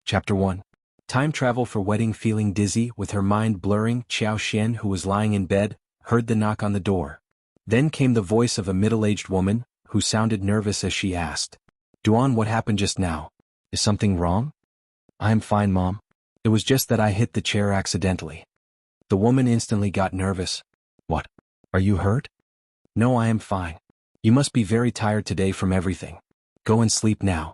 Chapter 1. Time travel for wedding. Feeling dizzy, with her mind blurring, Qiao Xian, who was lying in bed, heard the knock on the door. Then came the voice of a middle-aged woman, who sounded nervous as she asked, "Duan, what happened just now? Is something wrong?" "I'm fine, Mom. It was just that I hit the chair accidentally." The woman instantly got nervous. "What? Are you hurt?" "No, I am fine. You must be very tired today from everything. Go and sleep now."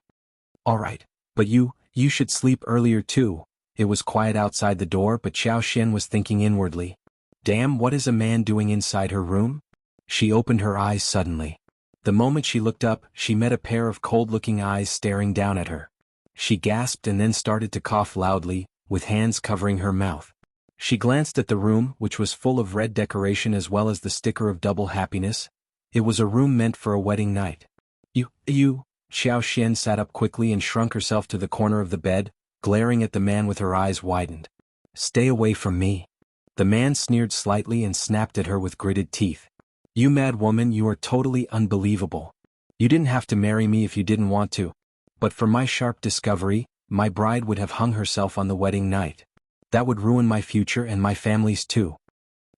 "All right, but you should sleep earlier too." It was quiet outside the door, but Qiao Xian was thinking inwardly, "Damn, what is a man doing inside her room?" She opened her eyes suddenly. The moment she looked up, she met a pair of cold-looking eyes staring down at her. She gasped and then started to cough loudly, with hands covering her mouth. She glanced at the room, which was full of red decoration as well as the sticker of double happiness. It was a room meant for a wedding night. You, Qiao Xian sat up quickly and shrunk herself to the corner of the bed, glaring at the man with her eyes widened. "Stay away from me." The man sneered slightly and snapped at her with gritted teeth. "You mad woman, you are totally unbelievable. You didn't have to marry me if you didn't want to. But for my sharp discovery, my bride would have hung herself on the wedding night. That would ruin my future and my family's too."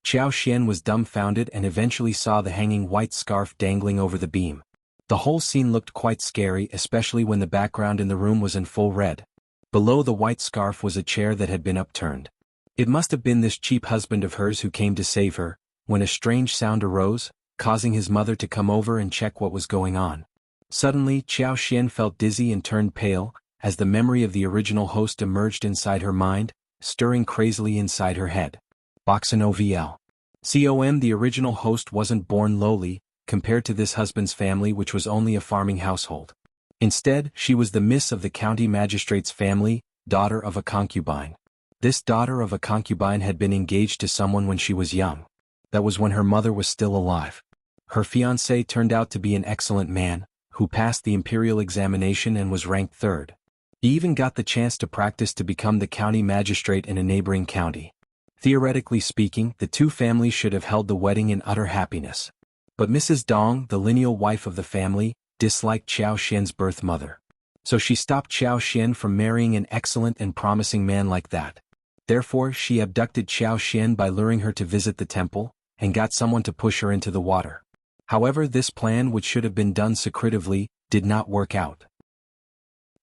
Qiao Xian was dumbfounded and eventually saw the hanging white scarf dangling over the beam. The whole scene looked quite scary, especially when the background in the room was in full red. Below the white scarf was a chair that had been upturned. It must have been this cheap husband of hers who came to save her, when a strange sound arose, causing his mother to come over and check what was going on. Suddenly, Qiao Xian felt dizzy and turned pale, as the memory of the original host emerged inside her mind, stirring crazily inside her head. Boxin OVL. The original host wasn't born lowly, compared to this husband's family, which was only a farming household. Instead, she was the miss of the county magistrate's family, daughter of a concubine. This daughter of a concubine had been engaged to someone when she was young. That was when her mother was still alive. Her fiancé turned out to be an excellent man, who passed the imperial examination and was ranked third. He even got the chance to practice to become the county magistrate in a neighboring county. Theoretically speaking, the two families should have held the wedding in utter happiness. But Mrs. Dong, the lineal wife of the family, disliked Qiao Xian's birth mother. So she stopped Qiao Xian from marrying an excellent and promising man like that. Therefore, she abducted Qiao Xian by luring her to visit the temple, and got someone to push her into the water. However, this plan, which should have been done secretively, did not work out.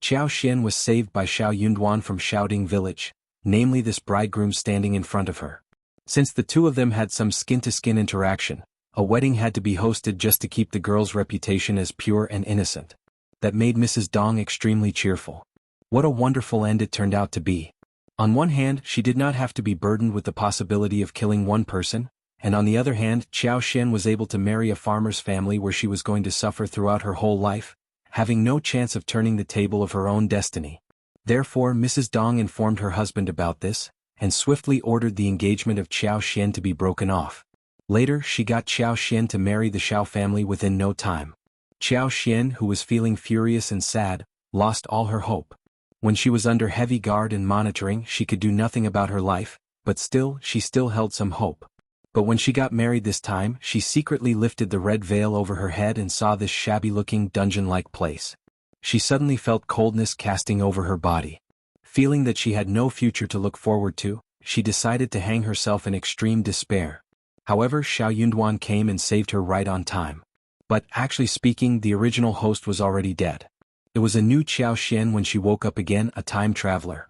Qiao Xian was saved by Shao Yunduan from Shaoding village, namely this bridegroom standing in front of her. Since the two of them had some skin-to-skin interaction, a wedding had to be hosted just to keep the girl's reputation as pure and innocent. That made Mrs. Dong extremely cheerful. What a wonderful end it turned out to be. On one hand, she did not have to be burdened with the possibility of killing one person, and on the other hand, Qiao Xian was able to marry a farmer's family where she was going to suffer throughout her whole life, having no chance of turning the table of her own destiny. Therefore, Mrs. Dong informed her husband about this, and swiftly ordered the engagement of Qiao Xian to be broken off. Later, she got Qiao Xian to marry the Shao family within no time. Qiao Xian, who was feeling furious and sad, lost all her hope. When she was under heavy guard and monitoring, she could do nothing about her life, but still, she still held some hope. But when she got married this time, she secretly lifted the red veil over her head and saw this shabby-looking dungeon-like place. She suddenly felt coldness casting over her body. Feeling that she had no future to look forward to, she decided to hang herself in extreme despair. However, Shao Yunduan came and saved her right on time. But, actually speaking, the original host was already dead. It was a new Qiao Xian when she woke up again, a time traveler.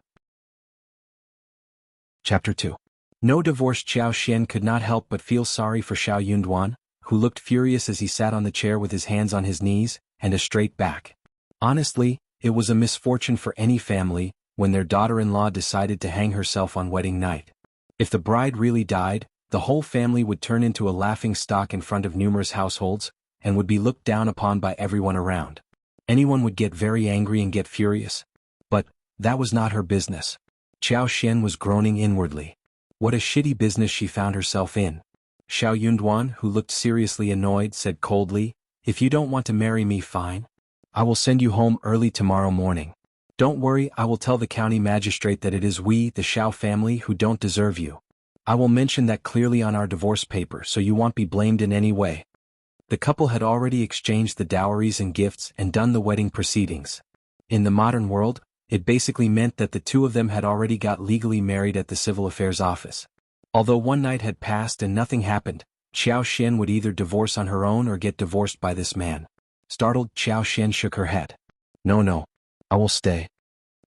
Chapter 2. No divorced Qiao Xian could not help but feel sorry for Shao Yunduan, who looked furious as he sat on the chair with his hands on his knees, and a straight back. Honestly, it was a misfortune for any family, when their daughter-in-law decided to hang herself on wedding night. If the bride really died, the whole family would turn into a laughing stock in front of numerous households, and would be looked down upon by everyone around. Anyone would get very angry and get furious. But, that was not her business. Qiao Xian was groaning inwardly. What a shitty business she found herself in. Shao Yunduan, who looked seriously annoyed, said coldly, "If you don't want to marry me, fine. I will send you home early tomorrow morning. Don't worry, I will tell the county magistrate that it is we, the Shao family, who don't deserve you. I will mention that clearly on our divorce paper so you won't be blamed in any way." The couple had already exchanged the dowries and gifts and done the wedding proceedings. In the modern world, It basically meant that the two of them had already got legally married at the civil affairs office. Although one night had passed and nothing happened, Qiao Xian would either divorce on her own or get divorced by this man. Startled, Qiao Xian shook her head. No, I will stay.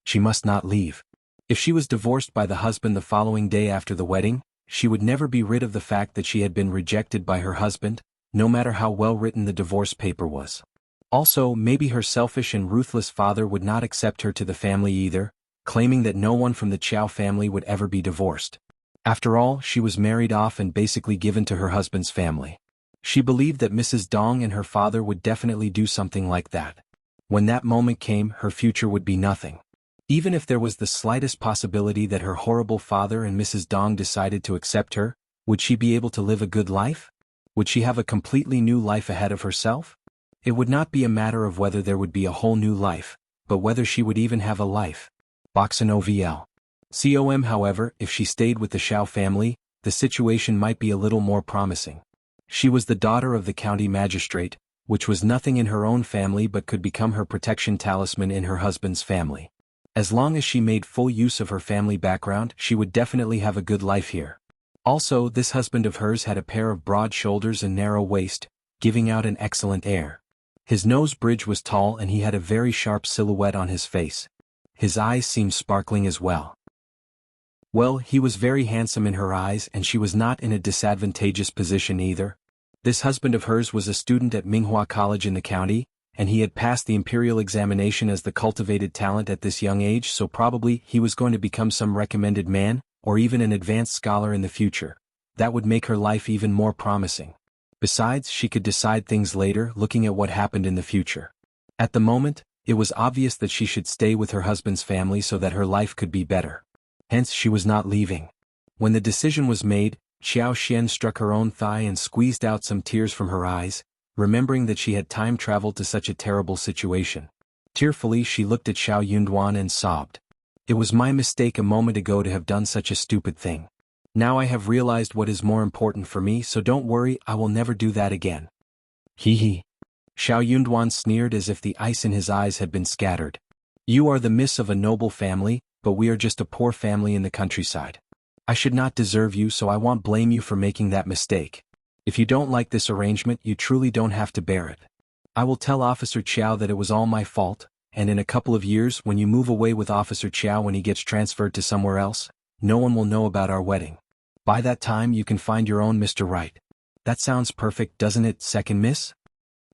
She must not leave. If she was divorced by the husband the following day after the wedding, she would never be rid of the fact that she had been rejected by her husband, no matter how well written the divorce paper was. Also, maybe her selfish and ruthless father would not accept her to the family either, claiming that no one from the Qiao family would ever be divorced. After all, she was married off and basically given to her husband's family. She believed that Mrs. Dong and her father would definitely do something like that. When that moment came, her future would be nothing. Even if there was the slightest possibility that her horrible father and Mrs. Dong decided to accept her, would she be able to live a good life? Would she have a completely new life ahead of herself? It would not be a matter of whether there would be a whole new life, but whether she would even have a life. Boxen OVL. However, if she stayed with the Shao family, the situation might be a little more promising. She was the daughter of the county magistrate, which was nothing in her own family but could become her protection talisman in her husband's family. As long as she made full use of her family background, she would definitely have a good life here. Also, this husband of hers had a pair of broad shoulders and narrow waist, giving out an excellent air. His nose bridge was tall and he had a very sharp silhouette on his face. His eyes seemed sparkling as well. Well, he was very handsome in her eyes and she was not in a disadvantageous position either. This husband of hers was a student at Minghua College in the county, and he had passed the imperial examination as the cultivated talent at this young age, so probably he was going to become some recommended man, or even an advanced scholar in the future. That would make her life even more promising. Besides, she could decide things later, looking at what happened in the future. At the moment, it was obvious that she should stay with her husband's family so that her life could be better. Hence, she was not leaving. When the decision was made, Qiao Xian struck her own thigh and squeezed out some tears from her eyes, remembering that she had time traveled to such a terrible situation. Tearfully, she looked at Shao Yunduan and sobbed. It was my mistake a moment ago to have done such a stupid thing. Now I have realized what is more important for me, so don't worry, I will never do that again. Hee. Shao Yunduan sneered as if the ice in his eyes had been scattered. You are the miss of a noble family, but we are just a poor family in the countryside. I should not deserve you, so I won't blame you for making that mistake. If you don't like this arrangement, you truly don't have to bear it. I will tell Officer Qiao that it was all my fault, and in a couple of years when you move away with Officer Qiao when he gets transferred to somewhere else, no one will know about our wedding. By that time you can find your own Mr. Right. That sounds perfect, doesn't it, second miss?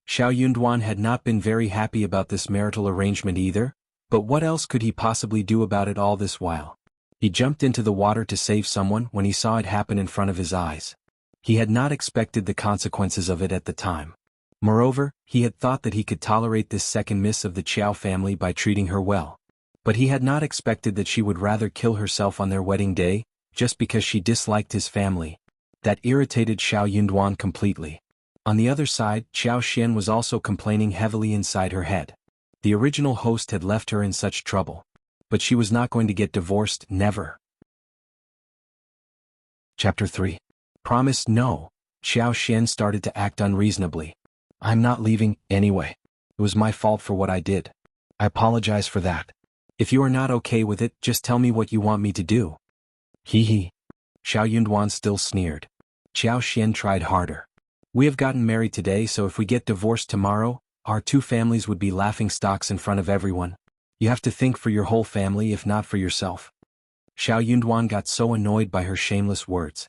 Shao Yunduan had not been very happy about this marital arrangement either, but what else could he possibly do about it all this while? He jumped into the water to save someone when he saw it happen in front of his eyes. He had not expected the consequences of it at the time. Moreover, he had thought that he could tolerate this second miss of the Qiao family by treating her well. But he had not expected that she would rather kill herself on their wedding day, just because she disliked his family. That irritated Shao Yunduan completely. On the other side, Qiao Xian was also complaining heavily inside her head. The original host had left her in such trouble. But she was not going to get divorced, never. Chapter 3. Promise no. Qiao Xian started to act unreasonably. I'm not leaving, anyway. It was my fault for what I did. I apologize for that. If you are not okay with it, just tell me what you want me to do. Hee. Shao Yunduan still sneered. Qiao Xian tried harder. We have gotten married today, so if we get divorced tomorrow, our two families would be laughingstocks in front of everyone. You have to think for your whole family if not for yourself. Shao Yunduan got so annoyed by her shameless words.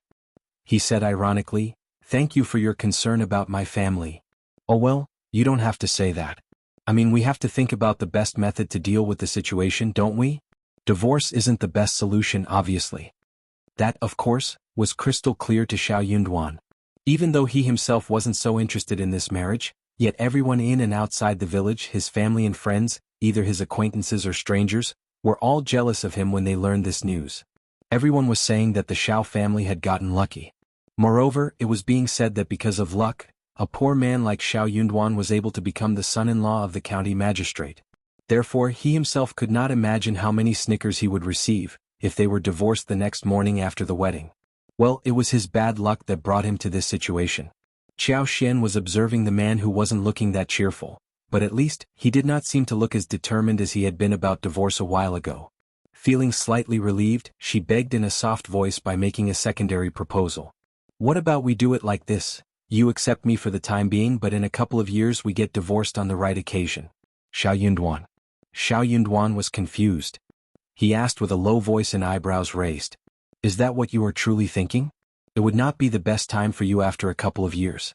He said ironically, thank you for your concern about my family. Oh well, you don't have to say that. I mean, we have to think about the best method to deal with the situation, don't we? Divorce isn't the best solution, obviously. That, of course, was crystal clear to Shao Yunduan. Even though he himself wasn't so interested in this marriage, yet everyone in and outside the village, his family and friends, either his acquaintances or strangers, were all jealous of him when they learned this news. Everyone was saying that the Shao family had gotten lucky. Moreover, it was being said that because of luck, a poor man like Shao Yunduan was able to become the son-in-law of the county magistrate. Therefore, he himself could not imagine how many snickers he would receive if they were divorced the next morning after the wedding. Well, it was his bad luck that brought him to this situation. Qiao Xian was observing the man who wasn't looking that cheerful, but at least, he did not seem to look as determined as he had been about divorce a while ago. Feeling slightly relieved, she begged in a soft voice by making a secondary proposal. What about we do it like this? You accept me for the time being, but in a couple of years we get divorced on the right occasion. Shao Yunduan. Shao Yunduan was confused. He asked with a low voice and eyebrows raised. Is that what you are truly thinking? It would not be the best time for you after a couple of years.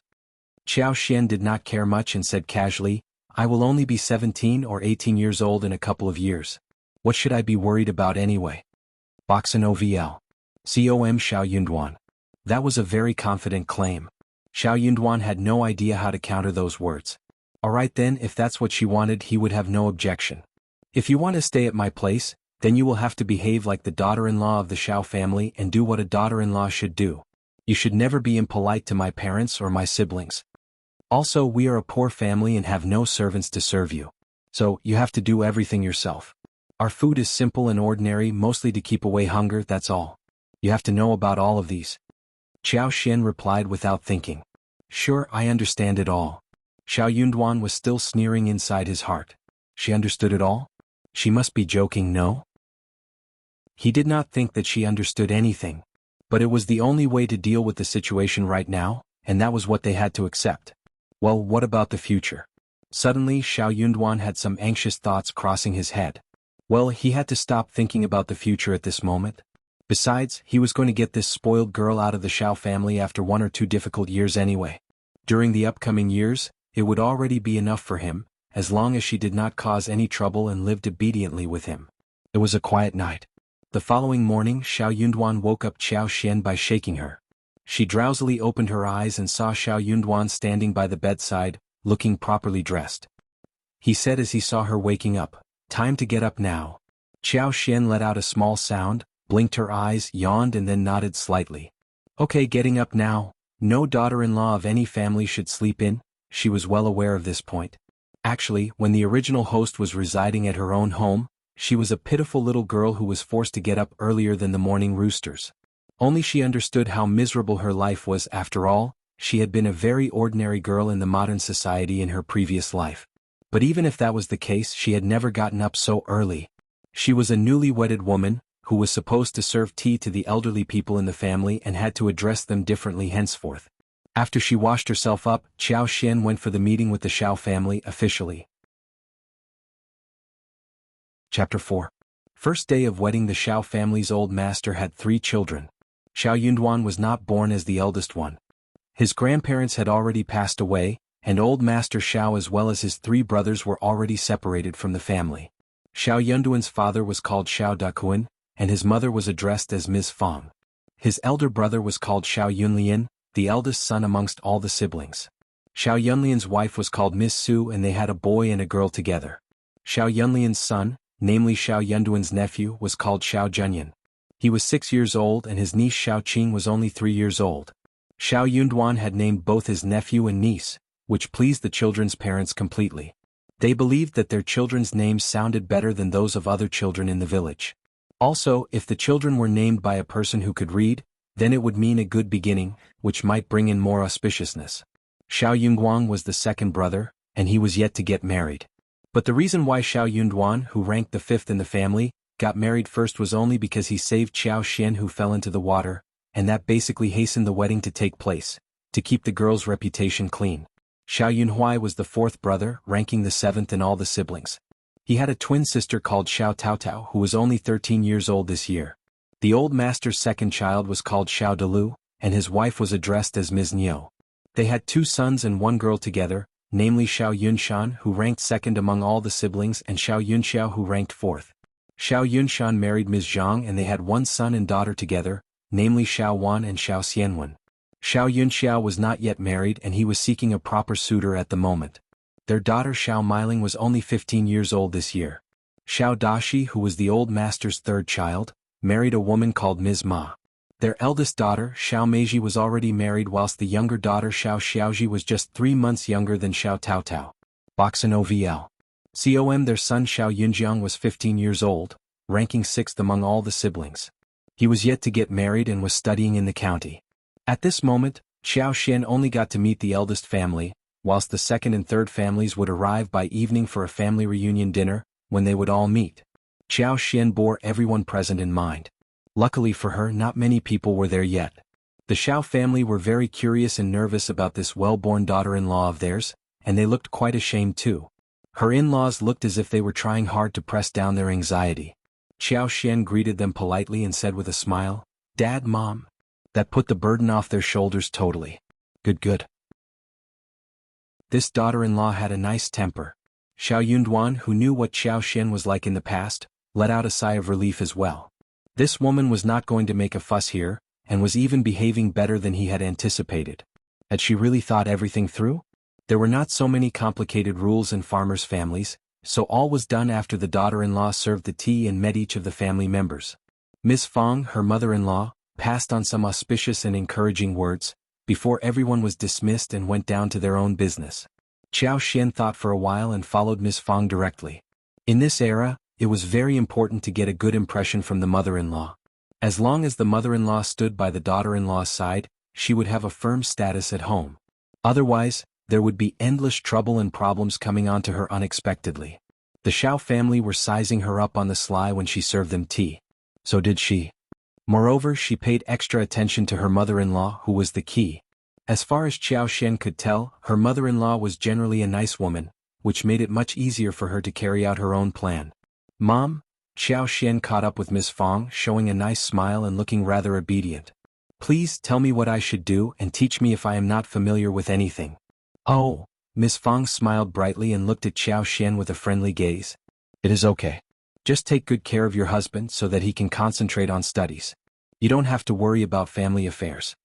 Qiao Xian did not care much and said casually, I will only be 17 or 18 years old in a couple of years. What should I be worried about anyway? Boxen OVL. Com Shao Yunduan. That was a very confident claim. Shao Yunduan had no idea how to counter those words. Alright then, if that's what she wanted, he would have no objection. If you want to stay at my place, then you will have to behave like the daughter-in-law of the Shao family and do what a daughter-in-law should do. You should never be impolite to my parents or my siblings. Also, we are a poor family and have no servants to serve you. So, you have to do everything yourself. Our food is simple and ordinary, mostly to keep away hunger, that's all. You have to know about all of these. Qiao Xian replied without thinking. Sure, I understand it all. Shao Yunduan was still sneering inside his heart. She understood it all? She must be joking, no? He did not think that she understood anything. But it was the only way to deal with the situation right now, and that was what they had to accept. Well, what about the future? Suddenly, Shao Yunduan had some anxious thoughts crossing his head. Well, he had to stop thinking about the future at this moment. Besides, he was going to get this spoiled girl out of the Shao family after 1 or 2 difficult years anyway. During the upcoming years, it would already be enough for him, as long as she did not cause any trouble and lived obediently with him. It was a quiet night. The following morning, Shao Yunduan woke up Qiao Xian by shaking her. She drowsily opened her eyes and saw Shao Yunduan standing by the bedside, looking properly dressed. He said as he saw her waking up, time to get up now. Qiao Xian let out a small sound, blinked her eyes, yawned and then nodded slightly. Okay, getting up now. No daughter-in-law of any family should sleep in, she was well aware of this point. Actually, when the original host was residing at her own home, she was a pitiful little girl who was forced to get up earlier than the morning roosters. Only she understood how miserable her life was. After all, she had been a very ordinary girl in the modern society in her previous life. But even if that was the case, she had never gotten up so early. She was a newly wedded woman, who was supposed to serve tea to the elderly people in the family and had to address them differently henceforth. After she washed herself up, Qiao Xian went for the meeting with the Shao family officially. Chapter 4. First day of wedding. The Shao family's old master had 3 children. Shao Yunduan was not born as the eldest one. His grandparents had already passed away, and old master Shao as well as his 3 brothers were already separated from the family. Shao Yunduan's father was called Shao Dakuan, and his mother was addressed as Ms. Fang. His elder brother was called Shao Yunlian, the eldest son amongst all the siblings. Shao Yunlian's wife was called Miss Su and they had a boy and a girl together. Shao Yunlian's son, namely Shao Yunduan's nephew, was called Shao Junyan. He was 6 years old and his niece Shao Qing was only 3 years old. Shao Yunduan had named both his nephew and niece, which pleased the children's parents completely. They believed that their children's names sounded better than those of other children in the village. Also, if the children were named by a person who could read, then it would mean a good beginning, which might bring in more auspiciousness. Shao Yunguang was the second brother, and he was yet to get married. But the reason why Shao Yunduan, who ranked the 5th in the family, got married first was only because he saved Qiao Xian who fell into the water, and that basically hastened the wedding to take place, to keep the girl's reputation clean. Shao Yunhui was the 4th brother, ranking the 7th in all the siblings. He had a twin sister called Shao Taotao who was only 13 years old this year. The old master's second child was called Shao Delu, and his wife was addressed as Ms. Niu. They had 2 sons and 1 girl together, namely Shao Yunshan who ranked 2nd among all the siblings and Shao Yunxiao who ranked 4th. Shao Yunshan married Ms. Zhang and they had 1 son and daughter together, namely Shao Wan and Shao Xianwen. Shao Yunxiao was not yet married and he was seeking a proper suitor at the moment. Their daughter Shao Meiling was only 15 years old this year. Shao Dashi, who was the old master's 3rd child, married a woman called Ms. Ma. Their eldest daughter, Shao Meiji, was already married whilst the younger daughter Shao Xiaoji was just 3 months younger than Shao Taotao. Boxen OVL. Their son Shao Yunjiang was 15 years old, ranking 6th among all the siblings. He was yet to get married and was studying in the county. At this moment, Qiao Xian only got to meet the eldest family, whilst the second and third families would arrive by evening for a family reunion dinner, when they would all meet. Qiao Xian bore everyone present in mind. Luckily for her, not many people were there yet. The Shao family were very curious and nervous about this well-born daughter-in-law of theirs, and they looked quite ashamed too. Her in-laws looked as if they were trying hard to press down their anxiety. Qiao Xian greeted them politely and said with a smile, "Dad, Mom." That put the burden off their shoulders totally. Good. This daughter-in-law had a nice temper. Shao Yunduan, who knew what Qiao Xian was like in the past, let out a sigh of relief as well. This woman was not going to make a fuss here, and was even behaving better than he had anticipated. Had she really thought everything through? There were not so many complicated rules in farmers' families, so all was done after the daughter-in-law served the tea and met each of the family members. Miss Fang, her mother-in-law, passed on some auspicious and encouraging words, before everyone was dismissed and went down to their own business. Qiao Xian thought for a while and followed Miss Fang directly. In this era, it was very important to get a good impression from the mother-in-law. As long as the mother-in-law stood by the daughter-in-law's side, she would have a firm status at home. Otherwise, there would be endless trouble and problems coming onto her unexpectedly. The Shao family were sizing her up on the sly when she served them tea. So did she. Moreover, she paid extra attention to her mother-in-law, who was the key. As far as Qiao Xian could tell, her mother-in-law was generally a nice woman, which made it much easier for her to carry out her own plan. "Mom?" Qiao Xian caught up with Miss Fang, showing a nice smile and looking rather obedient. "Please tell me what I should do and teach me if I am not familiar with anything." "Oh." Miss Fang smiled brightly and looked at Qiao Xian with a friendly gaze. "It is okay. Just take good care of your husband so that he can concentrate on studies. You don't have to worry about family affairs."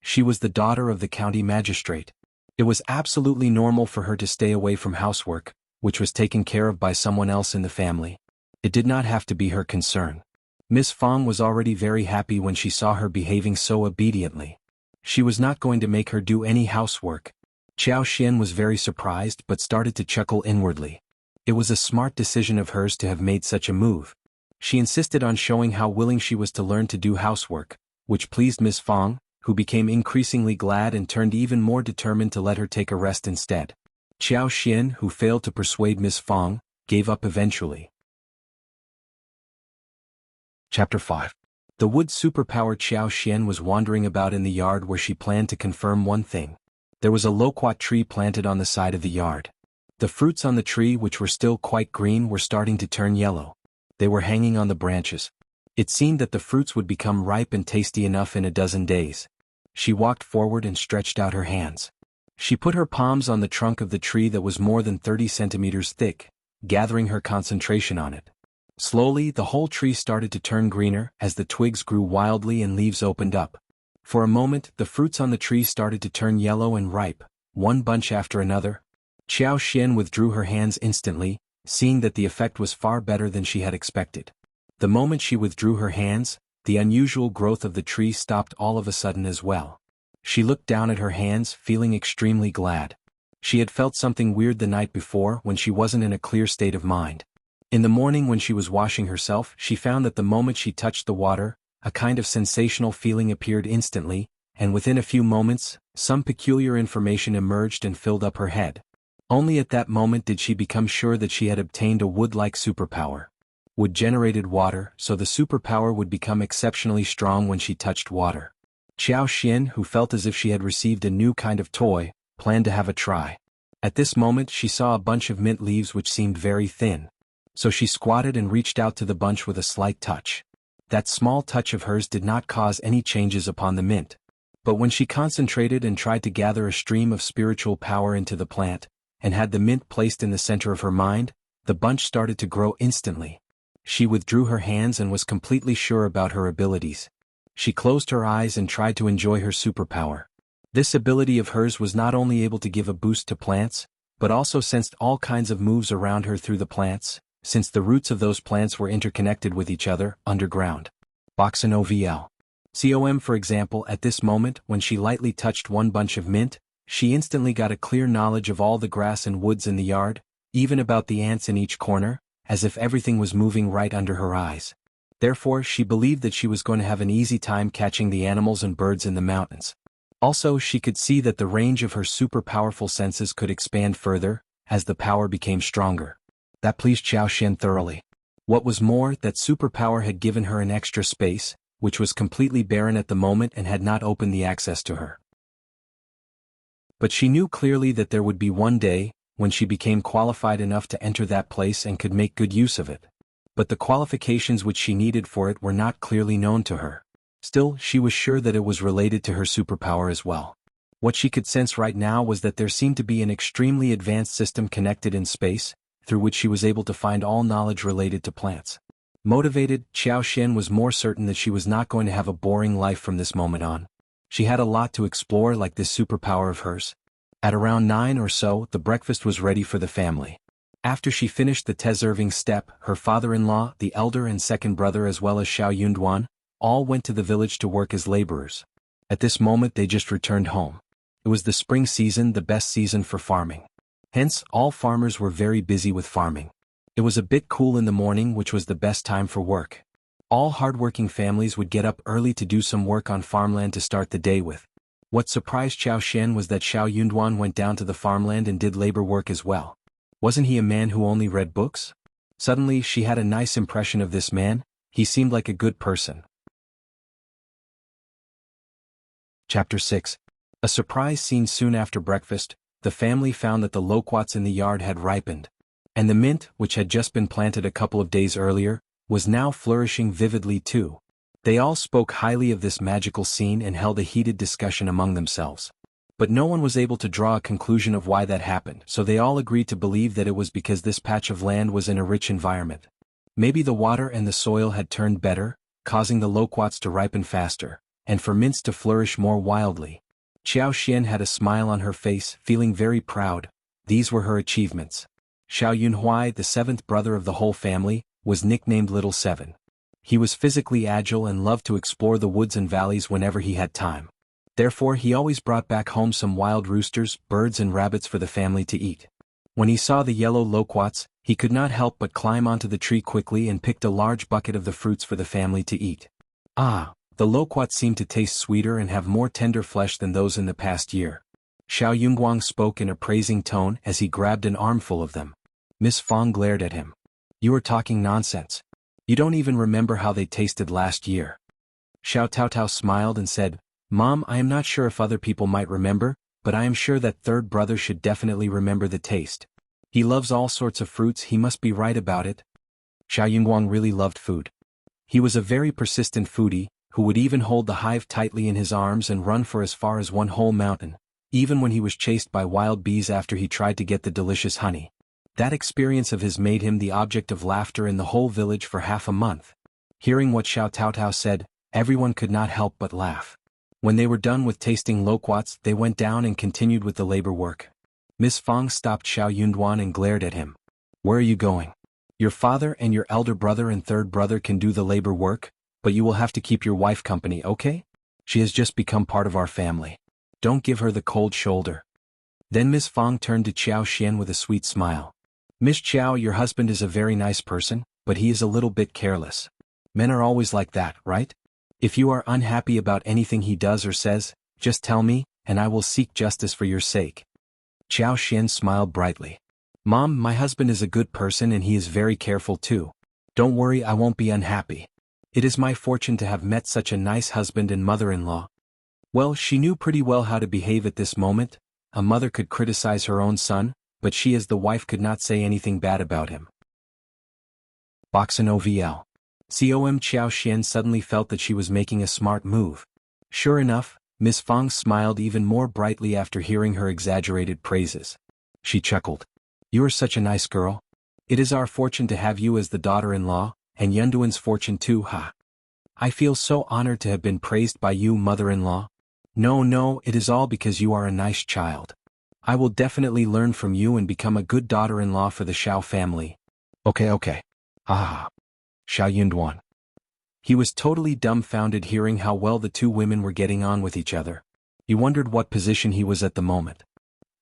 She was the daughter of the county magistrate. It was absolutely normal for her to stay away from housework, which was taken care of by someone else in the family. It did not have to be her concern. Miss Fang was already very happy when she saw her behaving so obediently. She was not going to make her do any housework. Qiao Xian was very surprised but started to chuckle inwardly. It was a smart decision of hers to have made such a move. She insisted on showing how willing she was to learn to do housework, which pleased Miss Fang, who became increasingly glad and turned even more determined to let her take a rest instead. Qiao Xian, who failed to persuade Miss Fang, gave up eventually. Chapter 5. The wood superpower. Qiao Xian was wandering about in the yard where she planned to confirm one thing. There was a loquat tree planted on the side of the yard. The fruits on the tree, which were still quite green, were starting to turn yellow. They were hanging on the branches. It seemed that the fruits would become ripe and tasty enough in a dozen days. She walked forward and stretched out her hands. She put her palms on the trunk of the tree that was more than 30 centimeters thick, gathering her concentration on it. Slowly, the whole tree started to turn greener as the twigs grew wildly and leaves opened up. For a moment, the fruits on the tree started to turn yellow and ripe, one bunch after another. Qiao Xian withdrew her hands instantly, seeing that the effect was far better than she had expected. The moment she withdrew her hands, the unusual growth of the tree stopped all of a sudden as well. She looked down at her hands, feeling extremely glad. She had felt something weird the night before when she wasn't in a clear state of mind. In the morning when she was washing herself, she found that the moment she touched the water, a kind of sensational feeling appeared instantly, and within a few moments, some peculiar information emerged and filled up her head. Only at that moment did she become sure that she had obtained a wood-like superpower. Wood generated water, so the superpower would become exceptionally strong when she touched water. Qiao Xian, who felt as if she had received a new kind of toy, planned to have a try. At this moment she saw a bunch of mint leaves which seemed very thin. So she squatted and reached out to the bunch with a slight touch. That small touch of hers did not cause any changes upon the mint. But when she concentrated and tried to gather a stream of spiritual power into the plant, and had the mint placed in the center of her mind, the bunch started to grow instantly. She withdrew her hands and was completely sure about her abilities. She closed her eyes and tried to enjoy her superpower. This ability of hers was not only able to give a boost to plants, but also sensed all kinds of moves around her through the plants, since the roots of those plants were interconnected with each other, underground. Boxin OVL. COM for example, at this moment, when she lightly touched one bunch of mint, she instantly got a clear knowledge of all the grass and woods in the yard, even about the ants in each corner, as if everything was moving right under her eyes. Therefore, she believed that she was going to have an easy time catching the animals and birds in the mountains. Also, she could see that the range of her super powerful senses could expand further, as the power became stronger. That pleased Xiao Xian thoroughly. What was more, that superpower had given her an extra space, which was completely barren at the moment and had not opened the access to her. But she knew clearly that there would be one day, when she became qualified enough to enter that place and could make good use of it. But the qualifications which she needed for it were not clearly known to her. Still, she was sure that it was related to her superpower as well. What she could sense right now was that there seemed to be an extremely advanced system connected in space, through which she was able to find all knowledge related to plants. Motivated, Xiao Xian was more certain that she was not going to have a boring life from this moment on. She had a lot to explore, like this superpower of hers. At around 9 or so, the breakfast was ready for the family. After she finished the deserving step, her father-in-law, the elder and second brother as well as Shao Yunduan, all went to the village to work as laborers. At this moment they just returned home. It was the spring season, the best season for farming. Hence, all farmers were very busy with farming. It was a bit cool in the morning, which was the best time for work. All hardworking families would get up early to do some work on farmland to start the day with. What surprised Xiao Xian was that Shao Yunduan went down to the farmland and did labor work as well. Wasn't he a man who only read books? Suddenly she had a nice impression of this man. He seemed like a good person. Chapter 6. A surprise scene. Soon after breakfast, the family found that the loquats in the yard had ripened. And the mint, which had just been planted a couple of days earlier, was now flourishing vividly too. They all spoke highly of this magical scene and held a heated discussion among themselves. But no one was able to draw a conclusion of why that happened, so they all agreed to believe that it was because this patch of land was in a rich environment. Maybe the water and the soil had turned better, causing the loquats to ripen faster, and for mints to flourish more wildly. Xiao Xian had a smile on her face, feeling very proud. These were her achievements. Shao Yunhui, the seventh brother of the whole family, was nicknamed Little Seven. He was physically agile and loved to explore the woods and valleys whenever he had time. Therefore he always brought back home some wild roosters, birds and rabbits for the family to eat. When he saw the yellow loquats, he could not help but climb onto the tree quickly and picked a large bucket of the fruits for the family to eat. Ah, the loquats seemed to taste sweeter and have more tender flesh than those in the past year. Shao Yunguang spoke in a praising tone as he grabbed an armful of them. Miss Fang glared at him. You are talking nonsense. You don't even remember how they tasted last year. Xiao Taotao smiled and said, Mom, I am not sure if other people might remember, but I am sure that third brother should definitely remember the taste. He loves all sorts of fruits, he must be right about it. Shao Yunguang really loved food. He was a very persistent foodie, who would even hold the hive tightly in his arms and run for as far as one whole mountain, even when he was chased by wild bees after he tried to get the delicious honey. That experience of his made him the object of laughter in the whole village for half a month. Hearing what Xiao Taotao said, everyone could not help but laugh. When they were done with tasting loquats, they went down and continued with the labor work. Miss Fang stopped Shao Yunduan and glared at him. Where are you going? Your father and your elder brother and third brother can do the labor work, but you will have to keep your wife company, okay? She has just become part of our family. Don't give her the cold shoulder. Then Miss Fang turned to Xiao Xian with a sweet smile. Miss Qiao, your husband is a very nice person, but he is a little bit careless. Men are always like that, right? If you are unhappy about anything he does or says, just tell me, and I will seek justice for your sake. Xiao Xian smiled brightly. Mom, my husband is a good person and he is very careful too. Don't worry, I won't be unhappy. It is my fortune to have met such a nice husband and mother-in-law. Well, she knew pretty well how to behave at this moment. A mother could criticize her own son, but she as the wife could not say anything bad about him. Boxen OVL. COM Xiao Xian suddenly felt that she was making a smart move. Sure enough, Miss Fang smiled even more brightly after hearing her exaggerated praises. She chuckled. You are such a nice girl. It is our fortune to have you as the daughter-in-law, and Yunduan's fortune too, ha. I feel so honored to have been praised by you, mother-in-law. No, it is all because you are a nice child. I will definitely learn from you and become a good daughter-in-law for the Shao family. Okay. Ah. Shao Yunduan. He was totally dumbfounded hearing how well the two women were getting on with each other. He wondered what position he was at the moment.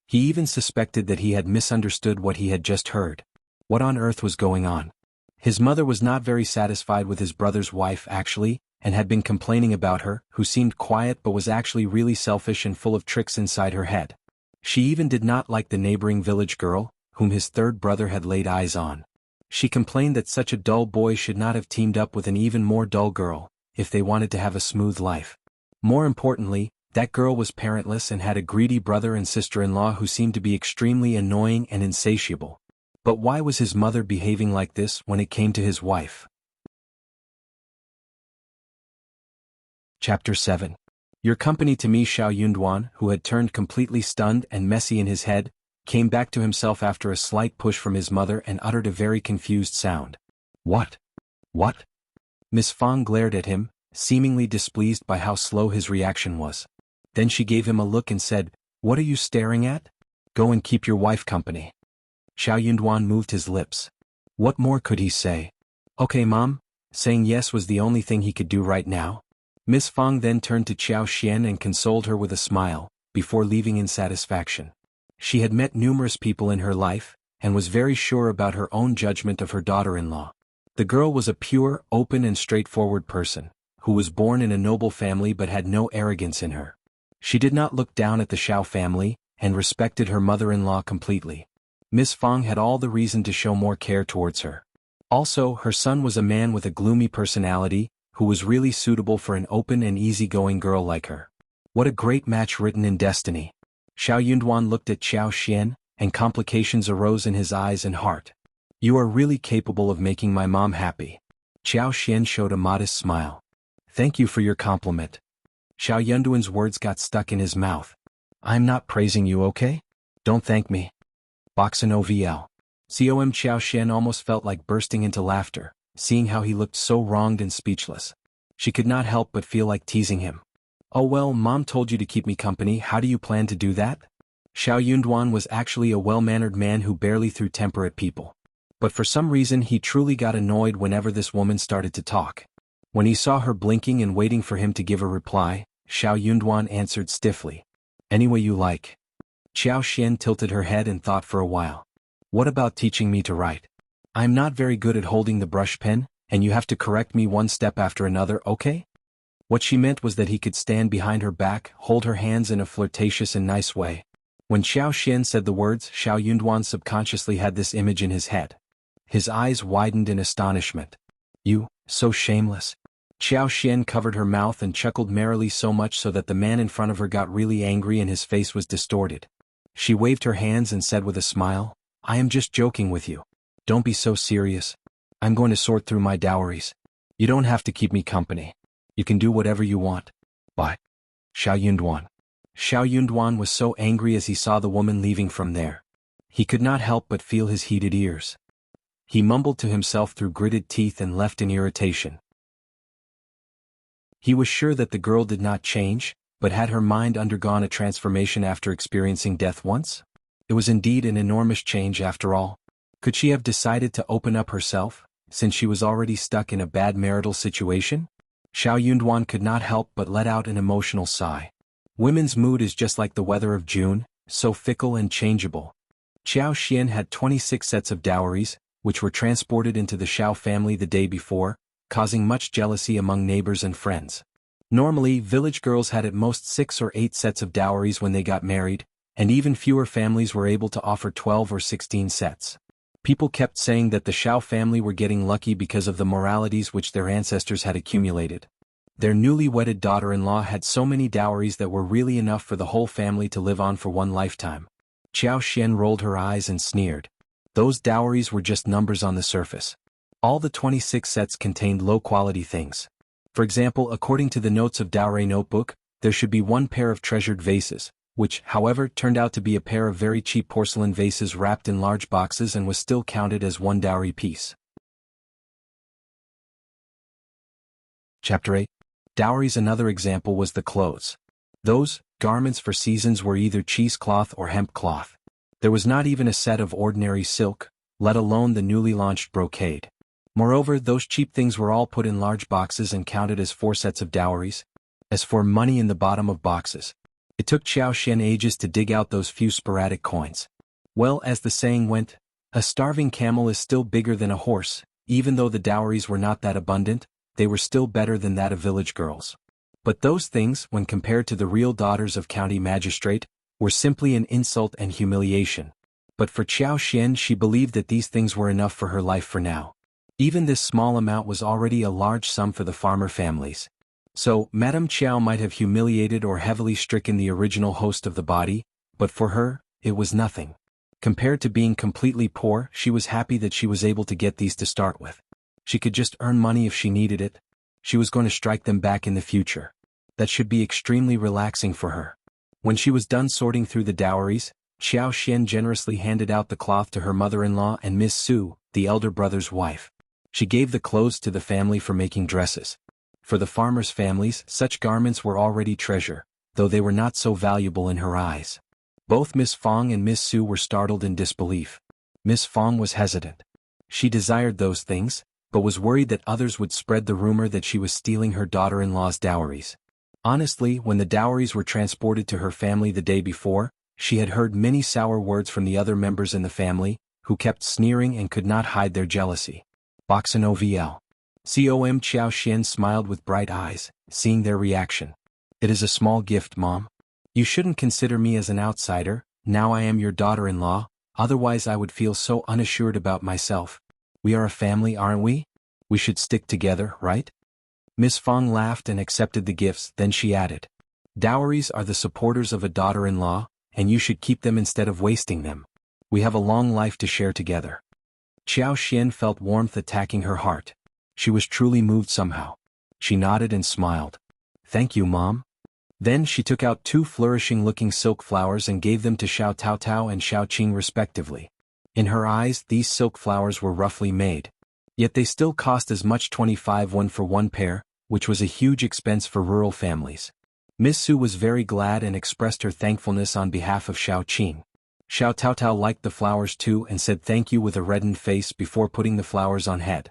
He even suspected that he had misunderstood what he had just heard. What on earth was going on? His mother was not very satisfied with his brother's wife actually, and had been complaining about her, who seemed quiet but was actually really selfish and full of tricks inside her head. She even did not like the neighboring village girl, whom his third brother had laid eyes on. She complained that such a dull boy should not have teamed up with an even more dull girl, if they wanted to have a smooth life. More importantly, that girl was parentless and had a greedy brother and sister-in-law who seemed to be extremely annoying and insatiable. But why was his mother behaving like this when it came to his wife? Chapter 7. Your company to me. Shao Yunduan, who had turned completely stunned and messy in his head, came back to himself after a slight push from his mother and uttered a very confused sound. What? What? Miss Fang glared at him, seemingly displeased by how slow his reaction was. Then she gave him a look and said, What are you staring at? Go and keep your wife company. Shao Yunduan moved his lips. What more could he say? Okay, Mom. Saying yes was the only thing he could do right now. Miss Fang then turned to Qiao Xian and consoled her with a smile, before leaving in satisfaction. She had met numerous people in her life, and was very sure about her own judgment of her daughter-in-law. The girl was a pure, open and straightforward person, who was born in a noble family but had no arrogance in her. She did not look down at the Shao family, and respected her mother-in-law completely. Miss Fang had all the reason to show more care towards her. Also, her son was a man with a gloomy personality, who was really suitable for an open and easygoing girl like her. What a great match written in destiny. Shao Yunduan looked at Qiao Xian, and complications arose in his eyes and heart. You are really capable of making my mom happy. Qiao Xian showed a modest smile. Thank you for your compliment. Shao Yunduan's words got stuck in his mouth. I'm not praising you, okay? Don't thank me. Boxin OVL. COM Qiao Xian almost felt like bursting into laughter, seeing how he looked so wronged and speechless. She could not help but feel like teasing him. Oh well, Mom told you to keep me company, how do you plan to do that? Shao Yunduan was actually a well-mannered man who barely threw temper at people. But for some reason he truly got annoyed whenever this woman started to talk. When he saw her blinking and waiting for him to give a reply, Shao Yunduan answered stiffly. Any way you like. Qiao Xian tilted her head and thought for a while. What about teaching me to write? I'm not very good at holding the brush pen, and you have to correct me one step after another, okay? What she meant was that he could stand behind her back, hold her hands in a flirtatious and nice way. When Qiao Xian said the words, Shao Yunduan subconsciously had this image in his head. His eyes widened in astonishment. You, so shameless. Qiao Xian covered her mouth and chuckled merrily so much so that the man in front of her got really angry and his face was distorted. She waved her hands and said with a smile, I am just joking with you. Don't be so serious. I'm going to sort through my dowries. You don't have to keep me company. You can do whatever you want. But Shao Yunduan. Shao Yunduan was so angry as he saw the woman leaving from there. He could not help but feel his heated ears. He mumbled to himself through gritted teeth and left in irritation. He was sure that the girl did not change, but had her mind undergone a transformation after experiencing death once? It was indeed an enormous change after all. Could she have decided to open up herself, since she was already stuck in a bad marital situation? Shao Yunduan could not help but let out an emotional sigh. Women's mood is just like the weather of June, so fickle and changeable. Qiao Xian had 26 sets of dowries, which were transported into the Shao family the day before, causing much jealousy among neighbors and friends. Normally, village girls had at most 6 or 8 sets of dowries when they got married, and even fewer families were able to offer 12 or 16 sets. People kept saying that the Shao family were getting lucky because of the moralities which their ancestors had accumulated. Their newly wedded daughter-in-law had so many dowries that were really enough for the whole family to live on for one lifetime. Qiao Xian rolled her eyes and sneered. Those dowries were just numbers on the surface. All the 26 sets contained low-quality things. For example, according to the notes of Dowry notebook, there should be 1 pair of treasured vases, which, however, turned out to be a pair of very cheap porcelain vases wrapped in large boxes and was still counted as 1 dowry piece. Chapter 8. Dowries. Another example was the clothes. Those garments for seasons were either cheesecloth or hemp cloth. There was not even a set of ordinary silk, let alone the newly launched brocade. Moreover, those cheap things were all put in large boxes and counted as 4 sets of dowries. As for money in the bottom of boxes, it took Qiao Xian ages to dig out those few sporadic coins. Well, as the saying went, a starving camel is still bigger than a horse. Even though the dowries were not that abundant, they were still better than that of village girls. But those things, when compared to the real daughters of county magistrate, were simply an insult and humiliation. But for Qiao Xian, she believed that these things were enough for her life for now. Even this small amount was already a large sum for the farmer families. So, Madame Qiao might have humiliated or heavily stricken the original host of the body, but for her, it was nothing. Compared to being completely poor, she was happy that she was able to get these to start with. She could just earn money if she needed it. She was going to strike them back in the future. That should be extremely relaxing for her. When she was done sorting through the dowries, Qiao Xian generously handed out the cloth to her mother-in-law and Miss Su, the elder brother's wife. She gave the clothes to the family for making dresses. For the farmers' families, such garments were already treasure, though they were not so valuable in her eyes. Both Miss Fang and Miss Su were startled in disbelief. Miss Fang was hesitant. She desired those things, but was worried that others would spread the rumor that she was stealing her daughter-in-law's dowries. Honestly, when the dowries were transported to her family the day before, she had heard many sour words from the other members in the family, who kept sneering and could not hide their jealousy. Boxen OVL. Com Qiao Xian smiled with bright eyes, seeing their reaction. It is a small gift, Mom. You shouldn't consider me as an outsider, now I am your daughter-in-law, otherwise I would feel so unassured about myself. We are a family, aren't we? We should stick together, right? Miss Fang laughed and accepted the gifts, then she added. Dowries are the supporters of a daughter-in-law, and you should keep them instead of wasting them. We have a long life to share together. Qiao Xian felt warmth attacking her heart. She was truly moved somehow. She nodded and smiled. Thank you, Mom. Then she took out 2 flourishing-looking silk flowers and gave them to Shao Taotao and Shao Qing respectively. In her eyes, these silk flowers were roughly made. Yet they still cost as much 25 won for one pair, which was a huge expense for rural families. Miss Su was very glad and expressed her thankfulness on behalf of Shao Qing. Shao Taotao liked the flowers too and said thank you with a reddened face before putting the flowers on head.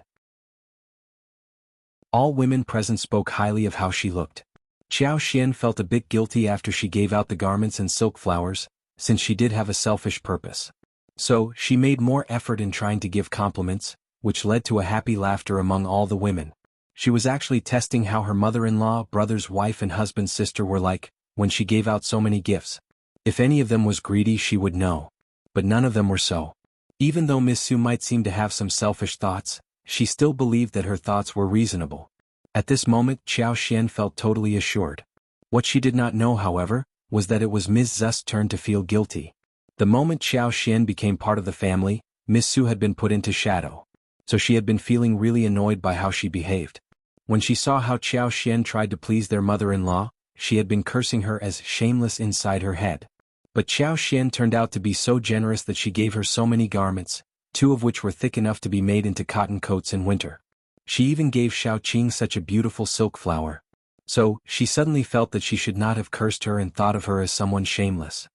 All women present spoke highly of how she looked. Qiao Xian felt a bit guilty after she gave out the garments and silk flowers, since she did have a selfish purpose. So, she made more effort in trying to give compliments, which led to a happy laughter among all the women. She was actually testing how her mother-in-law, brother's wife and husband's sister were like, when she gave out so many gifts. If any of them was greedy she would know. But none of them were so. Even though Miss Su might seem to have some selfish thoughts, she still believed that her thoughts were reasonable. At this moment Qiao Xian felt totally assured. What she did not know, however, was that it was Ms. Zu's turn to feel guilty. The moment Qiao Xian became part of the family, Miss Su had been put into shadow. So she had been feeling really annoyed by how she behaved. When she saw how Qiao Xian tried to please their mother-in-law, she had been cursing her as shameless inside her head. But Qiao Xian turned out to be so generous that she gave her so many garments, 2 of which were thick enough to be made into cotton coats in winter. She even gave Shao Qing such a beautiful silk flower. So, she suddenly felt that she should not have cursed her and thought of her as someone shameless.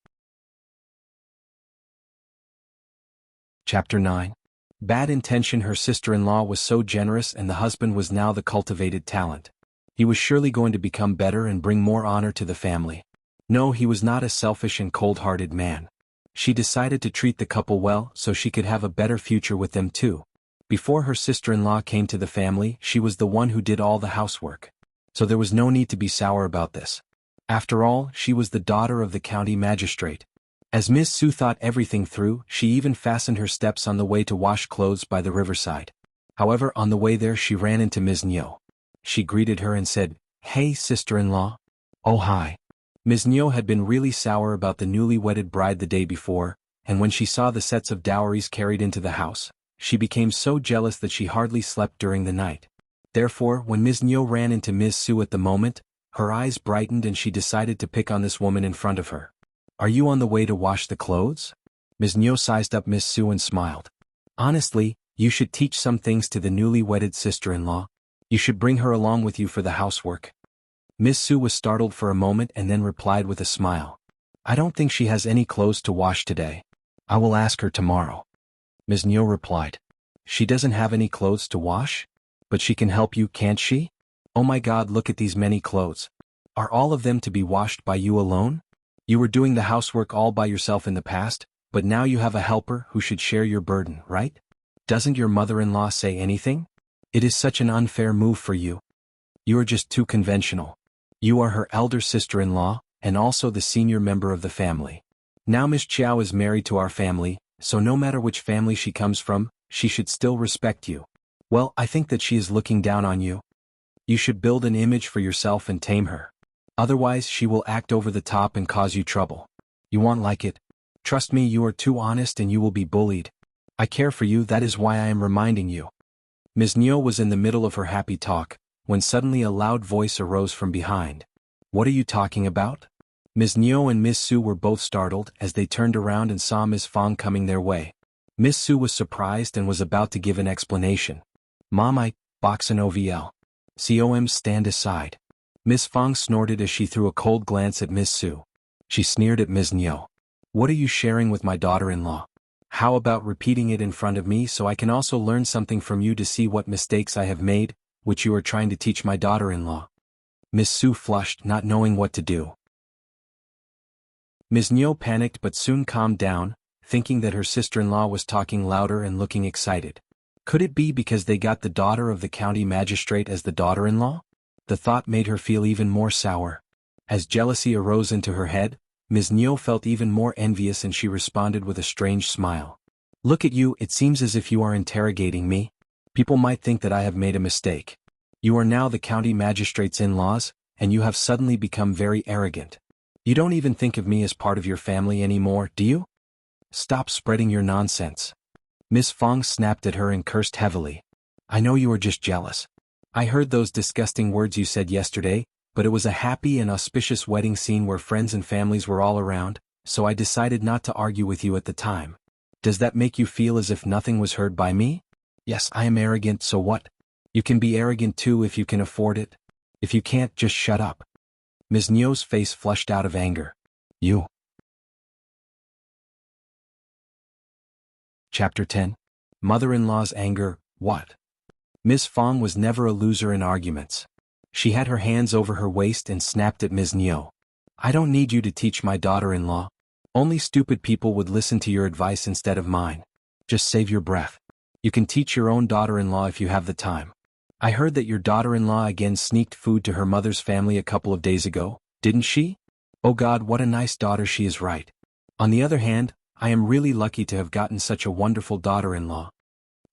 Chapter 9. Bad intention. Her sister-in-law was so generous and the husband was now the cultivated talent. He was surely going to become better and bring more honor to the family. No, he was not a selfish and cold-hearted man. She decided to treat the couple well so she could have a better future with them too. Before her sister-in-law came to the family, she was the one who did all the housework. So there was no need to be sour about this. After all, she was the daughter of the county magistrate. As Miss Su thought everything through, she even fastened her steps on the way to wash clothes by the riverside. However, on the way there she ran into Ms. Niu. She greeted her and said, "Hey, sister-in-law." "Oh, hi." Ms. Niu had been really sour about the newly wedded bride the day before, and when she saw the sets of dowries carried into the house, she became so jealous that she hardly slept during the night. Therefore, when Ms. Niu ran into Ms. Su at the moment, her eyes brightened and she decided to pick on this woman in front of her. "Are you on the way to wash the clothes?" Ms. Niu sized up Miss Su and smiled. "Honestly, you should teach some things to the newly wedded sister-in-law. You should bring her along with you for the housework." Miss Su was startled for a moment and then replied with a smile. "I don't think she has any clothes to wash today. I will ask her tomorrow." Ms. Niu replied. "She doesn't have any clothes to wash? But she can help you, can't she? Oh my God, look at these many clothes. Are all of them to be washed by you alone? You were doing the housework all by yourself in the past, but now you have a helper who should share your burden, right? Doesn't your mother-in-law say anything?" It is such an unfair move for you. You are just too conventional. You are her elder sister-in-law, and also the senior member of the family. Now Miss Qiao is married to our family, so no matter which family she comes from, she should still respect you. Well, I think that she is looking down on you. You should build an image for yourself and tame her. Otherwise she will act over the top and cause you trouble. You won't like it. Trust me, you are too honest and you will be bullied. I care for you, that is why I am reminding you. Ms. Neo was in the middle of her happy talk, when suddenly a loud voice arose from behind. What are you talking about? Ms. Neo and Miss Su were both startled as they turned around and saw Ms. Fang coming their way. Miss Su was surprised and was about to give an explanation. Mom, I, box an OVL. COM, stand aside. Miss Fang snorted as she threw a cold glance at Miss Su. She sneered at Ms. Neo. What are you sharing with my daughter-in-law? How about repeating it in front of me so I can also learn something from you to see what mistakes I have made, which you are trying to teach my daughter-in-law? Miss Su flushed, not knowing what to do. Ms. Neo panicked but soon calmed down, thinking that her sister-in-law was talking louder and looking excited. Could it be because they got the daughter of the county magistrate as the daughter-in-law? The thought made her feel even more sour. As jealousy arose into her head, Ms. Neo felt even more envious and she responded with a strange smile. Look at you, it seems as if you are interrogating me. People might think that I have made a mistake. You are now the county magistrate's in-laws, and you have suddenly become very arrogant. You don't even think of me as part of your family anymore, do you? Stop spreading your nonsense. Miss Fang snapped at her and cursed heavily. I know you are just jealous. I heard those disgusting words you said yesterday, but it was a happy and auspicious wedding scene where friends and families were all around, so I decided not to argue with you at the time. Does that make you feel as if nothing was heard by me? Yes, I am arrogant, so what? You can be arrogant too if you can afford it. If you can't, just shut up. Ms. Neo's face flushed out of anger. You. Chapter 10. Mother-in-law's anger, what? Ms. Fang was never a loser in arguments. She had her hands over her waist and snapped at Ms. Neo. I don't need you to teach my daughter-in-law. Only stupid people would listen to your advice instead of mine. Just save your breath. You can teach your own daughter-in-law if you have the time. I heard that your daughter-in-law again sneaked food to her mother's family a couple of days ago, didn't she? Oh God, what a nice daughter she is, right? On the other hand, I am really lucky to have gotten such a wonderful daughter-in-law.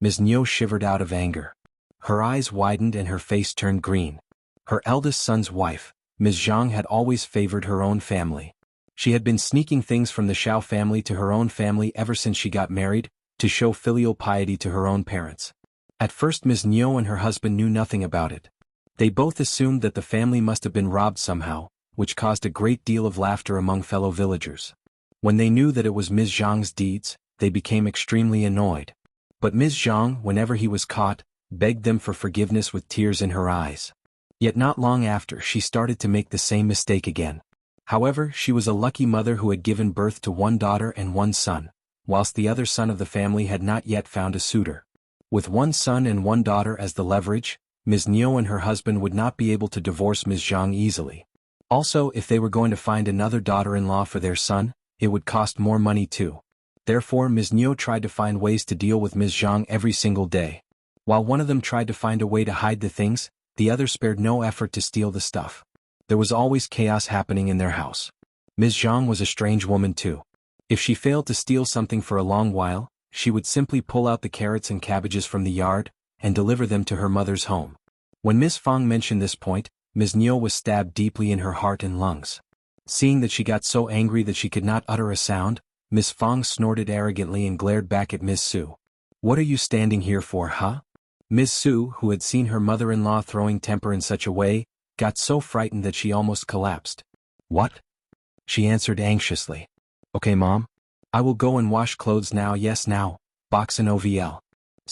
Ms. Neo shivered out of anger. Her eyes widened and her face turned green. Her eldest son's wife, Ms. Jianghu, had always favored her own family. She had been sneaking things from the Shao family to her own family ever since she got married, to show filial piety to her own parents. At first Ms. Neo and her husband knew nothing about it. They both assumed that the family must have been robbed somehow, which caused a great deal of laughter among fellow villagers. When they knew that it was Ms. Zhang's deeds, they became extremely annoyed. But Ms. Zhang, whenever he was caught, begged them for forgiveness with tears in her eyes. Yet not long after she started to make the same mistake again. However, she was a lucky mother who had given birth to one daughter and one son, whilst the other son of the family had not yet found a suitor. With one son and one daughter as the leverage, Ms. Neo and her husband would not be able to divorce Ms. Zhang easily. Also, if they were going to find another daughter-in-law for their son, it would cost more money too. Therefore Ms. Neo tried to find ways to deal with Ms. Zhang every single day. While one of them tried to find a way to hide the things, the other spared no effort to steal the stuff. There was always chaos happening in their house. Ms. Zhang was a strange woman too. If she failed to steal something for a long while, she would simply pull out the carrots and cabbages from the yard, and deliver them to her mother's home. When Ms. Fang mentioned this point, Ms. Neo was stabbed deeply in her heart and lungs. Seeing that she got so angry that she could not utter a sound, Ms. Fang snorted arrogantly and glared back at Ms. Su. What are you standing here for, huh? Ms. Su, who had seen her mother-in-law throwing temper in such a way, got so frightened that she almost collapsed. What? She answered anxiously. Okay, Mom. I will go and wash clothes now, yes now, box an OVL.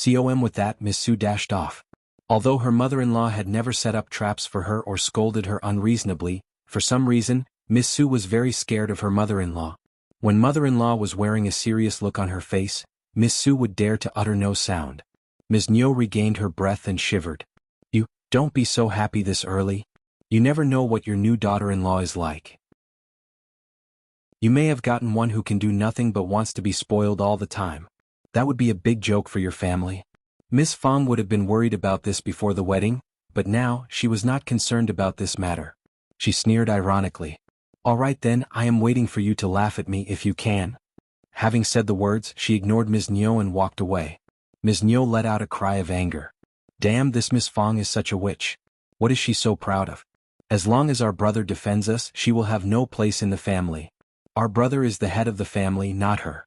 Com. With that, Ms. Su dashed off. Although her mother-in-law had never set up traps for her or scolded her unreasonably, for some reason, Ms. Su was very scared of her mother-in-law. When mother-in-law was wearing a serious look on her face, Ms. Su would dare to utter no sound. Ms. Neo regained her breath and shivered. You, don't be so happy this early. You never know what your new daughter-in-law is like. You may have gotten one who can do nothing but wants to be spoiled all the time. That would be a big joke for your family. Miss Fang would have been worried about this before the wedding, but now she was not concerned about this matter. She sneered ironically. All right then, I am waiting for you to laugh at me if you can. Having said the words, she ignored Ms. Niu and walked away. Ms. Niu let out a cry of anger. Damn, this Miss Fang is such a witch. What is she so proud of? As long as our brother defends us, she will have no place in the family. Our brother is the head of the family, not her.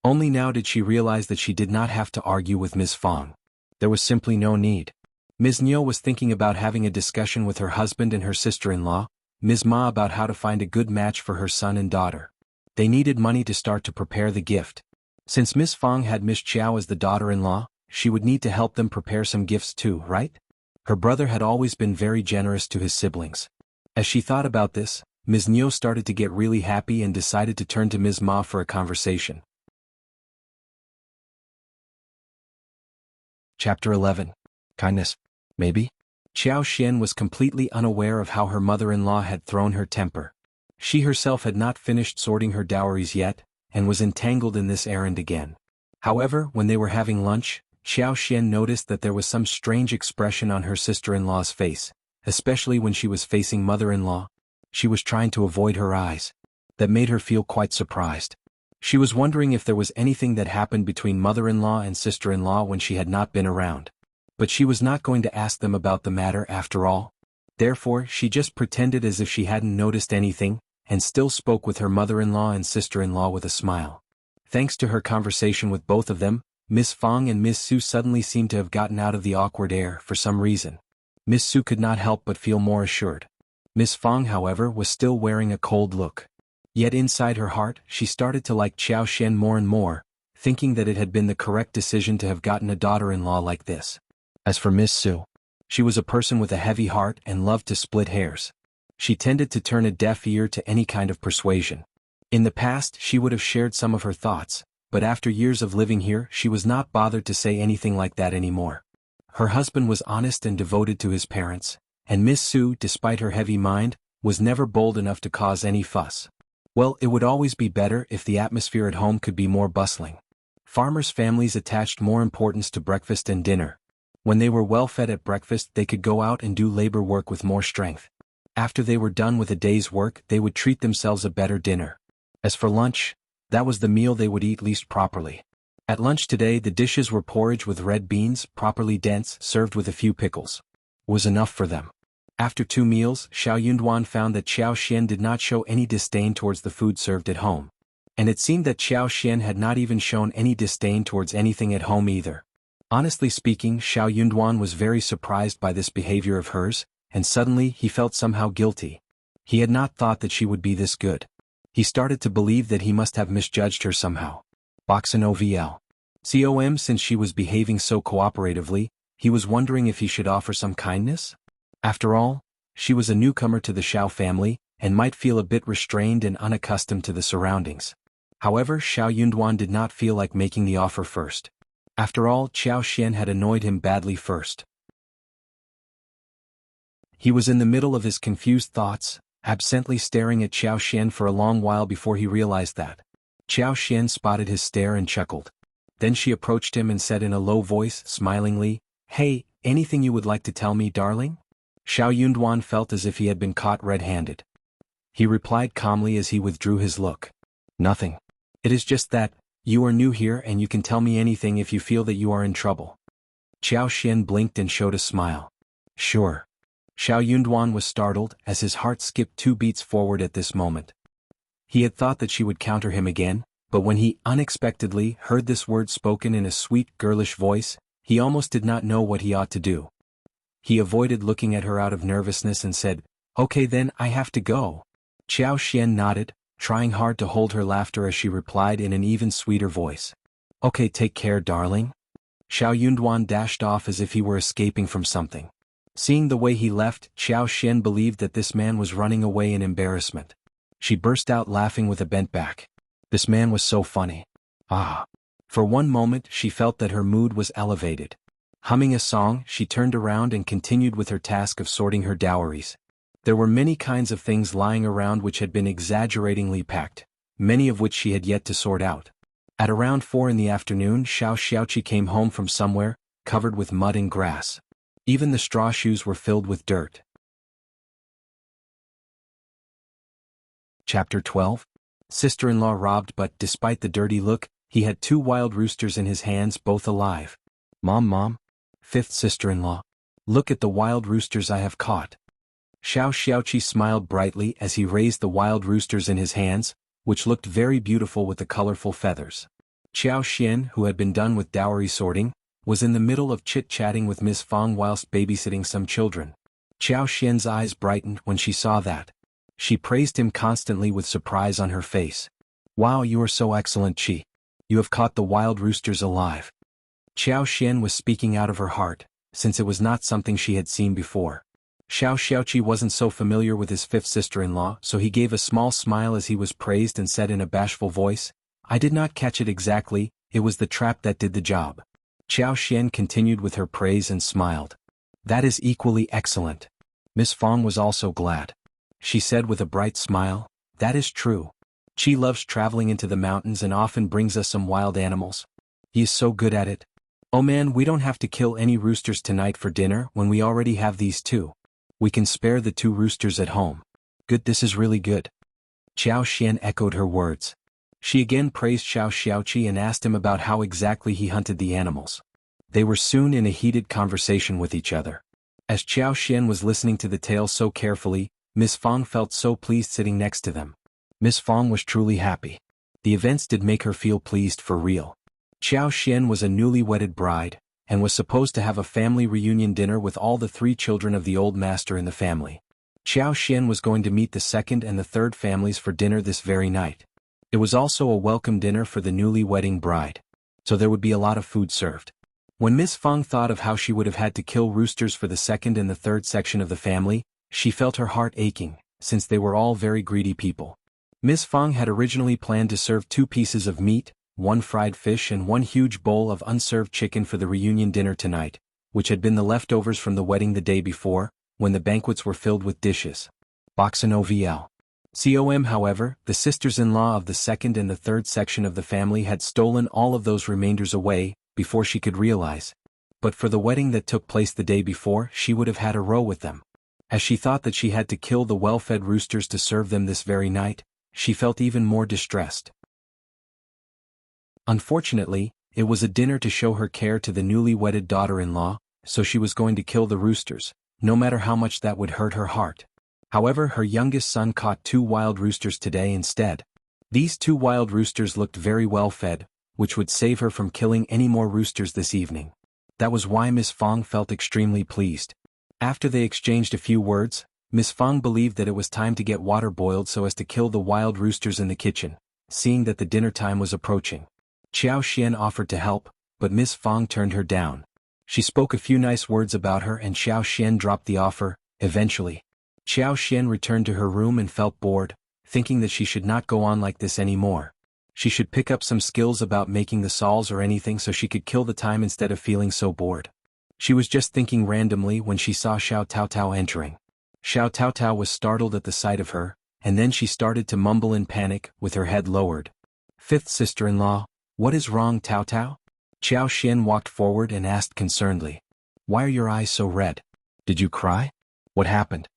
Only now did she realize that she did not have to argue with Ms. Fang. There was simply no need. Ms. Niu was thinking about having a discussion with her husband and her sister-in-law, Ms. Ma, about how to find a good match for her son and daughter. They needed money to start to prepare the gift. Since Miss Fang had Miss Qiao as the daughter-in-law, she would need to help them prepare some gifts too, right? Her brother had always been very generous to his siblings. As she thought about this, Ms. Niu started to get really happy and decided to turn to Ms. Ma for a conversation. Chapter 11. Kindness. Maybe? Qiao Xian was completely unaware of how her mother-in-law had thrown her temper. She herself had not finished sorting her dowries yet, and was entangled in this errand again. However, when they were having lunch, Qiao Xian noticed that there was some strange expression on her sister-in-law's face, especially when she was facing mother-in-law. She was trying to avoid her eyes. That made her feel quite surprised. She was wondering if there was anything that happened between mother-in-law and sister-in-law when she had not been around. But she was not going to ask them about the matter after all. Therefore, she just pretended as if she hadn't noticed anything, and still spoke with her mother-in-law and sister-in-law with a smile. Thanks to her conversation with both of them, Miss Fang and Miss Su suddenly seemed to have gotten out of the awkward air for some reason. Miss Su could not help but feel more assured. Miss Fang, however, was still wearing a cold look. Yet inside her heart, she started to like Qiao Xian more and more, thinking that it had been the correct decision to have gotten a daughter-in-law like this. As for Miss Su, she was a person with a heavy heart and loved to split hairs. She tended to turn a deaf ear to any kind of persuasion. In the past, she would have shared some of her thoughts, but after years of living here, she was not bothered to say anything like that anymore. Her husband was honest and devoted to his parents, and Miss Su, despite her heavy mind, was never bold enough to cause any fuss. Well, it would always be better if the atmosphere at home could be more bustling. Farmers' families attached more importance to breakfast and dinner. When they were well fed at breakfast, they could go out and do labor work with more strength. After they were done with a day's work, they would treat themselves a better dinner. As for lunch, that was the meal they would eat least properly. At lunch today, the dishes were porridge with red beans, properly dense, served with a few pickles. Was enough for them. After 2 meals, Yunduan found that Qiao Xian did not show any disdain towards the food served at home. And it seemed that Qiao Xian had not even shown any disdain towards anything at home either. Honestly speaking, Yunduan was very surprised by this behavior of hers, and suddenly he felt somehow guilty. He had not thought that she would be this good. He started to believe that he must have misjudged her somehow. Boxen OVL. Since she was behaving so cooperatively, he was wondering if he should offer some kindness? After all, she was a newcomer to the Shao family, and might feel a bit restrained and unaccustomed to the surroundings. However, Yunduan did not feel like making the offer first. After all, Qiao Xian had annoyed him badly first. He was in the middle of his confused thoughts, absently staring at Qiao Xian for a long while before he realized that. Qiao Xian spotted his stare and chuckled. Then she approached him and said in a low voice, smilingly, "Hey, anything you would like to tell me, darling?" Yunduan felt as if he had been caught red-handed. He replied calmly as he withdrew his look. "Nothing. It is just that, you are new here and you can tell me anything if you feel that you are in trouble." Qiao Xian blinked and showed a smile. "Sure." Yunduan was startled as his heart skipped 2 beats forward at this moment. He had thought that she would counter him again, but when he unexpectedly heard this word spoken in a sweet girlish voice, he almost did not know what he ought to do. He avoided looking at her out of nervousness and said, "Okay then, I have to go." Qiao Xian nodded, trying hard to hold her laughter as she replied in an even sweeter voice. "Okay, take care, darling." Yunduan dashed off as if he were escaping from something. Seeing the way he left, Qiao Xian believed that this man was running away in embarrassment. She burst out laughing with a bent back. This man was so funny. Ah. For one moment she felt that her mood was elevated. Humming a song, she turned around and continued with her task of sorting her dowries. There were many kinds of things lying around which had been exaggeratingly packed, many of which she had yet to sort out. At around 4 in the afternoon, Xiaoqi came home from somewhere, covered with mud and grass. Even the straw shoes were filled with dirt. Chapter 12. Sister-in-law robbed, but despite the dirty look, he had 2 wild roosters in his hands, both alive. Mom. Fifth sister-in-law. Look at the wild roosters I have caught. Xiaoqi smiled brightly as he raised the wild roosters in his hands, which looked very beautiful with the colorful feathers. Qiao Xian, who had been done with dowry sorting, was in the middle of chit-chatting with Miss Fang whilst babysitting some children. Qiao Xian's eyes brightened when she saw that. She praised him constantly with surprise on her face. Wow, you are so excellent, Qi. You have caught the wild roosters alive. Qiao Xian was speaking out of her heart, since it was not something she had seen before. Xiaoqi wasn't so familiar with his 5th sister-in-law, so he gave a small smile as he was praised and said in a bashful voice, I did not catch it exactly, it was the trap that did the job. Qiao Xian continued with her praise and smiled. That is equally excellent. Miss Fang was also glad. She said with a bright smile, that is true. Qi loves traveling into the mountains and often brings us some wild animals. He is so good at it. Oh man, we don't have to kill any roosters tonight for dinner when we already have these 2. We can spare the 2 roosters at home. Good, this is really good. Qiao Xian echoed her words. She again praised Xiaoqi and asked him about how exactly he hunted the animals. They were soon in a heated conversation with each other. As Qiao Xian was listening to the tale so carefully, Miss Fang felt so pleased sitting next to them. Miss Fang was truly happy. The events did make her feel pleased for real. Qiao Xian was a newly wedded bride, and was supposed to have a family reunion dinner with all the 3 children of the old master in the family. Qiao Xian was going to meet the 2nd and the 3rd families for dinner this very night. It was also a welcome dinner for the newly wedding bride. So there would be a lot of food served. When Miss Fang thought of how she would have had to kill roosters for the 2nd and the 3rd section of the family, she felt her heart aching, since they were all very greedy people. Miss Fang had originally planned to serve 2 pieces of meat, 1 fried fish and 1 huge bowl of unserved chicken for the reunion dinner tonight, which had been the leftovers from the wedding the day before, when the banquets were filled with dishes. Boxen OVL. COM, however, the sisters-in-law of the 2nd and the 3rd section of the family had stolen all of those remainders away, before she could realize. But for the wedding that took place the day before, she would have had a row with them. As she thought that she had to kill the well-fed roosters to serve them this very night, she felt even more distressed. Unfortunately, it was a dinner to show her care to the newly wedded daughter-in-law, so she was going to kill the roosters, no matter how much that would hurt her heart. However, her youngest son caught 2 wild roosters today instead. These 2 wild roosters looked very well fed, which would save her from killing any more roosters this evening. That was why Miss Fang felt extremely pleased. After they exchanged a few words, Miss Fang believed that it was time to get water boiled so as to kill the wild roosters in the kitchen, seeing that the dinner time was approaching. Qiao Xian offered to help, but Miss Fang turned her down. She spoke a few nice words about her and Qiao Xian dropped the offer. Eventually, Qiao Xian returned to her room and felt bored, thinking that she should not go on like this anymore. She should pick up some skills about making the sauce or anything so she could kill the time instead of feeling so bored. She was just thinking randomly when she saw Xiao Taotao entering. Xiao Taotao was startled at the sight of her, and then she started to mumble in panic, with her head lowered. 5th sister-in-law, what is wrong, Taotao? Qiao Xian walked forward and asked concernedly. Why are your eyes so red? Did you cry? What happened?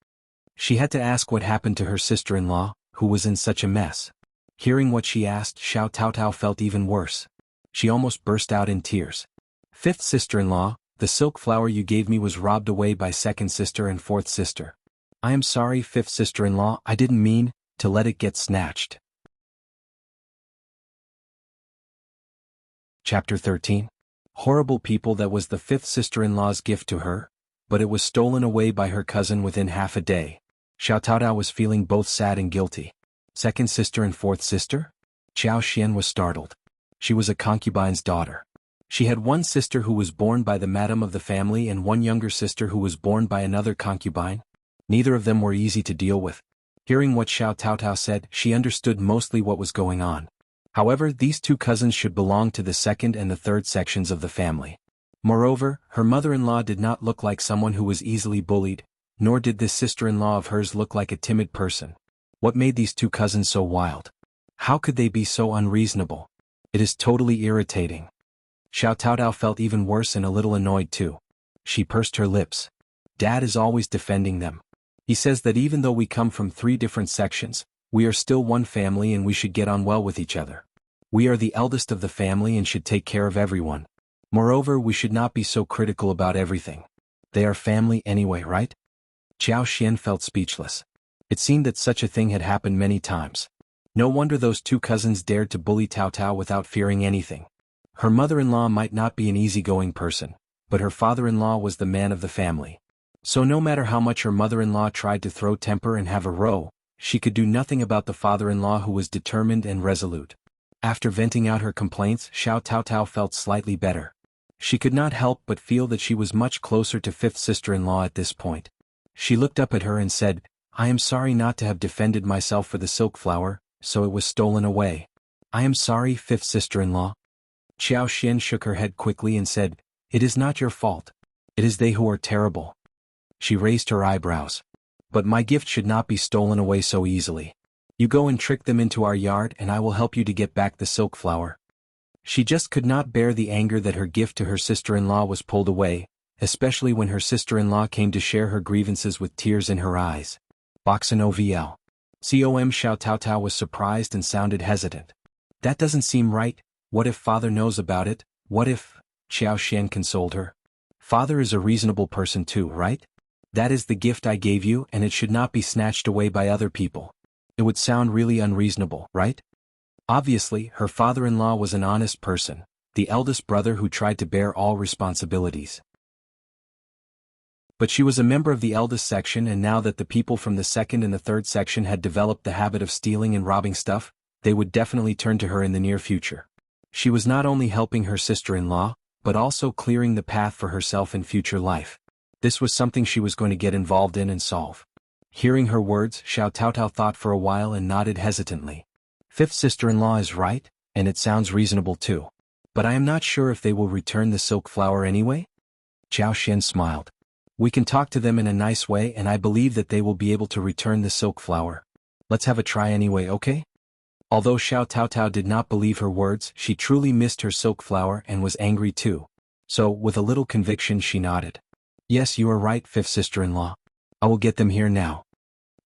She had to ask what happened to her sister-in-law, who was in such a mess. Hearing what she asked, Xiao Taotao felt even worse. She almost burst out in tears. 5th sister-in-law, the silk flower you gave me was robbed away by 2nd sister and 4th sister. I am sorry, 5th sister-in-law, I didn't mean to let it get snatched. Chapter 13. Horrible people. That was the 5th sister-in-law's gift to her, but it was stolen away by her cousin within half a day. Xiao Taotao was feeling both sad and guilty. 2nd sister and 4th sister? Qiao Xian was startled. She was a concubine's daughter. She had 1 sister who was born by the madam of the family and 1 younger sister who was born by another concubine. Neither of them were easy to deal with. Hearing what Xiao Taotao said, she understood mostly what was going on. However, these 2 cousins should belong to the 2nd and the 3rd sections of the family. Moreover, her mother-in-law did not look like someone who was easily bullied, nor did this sister-in-law of hers look like a timid person. What made these 2 cousins so wild? How could they be so unreasonable? It is totally irritating. Xiao Taotao felt even worse and a little annoyed too. She pursed her lips. Dad is always defending them. He says that even though we come from 3 different sections, we are still one family and we should get on well with each other. We are the eldest of the family and should take care of everyone. Moreover, we should not be so critical about everything. They are family anyway, right? Qiao Xian felt speechless. It seemed that such a thing had happened many times. No wonder those 2 cousins dared to bully Tao Tao without fearing anything. Her mother-in-law might not be an easygoing person, but her father-in-law was the man of the family. So no matter how much her mother-in-law tried to throw temper and have a row, she could do nothing about the father-in-law who was determined and resolute. After venting out her complaints, Xiao Taotao felt slightly better. She could not help but feel that she was much closer to 5th sister-in-law at this point. She looked up at her and said, I am sorry not to have defended myself for the silk flower, so it was stolen away. I am sorry, 5th sister-in-law. Qiao Xian shook her head quickly and said, It is not your fault. It is they who are terrible. She raised her eyebrows. But my gift should not be stolen away so easily. You go and trick them into our yard and I will help you to get back the silk flower. She just could not bear the anger that her gift to her sister-in-law was pulled away, especially when her sister-in-law came to share her grievances with tears in her eyes. Boxin OVL. Com Xiao Taotao was surprised and sounded hesitant. That doesn't seem right. What if father knows about it? What if? Qiao Xian consoled her. Father is a reasonable person too, right? That is the gift I gave you and it should not be snatched away by other people. It would sound really unreasonable, right? Obviously, her father-in-law was an honest person, the eldest brother who tried to bear all responsibilities. But she was a member of the eldest section and now that the people from the 2nd and the 3rd section had developed the habit of stealing and robbing stuff, they would definitely turn to her in the near future. She was not only helping her sister-in-law, but also clearing the path for herself in future life. This was something she was going to get involved in and solve. Hearing her words, Xiao Taotao thought for a while and nodded hesitantly. 5th sister-in-law is right, and it sounds reasonable too. But I am not sure if they will return the silk flower anyway? Qiao Xian smiled. We can talk to them in a nice way and I believe that they will be able to return the silk flower. Let's have a try anyway, okay? Although Xiao Taotao did not believe her words, she truly missed her silk flower and was angry too. So, with a little conviction she nodded. Yes, you are right, 5th sister-in-law. I will get them here now.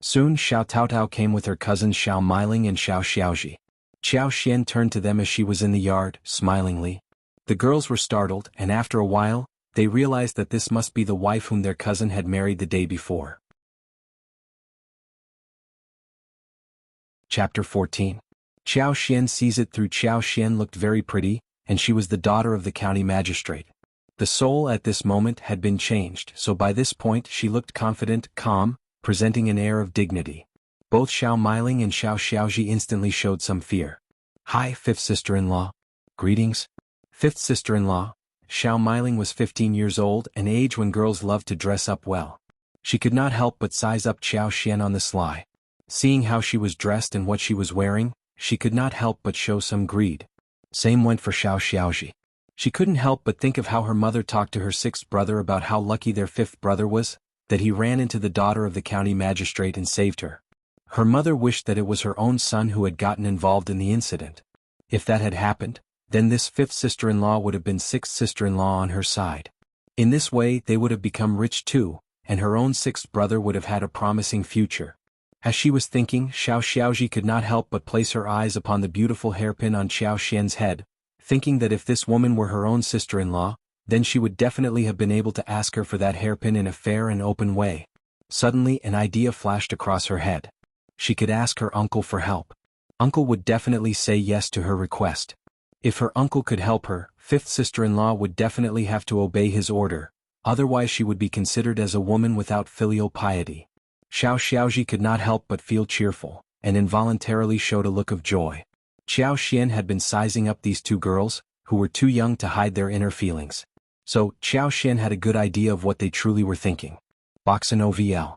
Soon Xiao Taotao came with her cousins Shao Miling and Shao Xiaoji. Qiao Xian turned to them as she was in the yard, smilingly. The girls were startled and after a while, they realized that this must be the wife whom their cousin had married the day before. Chapter 14. Qiao Xian sees it through. Qiao Xian looked very pretty, and she was the daughter of the county magistrate. The soul at this moment had been changed, so by this point she looked confident, calm, presenting an air of dignity. Both Shao Miling and Shao Xiaoji instantly showed some fear. Hi, 5th sister-in-law. Greetings. 5th sister-in-law. Shao Miling was 15 years old, an age when girls love to dress up well. She could not help but size up Qiao Xian on the sly. Seeing how she was dressed and what she was wearing, she could not help but show some greed. Same went for Shao Xiaoji. She couldn't help but think of how her mother talked to her 6th brother about how lucky their 5th brother was, that he ran into the daughter of the county magistrate and saved her. Her mother wished that it was her own son who had gotten involved in the incident. If that had happened, then this 5th sister-in-law would have been 6th sister-in-law on her side. In this way they would have become rich too, and her own 6th brother would have had a promising future. As she was thinking, Shao Xiaoji could not help but place her eyes upon the beautiful hairpin on Qiao Xian's head, thinking that if this woman were her own sister-in-law, then she would definitely have been able to ask her for that hairpin in a fair and open way. Suddenly an idea flashed across her head. She could ask her uncle for help. Uncle would definitely say yes to her request. If her uncle could help her, 5th sister-in-law would definitely have to obey his order, otherwise she would be considered as a woman without filial piety. Shao Xiaoji could not help but feel cheerful, and involuntarily showed a look of joy. Qiao Xian had been sizing up these 2 girls, who were too young to hide their inner feelings. So, Qiao Xian had a good idea of what they truly were thinking. Boxin OVL.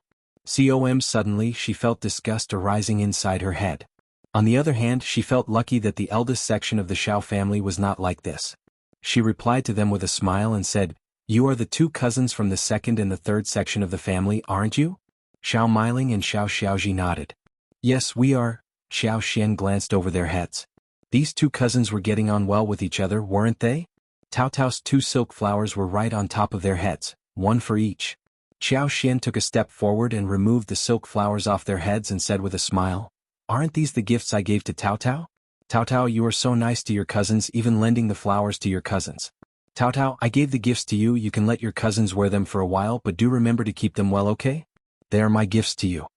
Suddenly she felt disgust arising inside her head. On the other hand, she felt lucky that the eldest section of the Shao family was not like this. She replied to them with a smile and said, You are the 2 cousins from the 2nd and the 3rd section of the family, aren't you? Shao Miling and Shao Xiaoji nodded. Yes, we are. Qiao Xian glanced over their heads. These 2 cousins were getting on well with each other, weren't they? Tao Tao's 2 silk flowers were right on top of their heads, one for each. Xiao Xian took a step forward and removed the silk flowers off their heads and said with a smile, "Aren't these the gifts I gave to Tao Tao? Tao Tao, you are so nice to your cousins, even lending the flowers to your cousins. Tao Tao, I gave the gifts to you, you can let your cousins wear them for a while, but do remember to keep them well, okay? They are my gifts to you."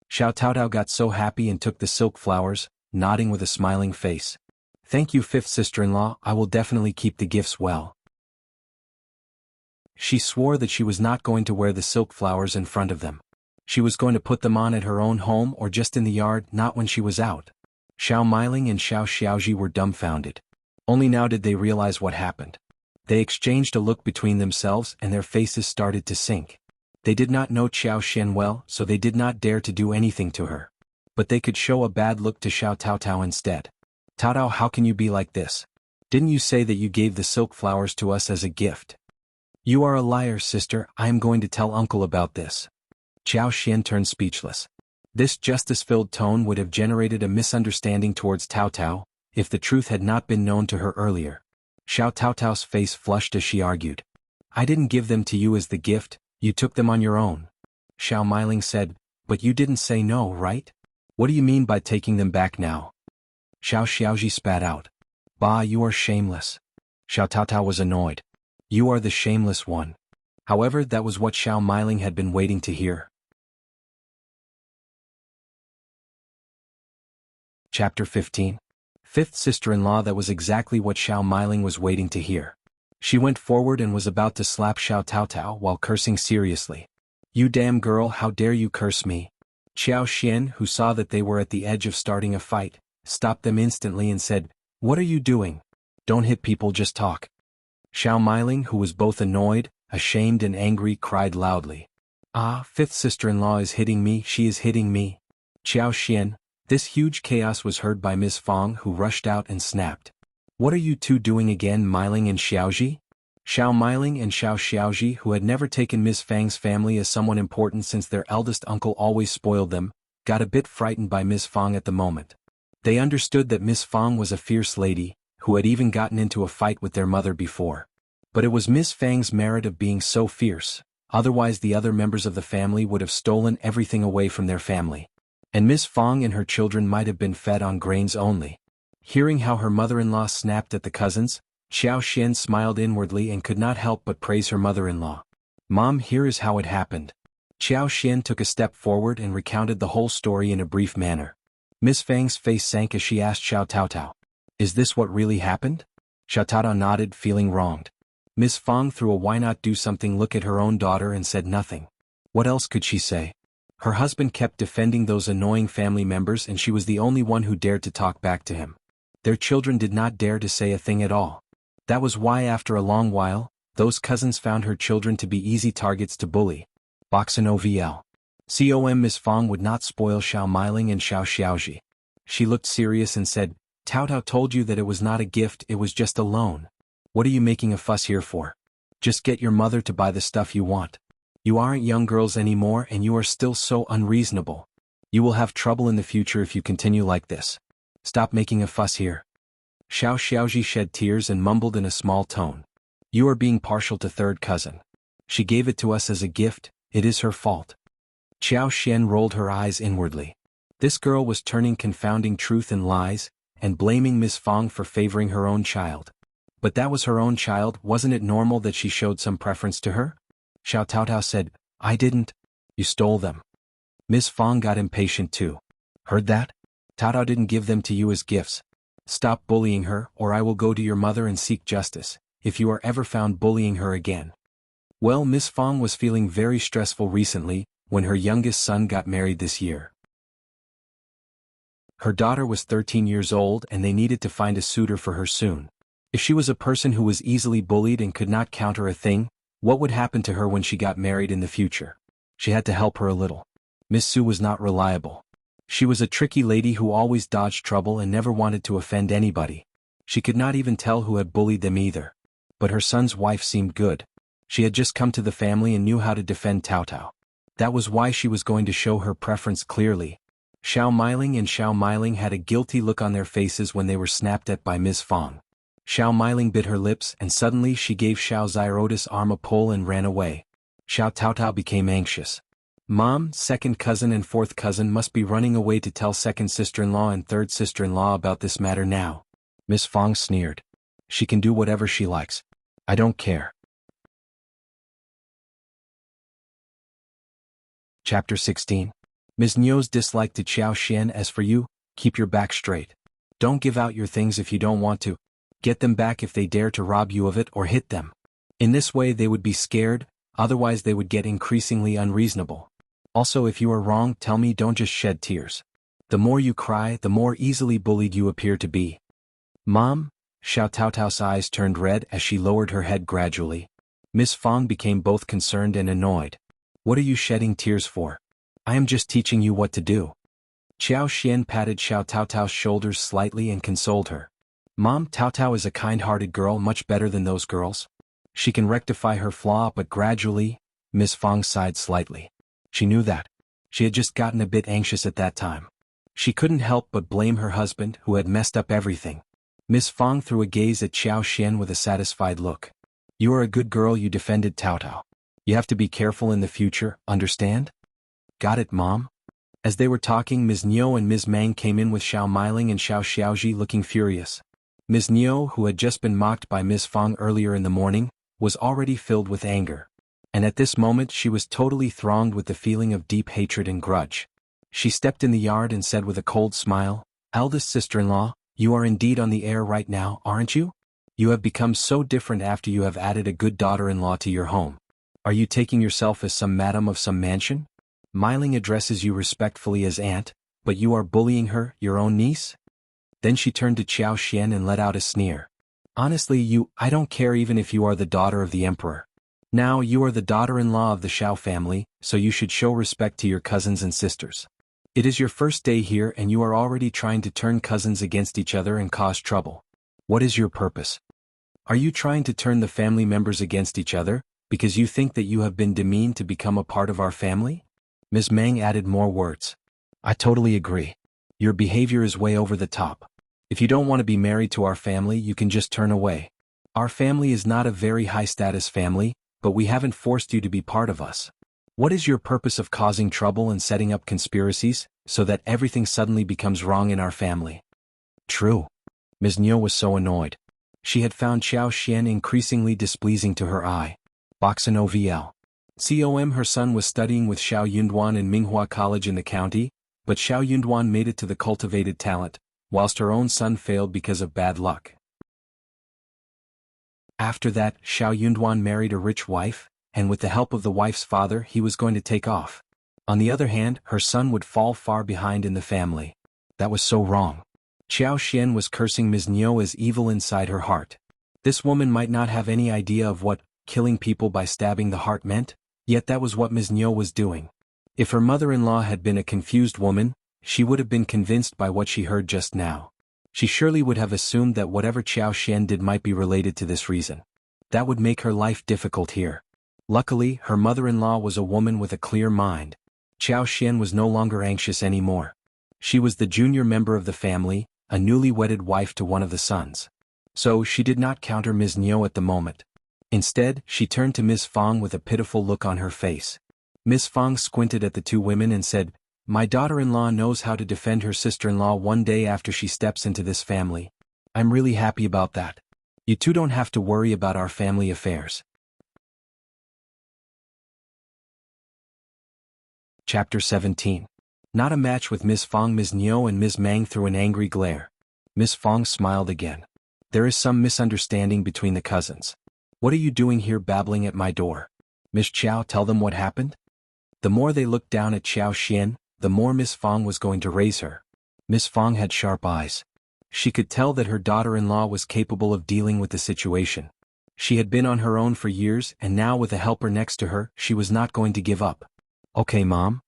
Xiao Tao Tao got so happy and took the silk flowers, nodding with a smiling face. "Thank you, 5th sister-in-law, I will definitely keep the gifts well." She swore that she was not going to wear the silk flowers in front of them. She was going to put them on at her own home or just in the yard, not when she was out. Xiao Meiling and Xiao Xiaoji were dumbfounded. Only now did they realize what happened. They exchanged a look between themselves and their faces started to sink. They did not know Xiao Xian well, so they did not dare to do anything to her. But they could show a bad look to Xiao Tao Tao instead. "Tao Tao, how can you be like this? Didn't you say that you gave the silk flowers to us as a gift?" "You are a liar, sister, I am going to tell uncle about this." Xiao Xian turned speechless. This justice-filled tone would have generated a misunderstanding towards Tao Tao, if the truth had not been known to her earlier. Xiao Tao Tao's face flushed as she argued. "I didn't give them to you as the gift, you took them on your own." Xiao Meiling said, "But you didn't say no, right? What do you mean by taking them back now?" Xiao Xiaoji spat out. "Bah, you are shameless." Xiao Tao Tao was annoyed. "You are the shameless one." However, that was what Xiao Meiling had been waiting to hear. Chapter 15. 5th sister-in-law. That was exactly what Xiao Meiling was waiting to hear. She went forward and was about to slap Xiao Tao Tao while cursing seriously. "You damn girl, how dare you curse me?" Xiao Xian, who saw that they were at the edge of starting a fight, stopped them instantly and said, "What are you doing? Don't hit people, just talk." Xiao Meiling, who was both annoyed, ashamed and angry, cried loudly, "Ah, 5th sister-in-law is hitting me, she is hitting me." Xiao Xian. This huge chaos was heard by Miss Fang, who rushed out and snapped, "What are you two doing again, Meiling and Xiaoji?" Xiao Meiling and Xiao Xiaoji, who had never taken Miss Fang's family as someone important since their eldest uncle always spoiled them, got a bit frightened by Miss Fang at the moment. They understood that Miss Fang was a fierce lady, who had even gotten into a fight with their mother before. But it was Miss Fang's merit of being so fierce, otherwise the other members of the family would have stolen everything away from their family. And Miss Fang and her children might have been fed on grains only. Hearing how her mother-in-law snapped at the cousins, Xiao Xian smiled inwardly and could not help but praise her mother-in-law. "Mom, here is how it happened." Xiao Xian took a step forward and recounted the whole story in a brief manner. Miss Fang's face sank as she asked Xiao Tao Tao, "Is this what really happened?" Xiao Tao Tao nodded, feeling wronged. Miss Fang threw a why not do something look at her own daughter and said nothing. What else could she say? Her husband kept defending those annoying family members and she was the only one who dared to talk back to him. Their children did not dare to say a thing at all. That was why after a long while, those cousins found her children to be easy targets to bully. Boxin OVL. Com. Miss Fang would not spoil Xiao Meiling and Xiao Xiaoji. She looked serious and said, "Tao Tao told you that it was not a gift, it was just a loan. What are you making a fuss here for? Just get your mother to buy the stuff you want. You aren't young girls anymore and you are still so unreasonable. You will have trouble in the future if you continue like this. Stop making a fuss here." Xiao Xiaoji shed tears and mumbled in a small tone. "You are being partial to third cousin. She gave it to us as a gift, it is her fault." Xiao Xian rolled her eyes inwardly. This girl was turning confounding truth and lies, and blaming Miss Fang for favoring her own child. But that was her own child, wasn't it normal that she showed some preference to her? Xiao Tao Tao said, "I didn't. You stole them." Miss Fang got impatient too. "Heard that? Tao Tao didn't give them to you as gifts. Stop bullying her or I will go to your mother and seek justice, if you are ever found bullying her again." Well, Miss Fang was feeling very stressful recently, when her youngest son got married this year. Her daughter was 13 years old and they needed to find a suitor for her soon. If she was a person who was easily bullied and could not counter a thing, what would happen to her when she got married in the future? She had to help her a little. Miss Su was not reliable. She was a tricky lady who always dodged trouble and never wanted to offend anybody. She could not even tell who had bullied them either. But her son's wife seemed good. She had just come to the family and knew how to defend Tao Tao. That was why she was going to show her preference clearly. Xiao Meiling and Xiao Meiling had a guilty look on their faces when they were snapped at by Miss Fang. Shao Miling bit her lips and suddenly she gave Shao Xirotis' arm a pull and ran away. Shao Taotao became anxious. Mom, second cousin and fourth cousin must be running away to tell second sister-in-law and third sister-in-law about this matter now. Miss Fang sneered. She can do whatever she likes. I don't care. Chapter 16. Ms. Niu's dislike to Qiao Xian. As for you, keep your back straight. Don't give out your things if you don't want to. Get them back if they dare to rob you of it or hit them. In this way they would be scared, otherwise they would get increasingly unreasonable. Also, if you are wrong, tell me, don't just shed tears. The more you cry, the more easily bullied you appear to be. Mom? Shao Taotao's eyes turned red as she lowered her head gradually. Miss Fang became both concerned and annoyed. What are you shedding tears for? I am just teaching you what to do. Qiao Xian patted Shao Taotao's shoulders slightly and consoled her. Mom, Taotao is a kind-hearted girl, much better than those girls. She can rectify her flaw, but gradually. Miss Fang sighed slightly. She knew that. She had just gotten a bit anxious at that time. She couldn't help but blame her husband, who had messed up everything. Miss Fang threw a gaze at Qiao Xian with a satisfied look. You are a good girl, you defended Taotao. You have to be careful in the future, understand? Got it, Mom? As they were talking, Ms. Niu and Ms. Mang came in with Shao Miling and Shao Xiaoji looking furious. Ms. Niu, who had just been mocked by Ms. Fang earlier in the morning, was already filled with anger. And at this moment she was totally thronged with the feeling of deep hatred and grudge. She stepped in the yard and said with a cold smile, Eldest sister-in-law, you are indeed on the air right now, aren't you? You have become so different after you have added a good daughter-in-law to your home. Are you taking yourself as some madam of some mansion? Miling addresses you respectfully as aunt, but you are bullying her, your own niece? Then she turned to Qiao Xian and let out a sneer. Honestly, I don't care even if you are the daughter of the emperor. Now you are the daughter-in-law of the Shao family, so you should show respect to your cousins and sisters. It is your first day here and you are already trying to turn cousins against each other and cause trouble. What is your purpose? Are you trying to turn the family members against each other, because you think that you have been demeaned to become a part of our family? Ms. Mang added more words. I totally agree. Your behavior is way over the top. If you don't want to be married to our family, you can just turn away. Our family is not a very high-status family, but we haven't forced you to be part of us. What is your purpose of causing trouble and setting up conspiracies, so that everything suddenly becomes wrong in our family? True. Ms. Niu was so annoyed. She had found Qiao Xian increasingly displeasing to her eye. Boxen OVL. COM her son was studying with Shao Yunduan in Minghua College in the county, but Shao Yunduan made it to the cultivated talent, whilst her own son failed because of bad luck. After that, Shao Yunduan married a rich wife, and with the help of the wife's father he was going to take off. On the other hand, her son would fall far behind in the family. That was so wrong. Qiao Xian was cursing Ms. Niu as evil inside her heart. This woman might not have any idea of what killing people by stabbing the heart meant, yet that was what Ms. Niu was doing. If her mother-in-law had been a confused woman, she would have been convinced by what she heard just now. She surely would have assumed that whatever Qiao Xian did might be related to this reason. That would make her life difficult here. Luckily, her mother-in-law was a woman with a clear mind. Qiao Xian was no longer anxious anymore. She was the junior member of the family, a newly wedded wife to one of the sons. So she did not counter Ms. Niu at the moment. Instead, she turned to Ms. Fang with a pitiful look on her face. Ms. Fang squinted at the two women and said, My daughter-in-law knows how to defend her sister-in-law one day after she steps into this family. I'm really happy about that. You two don't have to worry about our family affairs. Chapter 17. Not a match with Ms. Fang. Ms. Niu and Ms. Mang threw an angry glare. Ms. Fang smiled again. There is some misunderstanding between the cousins. What are you doing here babbling at my door? Miss Qiao, tell them what happened? The more they looked down at Qiao Xian, the more Miss Fang was going to raise her. Miss Fang had sharp eyes. She could tell that her daughter-in-law was capable of dealing with the situation. She had been on her own for years and now with a helper next to her, she was not going to give up. Okay, Mom.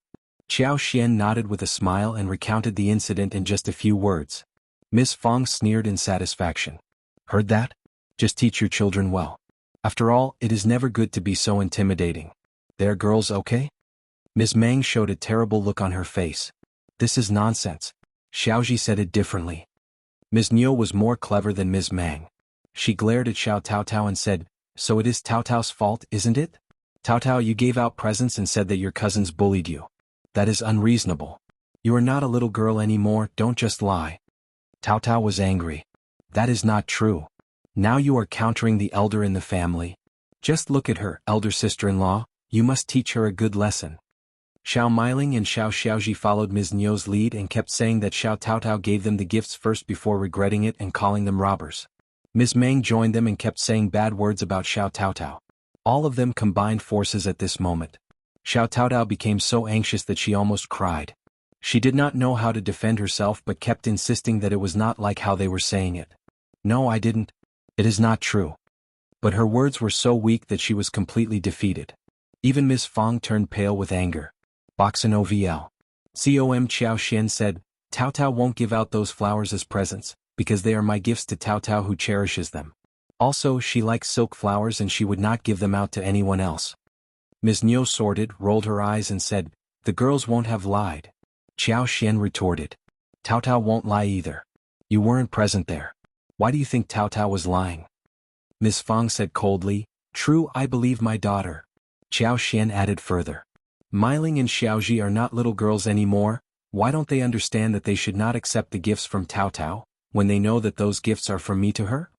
Qiao Xian nodded with a smile and recounted the incident in just a few words. Miss Fang sneered in satisfaction. Heard that? Just teach your children well. After all, it is never good to be so intimidating. There, girls, okay? Ms. Mang showed a terrible look on her face. This is nonsense. Xiaoji said it differently. Ms. Niu was more clever than Ms. Mang. She glared at Xiao Taotao and said, "So it is Taotao's fault, isn't it? Taotao, you gave out presents and said that your cousins bullied you. That is unreasonable. You are not a little girl anymore, don't just lie." Taotao was angry. "That is not true. Now you are countering the elder in the family. Just look at her, elder sister-in-law, you must teach her a good lesson." Xiao Meiling and Xiao Xiaoji followed Ms. Niu's lead and kept saying that Xiao Taotao gave them the gifts first before regretting it and calling them robbers. Ms. Meng joined them and kept saying bad words about Xiao Taotao. All of them combined forces at this moment. Xiao Taotao became so anxious that she almost cried. She did not know how to defend herself but kept insisting that it was not like how they were saying it. "No, I didn't. It is not true." But her words were so weak that she was completely defeated. Even Ms. Fang turned pale with anger. Boxen OVL. Com Qiao Xian said, "Taotao won't give out those flowers as presents, because they are my gifts to Taotao who cherishes them. Also, she likes silk flowers and she would not give them out to anyone else." Ms. Niu sorted, rolled her eyes and said, "The girls won't have lied." Qiao Xian retorted, "Taotao won't lie either. You weren't present there. Why do you think Taotao was lying?" Ms. Fang said coldly, "True, I believe my daughter." Qiao Xian added further, "Meiling and Xiaoji are not little girls anymore. Why don't they understand that they should not accept the gifts from Taotao, when they know that those gifts are from me to her?"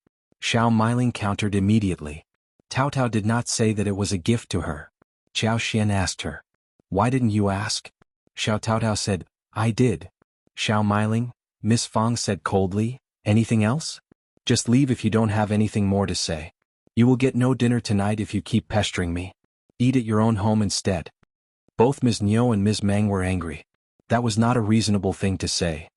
Xiao Meiling countered immediately. "Taotao did not say that it was a gift to her." Qiao Xian asked her, "Why didn't you ask?" Xiao Taotao said, "I did." Xiao Meiling, Miss Fang said coldly, "Anything else? Just leave if you don't have anything more to say. You will get no dinner tonight if you keep pestering me. Eat at your own home instead." Both Ms. Niu and Ms. Meng were angry. That was not a reasonable thing to say.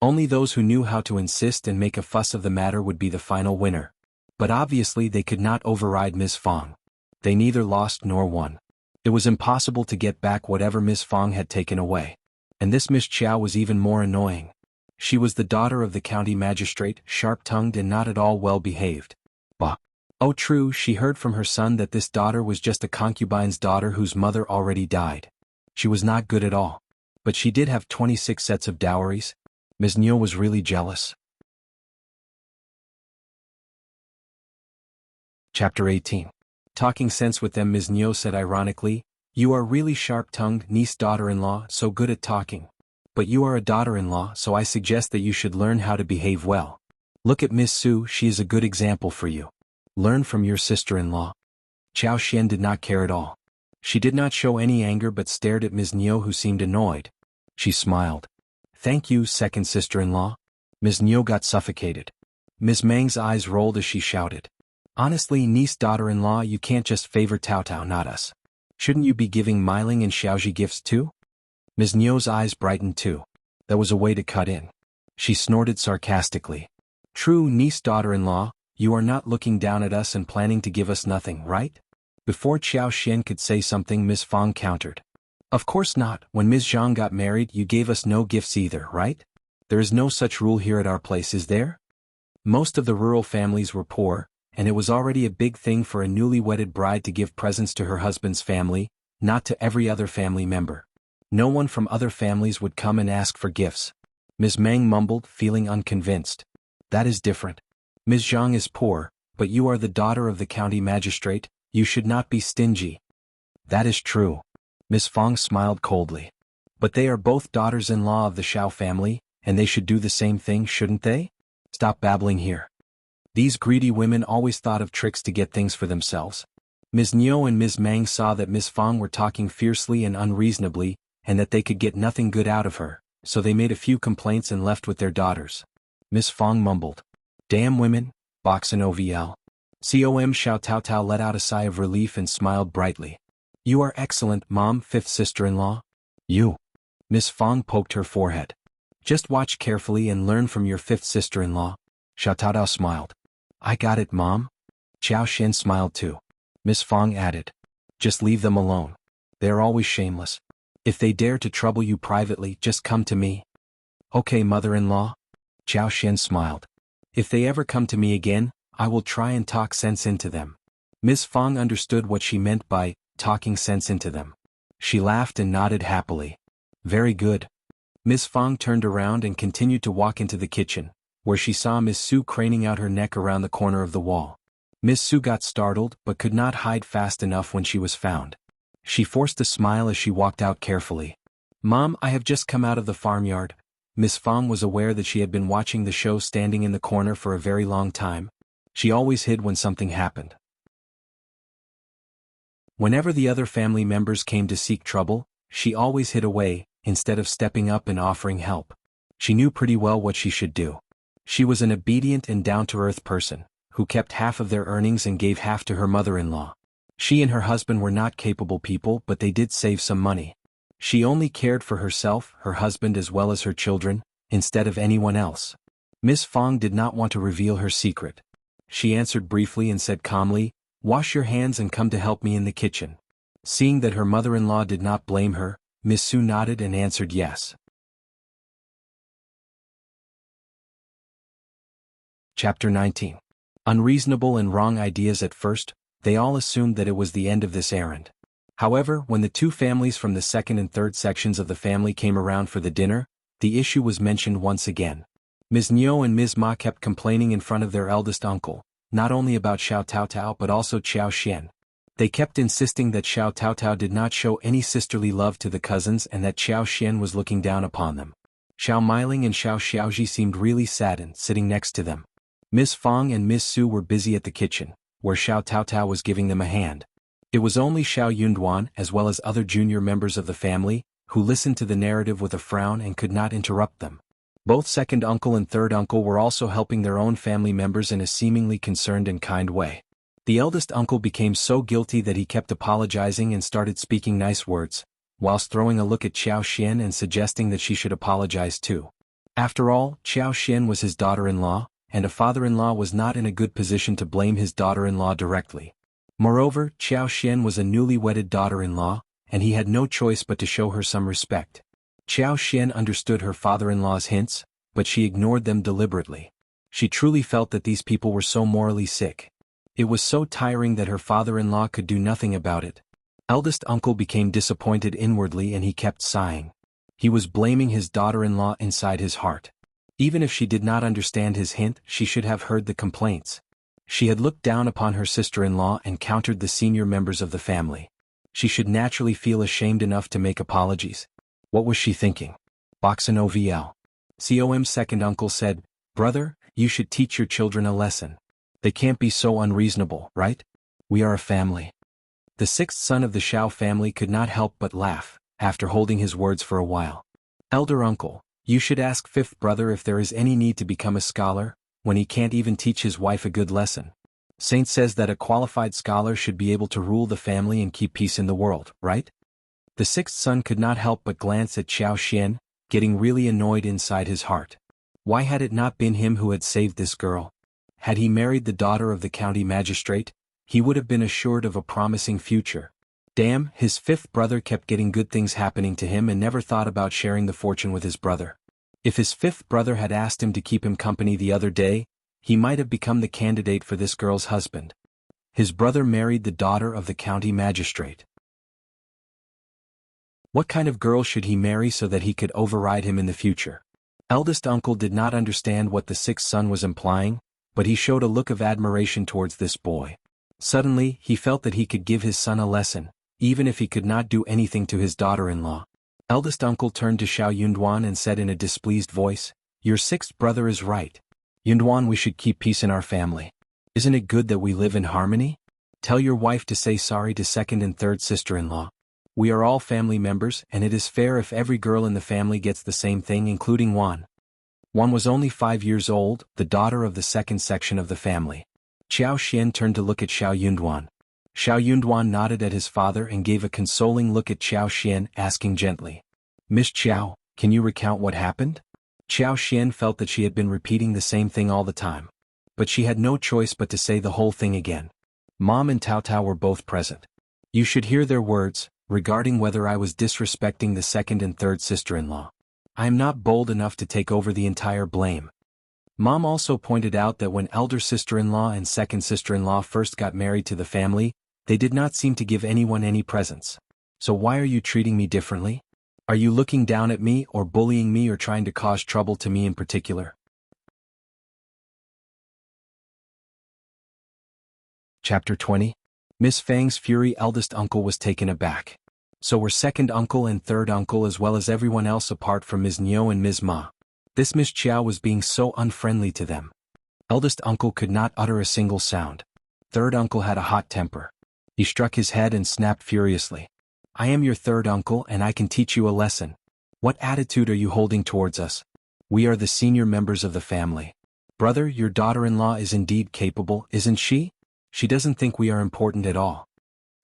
Only those who knew how to insist and make a fuss of the matter would be the final winner. But obviously they could not override Ms. Fang. They neither lost nor won. It was impossible to get back whatever Ms. Fang had taken away. And this Miss Qiao was even more annoying. She was the daughter of the county magistrate, sharp-tongued and not at all well-behaved. Bah! Oh true, she heard from her son that this daughter was just a concubine's daughter whose mother already died. She was not good at all. But she did have 26 sets of dowries. Ms. Niu was really jealous. Chapter 18. Talking sense with them. Ms. Niu said ironically, "You are really sharp-tongued, niece daughter-in-law, so good at talking. But you are a daughter-in-law, so I suggest that you should learn how to behave well. Look at Miss Su, she is a good example for you. Learn from your sister-in-law." Qiao Xian did not care at all. She did not show any anger but stared at Ms. Niu, who seemed annoyed. She smiled. "Thank you, second sister-in-law." Ms. Niu got suffocated. Ms. Meng's eyes rolled as she shouted, "Honestly, niece daughter-in-law, you can't just favor Taotao, not us. Shouldn't you be giving Meiling and Xiaoji gifts too?" Ms. Niu's eyes brightened too. That was a way to cut in. She snorted sarcastically. "True, niece daughter-in-law, you are not looking down at us and planning to give us nothing, right?" Before Qiao Xian could say something, Ms. Fang countered. "Of course not. When Ms. Zhang got married, you gave us no gifts either, right? There is no such rule here at our place, is there?" Most of the rural families were poor, and it was already a big thing for a newly wedded bride to give presents to her husband's family, not to every other family member. No one from other families would come and ask for gifts. Ms. Meng mumbled, feeling unconvinced. "That is different. Ms. Zhang is poor, but you are the daughter of the county magistrate, you should not be stingy." "That is true." Ms. Fang smiled coldly. "But they are both daughters-in-law of the Shao family, and they should do the same thing, shouldn't they? Stop babbling here." These greedy women always thought of tricks to get things for themselves. Ms. Niu and Ms. Meng saw that Ms. Fang were talking fiercely and unreasonably, and that they could get nothing good out of her, so they made a few complaints and left with their daughters. Ms. Fang mumbled, "Damn women, Boxen OVL." Com Xiao Taotao let out a sigh of relief and smiled brightly. "You are excellent, Mom, fifth sister-in-law." "You." Ms. Fang poked her forehead. "Just watch carefully and learn from your fifth sister-in-law." Xiao Taotao smiled. "I got it, Mom." Qiao Xian smiled too. Ms. Fang added, "Just leave them alone. They are always shameless. If they dare to trouble you privately, just come to me." "Okay, mother-in-law." Qiao Xian smiled. "If they ever come to me again, I will try and talk sense into them." Ms. Fang understood what she meant by talking sense into them. She laughed and nodded happily. "Very good." Ms. Fang turned around and continued to walk into the kitchen, where she saw Miss Su craning out her neck around the corner of the wall. Miss Su got startled but could not hide fast enough when she was found. She forced a smile as she walked out carefully. "Mom, I have just come out of the farmyard." Miss Fang was aware that she had been watching the show standing in the corner for a very long time. She always hid when something happened. Whenever the other family members came to seek trouble, she always hid away, instead of stepping up and offering help. She knew pretty well what she should do. She was an obedient and down-to-earth person, who kept half of their earnings and gave half to her mother-in-law. She and her husband were not capable people, but they did save some money. She only cared for herself, her husband as well as her children, instead of anyone else. Miss Fang did not want to reveal her secret. She answered briefly and said calmly, "Wash your hands and come to help me in the kitchen." Seeing that her mother-in-law did not blame her, Miss Su nodded and answered yes. Chapter 19. Unreasonable and wrong ideas. At first, they all assumed that it was the end of this errand. However, when the two families from the second and third sections of the family came around for the dinner, the issue was mentioned once again. Ms. Niu and Ms. Ma kept complaining in front of their eldest uncle, not only about Xiao Taotao but also Qiao Xian. They kept insisting that Xiao Taotao did not show any sisterly love to the cousins and that Qiao Xian was looking down upon them. Xiao Meiling and Xiao Xiaoji seemed really saddened, sitting next to them. Miss Fang and Miss Su were busy at the kitchen, where Xiao Taotao was giving them a hand. It was only Shao Yunduan, as well as other junior members of the family, who listened to the narrative with a frown and could not interrupt them. Both second uncle and third uncle were also helping their own family members in a seemingly concerned and kind way. The eldest uncle became so guilty that he kept apologizing and started speaking nice words, whilst throwing a look at Qiao Xian and suggesting that she should apologize too. After all, Qiao Xian was his daughter-in-law, and a father-in-law was not in a good position to blame his daughter-in-law directly. Moreover, Qiao Xian was a newly wedded daughter-in-law, and he had no choice but to show her some respect. Qiao Xian understood her father-in-law's hints, but she ignored them deliberately. She truly felt that these people were so morally sick. It was so tiring that her father-in-law could do nothing about it. Eldest uncle became disappointed inwardly and he kept sighing. He was blaming his daughter-in-law inside his heart. Even if she did not understand his hint, she should have heard the complaints. She had looked down upon her sister-in-law and countered the senior members of the family. She should naturally feel ashamed enough to make apologies. What was she thinking? Boxen OVL. COM's second uncle said, "Brother, you should teach your children a lesson. They can't be so unreasonable, right? We are a family." The sixth son of the Shao family could not help but laugh, after holding his words for a while. "Elder uncle, you should ask fifth brother if there is any need to become a scholar, when he can't even teach his wife a good lesson. Saint says that a qualified scholar should be able to rule the family and keep peace in the world, right?" The sixth son could not help but glance at Qiao Xian, getting really annoyed inside his heart. Why had it not been him who had saved this girl? Had he married the daughter of the county magistrate, he would have been assured of a promising future. Damn, his fifth brother kept getting good things happening to him and never thought about sharing the fortune with his brother. If his fifth brother had asked him to keep him company the other day, he might have become the candidate for this girl's husband. His brother married the daughter of the county magistrate. What kind of girl should he marry so that he could override him in the future? Eldest uncle did not understand what the sixth son was implying, but he showed a look of admiration towards this boy. Suddenly, he felt that he could give his son a lesson, even if he could not do anything to his daughter-in-law. Eldest uncle turned to Shao Yunduan and said in a displeased voice, "Your sixth brother is right. Yunduan, we should keep peace in our family. Isn't it good that we live in harmony? Tell your wife to say sorry to second and third sister-in-law. We are all family members and it is fair if every girl in the family gets the same thing, including Wan." Wan was only 5 years old, the daughter of the second section of the family. Qiao Xian turned to look at Shao Yunduan. Shao Yunduan nodded at his father and gave a consoling look at Qiao Xian, asking gently, "Miss Qiao, can you recount what happened?" Qiao Xian felt that she had been repeating the same thing all the time. But she had no choice but to say the whole thing again. Mom and Tao Tao were both present. You should hear their words, regarding whether I was disrespecting the second and third sister-in-law. I am not bold enough to take over the entire blame. Mom also pointed out that when elder sister-in-law and second sister-in-law first got married to the family, they did not seem to give anyone any presents. So why are you treating me differently? Are you looking down at me or bullying me or trying to cause trouble to me in particular? Chapter 20. Miss Fang's fury eldest uncle was taken aback. So were second uncle and third uncle as well as everyone else apart from Ms. Niu and Ms. Ma. This Miss Qiao was being so unfriendly to them. Eldest uncle could not utter a single sound. Third uncle had a hot temper. He struck his head and snapped furiously. I am your third uncle and I can teach you a lesson. What attitude are you holding towards us? We are the senior members of the family. Brother, your daughter-in-law is indeed capable, isn't she? She doesn't think we are important at all.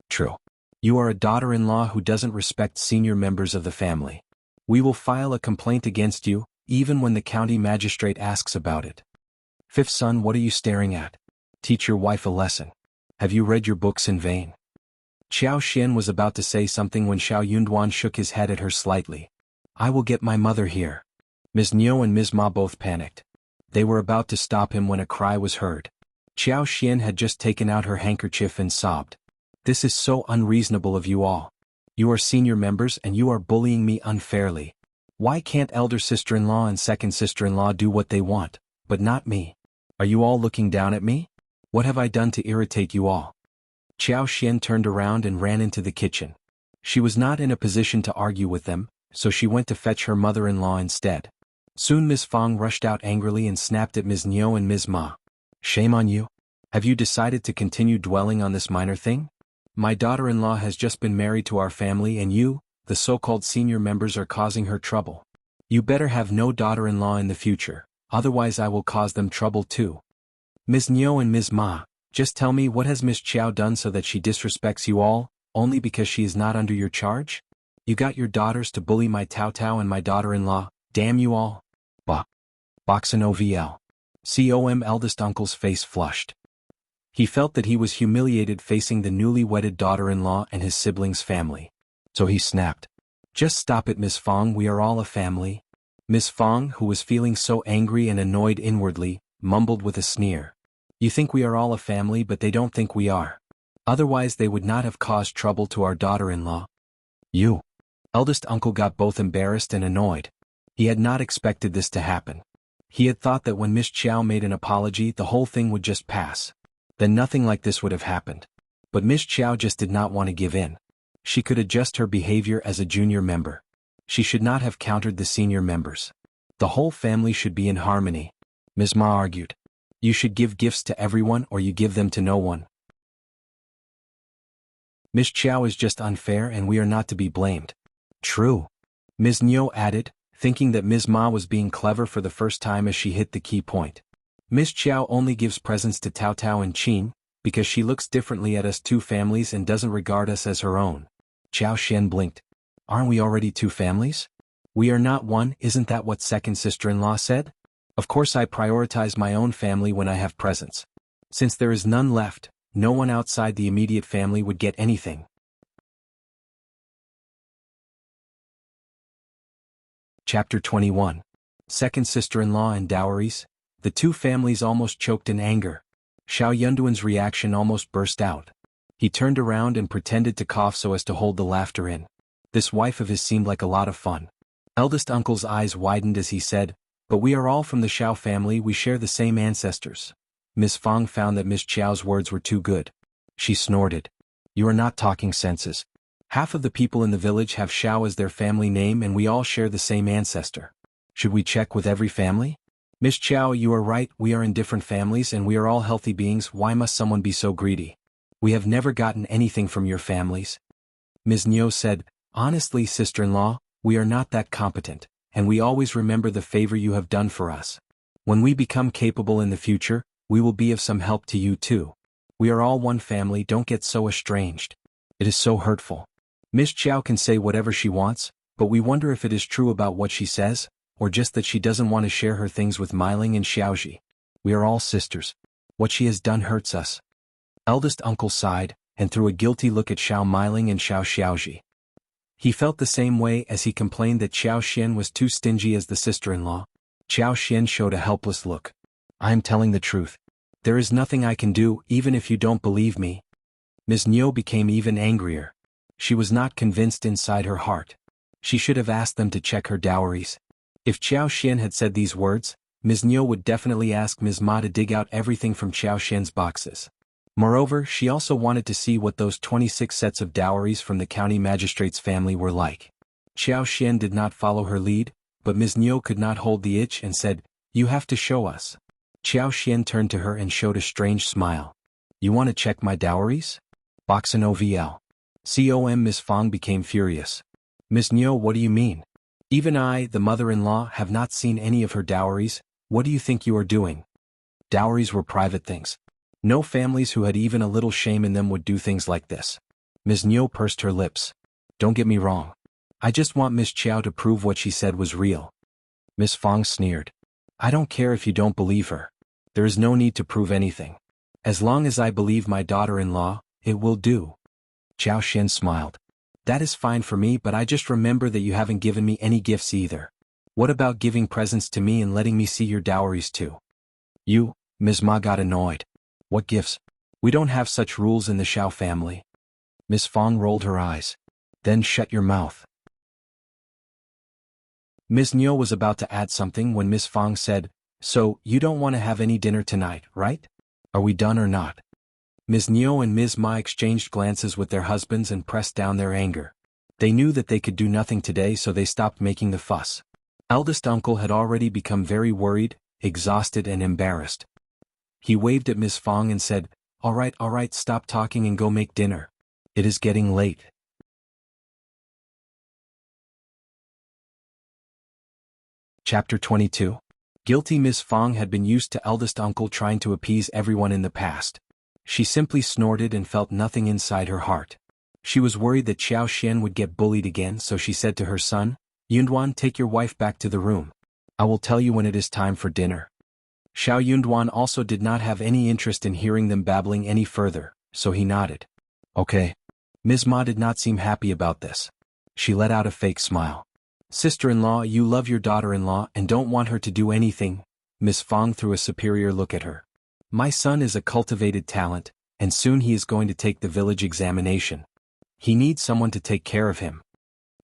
True. You are a daughter-in-law who doesn't respect senior members of the family. We will file a complaint against you, even when the county magistrate asks about it. Fifth son, what are you staring at? Teach your wife a lesson. Have you read your books in vain? Qiao Xian was about to say something when Shao Yunduan shook his head at her slightly. I will get my mother here. Ms. Niu and Ms. Ma both panicked. They were about to stop him when a cry was heard. Qiao Xian had just taken out her handkerchief and sobbed. This is so unreasonable of you all. You are senior members and you are bullying me unfairly. Why can't elder sister-in-law and second sister-in-law do what they want, but not me? Are you all looking down at me? What have I done to irritate you all? Qiao Xian turned around and ran into the kitchen. She was not in a position to argue with them, so she went to fetch her mother-in-law instead. Soon Ms. Fang rushed out angrily and snapped at Ms. Niu and Ms. Ma. Shame on you. Have you decided to continue dwelling on this minor thing? My daughter-in-law has just been married to our family and you, the so-called senior members, are causing her trouble. You better have no daughter-in-law in the future, otherwise I will cause them trouble too. Ms. Niu and Ms. Ma, just tell me, what has Miss Qiao done so that she disrespects you all, only because she is not under your charge? You got your daughters to bully my Tao Tao and my daughter-in-law, damn you all. Bah. Boxin OVL. COM eldest uncle's face flushed. He felt that he was humiliated facing the newly wedded daughter-in-law and his siblings' family. So he snapped. Just stop it, Miss Fang, we are all a family. Miss Fang, who was feeling so angry and annoyed inwardly, mumbled with a sneer. You think we are all a family, but they don't think we are. Otherwise they would not have caused trouble to our daughter-in-law. You. Eldest uncle got both embarrassed and annoyed. He had not expected this to happen. He had thought that when Miss Qiao made an apology the whole thing would just pass. Then nothing like this would have happened. But Miss Qiao just did not want to give in. She could adjust her behavior as a junior member. She should not have countered the senior members. The whole family should be in harmony. Ms. Ma argued. You should give gifts to everyone or you give them to no one. Miss Qiao is just unfair and we are not to be blamed. True. Ms. Niu added, thinking that Ms. Ma was being clever for the first time as she hit the key point. Miss Qiao only gives presents to Tao Tao and Qin, because she looks differently at us two families and doesn't regard us as her own. Qiao Xian blinked. Aren't we already two families? We are not one, isn't that what second sister-in-law said? Of course I prioritize my own family when I have presents. Since there is none left, no one outside the immediate family would get anything. Chapter 21. Second sister-in-law and dowries. The two families almost choked in anger. Shao Yunduan's reaction almost burst out. He turned around and pretended to cough so as to hold the laughter in. This wife of his seemed like a lot of fun. Eldest uncle's eyes widened as he said, but we are all from the Shao family, we share the same ancestors. Miss Fang found that Miss Qiao's words were too good. She snorted. You are not talking senses. Half of the people in the village have Shao as their family name and we all share the same ancestor. Should we check with every family? Miss Qiao, you are right, we are in different families and we are all healthy beings, why must someone be so greedy? We have never gotten anything from your families. Ms. Niu said, honestly, sister-in-law, we are not that competent, and we always remember the favor you have done for us. When we become capable in the future, we will be of some help to you too. We are all one family, don't get so estranged. It is so hurtful. Miss Qiao can say whatever she wants, but we wonder if it is true about what she says, or just that she doesn't want to share her things with Meiling and Xiaoji. We are all sisters. What she has done hurts us. Eldest uncle sighed, and threw a guilty look at Xiao Meiling and Xiao Xiaoji. He felt the same way as he complained that Qiao Xian was too stingy as the sister-in-law. Qiao Xian showed a helpless look. I am telling the truth. There is nothing I can do, even if you don't believe me. Ms. Niu became even angrier. She was not convinced inside her heart. She should have asked them to check her dowries. If Qiao Xian had said these words, Ms. Niu would definitely ask Ms. Ma to dig out everything from Qiao Xian's boxes. Moreover, she also wanted to see what those 26 sets of dowries from the county magistrate's family were like. Qiao Xian did not follow her lead, but Ms. Niu could not hold the itch and said, "You have to show us." Qiao Xian turned to her and showed a strange smile. "You want to check my dowries?" Boxin OVL. COM. Miss Fang became furious. "Ms. Niu, what do you mean? Even I, the mother-in-law, have not seen any of her dowries. What do you think you are doing?" Dowries were private things. No families who had even a little shame in them would do things like this. Ms. Niu pursed her lips. "Don't get me wrong. I just want Miss Qiao to prove what she said was real." Miss Fang sneered. "I don't care if you don't believe her. There is no need to prove anything. As long as I believe my daughter-in-law, it will do." Qiao Xian smiled. "That is fine for me, but I just remember that you haven't given me any gifts either. What about giving presents to me and letting me see your dowries too?" "You," Ms. Ma got annoyed. "What gifts? We don't have such rules in the Shao family." Miss Fang rolled her eyes. "Then shut your mouth." Ms. Niu was about to add something when Miss Fang said, "So, you don't want to have any dinner tonight, right? Are we done or not?" Ms. Niu and Ms. Ma exchanged glances with their husbands and pressed down their anger. They knew that they could do nothing today, so they stopped making the fuss. Eldest uncle had already become very worried, exhausted and embarrassed. He waved at Miss Fang and said, all right, stop talking and go make dinner. It is getting late." Chapter 22. Guilty. Miss Fang had been used to eldest uncle trying to appease everyone in the past. She simply snorted and felt nothing inside her heart. She was worried that Qiao Xian would get bullied again, so she said to her son, "Yunduan, take your wife back to the room. I will tell you when it is time for dinner." Shao Yunduan also did not have any interest in hearing them babbling any further, so he nodded. "Okay." Ms. Ma did not seem happy about this. She let out a fake smile. "Sister-in-law, you love your daughter-in-law and don't want her to do anything." Miss Fang threw a superior look at her. "My son is a cultivated talent, and soon he is going to take the village examination. He needs someone to take care of him."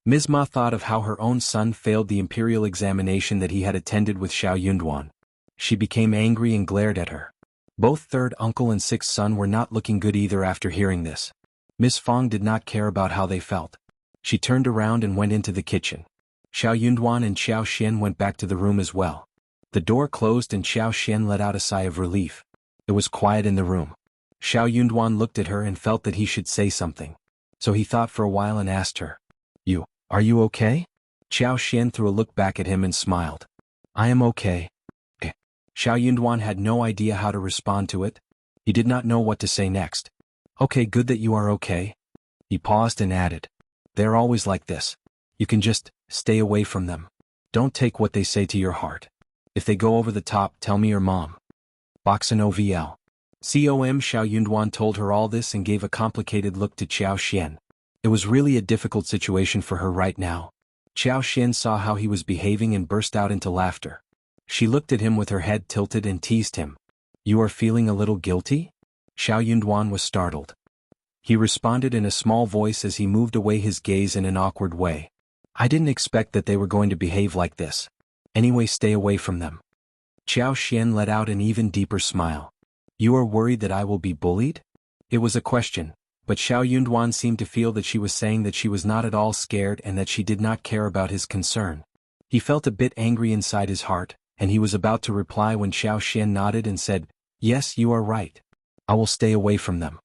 Ms. Ma thought of how her own son failed the imperial examination that he had attended with Shao Yunduan. She became angry and glared at her. Both third uncle and sixth son were not looking good either after hearing this. Miss Fang did not care about how they felt. She turned around and went into the kitchen. Shao Yunduan and Qiao Xian went back to the room as well. The door closed and Qiao Xian let out a sigh of relief. It was quiet in the room. Shao Yunduan looked at her and felt that he should say something. So he thought for a while and asked her, Are you okay?" Qiao Xian threw a look back at him and smiled. "I am okay." Shao Yunduan had no idea how to respond to it. He did not know what to say next. "Okay, good that you are okay." He paused and added, "They're always like this. You can just stay away from them. Don't take what they say to your heart. If they go over the top, tell me or mom." Boxin OVL. COM. Shao Yunduan told her all this and gave a complicated look to Qiao Xian. It was really a difficult situation for her right now. Qiao Xian saw how he was behaving and burst out into laughter. She looked at him with her head tilted and teased him. "You are feeling a little guilty?" Shao Yunduan was startled. He responded in a small voice as he moved away his gaze in an awkward way. "I didn't expect that they were going to behave like this. Anyway, stay away from them." Qiao Xian let out an even deeper smile. "You are worried that I will be bullied?" It was a question, but Shao Yunduan seemed to feel that she was saying that she was not at all scared and that she did not care about his concern. He felt a bit angry inside his heart, and he was about to reply when Qiao Xian nodded and said, "Yes, you are right. I will stay away from them."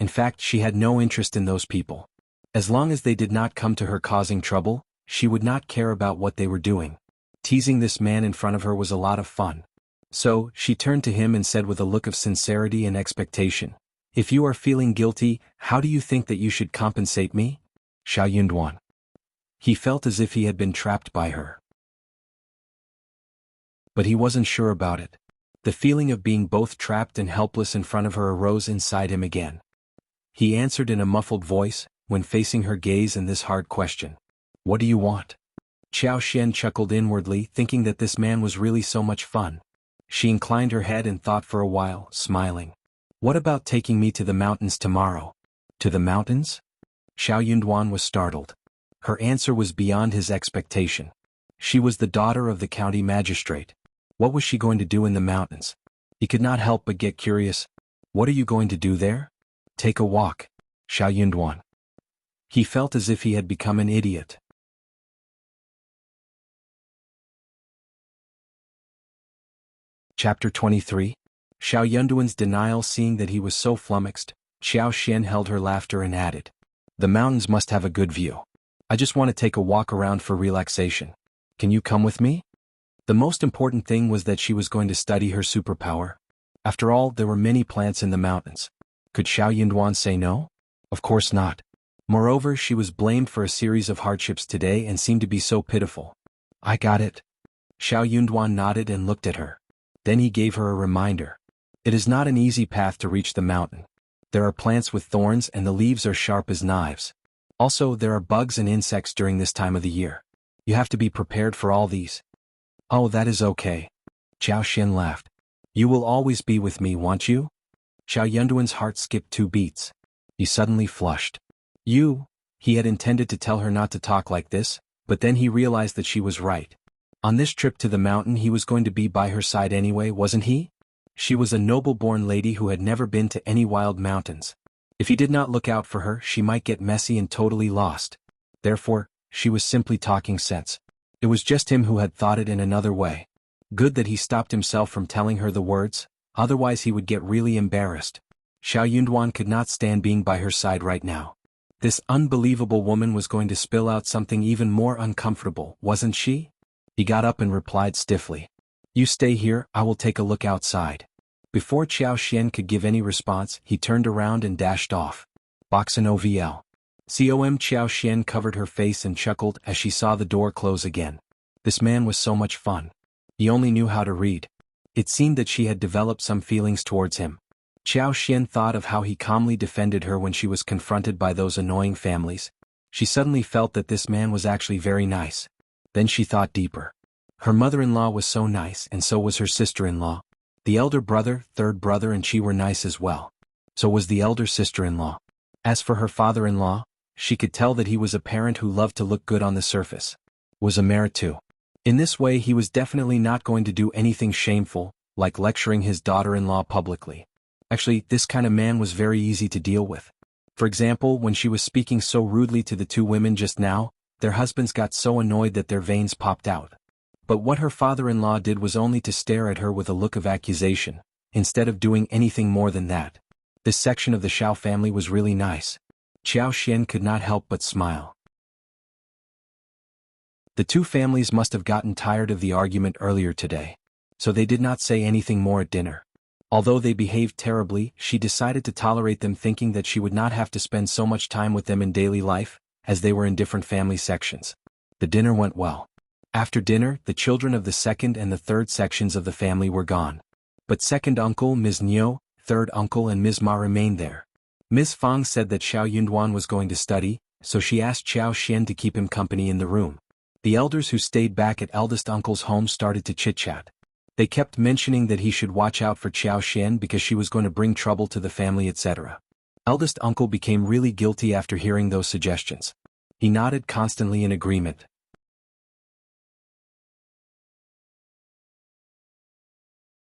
In fact, she had no interest in those people. As long as they did not come to her causing trouble, she would not care about what they were doing. Teasing this man in front of her was a lot of fun. So, she turned to him and said with a look of sincerity and expectation, "If you are feeling guilty, how do you think that you should compensate me?" Shao Yunduan. He felt as if he had been trapped by her. But he wasn't sure about it. The feeling of being both trapped and helpless in front of her arose inside him again. He answered in a muffled voice, when facing her gaze in this hard question. "What do you want?" Qiao Xian chuckled inwardly, thinking that this man was really so much fun. She inclined her head and thought for a while, smiling. "What about taking me to the mountains tomorrow?" "To the mountains?" Shao Yunduan was startled. Her answer was beyond his expectation. She was the daughter of the county magistrate. What was she going to do in the mountains? He could not help but get curious. What are you going to do there? Take a walk. Shao Yunduan. He felt as if he had become an idiot. Chapter 23. Shao Yunduan's denial. Seeing that he was so flummoxed, Xiao Xian held her laughter and added, "The mountains must have a good view. I just want to take a walk around for relaxation. Can you come with me?" The most important thing was that she was going to study her superpower. After all, there were many plants in the mountains. Could Shao Yunduan say no? Of course not. Moreover, she was blamed for a series of hardships today and seemed to be so pitiful. "I got it." Shao Yunduan nodded and looked at her. Then he gave her a reminder. It is not an easy path to reach the mountain. There are plants with thorns and the leaves are sharp as knives. Also, there are bugs and insects during this time of the year. You have to be prepared for all these. "Oh, that is okay." Xiao Xian laughed. "You will always be with me, won't you?" Shao Yunduan's heart skipped 2 beats. He suddenly flushed. "You?" He had intended to tell her not to talk like this, but then he realized that she was right. On this trip to the mountain he was going to be by her side anyway, wasn't he? She was a noble-born lady who had never been to any wild mountains. If he did not look out for her, she might get messy and totally lost. Therefore, she was simply talking sense. It was just him who had thought it in another way. Good that he stopped himself from telling her the words, otherwise he would get really embarrassed. Shao Yunduan could not stand being by her side right now. This unbelievable woman was going to spill out something even more uncomfortable, wasn't she? He got up and replied stiffly. "You stay here, I will take a look outside." Before Xiao Xian could give any response, he turned around and dashed off. Boxin OVL. COM Xiao Xian covered her face and chuckled as she saw the door close again. This man was so much fun. He only knew how to read. It seemed that she had developed some feelings towards him. Xiao Xian thought of how he calmly defended her when she was confronted by those annoying families. She suddenly felt that this man was actually very nice. Then she thought deeper. Her mother-in-law was so nice and so was her sister-in-law. The elder brother, third brother and she were nice as well. So was the elder sister-in-law. As for her father-in-law, she could tell that he was a parent who loved to look good on the surface. Was a merit too. In this way he was definitely not going to do anything shameful, like lecturing his daughter-in-law publicly. Actually, this kind of man was very easy to deal with. For example, when she was speaking so rudely to the 2 women just now, their husbands got so annoyed that their veins popped out. But what her father-in-law did was only to stare at her with a look of accusation, instead of doing anything more than that. This section of the Shao family was really nice. Xiao Xian could not help but smile. The 2 families must have gotten tired of the argument earlier today, so they did not say anything more at dinner. Although they behaved terribly, she decided to tolerate them, thinking that she would not have to spend so much time with them in daily life, as they were in different family sections. The dinner went well. After dinner, the children of the 2nd and the 3rd sections of the family were gone. But 2nd uncle Ms. Niu, 3rd uncle and Ms. Ma remained there. Ms. Fang said that Shao Yunduan was going to study, so she asked Xiao Xian to keep him company in the room. The elders who stayed back at eldest uncle's home started to chit-chat. They kept mentioning that he should watch out for Xiao Xian because she was going to bring trouble to the family, etc. Eldest uncle became really guilty after hearing those suggestions. He nodded constantly in agreement.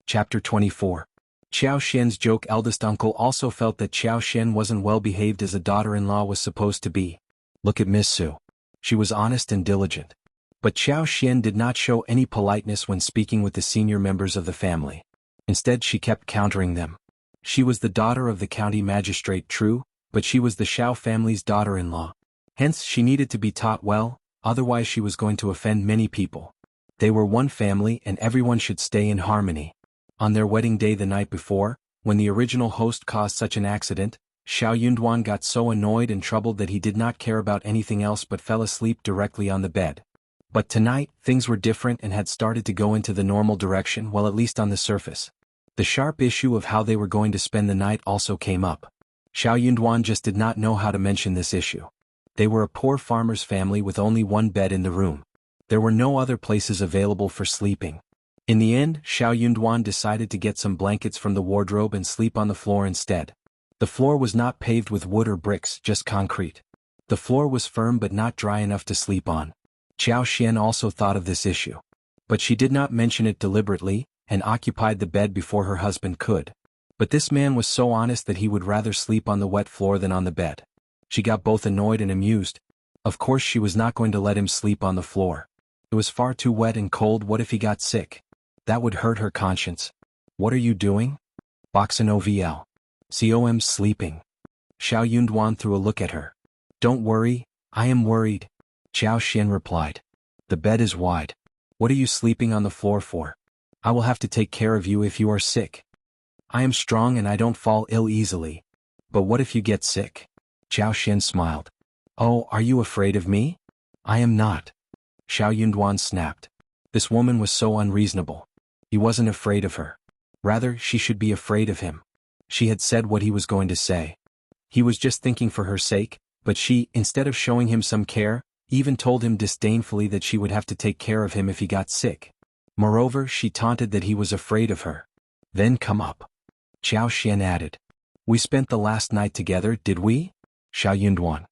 Chapter 24. Xiao Xian's joke. Eldest uncle also felt that Xiao Xian wasn't well behaved as a daughter-in-law was supposed to be. Look at Miss Su. She was honest and diligent. But Xiao Xian did not show any politeness when speaking with the senior members of the family. Instead, she kept countering them. She was the daughter of the county magistrate, true, but she was the Shao family's daughter-in-law. Hence, she needed to be taught well, otherwise she was going to offend many people. They were one family and everyone should stay in harmony. On their wedding day the night before, when the original host caused such an accident, Shao Yunduan got so annoyed and troubled that he did not care about anything else but fell asleep directly on the bed. But tonight, things were different and had started to go into the normal direction, well, at least on the surface. The sharp issue of how they were going to spend the night also came up. Shao Yunduan just did not know how to mention this issue. They were a poor farmer's family with only one bed in the room. There were no other places available for sleeping. In the end, Shao Yunduan decided to get some blankets from the wardrobe and sleep on the floor instead. The floor was not paved with wood or bricks, just concrete. The floor was firm but not dry enough to sleep on. Xiao Xian also thought of this issue. But she did not mention it deliberately, and occupied the bed before her husband could. But this man was so honest that he would rather sleep on the wet floor than on the bed. She got both annoyed and amused. Of course she was not going to let him sleep on the floor. It was far too wet and cold. What if he got sick? That would hurt her conscience. What are you doing? Boxing COM's sleeping. Shao Yunduan threw a look at her. Don't worry, I am worried. Qiao Xian replied. The bed is wide. What are you sleeping on the floor for? I will have to take care of you if you are sick. I am strong and I don't fall ill easily. But what if you get sick? Qiao Xian smiled. Oh, are you afraid of me? I am not. Shao Yunduan snapped. This woman was so unreasonable. He wasn't afraid of her. Rather, she should be afraid of him. She had said what he was going to say. He was just thinking for her sake, but she, instead of showing him some care, even told him disdainfully that she would have to take care of him if he got sick. Moreover, she taunted that he was afraid of her. Then come up. Qiao Xian added. We spent the last night together, did we? Shao Yunduan.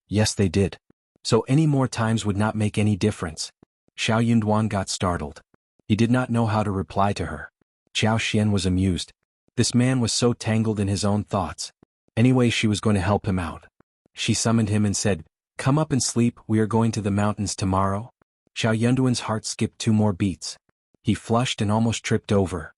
Yes, they did. So any more times would not make any difference. Shao Yunduan got startled. He did not know how to reply to her. Qiao Xian was amused. This man was so tangled in his own thoughts. Anyway, she was going to help him out. She summoned him and said, Come up and sleep, we are going to the mountains tomorrow. Shao Yunduan's heart skipped 2 more beats. He flushed and almost tripped over.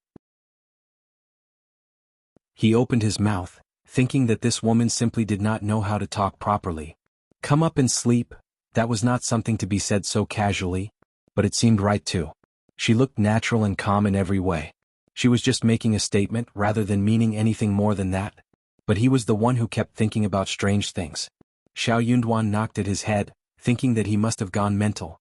He opened his mouth, thinking that this woman simply did not know how to talk properly. Come up and sleep, that was not something to be said so casually, but it seemed right too. She looked natural and calm in every way. She was just making a statement rather than meaning anything more than that. But he was the one who kept thinking about strange things. Shao Yunduan knocked at his head, thinking that he must have gone mental.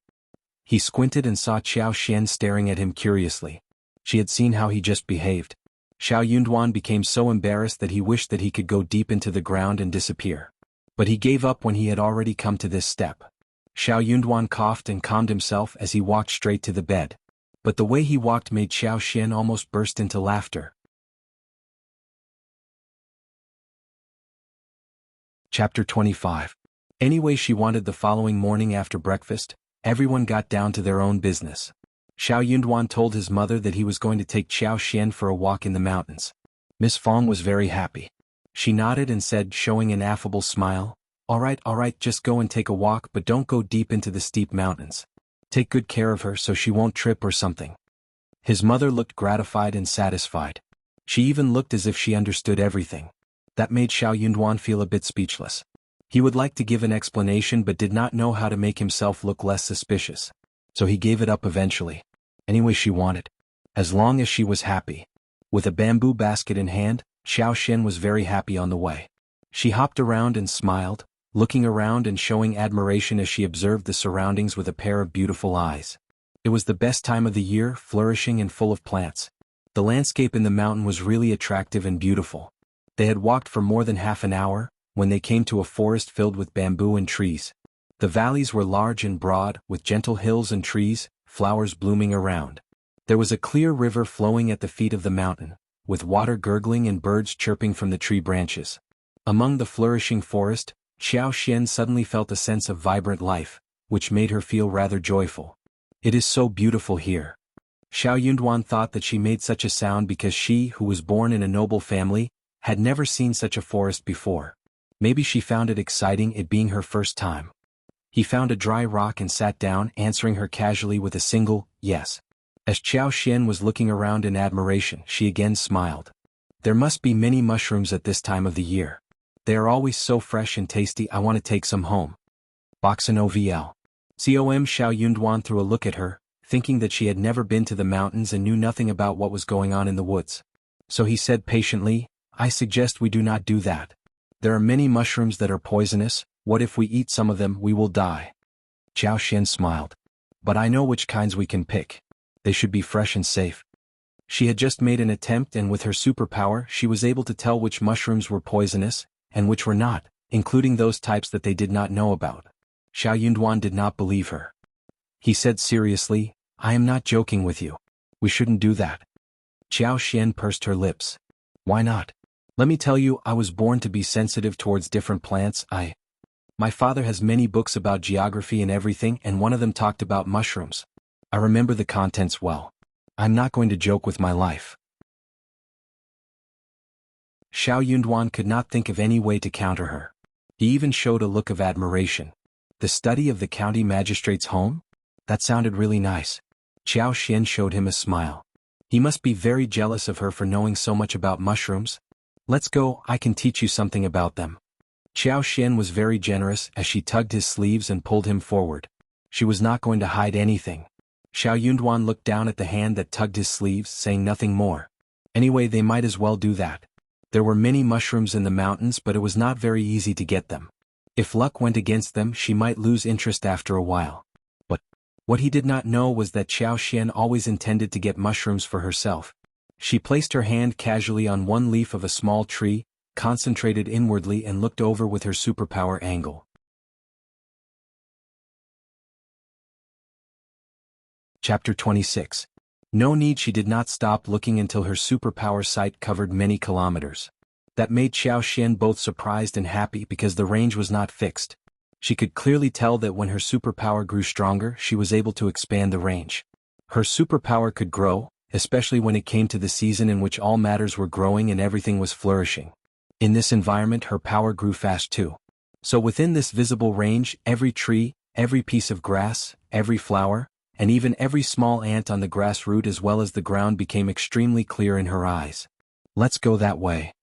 He squinted and saw Qiao Xian staring at him curiously. She had seen how he just behaved. Shao Yunduan became so embarrassed that he wished that he could go deep into the ground and disappear. But he gave up when he had already come to this step. Shao Yunduan coughed and calmed himself as he walked straight to the bed. But the way he walked made Qiao Xian almost burst into laughter. Chapter 25. Anyway, she wanted the following morning after breakfast, everyone got down to their own business. Shao Yunduan told his mother that he was going to take Qiao Xian for a walk in the mountains. Miss Fang was very happy. She nodded and said, showing an affable smile, all right, just go and take a walk, but don't go deep into the steep mountains. Take good care of her so she won't trip or something. His mother looked gratified and satisfied. She even looked as if she understood everything. That made Shao Yunduan feel a bit speechless. He would like to give an explanation but did not know how to make himself look less suspicious. So he gave it up eventually. Anyway, she wanted. As long as she was happy. With a bamboo basket in hand, Qiao Xian was very happy on the way. She hopped around and smiled, looking around and showing admiration as she observed the surroundings with a pair of beautiful eyes. It was the best time of the year, flourishing and full of plants. The landscape in the mountain was really attractive and beautiful. They had walked for more than half an hour, when they came to a forest filled with bamboo and trees. The valleys were large and broad, with gentle hills and trees, flowers blooming around. There was a clear river flowing at the feet of the mountain, with water gurgling and birds chirping from the tree branches. Among the flourishing forest, Qiao Xian suddenly felt a sense of vibrant life, which made her feel rather joyful. It is so beautiful here. Shao Yunduan thought that she made such a sound because she, who was born in a noble family, had never seen such a forest before. Maybe she found it exciting, it being her first time. He found a dry rock and sat down, answering her casually with a single, yes. As Qiao Xian was looking around in admiration, she again smiled. There must be many mushrooms at this time of the year. They are always so fresh and tasty, I want to take some home. Boxing COM Shao Yunduan threw a look at her, thinking that she had never been to the mountains and knew nothing about what was going on in the woods. So he said patiently, I suggest we do not do that. There are many mushrooms that are poisonous, what if we eat some of them, we will die. Qiao Xian smiled. But I know which kinds we can pick. They should be fresh and safe. She had just made an attempt and with her superpower she was able to tell which mushrooms were poisonous, and which were not, including those types that they did not know about. Shao Yunduan did not believe her. He said seriously, I am not joking with you. We shouldn't do that. Qiao Xian pursed her lips. Why not? Let me tell you, I was born to be sensitive towards different plants. My father has many books about geography and everything, and one of them talked about mushrooms. I remember the contents well. I'm not going to joke with my life. Shao Yunduan could not think of any way to counter her. He even showed a look of admiration. The study of the county magistrate's home? That sounded really nice. Qiao Xian showed him a smile. He must be very jealous of her for knowing so much about mushrooms. Let's go, I can teach you something about them. Qiao Xian was very generous as she tugged his sleeves and pulled him forward. She was not going to hide anything. Shao Yunduan looked down at the hand that tugged his sleeves, saying nothing more. Anyway, they might as well do that. There were many mushrooms in the mountains, but it was not very easy to get them. If luck went against them, she might lose interest after a while. But what he did not know was that Qiao Xian always intended to get mushrooms for herself. She placed her hand casually on one leaf of a small tree, concentrated inwardly and looked over with her superpower angle. Chapter 26. No need. She did not stop looking until her superpower sight covered many kilometers. That made Qiao Xian both surprised and happy because the range was not fixed. She could clearly tell that when her superpower grew stronger, she was able to expand the range. Her superpower could grow, especially when it came to the season in which all matters were growing and everything was flourishing. In this environment, her power grew fast too. So within this visible range, every tree, every piece of grass, every flower, and even every small ant on the grass root as well as the ground became extremely clear in her eyes. Let's go that way.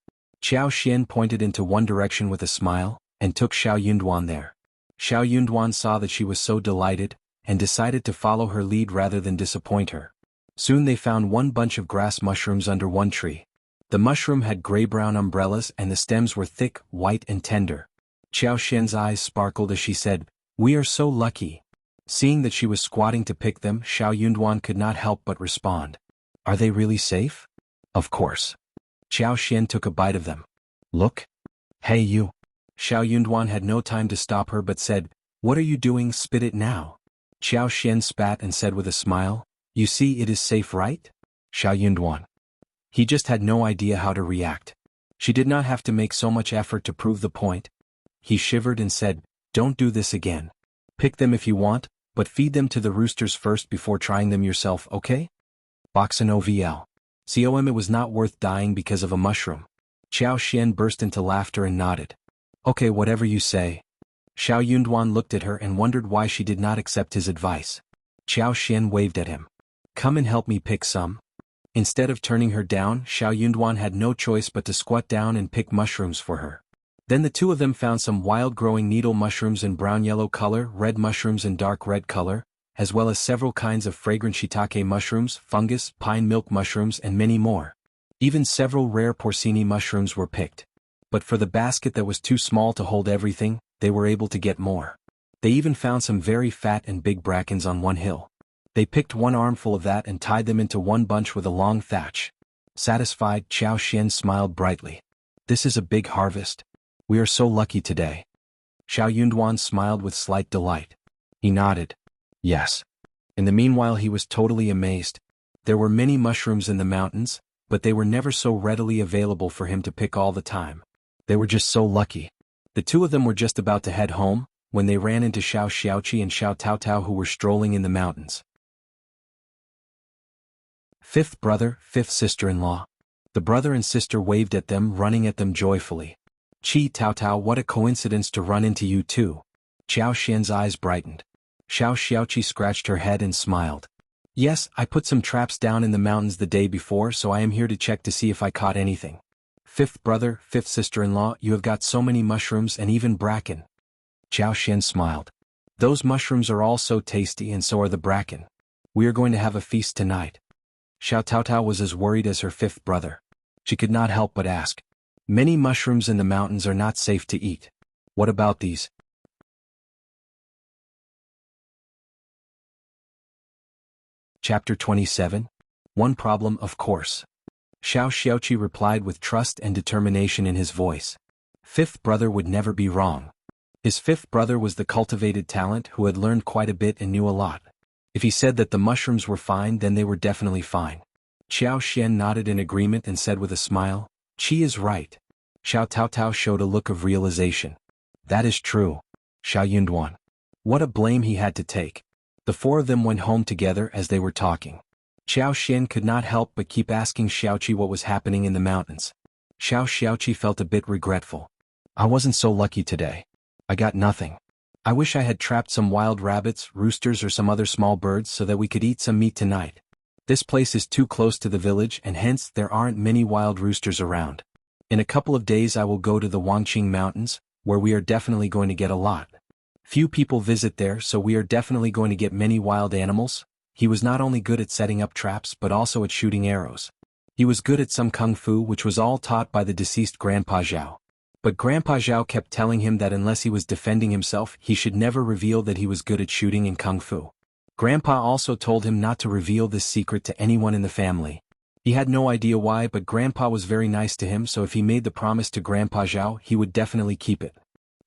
Qiao Xian pointed into one direction with a smile, and took Shao Yunduan there. Shao Yunduan saw that she was so delighted, and decided to follow her lead rather than disappoint her. Soon they found one bunch of grass mushrooms under one tree. The mushroom had gray-brown umbrellas and the stems were thick, white and tender. Qiao Xian's eyes sparkled as she said, "We are so lucky." Seeing that she was squatting to pick them, Shao Yunduan could not help but respond. "Are they really safe?" "Of course." Qiao Xian took a bite of them. "Look. Hey you." Shao Yunduan had no time to stop her but said, "What are you doing? Spit it now." Qiao Xian spat and said with a smile, "You see it is safe, right?" Shao Yunduan. He just had no idea how to react. She did not have to make so much effort to prove the point. He shivered and said, "Don't do this again. Pick them if you want, but feed them to the roosters first before trying them yourself, okay?" Boxen OVL. COM. It was not worth dying because of a mushroom. Qiao Xian burst into laughter and nodded. "Okay, whatever you say." Shao Yunduan looked at her and wondered why she did not accept his advice. Qiao Xian waved at him. "Come and help me pick some." Instead of turning her down, Shao Yunduan had no choice but to squat down and pick mushrooms for her. Then the two of them found some wild-growing needle mushrooms in brown-yellow color, red mushrooms in dark red color, as well as several kinds of fragrant shiitake mushrooms, fungus, pine milk mushrooms and many more. Even several rare porcini mushrooms were picked. But for the basket that was too small to hold everything, they were able to get more. They even found some very fat and big brackens on one hill. They picked one armful of that and tied them into one bunch with a long thatch. Satisfied, Qiao Xian smiled brightly. "This is a big harvest. We are so lucky today." Shao Yunduan smiled with slight delight. He nodded. Yes. In the meanwhile he was totally amazed. There were many mushrooms in the mountains, but they were never so readily available for him to pick all the time. They were just so lucky. The two of them were just about to head home, when they ran into Shao Xiaoqi and Shao Taotao who were strolling in the mountains. Fifth brother, fifth sister-in-law. The brother and sister waved at them, running at them joyfully. "Qi Taotao, what a coincidence to run into you too." Qiao Xian's eyes brightened. Shao Xiaoqi scratched her head and smiled. "Yes, I put some traps down in the mountains the day before, so I am here to check to see if I caught anything." "Fifth brother, fifth sister-in-law, you have got so many mushrooms and even bracken." Qiao Xian smiled. "Those mushrooms are all so tasty and so are the bracken. We are going to have a feast tonight." Shao Taotao was as worried as her fifth brother. She could not help but ask, "Many mushrooms in the mountains are not safe to eat. What about these?" Chapter 27. One problem, of course. Shao Xiaoqi replied with trust and determination in his voice. Fifth brother would never be wrong. His fifth brother was the cultivated talent who had learned quite a bit and knew a lot. If he said that the mushrooms were fine, then they were definitely fine. Qiao Xian nodded in agreement and said with a smile, "Qi is right." Shao Taotao showed a look of realization. "That is true." Shao Yunduan. What a blame he had to take. The four of them went home together as they were talking. Qiao Xian could not help but keep asking Xiaoqi what was happening in the mountains. Xiaoqi felt a bit regretful. I wasn't so lucky today. I got nothing. I wish I had trapped some wild rabbits, roosters or some other small birds so that we could eat some meat tonight. This place is too close to the village and hence there aren't many wild roosters around. In a couple of days I will go to the Wangqing Mountains, where we are definitely going to get a lot. Few people visit there, so we are definitely going to get many wild animals. He was not only good at setting up traps but also at shooting arrows. He was good at some kung fu, which was all taught by the deceased Grandpa Zhao. But Grandpa Zhao kept telling him that unless he was defending himself, he should never reveal that he was good at shooting and kung fu. Grandpa also told him not to reveal this secret to anyone in the family. He had no idea why, but Grandpa was very nice to him, so if he made the promise to Grandpa Zhao, he would definitely keep it.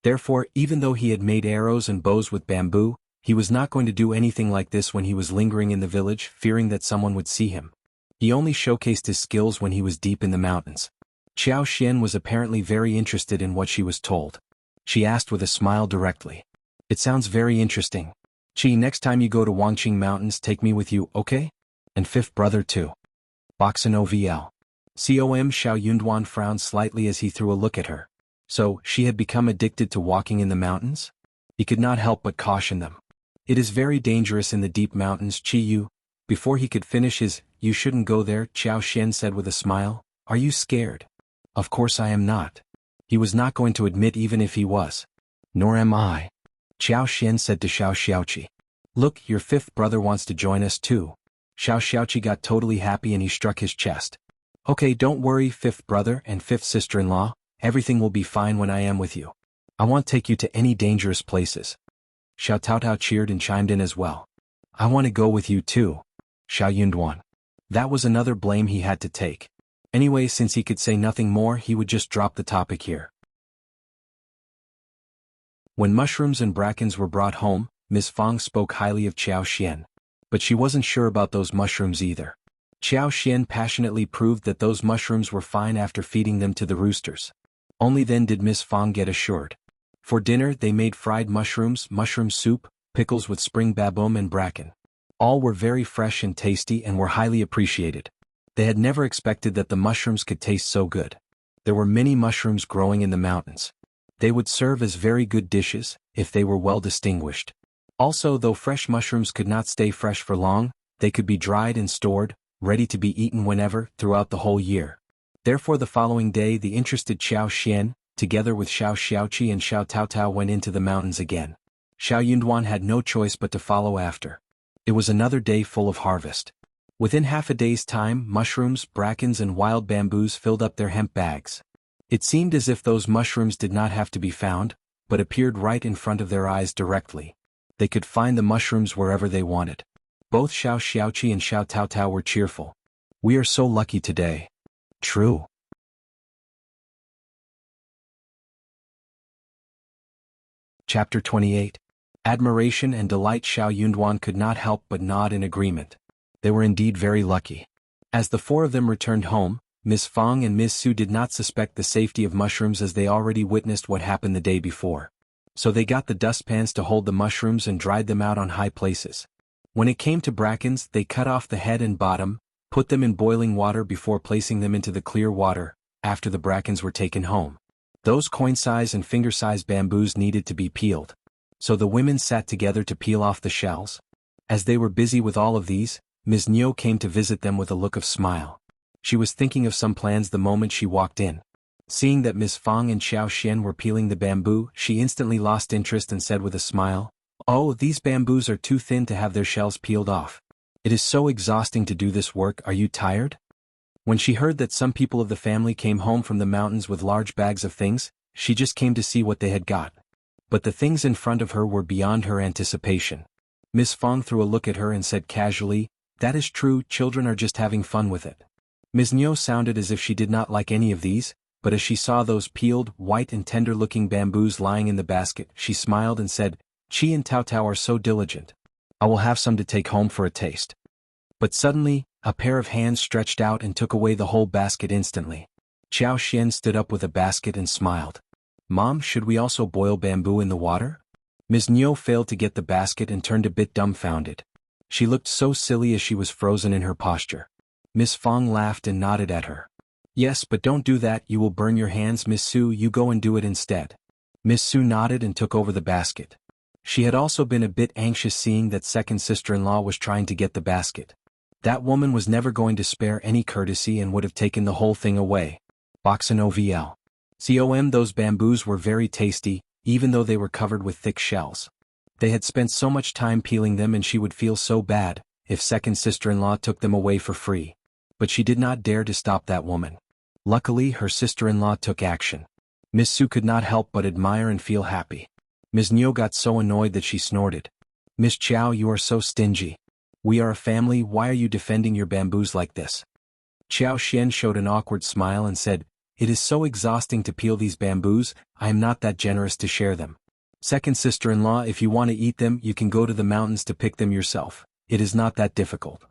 Therefore, even though he had made arrows and bows with bamboo, he was not going to do anything like this when he was lingering in the village, fearing that someone would see him. He only showcased his skills when he was deep in the mountains. Qiao Xian was apparently very interested in what she was told. She asked with a smile directly. It sounds very interesting. Qi, next time you go to Wangqing Mountains, take me with you, okay? And fifth brother too. Boxin OVL. Com Shao Yunduan frowned slightly as he threw a look at her. So, she had become addicted to walking in the mountains? He could not help but caution them. It is very dangerous in the deep mountains, Qi Yu. Before he could finish his, you shouldn't go there, Qiao Xian said with a smile. Are you scared? Of course I am not. He was not going to admit even if he was. Nor am I. Qiao Xian said to Shao Xiaoqi. Look, your fifth brother wants to join us too. Shao Xiaoqi got totally happy and he struck his chest. Okay, don't worry, fifth brother and fifth sister-in-law, everything will be fine when I am with you. I won't take you to any dangerous places. Xiao Taotao cheered and chimed in as well. I want to go with you too. Shao Yunduan. That was another blame he had to take. Anyway, since he could say nothing more, he would just drop the topic here. When mushrooms and brackens were brought home, Miss Fang spoke highly of Qiao Xian. But she wasn't sure about those mushrooms either. Qiao Xian passionately proved that those mushrooms were fine after feeding them to the roosters. Only then did Miss Fang get assured. For dinner they made fried mushrooms, mushroom soup, pickles with spring baboon and bracken. All were very fresh and tasty and were highly appreciated. They had never expected that the mushrooms could taste so good. There were many mushrooms growing in the mountains. They would serve as very good dishes, if they were well distinguished. Also, though fresh mushrooms could not stay fresh for long, they could be dried and stored, ready to be eaten whenever, throughout the whole year. Therefore the following day the interested Qiao Xian, together with Shao Xiaoqi and Xiao Taotao went into the mountains again. Shao Yunduan had no choice but to follow after. It was another day full of harvest. Within half a day's time, mushrooms, brackens and wild bamboos filled up their hemp bags. It seemed as if those mushrooms did not have to be found, but appeared right in front of their eyes directly. They could find the mushrooms wherever they wanted. Both Shao Xiaoqi and Xiao Taotao were cheerful. We are so lucky today. True. Chapter 28. Admiration and delight. Shao Yunduan could not help but nod in agreement. They were indeed very lucky. As the four of them returned home, Miss Fang and Miss Su did not suspect the safety of mushrooms as they already witnessed what happened the day before. So they got the dustpans to hold the mushrooms and dried them out on high places. When it came to brackens, they cut off the head and bottom, put them in boiling water before placing them into the clear water, after the brackens were taken home. Those coin-size and finger-size bamboos needed to be peeled. So the women sat together to peel off the shells. As they were busy with all of these, Ms. Niu came to visit them with a look of smile. She was thinking of some plans the moment she walked in. Seeing that Miss Fang and Qiao Xian were peeling the bamboo, she instantly lost interest and said with a smile, "Oh, these bamboos are too thin to have their shells peeled off. It is so exhausting to do this work. Are you tired?" When she heard that some people of the family came home from the mountains with large bags of things, she just came to see what they had got. But the things in front of her were beyond her anticipation. Miss Fang threw a look at her and said casually, "That is true, children are just having fun with it." Ms. Niu sounded as if she did not like any of these, but as she saw those peeled, white and tender-looking bamboos lying in the basket, she smiled and said, "Qi and Taotao are so diligent. I will have some to take home for a taste." But suddenly, a pair of hands stretched out and took away the whole basket instantly. Qiao Xian stood up with a basket and smiled. "Mom, should we also boil bamboo in the water?" Ms. Niu failed to get the basket and turned a bit dumbfounded. She looked so silly as she was frozen in her posture. Miss Fang laughed and nodded at her. Yes, but don't do that, you will burn your hands, Miss Su, you go and do it instead. Miss Su nodded and took over the basket. She had also been a bit anxious seeing that second sister-in-law was trying to get the basket. That woman was never going to spare any courtesy and would have taken the whole thing away. Boxin OVL. Those bamboos were very tasty, even though they were covered with thick shells. They had spent so much time peeling them and she would feel so bad if second sister-in-law took them away for free. But she did not dare to stop that woman. Luckily, her sister-in-law took action. Miss Su could not help but admire and feel happy. Ms. Niu got so annoyed that she snorted. Miss Qiao, you are so stingy. We are a family, why are you defending your bamboos like this? Qiao Xian showed an awkward smile and said, it is so exhausting to peel these bamboos, I am not that generous to share them. Second sister-in-law, if you want to eat them, you can go to the mountains to pick them yourself. It is not that difficult.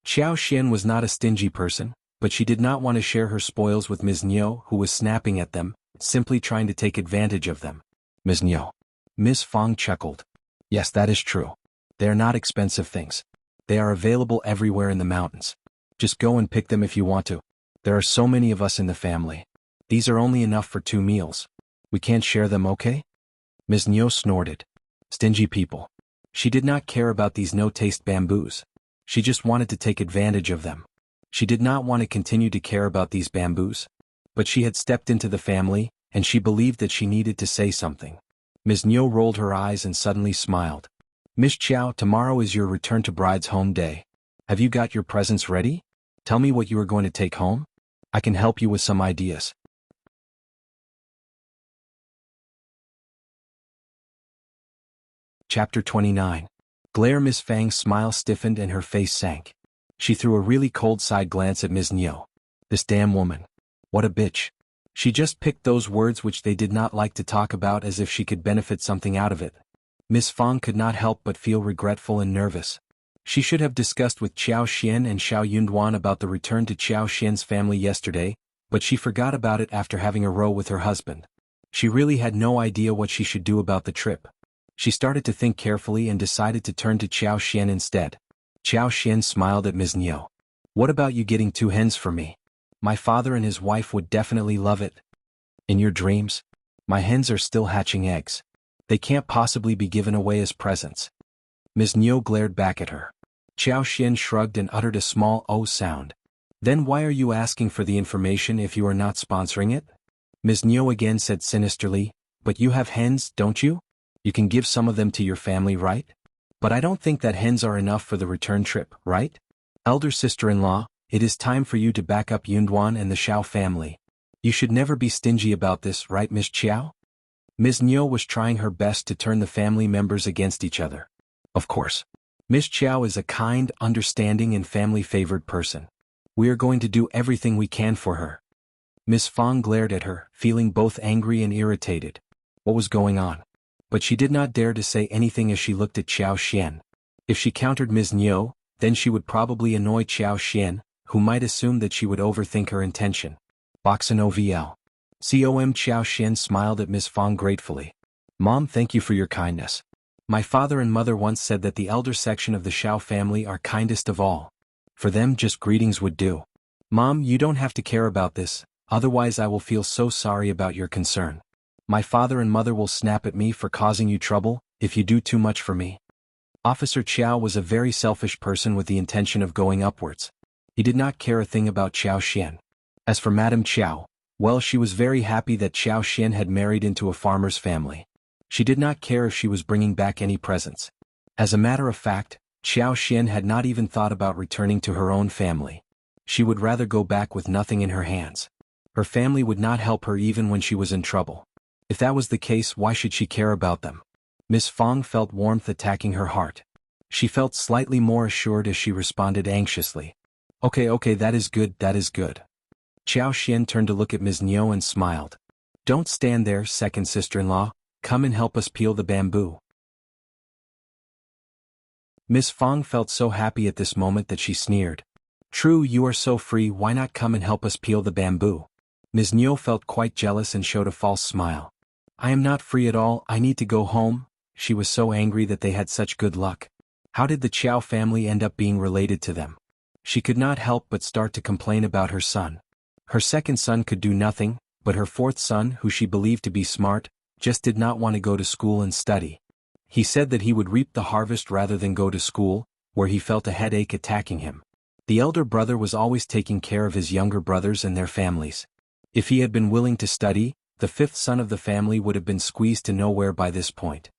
Qiao Xian was not a stingy person, but she did not want to share her spoils with Ms. Niu, who was snapping at them, simply trying to take advantage of them. Ms. Niu. Ms. Fang chuckled. Yes, that is true. They are not expensive things. They are available everywhere in the mountains. Just go and pick them if you want to. There are so many of us in the family. These are only enough for 2 meals. We can't share them, okay? Ms. Niu snorted. Stingy people. She did not care about these no-taste bamboos. She just wanted to take advantage of them. She did not want to continue to care about these bamboos. But she had stepped into the family, and she believed that she needed to say something. Ms. Niu rolled her eyes and suddenly smiled. Miss Qiao, tomorrow is your return to bride's home day. Have you got your presents ready? Tell me what you are going to take home. I can help you with some ideas. Chapter 29. Glare. Miss Fang's smile stiffened and her face sank. She threw a really cold side glance at Ms. Niu. This damn woman. What a bitch. She just picked those words which they did not like to talk about as if she could benefit something out of it. Miss Fang could not help but feel regretful and nervous. She should have discussed with Qiao Xian and Shao Yunduan about the return to Qiao Xian's family yesterday, but she forgot about it after having a row with her husband. She really had no idea what she should do about the trip. She started to think carefully and decided to turn to Qiao Xian instead. Qiao Xian smiled at Ms. Niu. What about you getting 2 hens for me? My father and his wife would definitely love it. In your dreams? My hens are still hatching eggs. They can't possibly be given away as presents. Ms. Niu glared back at her. Qiao Xian shrugged and uttered a small "oh" sound. Then why are you asking for the information if you are not sponsoring it? Ms. Niu again said sinisterly, but you have hens, don't you? You can give some of them to your family, right? But I don't think that hens are enough for the return trip, right? Elder sister-in-law, it is time for you to back up Yunduan and the Shao family. You should never be stingy about this, right, Miss Qiao? Ms. Niu was trying her best to turn the family members against each other. Of course. Miss Qiao is a kind, understanding and family-favored person. We are going to do everything we can for her. Miss Fang glared at her, feeling both angry and irritated. What was going on? But she did not dare to say anything as she looked at Qiao Xian. If she countered Ms. Niu, then she would probably annoy Qiao Xian, who might assume that she would overthink her intention. Boxin OVL. Qiao Xian smiled at Miss Fang gratefully. Mom, thank you for your kindness. My father and mother once said that the elder section of the Shao family are kindest of all. For them, just greetings would do. Mom, you don't have to care about this, otherwise I will feel so sorry about your concern. My father and mother will snap at me for causing you trouble, if you do too much for me. Officer Qiao was a very selfish person with the intention of going upwards. He did not care a thing about Qiao Xian. As for Madame Qiao, well, she was very happy that Qiao Xian had married into a farmer's family. She did not care if she was bringing back any presents. As a matter of fact, Qiao Xian had not even thought about returning to her own family. She would rather go back with nothing in her hands. Her family would not help her even when she was in trouble. If that was the case, why should she care about them? Miss Fang felt warmth attacking her heart. She felt slightly more assured as she responded anxiously. Okay, that is good, that is good. Qiao Xian turned to look at Ms. Niu and smiled. Don't stand there, second sister-in-law, come and help us peel the bamboo. Miss Fang felt so happy at this moment that she sneered. True, you are so free, why not come and help us peel the bamboo? Ms. Niu felt quite jealous and showed a false smile. I am not free at all, I need to go home. She was so angry that they had such good luck. How did the Qiao family end up being related to them? She could not help but start to complain about her son. Her second son could do nothing, but her fourth son, who she believed to be smart, just did not want to go to school and study. He said that he would reap the harvest rather than go to school, where he felt a headache attacking him. The elder brother was always taking care of his younger brothers and their families. If he had been willing to study, the fifth son of the family would have been squeezed to nowhere by this point.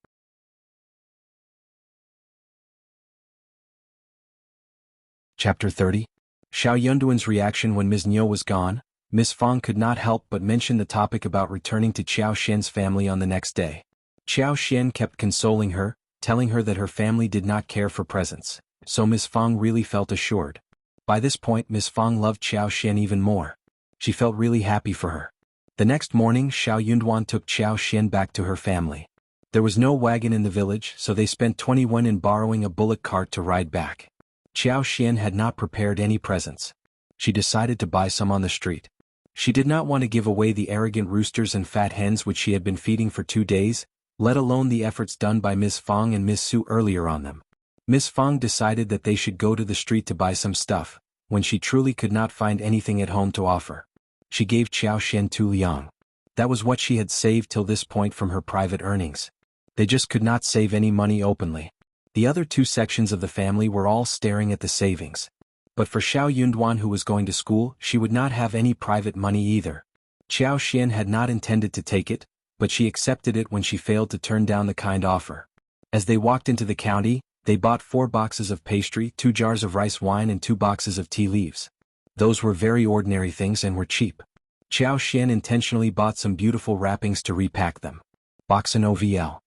Chapter 30. Shao Yunduan's reaction when Ms. Niu was gone. Miss Fang could not help but mention the topic about returning to Qiao Xian's family on the next day. Qiao Xian kept consoling her, telling her that her family did not care for presents, so Miss Fang really felt assured. By this point Miss Fang loved Qiao Xian even more. She felt really happy for her. The next morning Shao Yunduan took Qiao Xian back to her family. There was no wagon in the village, so they spent 20 yuan in borrowing a bullock cart to ride back. Qiao Xian had not prepared any presents. She decided to buy some on the street. She did not want to give away the arrogant roosters and fat hens which she had been feeding for 2 days, let alone the efforts done by Miss Fang and Miss Su earlier on them. Miss Fang decided that they should go to the street to buy some stuff, when she truly could not find anything at home to offer. She gave Qiao Xian 2 liang. That was what she had saved till this point from her private earnings. They just could not save any money openly. The other 2 sections of the family were all staring at the savings. But for Shao Yunduan, who was going to school, she would not have any private money either. Qiao Xian had not intended to take it, but she accepted it when she failed to turn down the kind offer. As they walked into the county, they bought 4 boxes of pastry, 2 jars of rice wine and 2 boxes of tea leaves. Those were very ordinary things and were cheap. Qiao Xian intentionally bought some beautiful wrappings to repack them. Boxen OVL.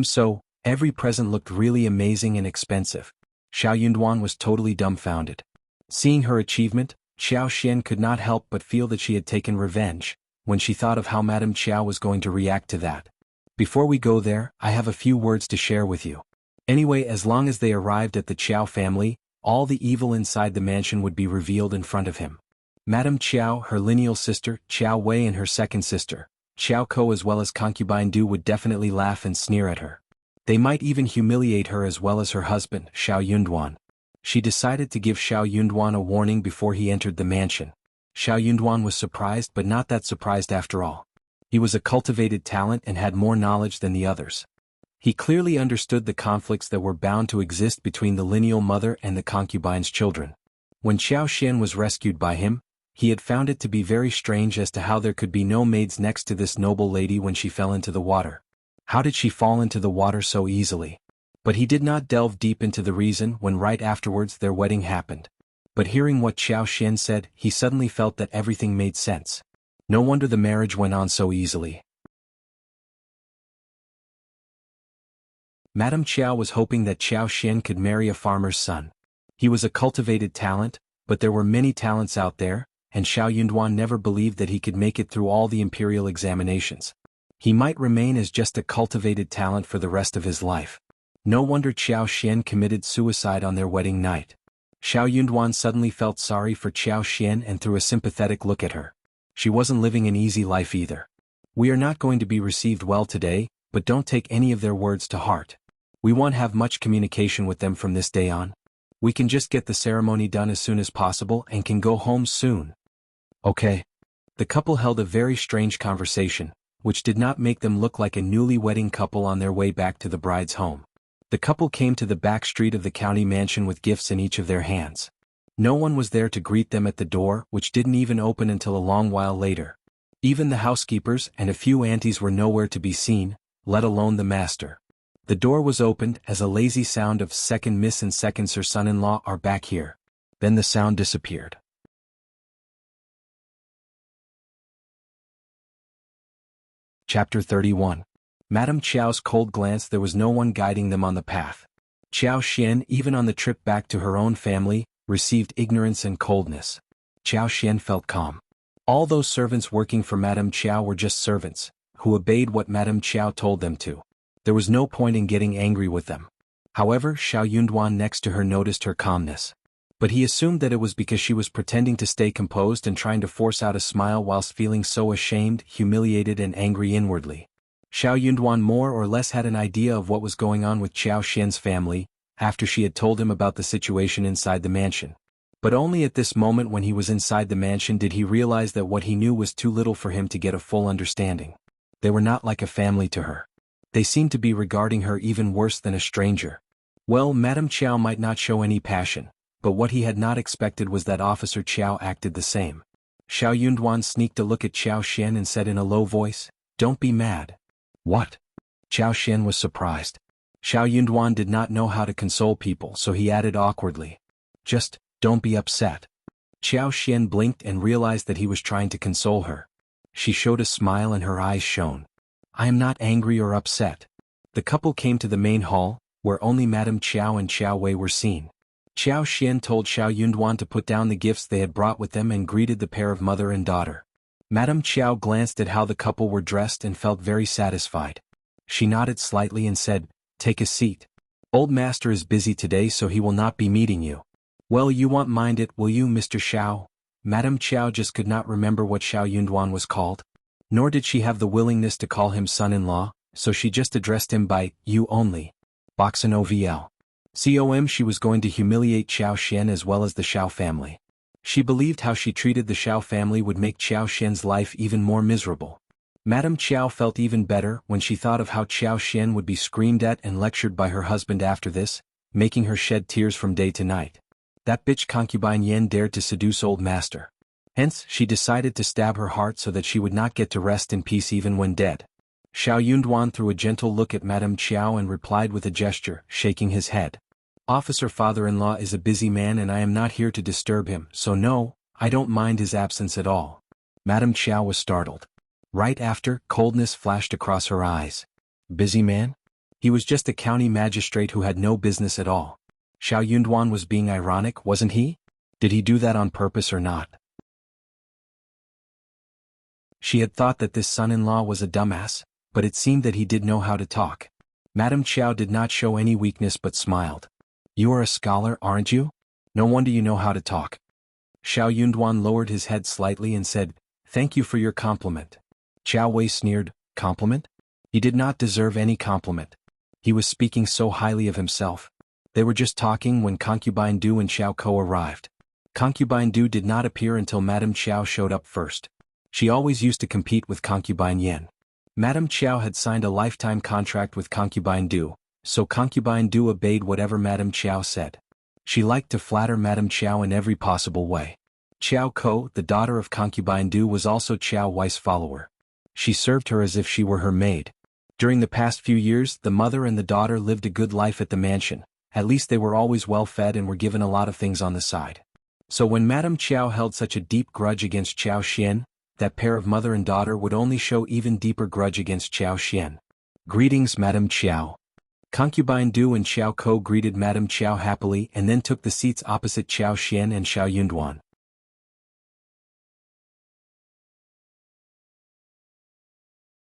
So, every present looked really amazing and expensive. Shao Yunduan was totally dumbfounded. Seeing her achievement, Qiao Xian could not help but feel that she had taken revenge, when she thought of how Madame Qiao was going to react to that. Before we go there, I have a few words to share with you. Anyway, as long as they arrived at the Qiao family, all the evil inside the mansion would be revealed in front of him. Madame Qiao, her lineal sister, Qiao Wei, and her second sister, Qiao Ko, as well as concubine Du, would definitely laugh and sneer at her. They might even humiliate her as well as her husband, Shao Yunduan. She decided to give Shao Yunduan a warning before he entered the mansion. Shao Yunduan was surprised, but not that surprised after all. He was a cultivated talent and had more knowledge than the others. He clearly understood the conflicts that were bound to exist between the lineal mother and the concubine's children. When Qiao Xian was rescued by him, he had found it to be very strange as to how there could be no maids next to this noble lady when she fell into the water. How did she fall into the water so easily? But he did not delve deep into the reason when right afterwards their wedding happened. But hearing what Qiao Xian said, he suddenly felt that everything made sense. No wonder the marriage went on so easily. Madame Qiao was hoping that Qiao Xian could marry a farmer's son. He was a cultivated talent, but there were many talents out there, and Shao Yunduan never believed that he could make it through all the imperial examinations. He might remain as just a cultivated talent for the rest of his life. No wonder Qiao Xian committed suicide on their wedding night. Shao Yunduan suddenly felt sorry for Qiao Xian and threw a sympathetic look at her. She wasn't living an easy life either. We are not going to be received well today, but don't take any of their words to heart. We won't have much communication with them from this day on. We can just get the ceremony done as soon as possible and can go home soon. Okay. The couple held a very strange conversation, which did not make them look like a newly-wedding couple on their way back to the bride's home. The couple came to the back street of the county mansion with gifts in each of their hands. No one was there to greet them at the door, which didn't even open until a long while later. Even the housekeepers and a few aunties were nowhere to be seen, let alone the master. The door was opened as a lazy sound of "Second Miss and Second Sir Son-in-Law are back here." Then the sound disappeared. Chapter 31. Madame Qiao's cold glance. There was no one guiding them on the path. Qiao Xian, even on the trip back to her own family, received ignorance and coldness. Qiao Xian felt calm. All those servants working for Madame Qiao were just servants, who obeyed what Madame Qiao told them to. There was no point in getting angry with them. However, Shao Yunduan next to her noticed her calmness. But he assumed that it was because she was pretending to stay composed and trying to force out a smile whilst feeling so ashamed, humiliated and angry inwardly. Shao Yunduan more or less had an idea of what was going on with Qiao Xian's family, after she had told him about the situation inside the mansion. But only at this moment when he was inside the mansion did he realize that what he knew was too little for him to get a full understanding. They were not like a family to her. They seemed to be regarding her even worse than a stranger. Well, Madame Qiao might not show any passion, but what he had not expected was that Officer Qiao acted the same. Shao Yunduan sneaked a look at Qiao Xian and said in a low voice, "Don't be mad." "What?" Qiao Xian was surprised. Shao Yunduan did not know how to console people, so he added awkwardly, "Just, don't be upset." Qiao Xian blinked and realized that he was trying to console her. She showed a smile and her eyes shone. "I am not angry or upset." The couple came to the main hall, where only Madame Qiao and Qiao Wei were seen. Qiao Xian told Shao Yunduan to put down the gifts they had brought with them and greeted the pair of mother and daughter. Madame Qiao glanced at how the couple were dressed and felt very satisfied. She nodded slightly and said, "Take a seat. Old master is busy today so he will not be meeting you." "Well, you won't mind it, will you, Mr. Shao?" Madame Qiao just could not remember what Shao Yunduan was called. Nor did she have the willingness to call him son-in-law, so she just addressed him by you only. Boxen OVL. She was going to humiliate Qiao Xian as well as the Shao family. She believed how she treated the Shao family would make Qiao Xian's life even more miserable. Madame Qiao felt even better when she thought of how Qiao Xian would be screamed at and lectured by her husband after this, making her shed tears from day to night. That bitch concubine Yan dared to seduce old master. Hence, she decided to stab her heart so that she would not get to rest in peace even when dead. Shao Yunduan threw a gentle look at Madame Qiao and replied with a gesture, shaking his head. "Officer father-in-law is a busy man and I am not here to disturb him, so no, I don't mind his absence at all." Madame Qiao was startled. Right after, coldness flashed across her eyes. Busy man? He was just a county magistrate who had no business at all. Shao Yunduan was being ironic, wasn't he? Did he do that on purpose or not? She had thought that this son-in-law was a dumbass, but it seemed that he did know how to talk. Madame Qiao did not show any weakness but smiled. "You are a scholar, aren't you? No wonder you know how to talk." Shao Yunduan lowered his head slightly and said, "Thank you for your compliment." Qiao Wei sneered, "Compliment?" He did not deserve any compliment. He was speaking so highly of himself. They were just talking when Concubine Du and Xiao Ko arrived. Concubine Du did not appear until Madame Qiao showed up first. She always used to compete with Concubine Yan. Madame Qiao had signed a lifetime contract with Concubine Du, so Concubine Du obeyed whatever Madame Qiao said. She liked to flatter Madame Qiao in every possible way. Qiao Ko, the daughter of Concubine Du, was also Qiao Wei's follower. She served her as if she were her maid. During the past few years, the mother and the daughter lived a good life at the mansion. At least they were always well fed and were given a lot of things on the side. So when Madame Qiao held such a deep grudge against Qiao Xian, that pair of mother and daughter would only show even deeper grudge against Qiao Xian. "Greetings, Madame Qiao." Concubine Du and Xiao Ko greeted Madame Qiao happily and then took the seats opposite Qiao Xian and Shao Yunduan.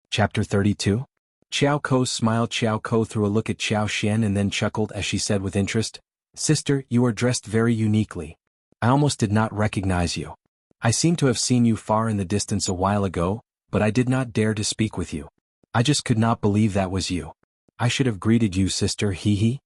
Chapter 32. Qiao Ko smiled. Qiao Ko threw a look at Qiao Xian and then chuckled as she said with interest, "Sister, you are dressed very uniquely. I almost did not recognize you. I seem to have seen you far in the distance a while ago, but I did not dare to speak with you. I just could not believe that was you. I should have greeted you, sister, hee."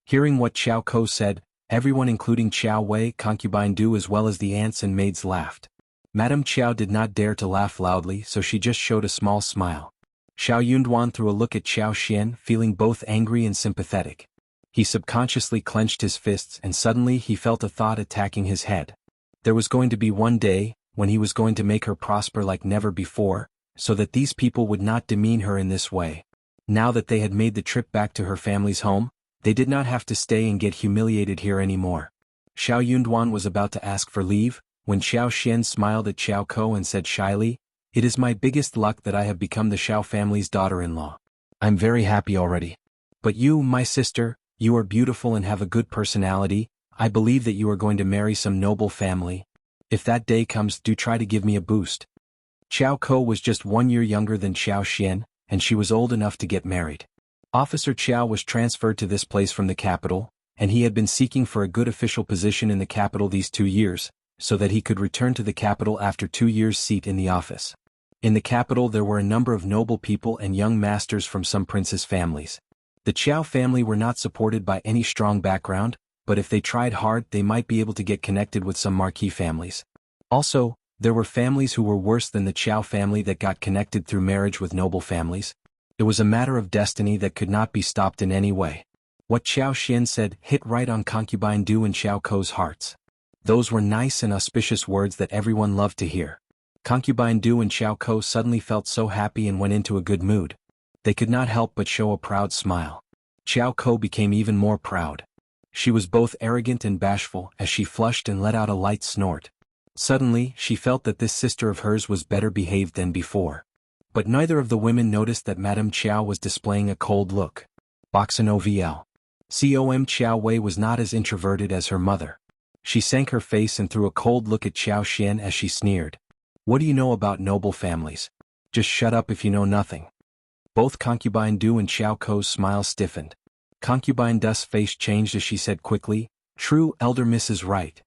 Hearing what Qiao Ko said, everyone including Qiao Wei, Concubine Du as well as the aunts and maids laughed. Madame Qiao did not dare to laugh loudly, so she just showed a small smile. Shao Yunduan threw a look at Qiao Xian, feeling both angry and sympathetic. He subconsciously clenched his fists and suddenly he felt a thought attacking his head. There was going to be one day, when he was going to make her prosper like never before, so that these people would not demean her in this way. Now that they had made the trip back to her family's home, they did not have to stay and get humiliated here anymore. Shao Yunduan was about to ask for leave, when Qiao Xian smiled at Qiao Ko and said shyly, "It is my biggest luck that I have become the Shao family's daughter-in-law. I'm very happy already. But you, my sister, you are beautiful and have a good personality. I believe that you are going to marry some noble family. If that day comes, do try to give me a boost." Qiao Ko was just 1 year younger than Qiao Xian, and she was old enough to get married. Officer Qiao was transferred to this place from the capital, and he had been seeking for a good official position in the capital these 2 years, so that he could return to the capital after 2 years' seat in the office. In the capital there were a number of noble people and young masters from some princes' families. The Qiao family were not supported by any strong background, but if they tried hard they might be able to get connected with some marquee families. Also, there were families who were worse than the Qiao family that got connected through marriage with noble families. It was a matter of destiny that could not be stopped in any way. What Qiao Xian said hit right on Concubine Du and Xiao Kou's hearts. Those were nice and auspicious words that everyone loved to hear. Concubine Du and Xiao Kou suddenly felt so happy and went into a good mood. They could not help but show a proud smile. Xiao Kou became even more proud. She was both arrogant and bashful as she flushed and let out a light snort. Suddenly, she felt that this sister of hers was better behaved than before. But neither of the women noticed that Madame Qiao was displaying a cold look. Boxino VL. Qiao Wei was not as introverted as her mother. She sank her face and threw a cold look at Qiao Xian as she sneered. What do you know about noble families? Just shut up if you know nothing. Both Concubine Du and Xiao Kou's smiles stiffened. Concubine Du's face changed as she said quickly, "True, Elder Miss is right.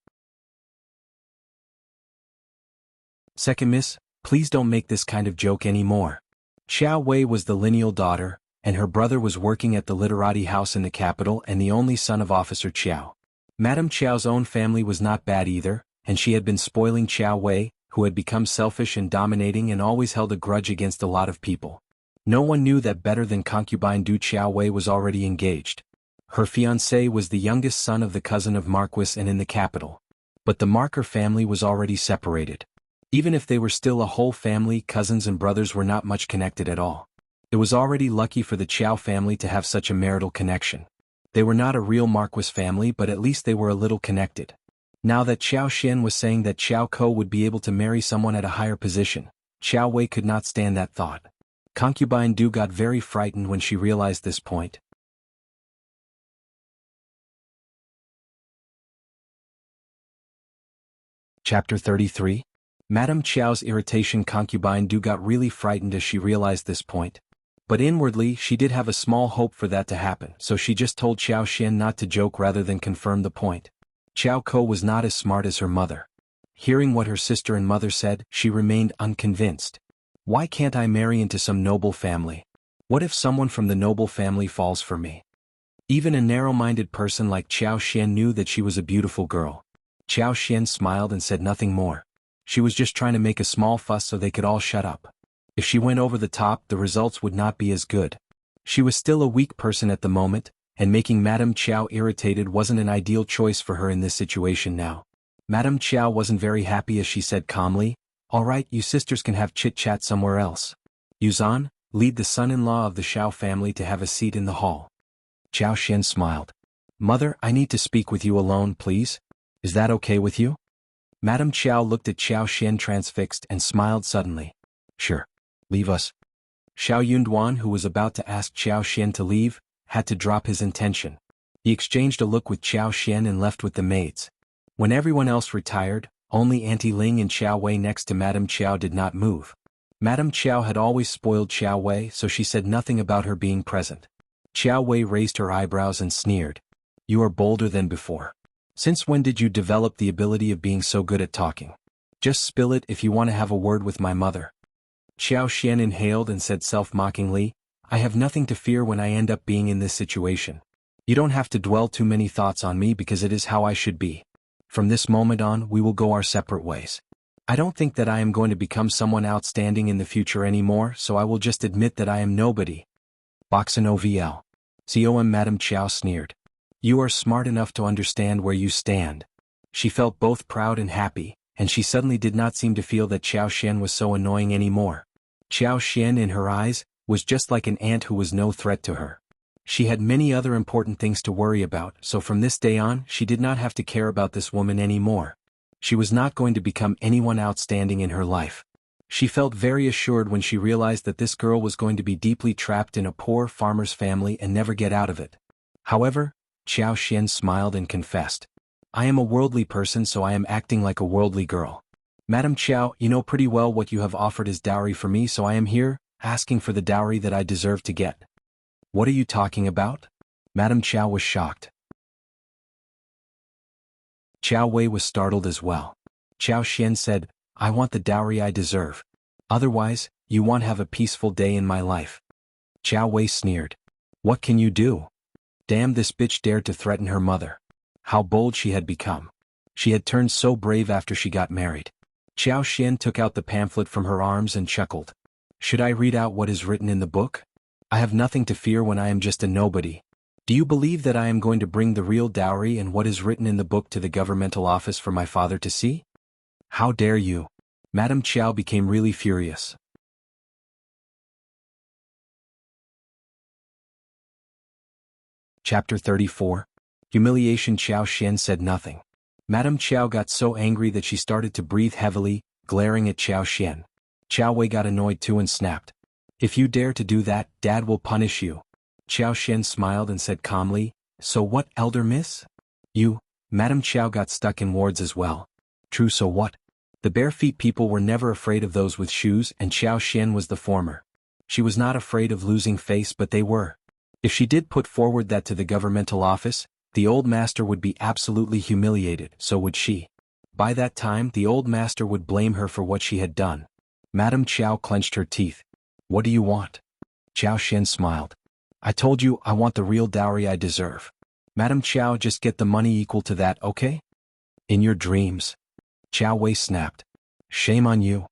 Second Miss, please don't make this kind of joke anymore." Qiao Wei was the lineal daughter, and her brother was working at the literati house in the capital and the only son of Officer Qiao. Madame Qiao's own family was not bad either, and she had been spoiling Qiao Wei, who had become selfish and dominating and always held a grudge against a lot of people. No one knew that better than Concubine Du. Qiao Wei was already engaged. Her fiancé was the youngest son of the cousin of Marquis and in the capital. But the Marker family was already separated. Even if they were still a whole family, cousins and brothers were not much connected at all. It was already lucky for the Qiao family to have such a marital connection. They were not a real Marquis family, but at least they were a little connected. Now that Qiao Xian was saying that Xiao Kou would be able to marry someone at a higher position, Qiao Wei could not stand that thought. Concubine Du got very frightened when she realized this point. Chapter 33. Madame Qiao's irritation. Concubine Du got really frightened as she realized this point. But inwardly she did have a small hope for that to happen, so she just told Qiao Xian not to joke rather than confirm the point. Qiao Kou was not as smart as her mother. Hearing what her sister and mother said, she remained unconvinced. Why can't I marry into some noble family? What if someone from the noble family falls for me? Even a narrow-minded person like Qiao Xian knew that she was a beautiful girl. Qiao Xian smiled and said nothing more. She was just trying to make a small fuss so they could all shut up. If she went over the top, the results would not be as good. She was still a weak person at the moment, and making Madame Qiao irritated wasn't an ideal choice for her in this situation now. Madame Qiao wasn't very happy as she said calmly, "All right, you sisters can have chit-chat somewhere else. Yuzan, lead the son-in-law of the Shao family to have a seat in the hall." Qiao Xian smiled. "Mother, I need to speak with you alone, please. Is that okay with you?" Madame Qiao looked at Qiao Xian transfixed and smiled suddenly. "Sure. Leave us." Shao Yunduan, who was about to ask Qiao Xian to leave, had to drop his intention. He exchanged a look with Qiao Xian and left with the maids. When everyone else retired, only Auntie Ling and Qiao Wei next to Madame Qiao did not move. Madame Qiao had always spoiled Qiao Wei, so she said nothing about her being present. Qiao Wei raised her eyebrows and sneered. "You are bolder than before. Since when did you develop the ability of being so good at talking? Just spill it if you want to have a word with my mother." Qiao Xian inhaled and said self-mockingly, "I have nothing to fear when I end up being in this situation. You don't have to dwell too many thoughts on me because it is how I should be. From this moment on, we will go our separate ways. I don't think that I am going to become someone outstanding in the future anymore, so I will just admit that I am nobody." Boxino VL. COM. Madame Qiao sneered. "You are smart enough to understand where you stand." She felt both proud and happy, and she suddenly did not seem to feel that Qiao Xian was so annoying anymore. Qiao Xian, in her eyes, was just like an ant who was no threat to her. She had many other important things to worry about, so from this day on, she did not have to care about this woman anymore. She was not going to become anyone outstanding in her life. She felt very assured when she realized that this girl was going to be deeply trapped in a poor farmer's family and never get out of it. However, Qiao Xian smiled and confessed. "I am a worldly person, so I am acting like a worldly girl. Madame Qiao, you know pretty well what you have offered as dowry for me, so I am here, asking for the dowry that I deserve to get." "What are you talking about?" Madame Qiao was shocked. Qiao Wei was startled as well. Qiao Xian said, "I want the dowry I deserve. Otherwise, you won't have a peaceful day in my life." Qiao Wei sneered. "What can you do? Damn, this bitch dared to threaten her mother. How bold she had become. She had turned so brave after she got married. Qiao Xian took out the pamphlet from her arms and chuckled. Should I read out what is written in the book? I have nothing to fear when I am just a nobody. Do you believe that I am going to bring the real dowry and what is written in the book to the governmental office for my father to see? How dare you? Madame Qiao became really furious. Chapter 34. Humiliation. Qiao Xian said nothing. Madame Qiao got so angry that she started to breathe heavily, glaring at Qiao Xian. Qiao Wei got annoyed too and snapped. If you dare to do that, Dad will punish you. Qiao Xian smiled and said calmly, So what, elder miss? You, Madame Qiao got stuck in words as well. True, so what? The bare feet people were never afraid of those with shoes and Qiao Xian was the former. She was not afraid of losing face but they were. If she did put forward that to the governmental office, the old master would be absolutely humiliated, so would she. By that time the old master would blame her for what she had done. Madame Qiao clenched her teeth. What do you want? Qiao Xian smiled. I told you I want the real dowry I deserve. Madame Qiao, just get the money equal to that, okay? In your dreams. Qiao Wei snapped. Shame on you.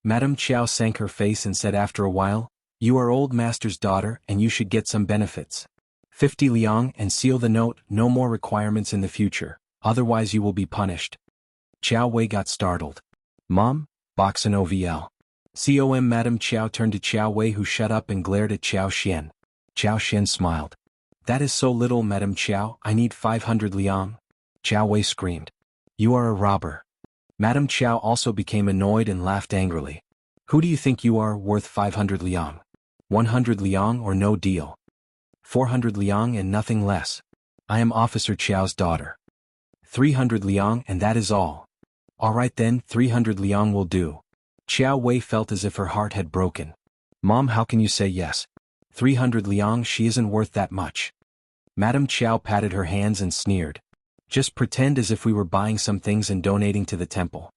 Madame Qiao sank her face and said after a while, You are old master's daughter and you should get some benefits. 50 liang and seal the note, no more requirements in the future, otherwise you will be punished. Qiao Wei got startled. Mom? Box an OVL. COM. Madame Qiao turned to Qiao Wei who shut up and glared at Qiao Xian. Qiao Xian smiled. That is so little, Madame Qiao, I need 500 liang. Qiao Wei screamed. You are a robber. Madame Qiao also became annoyed and laughed angrily. Who do you think you are, worth 500 liang? 100 liang or no deal. 400 liang and nothing less. I am Officer Qiao's daughter. 300 liang and that is all. All right then, 300 liang will do. Qiao Wei felt as if her heart had broken. Mom, how can you say yes? 300 liang, she isn't worth that much. Madame Qiao patted her hands and sneered. Just pretend as if we were buying some things and donating to the temple.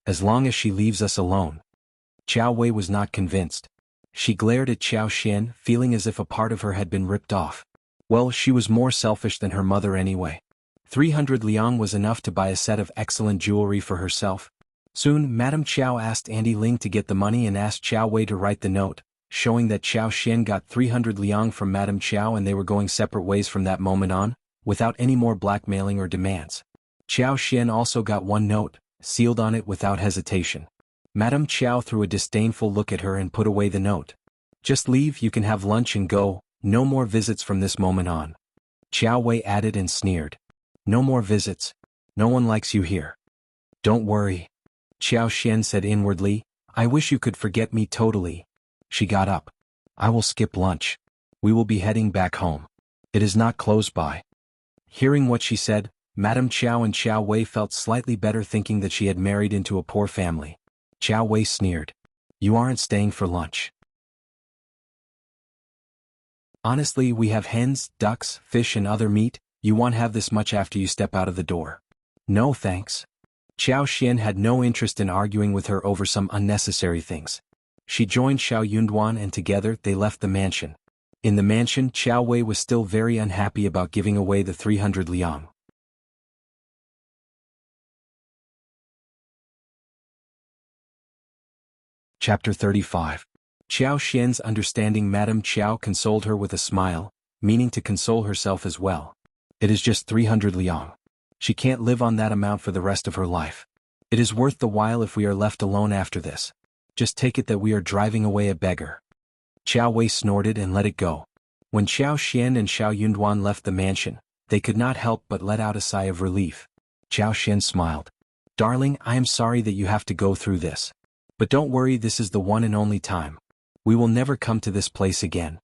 As long as she leaves us alone. Qiao Wei was not convinced. She glared at Qiao Xian, feeling as if a part of her had been ripped off. Well, she was more selfish than her mother anyway. 300 liang was enough to buy a set of excellent jewelry for herself. Soon, Madame Qiao asked Andy Ling to get the money and asked Qiao Wei to write the note, showing that Qiao Xian got 300 liang from Madame Qiao and they were going separate ways from that moment on, without any more blackmailing or demands. Qiao Xian also got one note, sealed on it without hesitation. Madame Qiao threw a disdainful look at her and put away the note. Just leave, you can have lunch and go, no more visits from this moment on. Qiao Wei added and sneered. No more visits. No one likes you here. Don't worry. Qiao Xian said inwardly, I wish you could forget me totally. She got up. I will skip lunch. We will be heading back home. It is not close by. Hearing what she said, Madame Qiao and Qiao Wei felt slightly better thinking that she had married into a poor family. Qiao Wei sneered. You aren't staying for lunch. Honestly, we have hens, ducks, fish and other meat, you won't have this much after you step out of the door. No thanks. Qiao Xian had no interest in arguing with her over some unnecessary things. She joined Shao Yunduan and together they left the mansion. In the mansion, Qiao Wei was still very unhappy about giving away the 300 liang. Chapter 35. Qiao Xian's understanding. Madame Qiao consoled her with a smile, meaning to console herself as well. It is just 300 liang. She can't live on that amount for the rest of her life. It is worth the while if we are left alone after this. Just take it that we are driving away a beggar. Qiao Wei snorted and let it go. When Qiao Xian and Shao Yunduan left the mansion, they could not help but let out a sigh of relief. Qiao Xian smiled. Darling, I am sorry that you have to go through this. But don't worry, this is the one and only time. We will never come to this place again.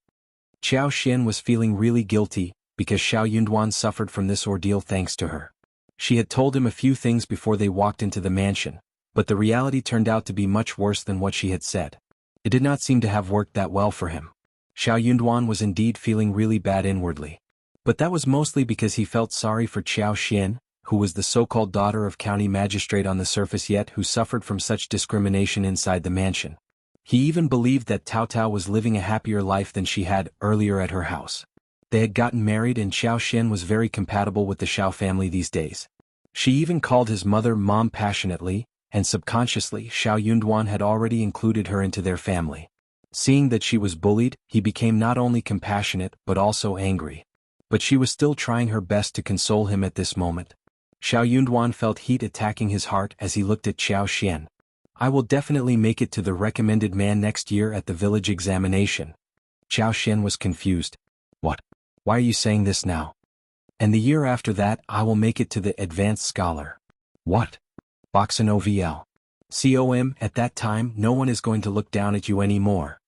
Qiao Xian was feeling really guilty, because Shao Yunduan suffered from this ordeal thanks to her. She had told him a few things before they walked into the mansion, but the reality turned out to be much worse than what she had said. It did not seem to have worked that well for him. Shao Yunduan was indeed feeling really bad inwardly. But that was mostly because he felt sorry for Qiao Xian, who was the so-called daughter of county magistrate on the surface yet who suffered from such discrimination inside the mansion. He even believed that Tao Tao was living a happier life than she had earlier at her house. They had gotten married and Xiao Xian was very compatible with the Shao family these days. She even called his mother Mom passionately, and subconsciously Xiao Yunduan had already included her into their family. Seeing that she was bullied, he became not only compassionate but also angry. But she was still trying her best to console him at this moment. Xiao Yunduan felt heat attacking his heart as he looked at Xiao Xian. I will definitely make it to the recommended man next year at the village examination. Xiao Xian was confused. What? Why are you saying this now? And the year after that I will make it to the advanced scholar. What? Boxano VL. At that time no one is going to look down at you anymore.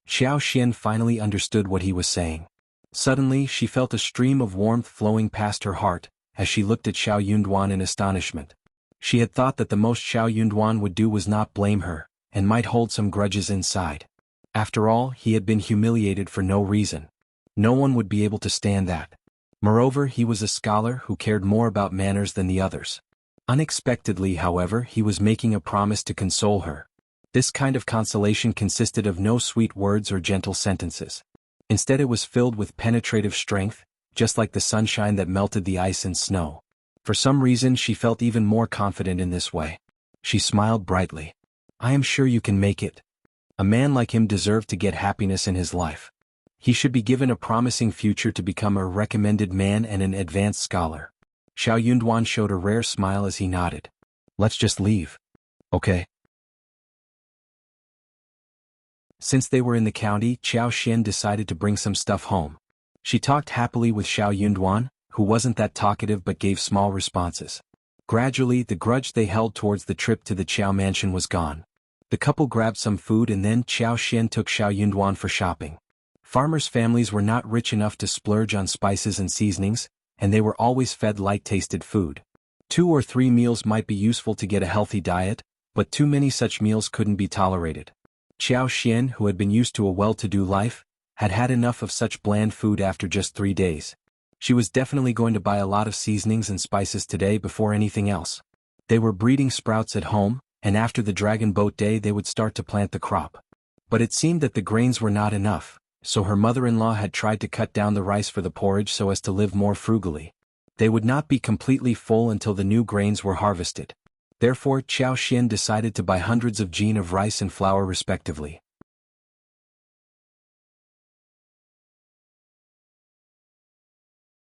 Xiao Xian finally understood what he was saying. Suddenly she felt a stream of warmth flowing past her heart, as she looked at Xiao Yunduan in astonishment. She had thought that the most Xiao Yunduan would do was not blame her, and might hold some grudges inside. After all, he had been humiliated for no reason. No one would be able to stand that. Moreover, he was a scholar who cared more about manners than the others. Unexpectedly, however, he was making a promise to console her. This kind of consolation consisted of no sweet words or gentle sentences. Instead it was filled with penetrative strength, just like the sunshine that melted the ice and snow. For some reason she felt even more confident in this way. She smiled brightly. I am sure you can make it. A man like him deserved to get happiness in his life. He should be given a promising future to become a recommended man and an advanced scholar. Xiao Yunduan showed a rare smile as he nodded. Let's just leave. Okay. Since they were in the county, Xiao Xian decided to bring some stuff home. She talked happily with Xiao Yunduan, who wasn't that talkative but gave small responses. Gradually, the grudge they held towards the trip to the Qiao mansion was gone. The couple grabbed some food and then Xiao Xian took Xiao Yunduan for shopping. Farmers' families were not rich enough to splurge on spices and seasonings, and they were always fed light-tasted food. 2 or 3 meals might be useful to get a healthy diet, but too many such meals couldn't be tolerated. Xiao Xian, who had been used to a well-to-do life, had had enough of such bland food after just 3 days. She was definitely going to buy a lot of seasonings and spices today before anything else. They were breeding sprouts at home, and after the dragon boat day they would start to plant the crop. But it seemed that the grains were not enough, so her mother-in-law had tried to cut down the rice for the porridge so as to live more frugally. They would not be completely full until the new grains were harvested. Therefore, Xiao Xian decided to buy hundreds of jin of rice and flour respectively.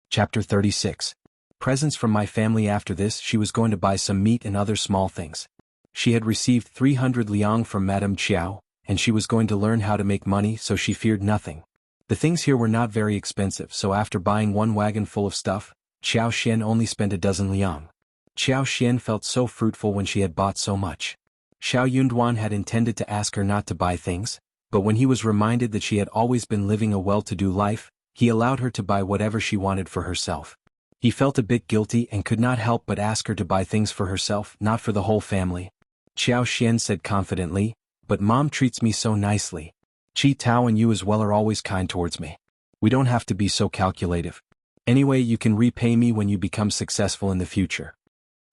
Chapter 36. Presents from my family. After this she was going to buy some meat and other small things. She had received 300 liang from Madame Qiao, and she was going to learn how to make money, so she feared nothing. The things here were not very expensive, so after buying 1 wagon full of stuff, Xiao Xian only spent a dozen liang. Xiao Xian felt so fruitful when she had bought so much. Xiao Yunduan had intended to ask her not to buy things, but when he was reminded that she had always been living a well-to-do life, he allowed her to buy whatever she wanted for herself. He felt a bit guilty and could not help but ask her to buy things for herself, not for the whole family. Xiao Xian said confidently, but Mom treats me so nicely. Qiao and you as well are always kind towards me. We don't have to be so calculative. Anyway, you can repay me when you become successful in the future.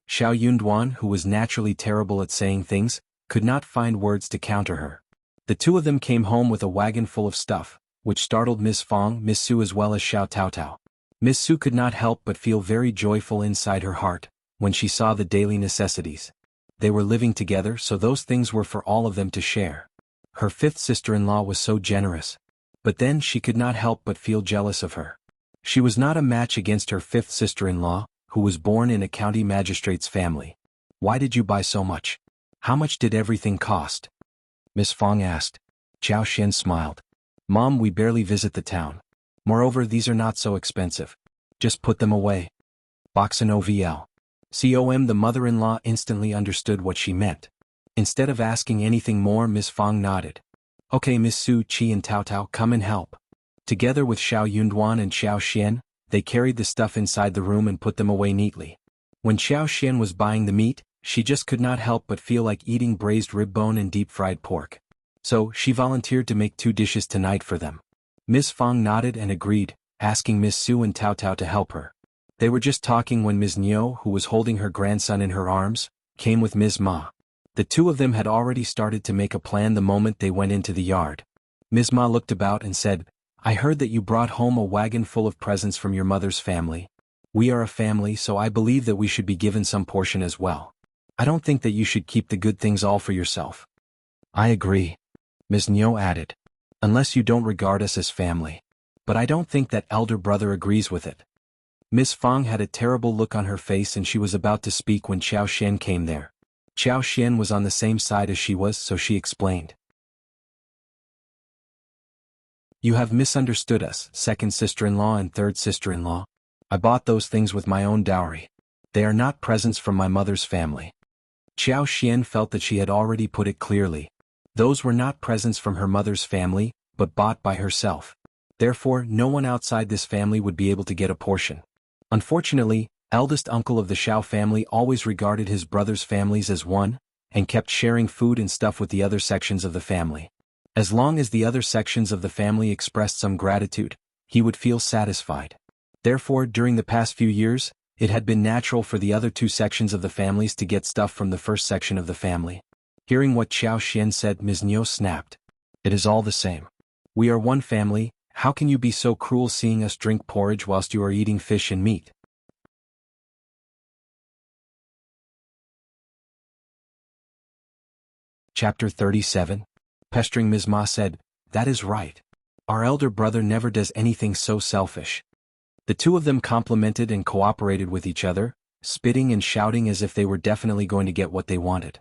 Xiao Yunduan, who was naturally terrible at saying things, could not find words to counter her. The two of them came home with a wagon full of stuff, which startled Miss Fang, Miss Su as well as Xiao Taotao. Miss Su could not help but feel very joyful inside her heart when she saw the daily necessities. They were living together, so those things were for all of them to share. Her 5th sister-in-law was so generous. But then she could not help but feel jealous of her. She was not a match against her 5th sister-in-law, who was born in a county magistrate's family. Why did you buy so much? How much did everything cost? Miss Fang asked. Xiao Xian smiled. Mom, we barely visit the town. Moreover, these are not so expensive. Just put them away. Boxano VL. The mother-in-law instantly understood what she meant. Instead of asking anything more, Miss Fang nodded. Okay, Miss Su, Qi and Taotao, come and help. Together with Xiao Yunduan and Xiao Xian, they carried the stuff inside the room and put them away neatly. When Xiao Xian was buying the meat, she just could not help but feel like eating braised rib bone and deep-fried pork. So, she volunteered to make 2 dishes tonight for them. Miss Fang nodded and agreed, asking Miss Su and Taotao to help her. They were just talking when Ms. Niu, who was holding her grandson in her arms, came with Ms. Ma. The two of them had already started to make a plan the moment they went into the yard. Ms. Ma looked about and said, I heard that you brought home a wagon full of presents from your mother's family. We are a family, so I believe that we should be given some portion as well. I don't think that you should keep the good things all for yourself. I agree, Ms. Niu added. Unless you don't regard us as family. But I don't think that elder brother agrees with it. Miss Fang had a terrible look on her face and she was about to speak when Qiao Xian came there. Qiao Xian was on the same side as she was, so she explained. You have misunderstood us, second sister-in-law and third sister-in-law. I bought those things with my own dowry. They are not presents from my mother's family. Qiao Xian felt that she had already put it clearly. Those were not presents from her mother's family, but bought by herself. Therefore, no one outside this family would be able to get a portion. Unfortunately, eldest uncle of the Shao family always regarded his brother's families as one, and kept sharing food and stuff with the other sections of the family. As long as the other sections of the family expressed some gratitude, he would feel satisfied. Therefore, during the past few years, it had been natural for the other two sections of the families to get stuff from the first section of the family. Hearing what Qiao Xian said, Ms. Niu snapped. It is all the same. We are one family. How can you be so cruel seeing us drink porridge whilst you are eating fish and meat? Chapter 37. Pestering Ms. Ma said, That is right. Our elder brother never does anything so selfish. The two of them complimented and cooperated with each other, spitting and shouting as if they were definitely going to get what they wanted.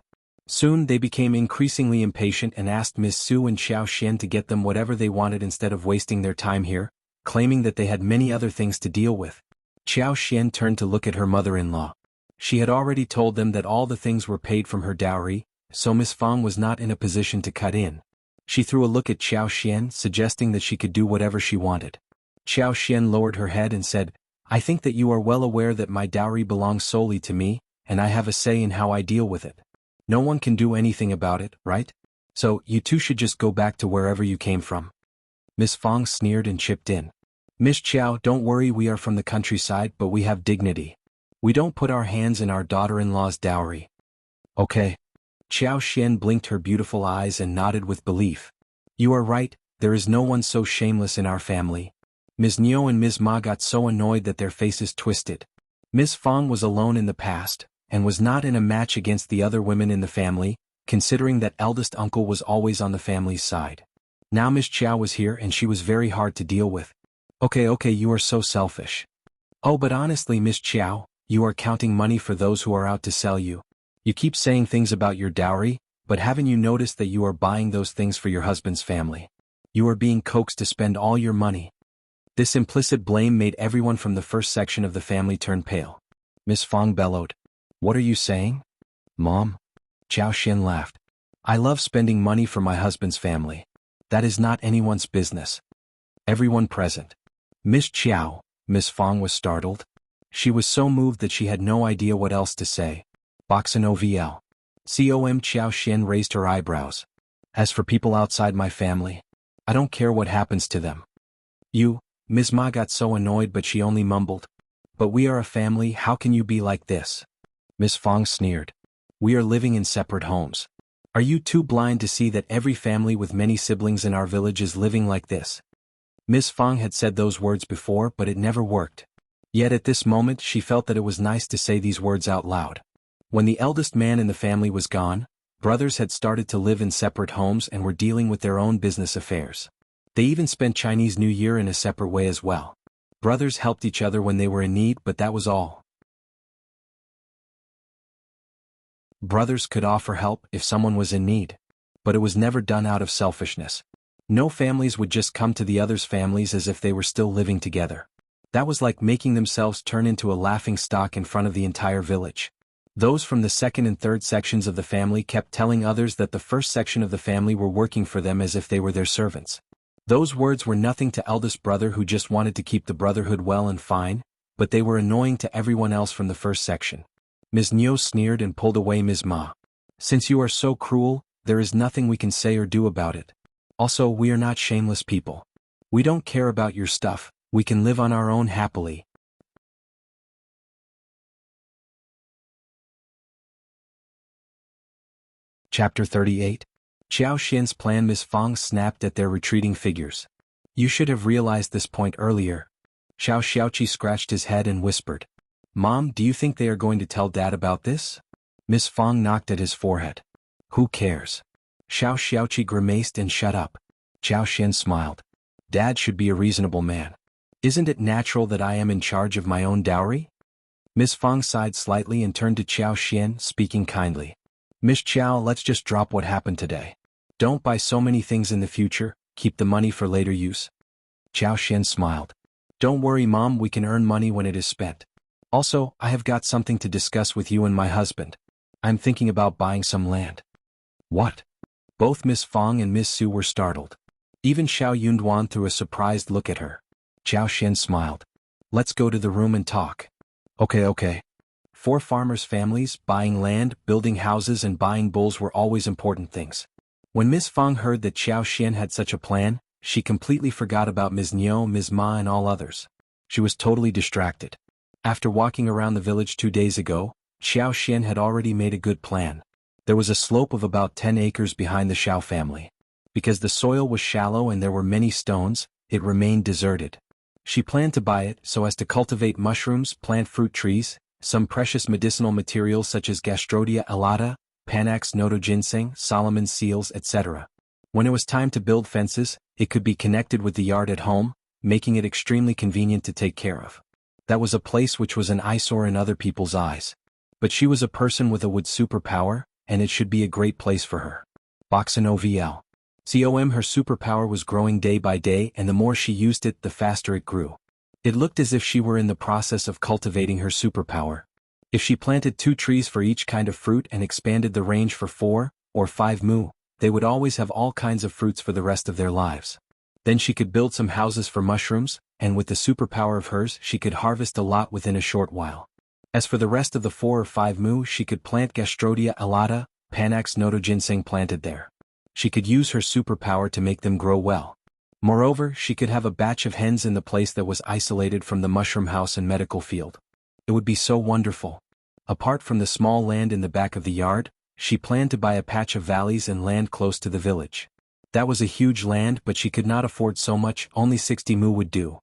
Soon they became increasingly impatient and asked Ms. Su and Qiao Xian to get them whatever they wanted instead of wasting their time here, claiming that they had many other things to deal with. Qiao Xian turned to look at her mother-in-law. She had already told them that all the things were paid from her dowry, so Miss Fang was not in a position to cut in. She threw a look at Qiao Xian, suggesting that she could do whatever she wanted. Qiao Xian lowered her head and said, I think that you are well aware that my dowry belongs solely to me, and I have a say in how I deal with it. No one can do anything about it, right? So, you two should just go back to wherever you came from. Miss Fang sneered and chipped in. Miss Qiao, don't worry, we are from the countryside, but we have dignity. We don't put our hands in our daughter-in-law's dowry. Okay. Qiao Xian blinked her beautiful eyes and nodded with belief. You are right, there is no one so shameless in our family. Ms. Niu and Ms. Ma got so annoyed that their faces twisted. Miss Fang was alone in the past, and was not in a match against the other women in the family, considering that eldest uncle was always on the family's side. Now Miss Qiao was here and she was very hard to deal with. Okay, you are so selfish. Oh, but honestly, Miss Qiao, you are counting money for those who are out to sell you. You keep saying things about your dowry, but haven't you noticed that you are buying those things for your husband's family? You are being coaxed to spend all your money. This implicit blame made everyone from the first section of the family turn pale. Miss Fang bellowed. What are you saying? Mom? Qiao Xian laughed. I love spending money for my husband's family. That is not anyone's business. Everyone present. Miss Qiao, Miss Fang was startled. She was so moved that she had no idea what else to say. Boxin OVL. COM Qiao Xian raised her eyebrows. As for people outside my family, I don't care what happens to them. Ms. Ma got so annoyed but she only mumbled. But we are a family, how can you be like this? Miss Fang sneered. We are living in separate homes. Are you too blind to see that every family with many siblings in our village is living like this? Miss Fang had said those words before but it never worked. Yet at this moment she felt that it was nice to say these words out loud. When the eldest man in the family was gone, brothers had started to live in separate homes and were dealing with their own business affairs. They even spent Chinese New Year in a separate way as well. Brothers helped each other when they were in need, but that was all. Brothers could offer help if someone was in need. But it was never done out of selfishness. No families would just come to the others' families as if they were still living together. That was like making themselves turn into a laughing stock in front of the entire village. Those from the second and third sections of the family kept telling others that the first section of the family were working for them as if they were their servants. Those words were nothing to eldest brother who just wanted to keep the brotherhood well and fine, but they were annoying to everyone else from the first section. Ms. Niu sneered and pulled away Ms. Ma. Since you are so cruel, there is nothing we can say or do about it. Also, we are not shameless people. We don't care about your stuff, we can live on our own happily. Chapter 38. Qiao Xian's plan. Miss Fang snapped at their retreating figures. You should have realized this point earlier. Xiao Xiaoqi scratched his head and whispered. Mom, do you think they are going to tell Dad about this? Miss Fang knocked at his forehead. Who cares? Xiao Xiaoqi grimaced and shut up. Qiao Xian smiled. Dad should be a reasonable man. Isn't it natural that I am in charge of my own dowry? Miss Fang sighed slightly and turned to Qiao Xian, speaking kindly. Miss Qiao, let's just drop what happened today. Don't buy so many things in the future, keep the money for later use. Qiao Xian smiled. Don't worry, Mom, we can earn money when it is spent. Also, I have got something to discuss with you and my husband. I'm thinking about buying some land. What? Both Miss Fang and Miss Su were startled. Even Xiao Yunduan threw a surprised look at her. Qiao Xian smiled. Let's go to the room and talk. Okay. For farmers' families, buying land, building houses and buying bulls were always important things. When Miss Fang heard that Qiao Xian had such a plan, she completely forgot about Ms. Niu, Ms. Ma and all others. She was totally distracted. After walking around the village 2 days ago, Qiao Xian had already made a good plan. There was a slope of about 10 acres behind the Shao family. Because the soil was shallow and there were many stones, it remained deserted. She planned to buy it so as to cultivate mushrooms, plant fruit trees, some precious medicinal materials such as Gastrodia alata, Panax nodo ginseng, Solomon seals, etc. When it was time to build fences, it could be connected with the yard at home, making it extremely convenient to take care of. That was a place which was an eyesore in other people's eyes. But she was a person with a wood superpower, and it should be a great place for her. Boxin OVL. Her superpower was growing day by day, and the more she used it, the faster it grew. It looked as if she were in the process of cultivating her superpower. If she planted 2 trees for each kind of fruit and expanded the range for 4 or 5 mu, they would always have all kinds of fruits for the rest of their lives. Then she could build some houses for mushrooms, and with the superpower of hers she could harvest a lot within a short while. As for the rest of the 4 or 5 mu, she could plant Gastrodia alata, Panax nodo ginseng planted there. She could use her superpower to make them grow well. Moreover, she could have a batch of hens in the place that was isolated from the mushroom house and medical field. It would be so wonderful. Apart from the small land in the back of the yard, she planned to buy a patch of valleys and land close to the village. That was a huge land, but she could not afford so much, only 60 mu would do.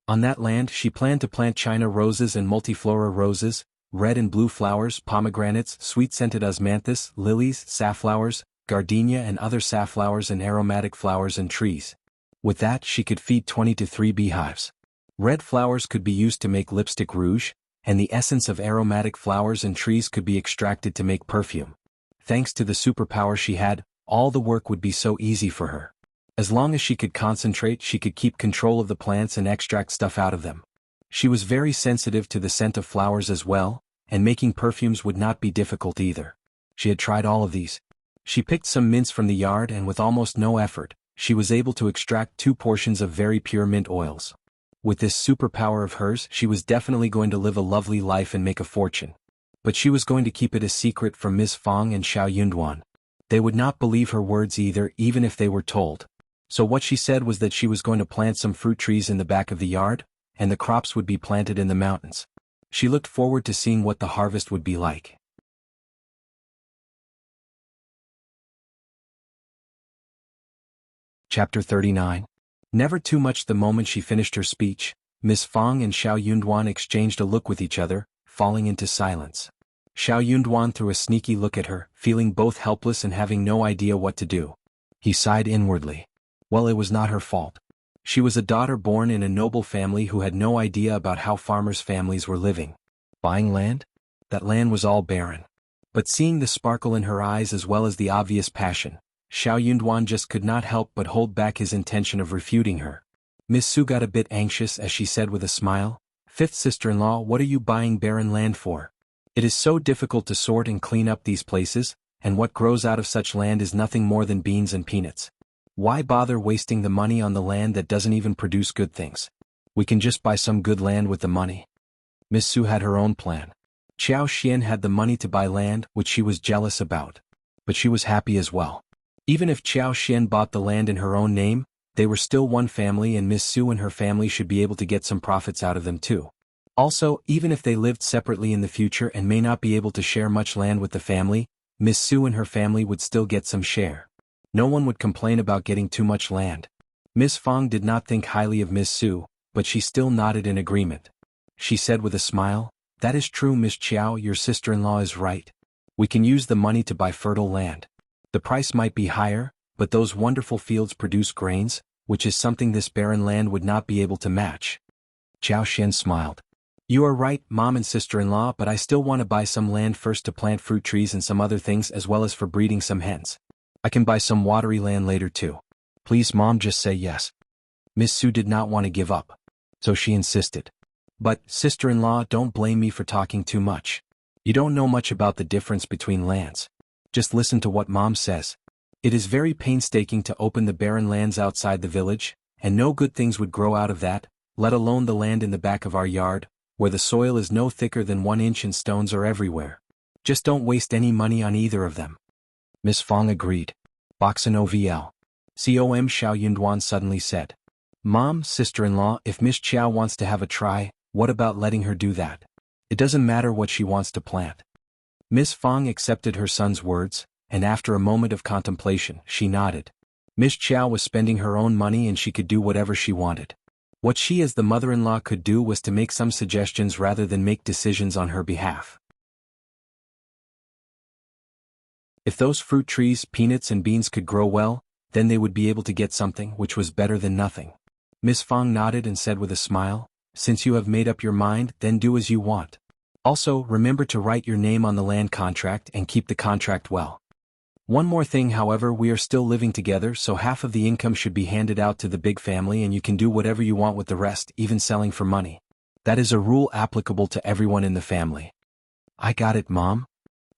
On that land she planned to plant China roses and multiflora roses, red and blue flowers, pomegranates, sweet-scented osmanthus, lilies, safflowers, gardenia and other safflowers and aromatic flowers and trees. With that she could feed 20 to 3 beehives. Red flowers could be used to make lipstick rouge, and the essence of aromatic flowers and trees could be extracted to make perfume. Thanks to the superpower she had, all the work would be so easy for her. As long as she could concentrate, she could keep control of the plants and extract stuff out of them. She was very sensitive to the scent of flowers as well, and making perfumes would not be difficult either. She had tried all of these. She picked some mints from the yard and with almost no effort, she was able to extract 2 portions of very pure mint oils. With this superpower of hers, she was definitely going to live a lovely life and make a fortune. But she was going to keep it a secret from Miss Fang and Xiao Yunduan. They would not believe her words either, even if they were told. So what she said was that she was going to plant some fruit trees in the back of the yard, and the crops would be planted in the mountains. She looked forward to seeing what the harvest would be like. Chapter 39. Never too much. The moment she finished her speech, Miss Fang and Xiao Yunduan exchanged a look with each other, falling into silence. Xiao Yunduan threw a sneaky look at her, feeling both helpless and having no idea what to do. He sighed inwardly. Well, it was not her fault. She was a daughter born in a noble family who had no idea about how farmers' families were living. Buying land? That land was all barren. But seeing the sparkle in her eyes as well as the obvious passion, Xiao Yunduan just could not help but hold back his intention of refuting her. Miss Su got a bit anxious as she said with a smile, "Fifth sister-in-law, what are you buying barren land for? It is so difficult to sort and clean up these places, and what grows out of such land is nothing more than beans and peanuts. Why bother wasting the money on the land that doesn't even produce good things? We can just buy some good land with the money." Miss Su had her own plan. Qiao Xian had the money to buy land, which she was jealous about. But she was happy as well. Even if Qiao Xian bought the land in her own name, they were still one family and Miss Su and her family should be able to get some profits out of them too. Also, even if they lived separately in the future and may not be able to share much land with the family, Miss Su and her family would still get some share. No one would complain about getting too much land. Miss Fang did not think highly of Miss Su, but she still nodded in agreement. She said with a smile, "That is true, Miss Qiao, your sister-in-law is right. We can use the money to buy fertile land. The price might be higher, but those wonderful fields produce grains, which is something this barren land would not be able to match." Qiao Xian smiled. "You are right, Mom and sister-in-law, but I still want to buy some land first to plant fruit trees and some other things as well as for breeding some hens. I can buy some watery land later too. Please, Mom, just say yes." Miss Su did not want to give up, so she insisted. "But, sister-in-law, don't blame me for talking too much. You don't know much about the difference between lands. Just listen to what Mom says. It is very painstaking to open the barren lands outside the village, and no good things would grow out of that, let alone the land in the back of our yard, where the soil is no thicker than 1 inch and stones are everywhere. Just don't waste any money on either of them." Miss Fang agreed. Boxen OVL. Com Shao Yunduan suddenly said. "Mom, sister-in-law, if Miss Qiao wants to have a try, what about letting her do that? It doesn't matter what she wants to plant." Miss Fang accepted her son's words, and after a moment of contemplation, she nodded. Miss Qiao was spending her own money and she could do whatever she wanted. What she as the mother-in-law could do was to make some suggestions rather than make decisions on her behalf. If those fruit trees, peanuts and beans could grow well, then they would be able to get something which was better than nothing. Miss Fang nodded and said with a smile, "Since you have made up your mind, then do as you want. Also, remember to write your name on the land contract and keep the contract well. One more thing, however, we are still living together, so half of the income should be handed out to the big family and you can do whatever you want with the rest, even selling for money. That is a rule applicable to everyone in the family." "I got it, Mom."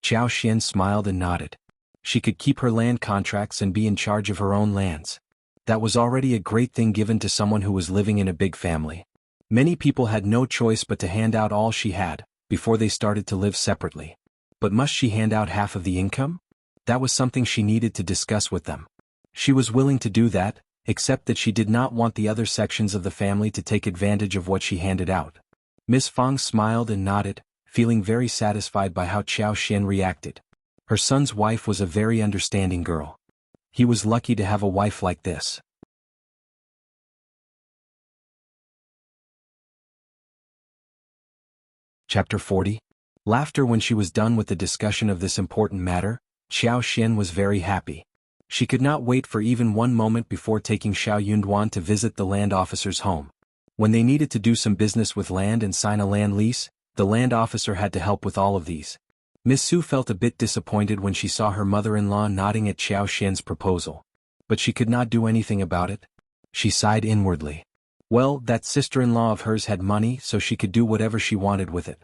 Qiao Xian smiled and nodded. She could keep her land contracts and be in charge of her own lands. That was already a great thing given to someone who was living in a big family. Many people had no choice but to hand out all she had, before they started to live separately. But must she hand out half of the income? That was something she needed to discuss with them. She was willing to do that, except that she did not want the other sections of the family to take advantage of what she handed out. Miss Fang smiled and nodded, feeling very satisfied by how Qiao Xian reacted. Her son's wife was a very understanding girl. He was lucky to have a wife like this. Chapter 40. Laughter. When she was done with the discussion of this important matter, Qiao Xian was very happy. She could not wait for even one moment before taking Shao Yunduan to visit the land officer's home. When they needed to do some business with land and sign a land lease, the land officer had to help with all of these. Miss Su felt a bit disappointed when she saw her mother-in-law nodding at Qiao Xian's proposal. But she could not do anything about it. She sighed inwardly. Well, that sister-in-law of hers had money, so she could do whatever she wanted with it.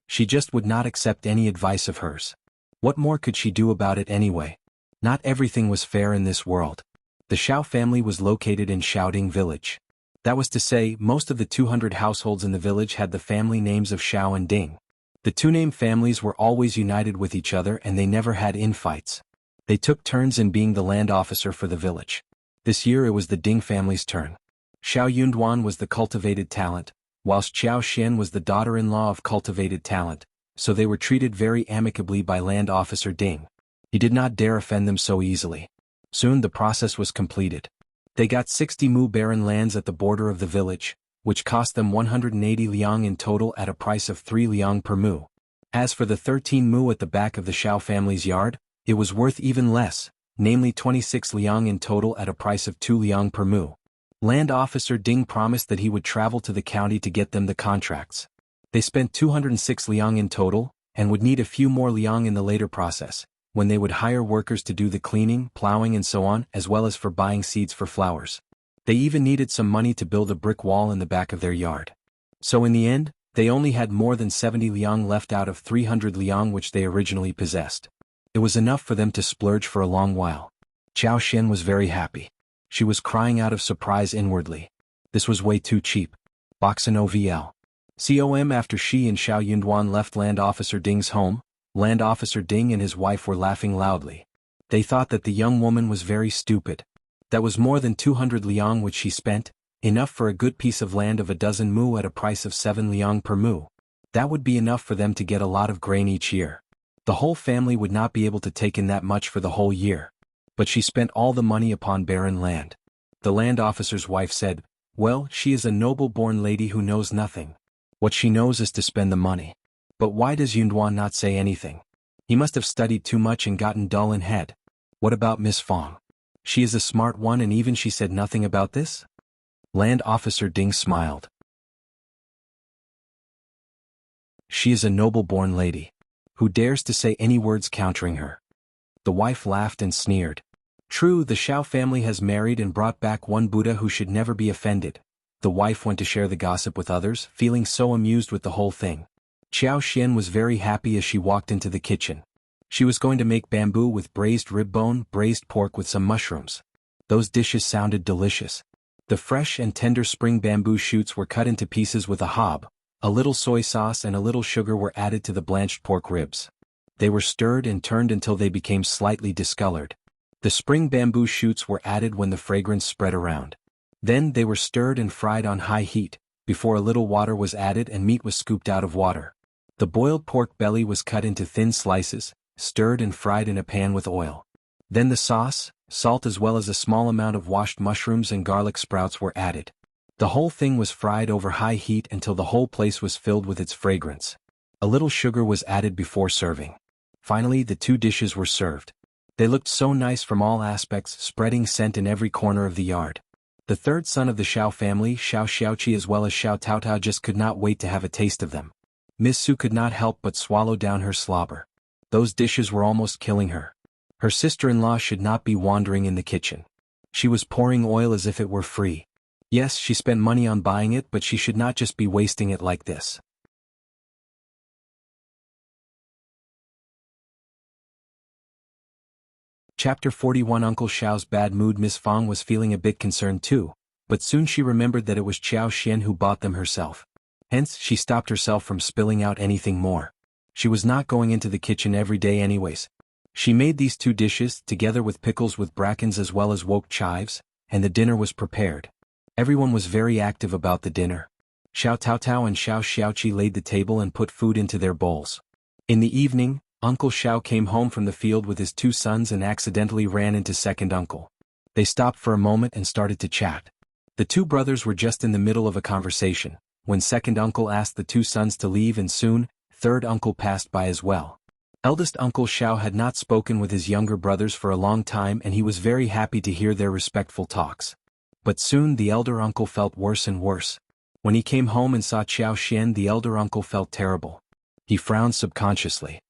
She just would not accept any advice of hers. What more could she do about it anyway? Not everything was fair in this world. The Shao family was located in Shaoding village. That was to say, most of the 200 households in the village had the family names of Shao and Ding. The two-name families were always united with each other and they never had infights. They took turns in being the land officer for the village. This year it was the Ding family's turn. Shao Yunduan was the cultivated talent, whilst Qiao Xian was the daughter-in-law of cultivated talent, so they were treated very amicably by land officer Ding. He did not dare offend them so easily. Soon the process was completed. They got 60 mu barren lands at the border of the village, which cost them 180 liang in total at a price of 3 liang per mu. As for the 13 mu at the back of the Shao family's yard, it was worth even less, namely 26 liang in total at a price of 2 liang per mu. Land officer Ding promised that he would travel to the county to get them the contracts. They spent 206 liang in total, and would need a few more liang in the later process, when they would hire workers to do the cleaning, plowing and so on, as well as for buying seeds for flowers. They even needed some money to build a brick wall in the back of their yard. So in the end, they only had more than 70 liang left out of 300 liang which they originally possessed. It was enough for them to splurge for a long while. Qiao Xian was very happy. She was crying out of surprise inwardly. This was way too cheap. Boxen OVL. Com. After she and Shao Yunduan left Land Officer Ding's home, Land Officer Ding and his wife were laughing loudly. They thought that the young woman was very stupid. That was more than 200 liang which she spent, enough for a good piece of land of a dozen mu at a price of 7 liang per mu. That would be enough for them to get a lot of grain each year. The whole family would not be able to take in that much for the whole year. but she spent all the money upon barren land. The land officer's wife said, "Well, she is a noble-born lady who knows nothing. What she knows is to spend the money." But why does Yunduan not say anything? He must have studied too much and gotten dull in head. What about Miss Fang? She is a smart one and even she said nothing about this? Land Officer Ding smiled. She is a noble-born lady. Who dares to say any words countering her? The wife laughed and sneered. True, the Shao family has married and brought back one Buddha who should never be offended. The wife went to share the gossip with others, feeling so amused with the whole thing. Qiao was very happy as she walked into the kitchen. She was going to make bamboo with braised rib bone, braised pork with some mushrooms. Those dishes sounded delicious. The fresh and tender spring bamboo shoots were cut into pieces with a hob. A little soy sauce and a little sugar were added to the blanched pork ribs. They were stirred and turned until they became slightly discolored. The spring bamboo shoots were added when the fragrance spread around. Then they were stirred and fried on high heat, before a little water was added and meat was scooped out of water. The boiled pork belly was cut into thin slices, stirred and fried in a pan with oil. Then the sauce, salt as well as a small amount of washed mushrooms and garlic sprouts were added. The whole thing was fried over high heat until the whole place was filled with its fragrance. A little sugar was added before serving. Finally, the two dishes were served. They looked so nice from all aspects, spreading scent in every corner of the yard. The third son of the Shao family, Shao Xiaoqi as well as Shao Taotao, just could not wait to have a taste of them. Miss Su could not help but swallow down her slobber. Those dishes were almost killing her. Her sister-in-law should not be wandering in the kitchen. She was pouring oil as if it were free. Yes, she spent money on buying it, but she should not just be wasting it like this. Chapter 41 Uncle Shao's bad mood. Miss Fang was feeling a bit concerned too, but soon she remembered that it was Qiao Xian who bought them herself. Hence, she stopped herself from spilling out anything more. She was not going into the kitchen every day anyways. She made these two dishes, together with pickles with brackens as well as woke chives, and the dinner was prepared. Everyone was very active about the dinner. Shao Taotao and Shao Xiaoqi laid the table and put food into their bowls. In the evening, Uncle Shao came home from the field with his two sons and accidentally ran into second uncle. They stopped for a moment and started to chat. The two brothers were just in the middle of a conversation, when second uncle asked the two sons to leave, and soon, third uncle passed by as well. Eldest Uncle Shao had not spoken with his younger brothers for a long time and he was very happy to hear their respectful talks. But soon the elder uncle felt worse and worse. When he came home and saw Qiao Xian, the elder uncle felt terrible. He frowned subconsciously.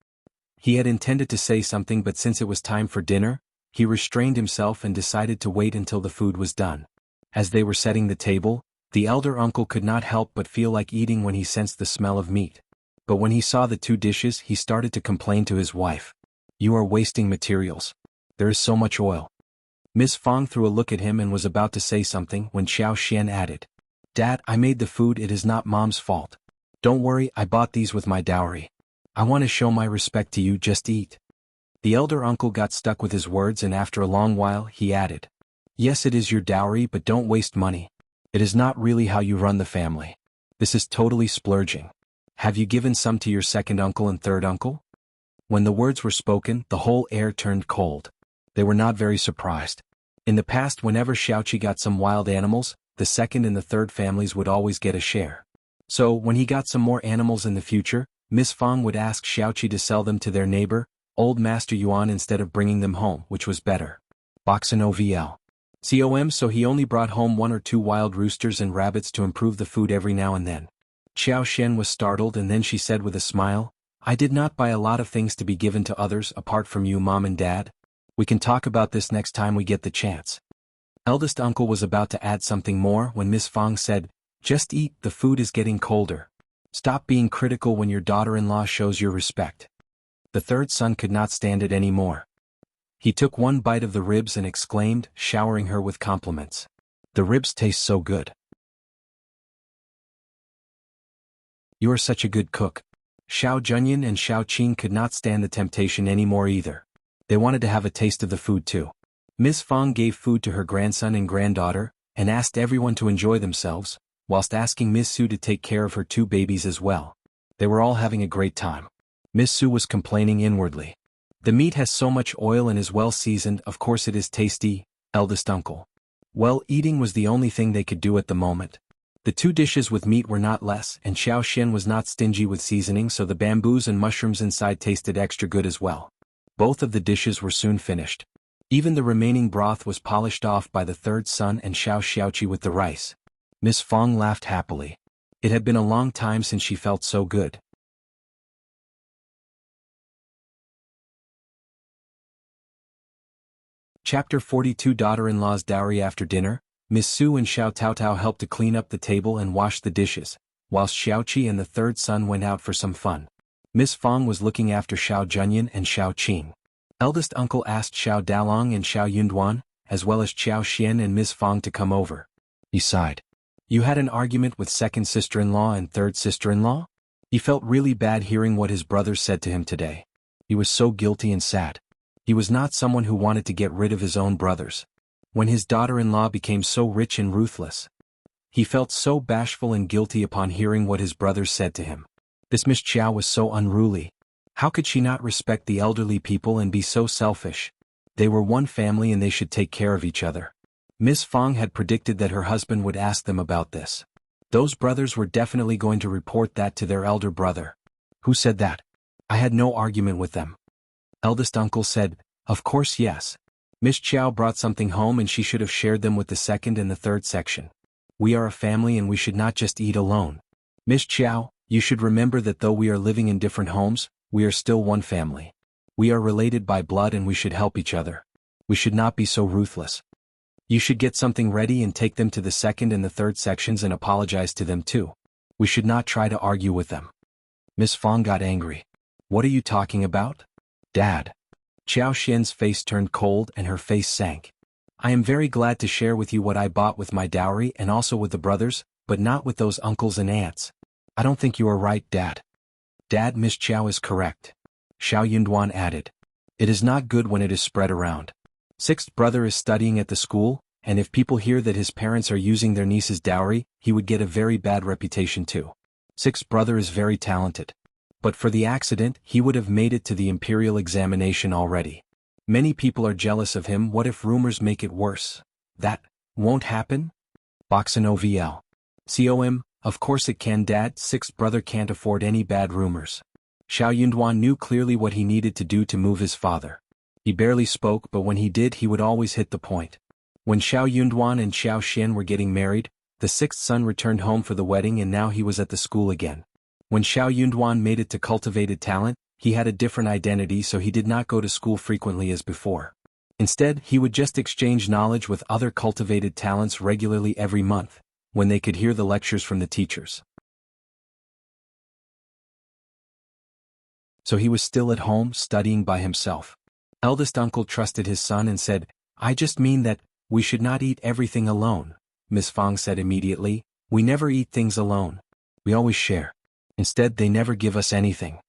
He had intended to say something, but since it was time for dinner, he restrained himself and decided to wait until the food was done. As they were setting the table, the elder uncle could not help but feel like eating when he sensed the smell of meat. But when he saw the two dishes, he started to complain to his wife. "You are wasting materials. There is so much oil." Miss Fang threw a look at him and was about to say something when Qiao Xian added, "Dad, I made the food, it is not Mom's fault. Don't worry, I bought these with my dowry. I want to show my respect to you, just eat." The elder uncle got stuck with his words and after a long while he added, "Yes, it is your dowry, but don't waste money. It is not really how you run the family. This is totally splurging. Have you given some to your second uncle and third uncle?" When the words were spoken, the whole air turned cold. They were not very surprised. In the past, whenever Xiaoqi got some wild animals, the second and the third families would always get a share. So, when he got some more animals in the future, Miss Fang would ask Xiaoqi to sell them to their neighbor, Old Master Yuan, instead of bringing them home, which was better. Boxin OVL. COM. So he only brought home 1 or 2 wild roosters and rabbits to improve the food every now and then. Qiao Xian was startled and then she said with a smile, "I did not buy a lot of things to be given to others apart from you, Mom and Dad. We can talk about this next time we get the chance." Eldest uncle was about to add something more when Miss Fang said, "Just eat, the food is getting colder. Stop being critical when your daughter-in-law shows your respect." The third son could not stand it anymore. He took one bite of the ribs and exclaimed, showering her with compliments, "The ribs taste so good. You are such a good cook." Shao Junyan and Shao Qing could not stand the temptation anymore either. They wanted to have a taste of the food too. Miss Fang gave food to her grandson and granddaughter, and asked everyone to enjoy themselves, whilst asking Miss Su to take care of her 2 babies as well. They were all having a great time. Miss Su was complaining inwardly. The meat has so much oil and is well seasoned, of course it is tasty, eldest uncle. Well, eating was the only thing they could do at the moment. The 2 dishes with meat were not less, and Xiao Xian was not stingy with seasoning, so the bamboos and mushrooms inside tasted extra good as well. Both of the dishes were soon finished. Even the remaining broth was polished off by the 3rd son and Xiao Xiaoqi with the rice. Miss Fang laughed happily. It had been a long time since she felt so good. Chapter 42 Daughter-in-law's Dowry. After dinner, Miss Su and Xiao Taotao helped to clean up the table and wash the dishes, whilst Xiaoqi and the 3rd son went out for some fun. Miss Fang was looking after Xiao Junyan and Xiao Qing. Eldest uncle asked Xiao Dalong and Xiao Yunduan, as well as Qiao Xian and Miss Fang to come over. He sighed. You had an argument with 2nd sister-in-law and 3rd sister-in-law? He felt really bad hearing what his brothers said to him today. He was so guilty and sad. He was not someone who wanted to get rid of his own brothers. When his daughter-in-law became so rich and ruthless, he felt so bashful and guilty upon hearing what his brothers said to him. This Miss Qiao was so unruly. How could she not respect the elderly people and be so selfish? They were one family and they should take care of each other. Miss Fang had predicted that her husband would ask them about this. Those brothers were definitely going to report that to their elder brother. Who said that? I had no argument with them. Eldest uncle said, of course yes. Miss Qiao brought something home and she should have shared them with the 2nd and the 3rd section. We are a family and we should not just eat alone. Miss Qiao, you should remember that though we are living in different homes, we are still one family. We are related by blood and we should help each other. We should not be so ruthless. You should get something ready and take them to the 2nd and the 3rd sections and apologize to them too. We should not try to argue with them. Miss Fang got angry. What are you talking about? Dad. Qiao Xian's face turned cold and her face sank. I am very glad to share with you what I bought with my dowry and also with the brothers, but not with those uncles and aunts. I don't think you are right, Dad. Dad, Miss Qiao is correct. Xiao Yunduan added. It is not good when it is spread around. 6th brother is studying at the school, and if people hear that his parents are using their niece's dowry, he would get a very bad reputation too. 6th brother is very talented. But for the accident, he would have made it to the imperial examination already. Many people are jealous of him. What if rumors make it worse? That won't happen? Boxen OVL. COM, of course it can, Dad. 6th brother can't afford any bad rumors. Xiao Yunduan knew clearly what he needed to do to move his father. He barely spoke, but when he did he would always hit the point. When Xiao Yunduan and Xiao Xian were getting married, the 6th son returned home for the wedding and now he was at the school again. When Xiao Yunduan made it to Cultivated Talent, he had a different identity, so he did not go to school frequently as before. Instead, he would just exchange knowledge with other cultivated talents regularly every month, when they could hear the lectures from the teachers. So he was still at home, studying by himself. Eldest uncle trusted his son and said, I just mean that, we should not eat everything alone. Miss Fang said immediately, we never eat things alone. We always share. Instead, they never give us anything.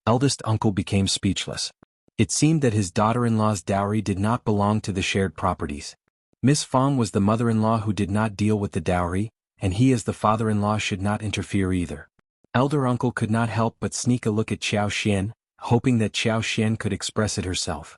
Eldest uncle became speechless. It seemed that his daughter-in-law's dowry did not belong to the shared properties. Miss Fang was the mother-in-law who did not deal with the dowry, and he as the father-in-law should not interfere either. Elder uncle could not help but sneak a look at Qiao Xian, hoping that Qiao Xian could express it herself.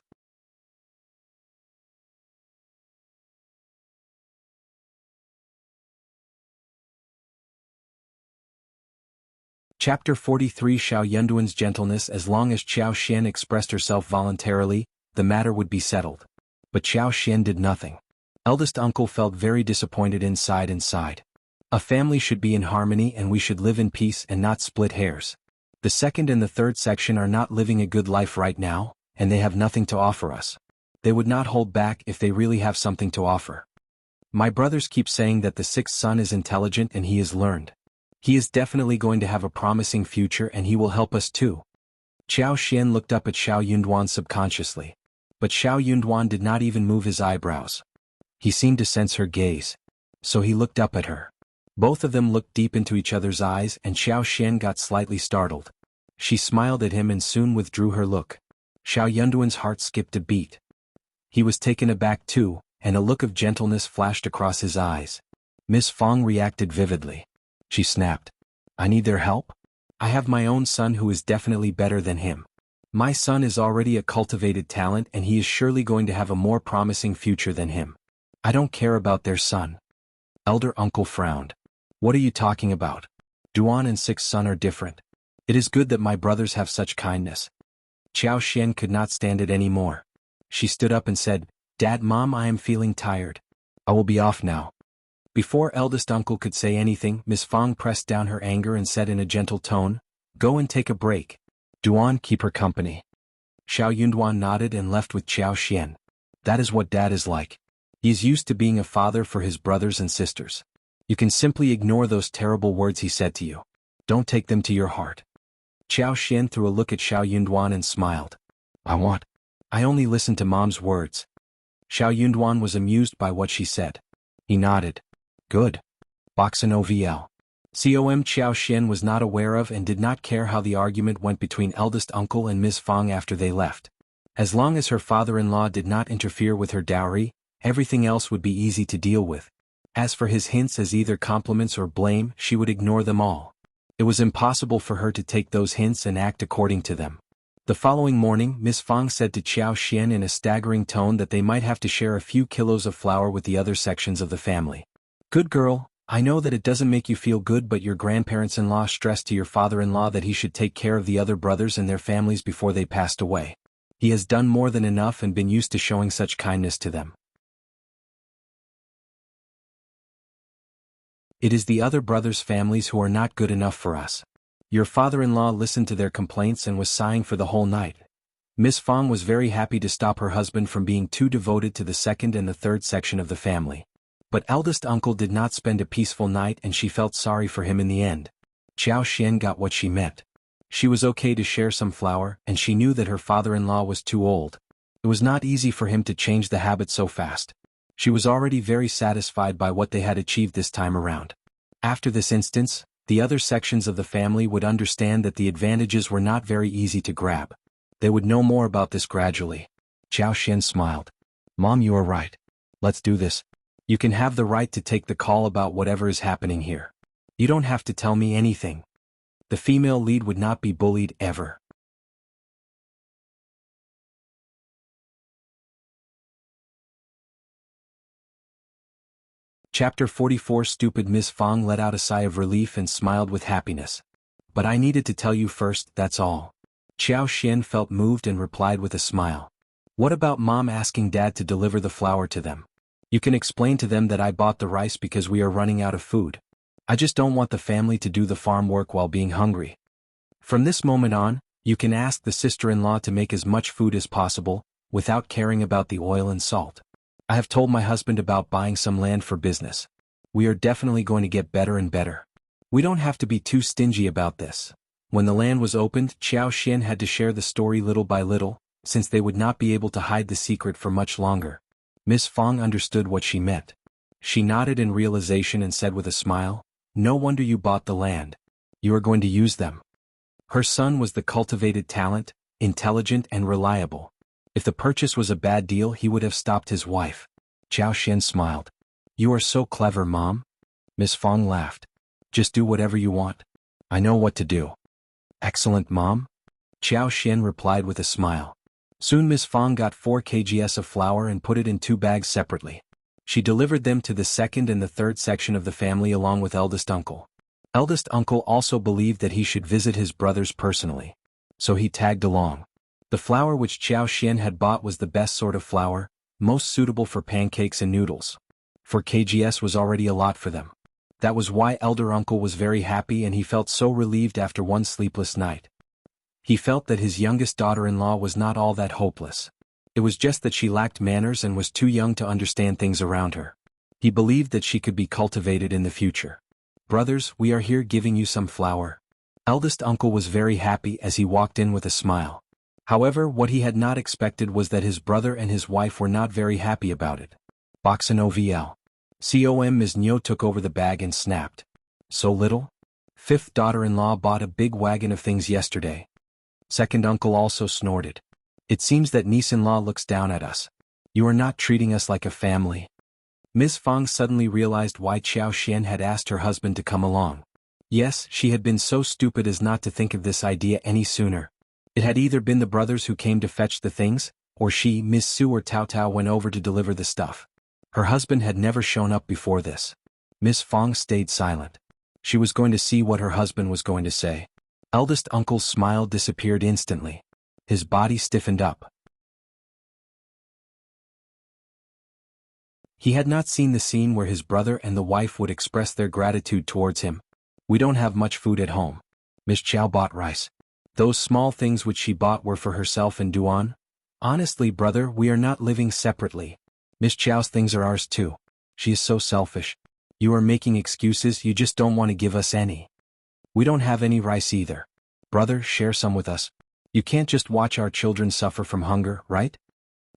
Chapter 43 Xiao Yunduan's Gentleness. As long as Qiao Xian expressed herself voluntarily, the matter would be settled. But Qiao Xian did nothing. Eldest uncle felt very disappointed inside. A family should be in harmony and we should live in peace and not split hairs. The 2nd and the 3rd section are not living a good life right now, and they have nothing to offer us. They would not hold back if they really have something to offer. My brothers keep saying that the 6th son is intelligent and he is learned. He is definitely going to have a promising future and he will help us too. Qiao Xian looked up at Xiao Yunduan subconsciously. But Xiao Yunduan did not even move his eyebrows. He seemed to sense her gaze. So he looked up at her. Both of them looked deep into each other's eyes and Xiao Xian got slightly startled. She smiled at him and soon withdrew her look. Xiao Yunduan's heart skipped a beat. He was taken aback too, and a look of gentleness flashed across his eyes. Miss Fang reacted vividly. She snapped. I need their help? I have my own son who is definitely better than him. My son is already a cultivated talent and he is surely going to have a more promising future than him. I don't care about their son. Elder uncle frowned. What are you talking about? Duan and sixth son are different. It is good that my brothers have such kindness. Qiao Xian could not stand it any more. She stood up and said, Dad, Mom, I am feeling tired. I will be off now. Before eldest uncle could say anything, Miss Fang pressed down her anger and said in a gentle tone, Go and take a break. Duan, keep her company. Shao Yunduan nodded and left with Qiao Xian. That is what Dad is like. He is used to being a father for his brothers and sisters. You can simply ignore those terrible words he said to you. Don't take them to your heart. Qiao Xian threw a look at Shao Yunduan and smiled. I only listened to Mom's words. Shao Yunduan was amused by what she said. He nodded. Good. Boxin OVL. Com Qiao Xian was not aware of and did not care how the argument went between eldest uncle and Miss Fang after they left. As long as her father-in-law did not interfere with her dowry, everything else would be easy to deal with. As for his hints as either compliments or blame, she would ignore them all. It was impossible for her to take those hints and act according to them. The following morning, Miss Fang said to Qiao Xian in a staggering tone that they might have to share a few kilos of flour with the other sections of the family. Good girl, I know that it doesn't make you feel good, but your grandparents-in-law stressed to your father-in-law that he should take care of the other brothers and their families before they passed away. He has done more than enough and been used to showing such kindness to them. It is the other brothers' families who are not good enough for us. Your father-in-law listened to their complaints and was sighing for the whole night. Miss Fang was very happy to stop her husband from being too devoted to the second and the third section of the family. But eldest uncle did not spend a peaceful night and she felt sorry for him in the end. Qiao Xian got what she meant. She was okay to share some flour, and she knew that her father-in-law was too old. It was not easy for him to change the habit so fast. She was already very satisfied by what they had achieved this time around. After this instance, the other sections of the family would understand that the advantages were not very easy to grab. They would know more about this gradually. Qiao Xian smiled. Mom, you are right. Let's do this. You can have the right to take the call about whatever is happening here. You don't have to tell me anything. The female lead would not be bullied ever. Chapter 44. Stupid Miss Fang let out a sigh of relief and smiled with happiness. But I needed to tell you first, that's all. Qiao Xian felt moved and replied with a smile. What about Mom asking Dad to deliver the flour to them? You can explain to them that I bought the rice because we are running out of food. I just don't want the family to do the farm work while being hungry. From this moment on, you can ask the sister-in-law to make as much food as possible, without caring about the oil and salt. I have told my husband about buying some land for business. We are definitely going to get better and better. We don't have to be too stingy about this. When the land was opened, Qiao Xian had to share the story little by little, since they would not be able to hide the secret for much longer. Miss Fang understood what she meant. She nodded in realization and said with a smile, No wonder you bought the land. You are going to use them. Her son was the cultivated talent, intelligent and reliable. If the purchase was a bad deal, he would have stopped his wife. Qiao Xian smiled. You are so clever, Mom. Miss Fang laughed. Just do whatever you want. I know what to do. Excellent, Mom. Qiao Xian replied with a smile. Soon Miss Fang got 4 kgs of flour and put it in 2 bags separately. She delivered them to the second and the third section of the family along with eldest uncle. Eldest uncle also believed that he should visit his brothers personally. So he tagged along. The flour which Qiao Xian had bought was the best sort of flour, most suitable for pancakes and noodles. 4 kgs was already a lot for them. That was why elder uncle was very happy and he felt so relieved after one sleepless night. He felt that his youngest daughter-in-law was not all that hopeless. It was just that she lacked manners and was too young to understand things around her. He believed that she could be cultivated in the future. Brothers, we are here giving you some flour. Eldest uncle was very happy as he walked in with a smile. However, what he had not expected was that his brother and his wife were not very happy about it. Boxin OVL. Com Ms. Nyo took over the bag and snapped. So little? Fifth daughter-in-law bought a big wagon of things yesterday. Second uncle also snorted. It seems that niece-in-law looks down at us. You are not treating us like a family. Ms. Fang suddenly realized why Qiao Xian had asked her husband to come along. Yes, she had been so stupid as not to think of this idea any sooner. It had either been the brothers who came to fetch the things, or she, Miss Su or Tao Tao went over to deliver the stuff. Her husband had never shown up before this. Miss Fang stayed silent. She was going to see what her husband was going to say. Eldest uncle's smile disappeared instantly. His body stiffened up. He had not seen the scene where his brother and the wife would express their gratitude towards him. We don't have much food at home. Miss Qiao bought rice. Those small things which she bought were for herself and Duan. Honestly, brother, we are not living separately. Miss Qiao's things are ours too. She is so selfish. You are making excuses, you just don't want to give us any. We don't have any rice either. Brother, share some with us. You can't just watch our children suffer from hunger, right?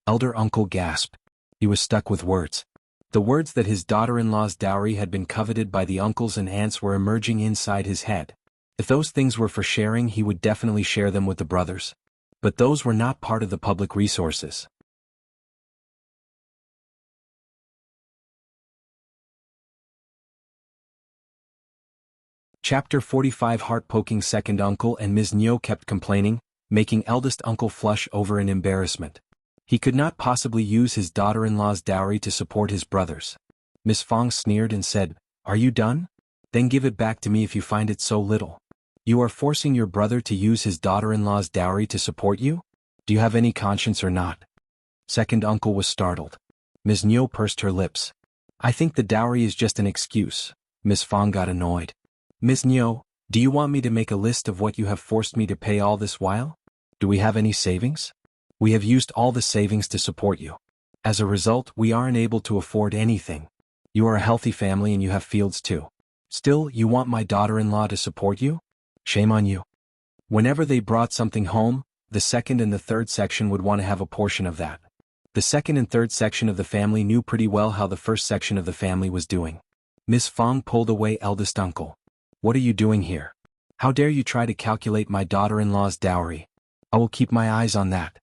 Elder uncle gasped. He was stuck with words. The words that his daughter-in-law's dowry had been coveted by the uncles and aunts were emerging inside his head. If those things were for sharing, he would definitely share them with the brothers. But those were not part of the public resources. Chapter 45. Heart-poking. Second uncle and Ms. Niu kept complaining, making eldest uncle flush over in embarrassment. He could not possibly use his daughter-in-law's dowry to support his brothers. Miss Fang sneered and said, "Are you done? Then give it back to me if you find it so little. You are forcing your brother to use his daughter-in-law's dowry to support you? Do you have any conscience or not?" Second uncle was startled. Ms. Niu pursed her lips. "I think the dowry is just an excuse." Miss Fang got annoyed. "Ms. Niu, do you want me to make a list of what you have forced me to pay all this while? Do we have any savings? We have used all the savings to support you. As a result, we aren't able to afford anything. You are a healthy family and you have fields too. Still, you want my daughter-in-law to support you? Shame on you." Whenever they brought something home, the second and the third section would want to have a portion of that. The second and third section of the family knew pretty well how the first section of the family was doing. Miss Fang pulled away eldest uncle. "What are you doing here? How dare you try to calculate my daughter-in-law's dowry? I will keep my eyes on that."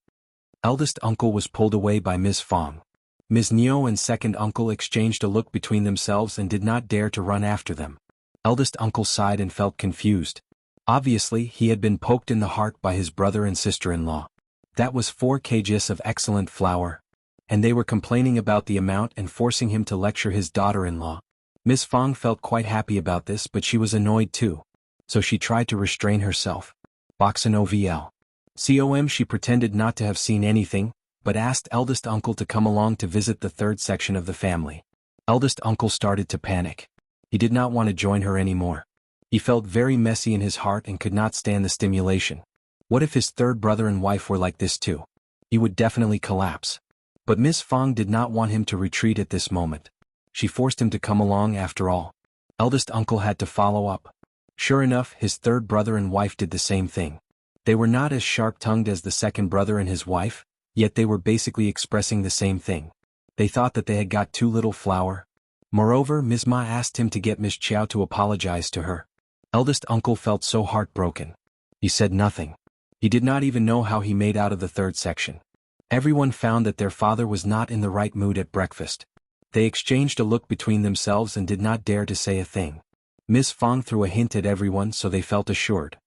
Eldest uncle was pulled away by Miss Fang. Ms. Niu and second uncle exchanged a look between themselves and did not dare to run after them. Eldest uncle sighed and felt confused. Obviously, he had been poked in the heart by his brother and sister-in-law. That was 4 kgs of excellent flour. And they were complaining about the amount and forcing him to lecture his daughter-in-law. Miss Fang felt quite happy about this, but she was annoyed too. So she tried to restrain herself. Boxen OVL. She pretended not to have seen anything, but asked eldest uncle to come along to visit the third section of the family. Eldest uncle started to panic. He did not want to join her anymore. He felt very messy in his heart and could not stand the stimulation. What if his third brother and wife were like this too? He would definitely collapse. But Miss Fang did not want him to retreat at this moment. She forced him to come along after all. Eldest uncle had to follow up. Sure enough, his third brother and wife did the same thing. They were not as sharp-tongued as the second brother and his wife, yet they were basically expressing the same thing. They thought that they had got too little flour. Moreover, Ms. Ma asked him to get Miss Qiao to apologize to her. Eldest uncle felt so heartbroken. He said nothing. He did not even know how he made out of the third section. Everyone found that their father was not in the right mood at breakfast. They exchanged a look between themselves and did not dare to say a thing. Miss Fang threw a hint at everyone so they felt assured.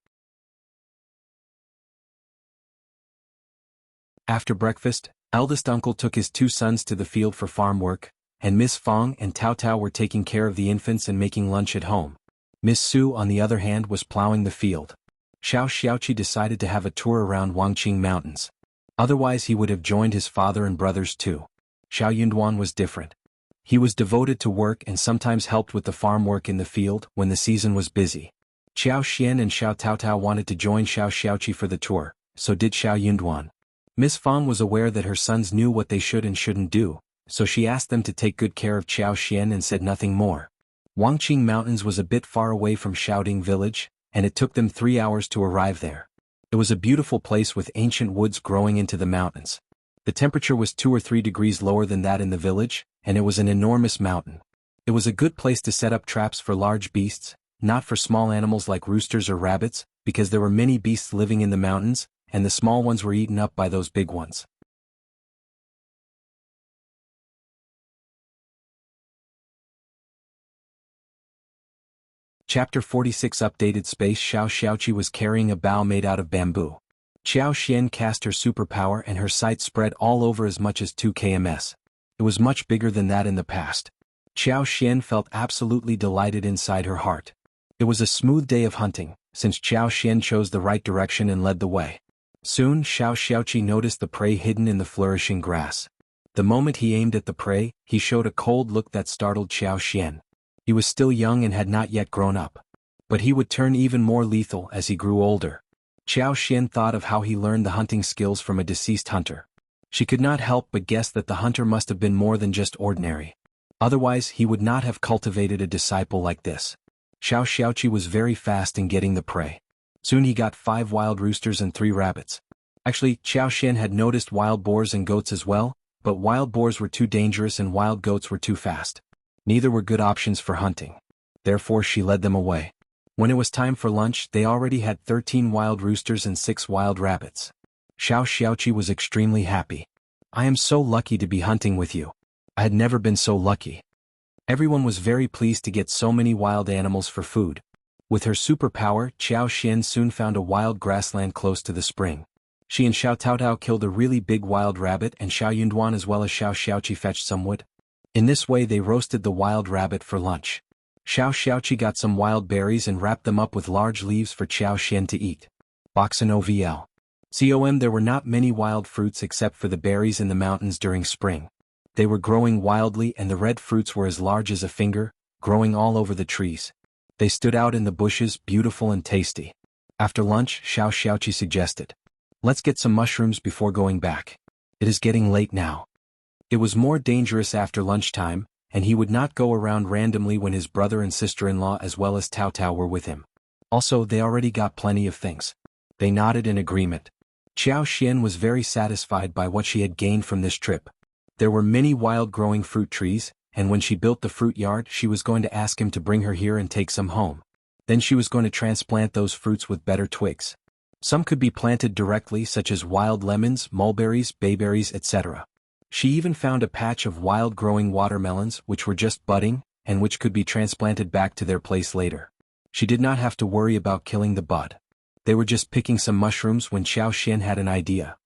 After breakfast, eldest uncle took his 2 sons to the field for farm work, and Miss Fang and Tao Tao were taking care of the infants and making lunch at home. Miss Su, on the other hand, was plowing the field. Shao Xiaoqi decided to have a tour around Wangqing Mountains. Otherwise he would have joined his father and brothers too. Shao Yunduan was different. He was devoted to work and sometimes helped with the farm work in the field when the season was busy. Qiao Xian and Shao Tao Tao wanted to join Shao Xiaoqi for the tour, so did Shao Yunduan. Miss Fang was aware that her sons knew what they should and shouldn't do, so she asked them to take good care of Qiao Xian and said nothing more. Wangqing Mountains was a bit far away from Shaoding village, and it took them 3 hours to arrive there. It was a beautiful place with ancient woods growing into the mountains. The temperature was 2 or 3 degrees lower than that in the village, and it was an enormous mountain. It was a good place to set up traps for large beasts, not for small animals like roosters or rabbits, because there were many beasts living in the mountains, and the small ones were eaten up by those big ones. Chapter 46. Updated space. Shao Xiaoqi was carrying a bow made out of bamboo. Qiao Xian cast her superpower and her sight spread all over as much as 2 kms. It was much bigger than that in the past. Qiao Xian felt absolutely delighted inside her heart. It was a smooth day of hunting, since Qiao Xian chose the right direction and led the way. Soon Shao Xiaoqi noticed the prey hidden in the flourishing grass. The moment he aimed at the prey, he showed a cold look that startled Qiao Xian. He was still young and had not yet grown up. But he would turn even more lethal as he grew older. Qiao Xian thought of how he learned the hunting skills from a deceased hunter. She could not help but guess that the hunter must have been more than just ordinary. Otherwise he would not have cultivated a disciple like this. Shao Xiaoqi was very fast in getting the prey. Soon he got 5 wild roosters and 3 rabbits. Actually, Qiao Xian had noticed wild boars and goats as well, but wild boars were too dangerous and wild goats were too fast. Neither were good options for hunting. Therefore she led them away. When it was time for lunch, they already had 13 wild roosters and 6 wild rabbits. Shao Xiaoqi was extremely happy. I am so lucky to be hunting with you. I had never been so lucky. Everyone was very pleased to get so many wild animals for food. With her superpower, Qiao Xian soon found a wild grassland close to the spring. She and Shao Taotao killed a really big wild rabbit and Shao Yunduan as well as Shao Xiaoqi fetched some wood. In this way they roasted the wild rabbit for lunch. Shao Xiaoqi got some wild berries and wrapped them up with large leaves for Qiao Xian to eat. Boxin OVL. There were not many wild fruits except for the berries in the mountains during spring. They were growing wildly and the red fruits were as large as a finger, growing all over the trees. They stood out in the bushes, beautiful and tasty. After lunch, Shao Xiaoqi suggested, "Let's get some mushrooms before going back. It is getting late now." It was more dangerous after lunchtime, and he would not go around randomly when his brother and sister-in-law as well as Tao Tao were with him. Also, they already got plenty of things. They nodded in agreement. Qiao Xian was very satisfied by what she had gained from this trip. There were many wild growing fruit trees, and when she built the fruit yard she was going to ask him to bring her here and take some home. Then she was going to transplant those fruits with better twigs. Some could be planted directly such as wild lemons, mulberries, bayberries, etc. She even found a patch of wild growing watermelons which were just budding, and which could be transplanted back to their place later. She did not have to worry about killing the bud. They were just picking some mushrooms when Qiao Xian had an idea.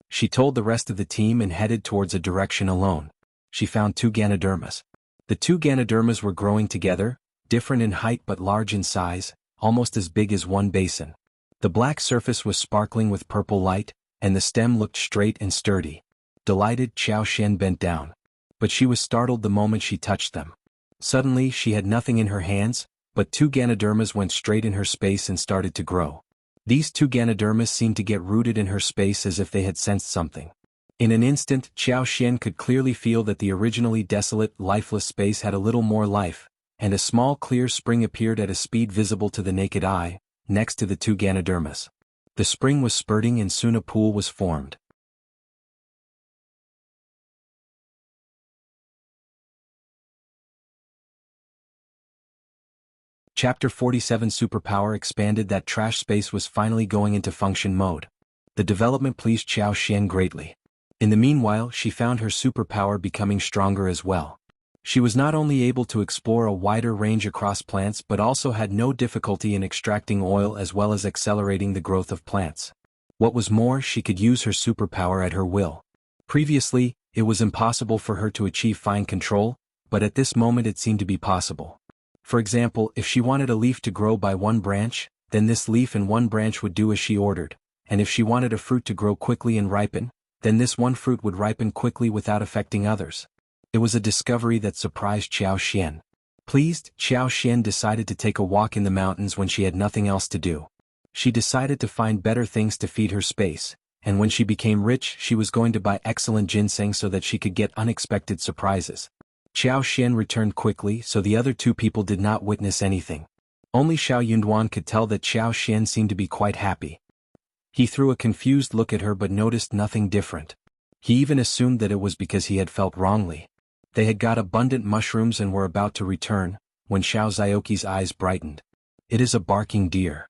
She told the rest of the team and headed towards a direction alone. She found 2 Ganodermas. The 2 Ganodermas were growing together, different in height but large in size, almost as big as one basin. The black surface was sparkling with purple light, and the stem looked straight and sturdy. Delighted, Qiao Xian bent down. But she was startled the moment she touched them. Suddenly she had nothing in her hands, but 2 Ganodermas went straight in her space and started to grow. These 2 Ganodermas seemed to get rooted in her space as if they had sensed something. In an instant, Qiao Xian could clearly feel that the originally desolate, lifeless space had a little more life, and a small clear spring appeared at a speed visible to the naked eye, next to the 2 Ganodermas. The spring was spurting and soon a pool was formed. Chapter 47 Superpower expanded. That trash space was finally going into function mode. The development pleased Qiao Xian greatly. In the meanwhile, she found her superpower becoming stronger as well. She was not only able to explore a wider range across plants but also had no difficulty in extracting oil as well as accelerating the growth of plants. What was more, she could use her superpower at her will. Previously, it was impossible for her to achieve fine control, but at this moment it seemed to be possible. For example, if she wanted a leaf to grow by one branch, then this leaf and one branch would do as she ordered, and if she wanted a fruit to grow quickly and ripen, then this one fruit would ripen quickly without affecting others. It was a discovery that surprised Qiao Xian. Pleased, Qiao Xian decided to take a walk in the mountains when she had nothing else to do. She decided to find better things to feed her space, and when she became rich she was going to buy excellent ginseng so that she could get unexpected surprises. Qiao Xian returned quickly so the other 2 people did not witness anything. Only Shao Yunduan could tell that Qiao Xian seemed to be quite happy. He threw a confused look at her but noticed nothing different. He even assumed that it was because he had felt wrongly. They had got abundant mushrooms and were about to return, when Shao Xiaoqi's eyes brightened. "It is a barking deer."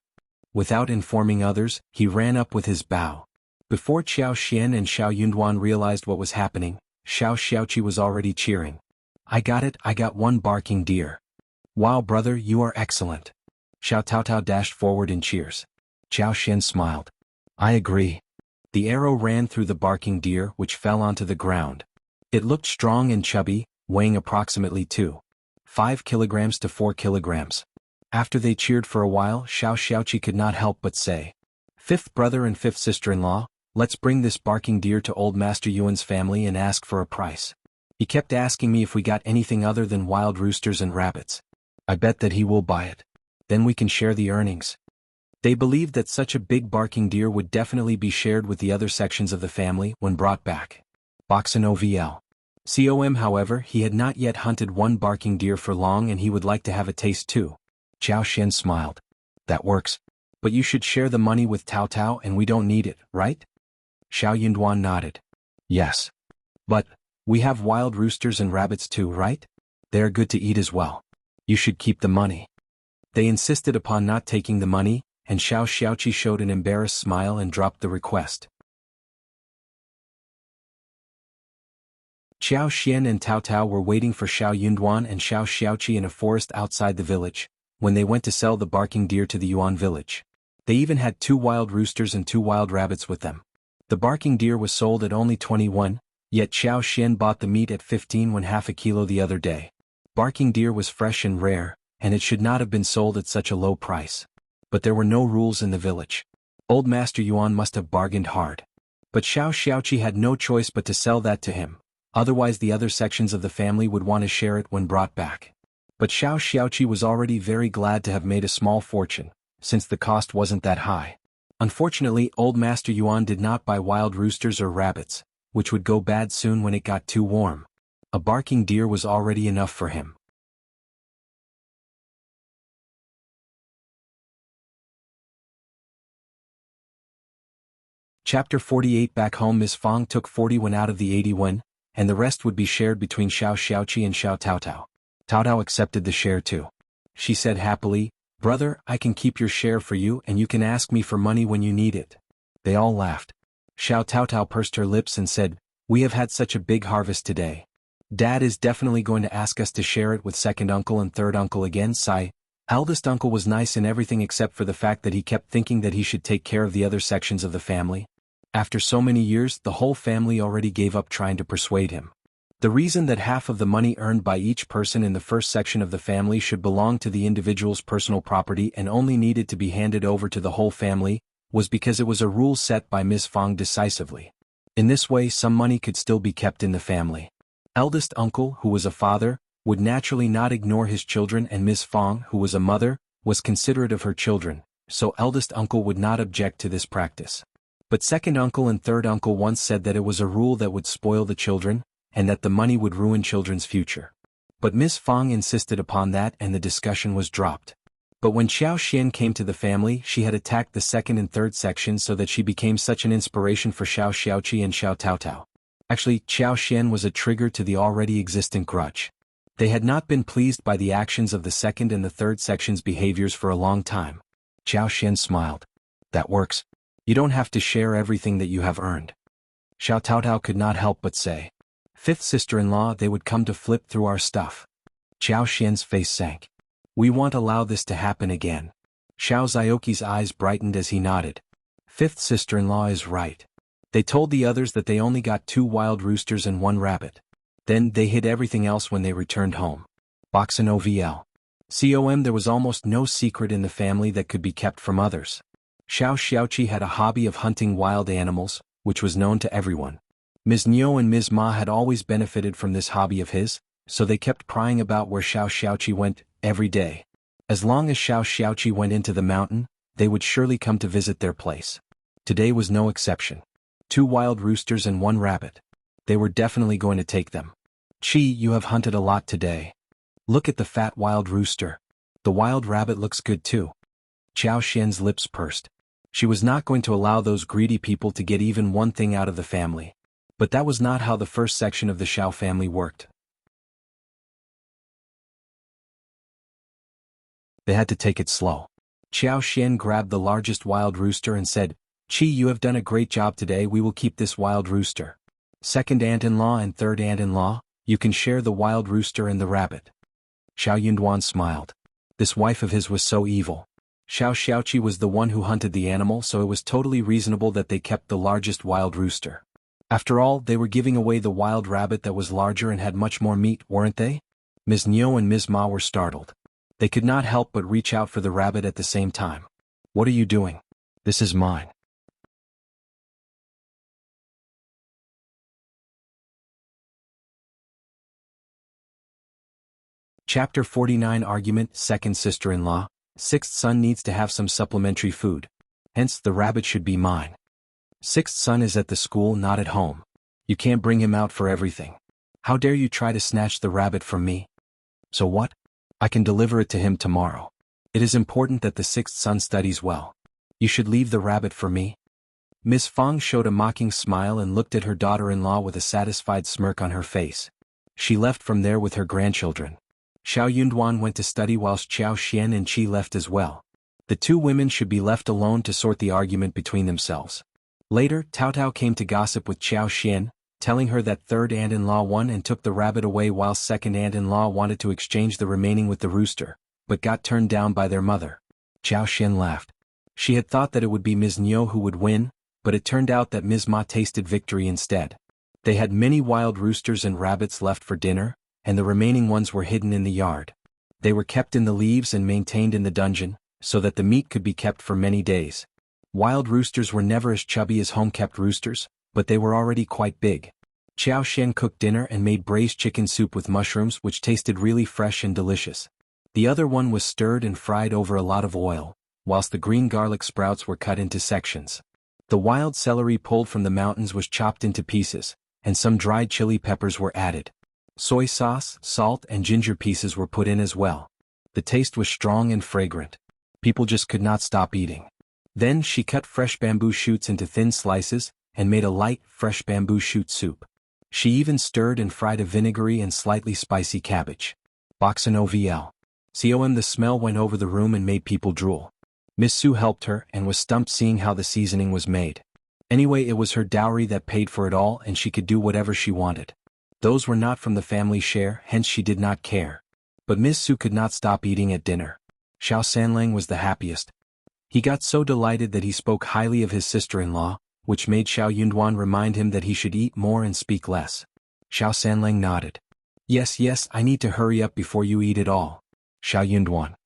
Without informing others, he ran up with his bow. Before Qiao Xian and Shao Yunduan realized what was happening, Shao Xiaoqi was already cheering. I got it, I got one barking deer." "Wow brother, you are excellent. Xiao Taotao dashed forward in cheers. Qiao Xian smiled. I agree. The arrow ran through the barking deer which fell onto the ground. It looked strong and chubby, weighing approximately 2.5 kilograms to 4 kilograms. After they cheered for a while, Shao Xiaoqi could not help but say, "Fifth brother and fifth sister-in-law, let's bring this barking deer to old Master Yuan's family and ask for a price. He kept asking me if we got anything other than wild roosters and rabbits. I bet that he will buy it. Then we can share the earnings." They believed that such a big barking deer would definitely be shared with the other sections of the family when brought back. Boxin OVL. However, he had not yet hunted one barking deer for long and he would like to have a taste too. Qiao Xian smiled. That works. But you should share the money with Tao Tao and we don't need it, right? Shao Yunduan nodded. Yes. But, we have wild roosters and rabbits too, right? They are good to eat as well. You should keep the money. They insisted upon not taking the money, and Shao Xiaoqi showed an embarrassed smile and dropped the request. Qiao Xian and Tao Tao were waiting for Shao Yunduan and Shao Xiaoqi in a forest outside the village, when they went to sell the barking deer to the Yuan village. They even had 2 wild roosters and 2 wild rabbits with them. The barking deer was sold at only 21, yet Qiao Xian bought the meat at 15 when half a kilo the other day. Barking deer was fresh and rare, and it should not have been sold at such a low price. But there were no rules in the village. Old Master Yuan must have bargained hard. But Shao Xiaoqi had no choice but to sell that to him, otherwise the other sections of the family would want to share it when brought back. But Shao Xiaoqi was already very glad to have made a small fortune, since the cost wasn't that high. Unfortunately, Old Master Yuan did not buy wild roosters or rabbits, which would go bad soon when it got too warm. A barking deer was already enough for him. Chapter 48. Back home, Miss Fang took 40 when out of the 81, and the rest would be shared between Shao Xiaoqi and Shao Taotao. Taotao accepted the share too. She said happily, "Brother, I can keep your share for you and you can ask me for money when you need it." They all laughed. Shao Taotao pursed her lips and said, "We have had such a big harvest today. Dad is definitely going to ask us to share it with second uncle and third uncle again." Sigh. Eldest uncle was nice in everything except for the fact that he kept thinking that he should take care of the other sections of the family. After so many years, the whole family already gave up trying to persuade him. The reason that half of the money earned by each person in the first section of the family should belong to the individual's personal property and only needed to be handed over to the whole family was because it was a rule set by Ms. Fang decisively. In this way, some money could still be kept in the family. Eldest uncle, who was a father, would naturally not ignore his children, and Ms. Fang, who was a mother, was considerate of her children, so eldest uncle would not object to this practice. But second uncle and third uncle once said that it was a rule that would spoil the children, and that the money would ruin children's future. But Ms. Fang insisted upon that and the discussion was dropped. But when Xiao Xian came to the family, she had attacked the second and third sections so that she became such an inspiration for Shao Xiaoqi and Shao Taotao. Actually, Xiao Xian was a trigger to the already existent grudge. They had not been pleased by the actions of the second and the third sections' behaviors for a long time. Xiao Xian smiled. That works. You don't have to share everything that you have earned. Shao Taotao could not help but say, "Fifth sister-in-law, they would come to flip through our stuff." Xiao Xian's face sank. "We won't allow this to happen again." Shao Zioki's eyes brightened as he nodded. Fifth sister-in-law is right. They told the others that they only got 2 wild roosters and 1 rabbit. Then they hid everything else when they returned home. Boxin OVL. There was almost no secret in the family that could be kept from others. Shao Xiaoqi had a hobby of hunting wild animals, which was known to everyone. Ms. Niu and Ms. Ma had always benefited from this hobby of his, so they kept prying about where Shao Xiaoqi went, every day. As long as Shao Xiaoqi went into the mountain, they would surely come to visit their place. Today was no exception. 2 wild roosters and 1 rabbit. They were definitely going to take them. "Qi, you have hunted a lot today. Look at the fat wild rooster. The wild rabbit looks good too." Qiao Xian's lips pursed. She was not going to allow those greedy people to get even one thing out of the family. But that was not how the first section of the Shao family worked. They had to take it slow. Qiao Xian grabbed the largest wild rooster and said, "Qi, you have done a great job today, we will keep this wild rooster. Second aunt-in-law and third aunt-in-law, you can share the wild rooster and the rabbit." Shao Yunduan smiled. This wife of his was so evil. Xiaoqi was the one who hunted the animal, so it was totally reasonable that they kept the largest wild rooster. After all, they were giving away the wild rabbit that was larger and had much more meat, weren't they? Ms. Niu and Ms. Ma were startled. They could not help but reach out for the rabbit at the same time. What are you doing? This is mine. Chapter 49 Argument. Second sister-in-law. Sixth son needs to have some supplementary food. Hence, the rabbit should be mine. Sixth son is at the school, not at home. You can't bring him out for everything. How dare you try to snatch the rabbit from me? So what? I can deliver it to him tomorrow. It is important that the sixth son studies well. You should leave the rabbit for me. Miss Fang showed a mocking smile and looked at her daughter-in-law with a satisfied smirk on her face. She left from there with her grandchildren. Shao Yunduan went to study whilst Qiao Xian and Qi left as well. The two women should be left alone to sort the argument between themselves. Later, Tao Tao came to gossip with Qiao Xian, telling her that third aunt-in-law won and took the rabbit away while second aunt-in-law wanted to exchange the remaining with the rooster, but got turned down by their mother. Qiao Xian laughed. She had thought that it would be Ms. Niu who would win, but it turned out that Ms. Ma tasted victory instead. They had many wild roosters and rabbits left for dinner, and the remaining ones were hidden in the yard. They were kept in the leaves and maintained in the dungeon, so that the meat could be kept for many days. Wild roosters were never as chubby as home-kept roosters, but they were already quite big. Qiao Xian cooked dinner and made braised chicken soup with mushrooms which tasted really fresh and delicious. The other one was stirred and fried over a lot of oil, whilst the green garlic sprouts were cut into sections. The wild celery pulled from the mountains was chopped into pieces, and some dried chili peppers were added. Soy sauce, salt and ginger pieces were put in as well. The taste was strong and fragrant. People just could not stop eating. Then she cut fresh bamboo shoots into thin slices, and made a light, fresh bamboo shoot soup. She even stirred and fried a vinegary and slightly spicy cabbage. Boxin-ovl. The smell went over the room and made people drool. Miss Su helped her and was stumped seeing how the seasoning was made. Anyway, it was her dowry that paid for it all and she could do whatever she wanted. Those were not from the family share, hence she did not care. But Miss Su could not stop eating at dinner. Shao Sanlang was the happiest. He got so delighted that he spoke highly of his sister-in-law, which made Shao Yunduan remind him that he should eat more and speak less. Shao Sanlang nodded. Yes, I need to hurry up before you eat it all. Shao Yunduan.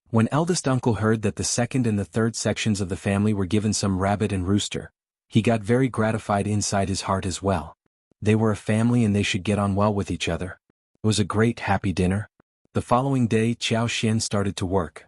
When eldest uncle heard that the second and the third sections of the family were given some rabbit and rooster, he got very gratified inside his heart as well. They were a family and they should get on well with each other. It was a great happy dinner. The following day Qiao Xian started to work.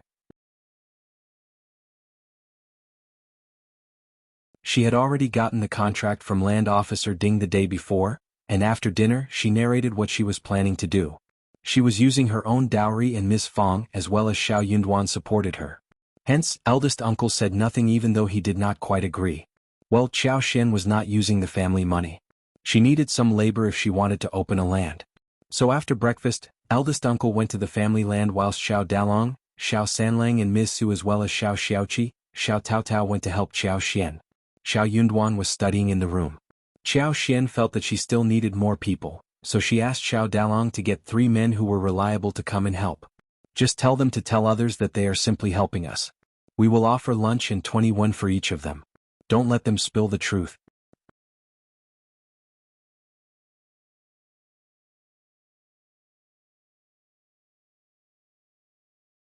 She had already gotten the contract from Land Officer Ding the day before, and after dinner she narrated what she was planning to do. She was using her own dowry and Miss Fang as well as Shao Yunduan supported her. Hence, eldest uncle said nothing even though he did not quite agree. Well, Qiao Xian was not using the family money. She needed some labor if she wanted to open a land. So after breakfast, eldest uncle went to the family land whilst Xiao Dalong, Shao Sanlang and Miss Su as well as Shao Xiaoqi, Shao Taotao went to help Qiao Xian. Shao Yunduan was studying in the room. Qiao Xian felt that she still needed more people, so she asked Shao Dalong to get 3 men who were reliable to come and help. Just tell them to tell others that they are simply helping us. We will offer lunch and 21 for each of them. Don't let them spill the truth.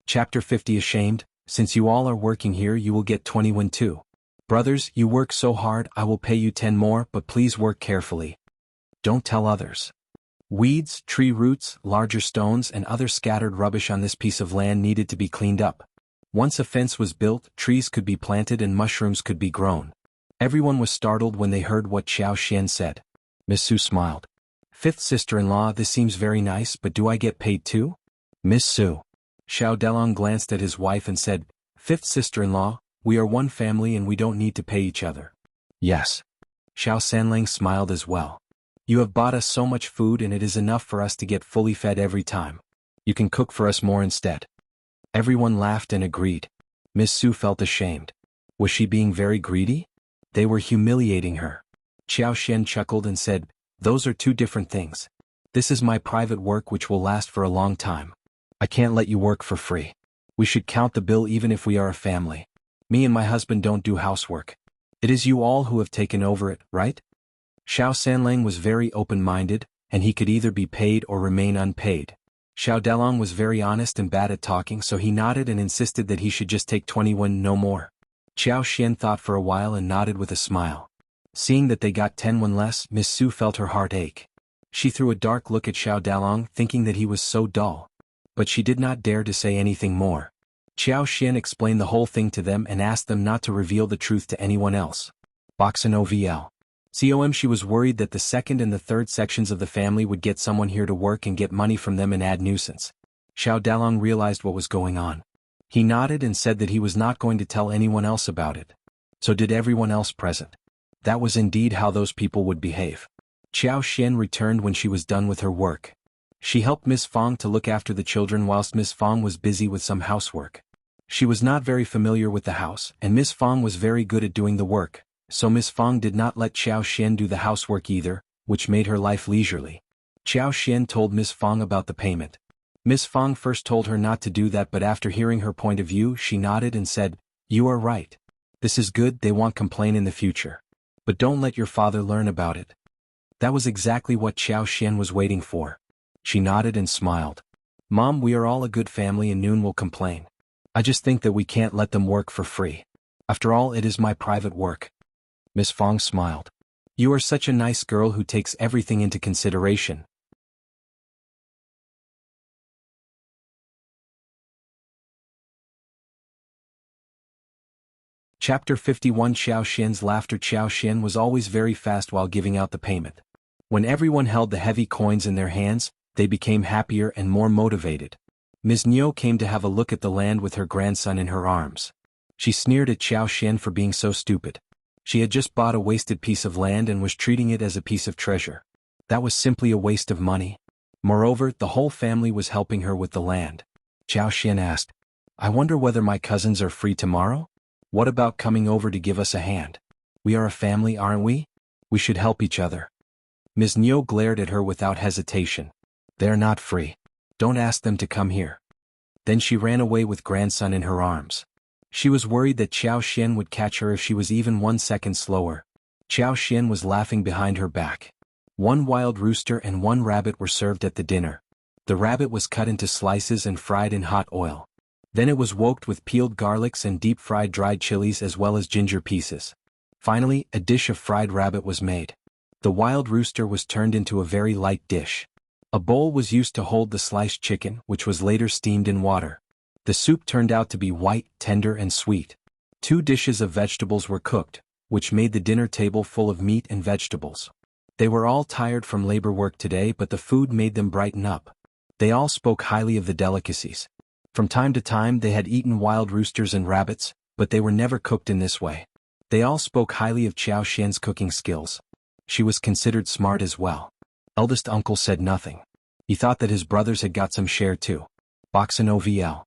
Chapter 50 Ashamed, since you all are working here you will get 21 too. Brothers, you work so hard I will pay you 10 more but please work carefully. Don't tell others. Weeds, tree roots, larger stones and other scattered rubbish on this piece of land needed to be cleaned up. Once a fence was built, trees could be planted and mushrooms could be grown. Everyone was startled when they heard what Qiao Xian said. Miss Su smiled. Fifth sister-in-law, this seems very nice but do I get paid too? Miss Su. Shao Dalong glanced at his wife and said, Fifth sister-in-law, we are one family and we don't need to pay each other. Yes. Shao Sanlang smiled as well. You have bought us so much food and it is enough for us to get fully fed every time. You can cook for us more instead. Everyone laughed and agreed. Miss Su felt ashamed. Was she being very greedy? They were humiliating her. Qiao Xian chuckled and said, those are 2 different things. This is my private work which will last for a long time. I can't let you work for free. We should count the bill even if we are a family. Me and my husband don't do housework. It is you all who have taken over it, right? Shao Sanlang was very open-minded, and he could either be paid or remain unpaid. Xiao Dalong was very honest and bad at talking, so he nodded and insisted that he should just take 21, no more. Qiao Xian thought for a while and nodded with a smile. Seeing that they got 10 less, Miss Su felt her heart ache. She threw a dark look at Xiao Dalong, thinking that he was so dull. But she did not dare to say anything more. Qiao Xian explained the whole thing to them and asked them not to reveal the truth to anyone else. Boxen OVL. She was worried that the second and the third sections of the family would get someone here to work and get money from them and add nuisance. Xiao Dalong realized what was going on. He nodded and said that he was not going to tell anyone else about it. So did everyone else present. That was indeed how those people would behave. Qiao Xian returned when she was done with her work. She helped Miss Fang to look after the children whilst Miss Fang was busy with some housework. She was not very familiar with the house, and Miss Fang was very good at doing the work, so Miss Fang did not let Qiao Xian do the housework either, which made her life leisurely. Qiao Xian told Miss Fang about the payment. Miss Fang first told her not to do that, but after hearing her point of view she nodded and said, "You are right. This is good, they won't complain in the future. But don't let your father learn about it." That was exactly what Qiao Xian was waiting for. She nodded and smiled. "Mom, we are all a good family and Noon will complain. I just think that we can't let them work for free. After all, it is my private work." Miss Fang smiled. "You are such a nice girl who takes everything into consideration." Chapter 51 Xiao Xian's laughter. Xiao Xian was always very fast while giving out the payment. When everyone held the heavy coins in their hands, they became happier and more motivated. Ms. Niu came to have a look at the land with her grandson in her arms. She sneered at Xiao Xian for being so stupid. She had just bought a wasted piece of land and was treating it as a piece of treasure. That was simply a waste of money. Moreover, the whole family was helping her with the land. Xiao Xian asked, "I wonder whether my cousins are free tomorrow? What about coming over to give us a hand? We are a family, aren't we? We should help each other." Ms. Niu glared at her without hesitation. "They're not free. Don't ask them to come here." Then she ran away with grandson in her arms. She was worried that Xiao Xian would catch her if she was even 1 second slower. Xiao Xian was laughing behind her back. 1 wild rooster and 1 rabbit were served at the dinner. The rabbit was cut into slices and fried in hot oil. Then it was woked with peeled garlics and deep-fried dried chilies as well as ginger pieces. Finally, a dish of fried rabbit was made. The wild rooster was turned into a very light dish. A bowl was used to hold the sliced chicken, which was later steamed in water. The soup turned out to be white, tender and sweet. 2 dishes of vegetables were cooked, which made the dinner table full of meat and vegetables. They were all tired from labor work today, but the food made them brighten up. They all spoke highly of the delicacies. From time to time they had eaten wild roosters and rabbits, but they were never cooked in this way. They all spoke highly of Qiao Xian's cooking skills. She was considered smart as well. Eldest uncle said nothing. He thought that his brothers had got some share too. Boxen OVL.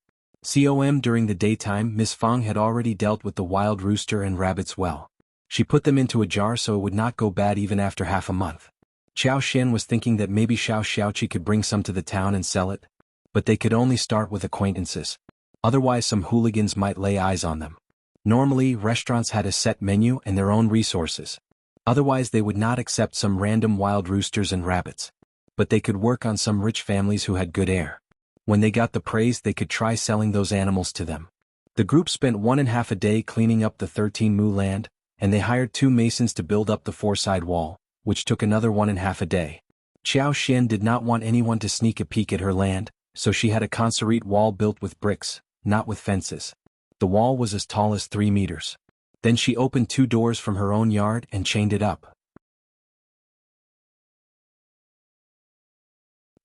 During the daytime, Miss Fang had already dealt with the wild rooster and rabbits well. She put them into a jar so it would not go bad even after half a month. Qiao Xian was thinking that maybe Xiaoqi could bring some to the town and sell it. But they could only start with acquaintances. Otherwise some hooligans might lay eyes on them. Normally, restaurants had a set menu and their own resources. Otherwise they would not accept some random wild roosters and rabbits. But they could work on some rich families who had good air. When they got the praise they could try selling those animals to them. The group spent 1.5 a day cleaning up the 13 mu land, and they hired 2 masons to build up the 4-side wall, which took another 1.5 a day. Qiao Xian did not want anyone to sneak a peek at her land, so she had a concrete wall built with bricks, not with fences. The wall was as tall as 3 meters. Then she opened 2 doors from her own yard and chained it up.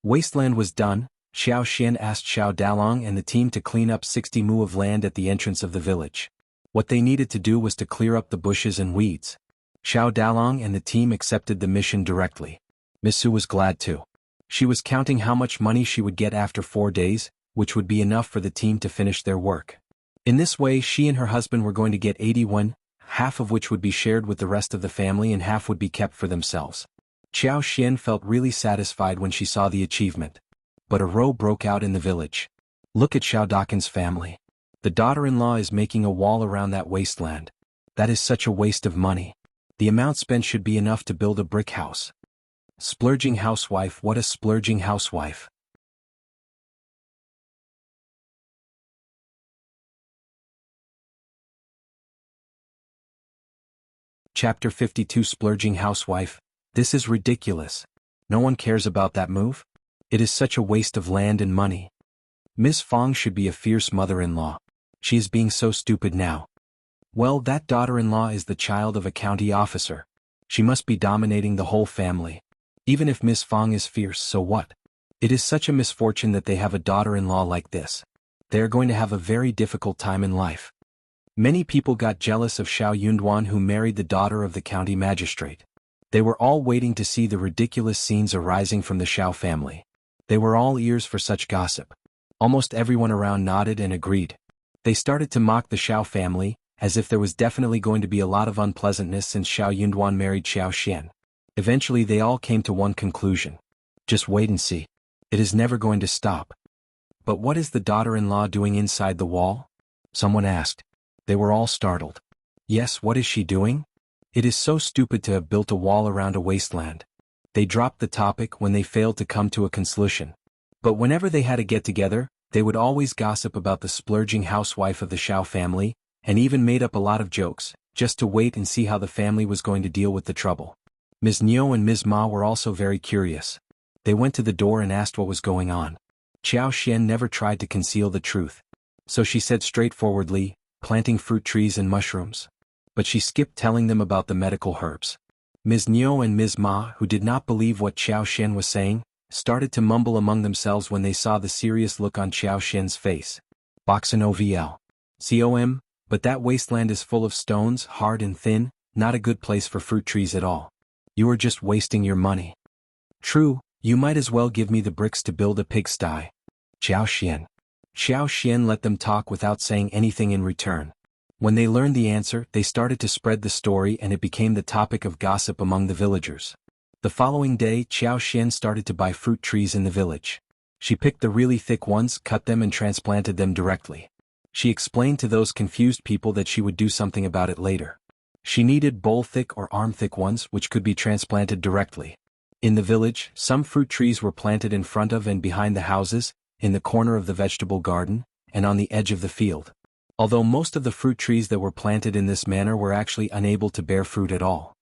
Wasteland was done. Xiao Xian asked Xiao Dalong and the team to clean up 60 mu of land at the entrance of the village. What they needed to do was to clear up the bushes and weeds. Xiao Dalong and the team accepted the mission directly. Miss Su was glad too. She was counting how much money she would get after 4 days, which would be enough for the team to finish their work. In this way she and her husband were going to get 81, half of which would be shared with the rest of the family and half would be kept for themselves. Xiao Xian felt really satisfied when she saw the achievement. But a row broke out in the village. Look at Shao Dakin's family. The daughter-in-law is making a wall around that wasteland. That is such a waste of money. The amount spent should be enough to build a brick house. Splurging housewife. What a splurging housewife. Chapter 52 Splurging housewife. This is ridiculous. No one cares about that move? It is such a waste of land and money. Miss Fang should be a fierce mother-in-law. She is being so stupid now. Well, that daughter-in-law is the child of a county officer. She must be dominating the whole family. Even if Miss Fang is fierce, so what? It is such a misfortune that they have a daughter-in-law like this. They are going to have a very difficult time in life. Many people got jealous of Shao Yunduan, who married the daughter of the county magistrate. They were all waiting to see the ridiculous scenes arising from the Shao family. They were all ears for such gossip. Almost everyone around nodded and agreed. They started to mock the Shao family, as if there was definitely going to be a lot of unpleasantness since Shao Yunduan married Xiao Xian. Eventually they all came to one conclusion. Just wait and see. It is never going to stop. But what is the daughter-in-law doing inside the wall? Someone asked. They were all startled. Yes, what is she doing? It is so stupid to have built a wall around a wasteland. They dropped the topic when they failed to come to a conclusion. But whenever they had a get-together, they would always gossip about the splurging housewife of the Shao family, and even made up a lot of jokes, just to wait and see how the family was going to deal with the trouble. Ms. Niu and Ms. Ma were also very curious. They went to the door and asked what was going on. Qiao Xian never tried to conceal the truth. So she said straightforwardly, planting fruit trees and mushrooms. But she skipped telling them about the medical herbs. Ms. Niu and Ms. Ma, who did not believe what Qiao Xian was saying, started to mumble among themselves when they saw the serious look on Qiao Xian's face. Boxin OVL. COM, but that wasteland is full of stones, hard and thin, not a good place for fruit trees at all. You are just wasting your money. True, you might as well give me the bricks to build a pigsty. Qiao Xian. Qiao Xian let them talk without saying anything in return. When they learned the answer, they started to spread the story and it became the topic of gossip among the villagers. The following day, Qiao Xian started to buy fruit trees in the village. She picked the really thick ones, cut them and transplanted them directly. She explained to those confused people that she would do something about it later. She needed bowl-thick or arm-thick ones which could be transplanted directly. In the village, some fruit trees were planted in front of and behind the houses, in the corner of the vegetable garden, and on the edge of the field. Although most of the fruit trees that were planted in this manner were actually unable to bear fruit at all.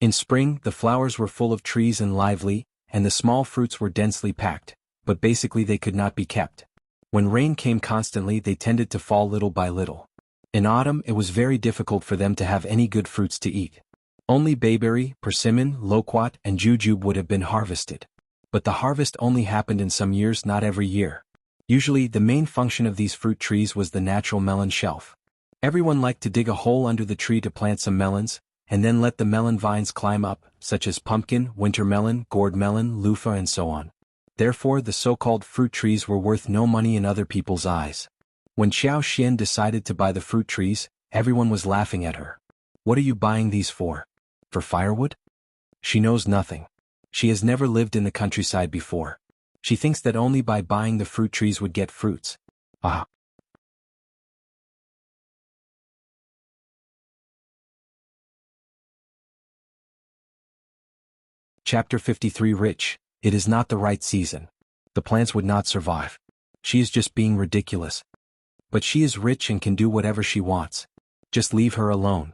In spring, the flowers were full of trees and lively, and the small fruits were densely packed, but basically they could not be kept. When rain came constantly, they tended to fall little by little. In autumn, it was very difficult for them to have any good fruits to eat. Only bayberry, persimmon, loquat, and jujube would have been harvested. But the harvest only happened in some years, not every year. Usually, the main function of these fruit trees was the natural melon shelf. Everyone liked to dig a hole under the tree to plant some melons, and then let the melon vines climb up, such as pumpkin, winter melon, gourd melon, loofah and so on. Therefore the so-called fruit trees were worth no money in other people's eyes. When Xiao Xian decided to buy the fruit trees, everyone was laughing at her. What are you buying these for? For firewood? She knows nothing. She has never lived in the countryside before. She thinks that only by buying the fruit trees would get fruits. Ah. Chapter 53 Rich. It is not the right season. The plants would not survive. She is just being ridiculous. But she is rich and can do whatever she wants. Just leave her alone.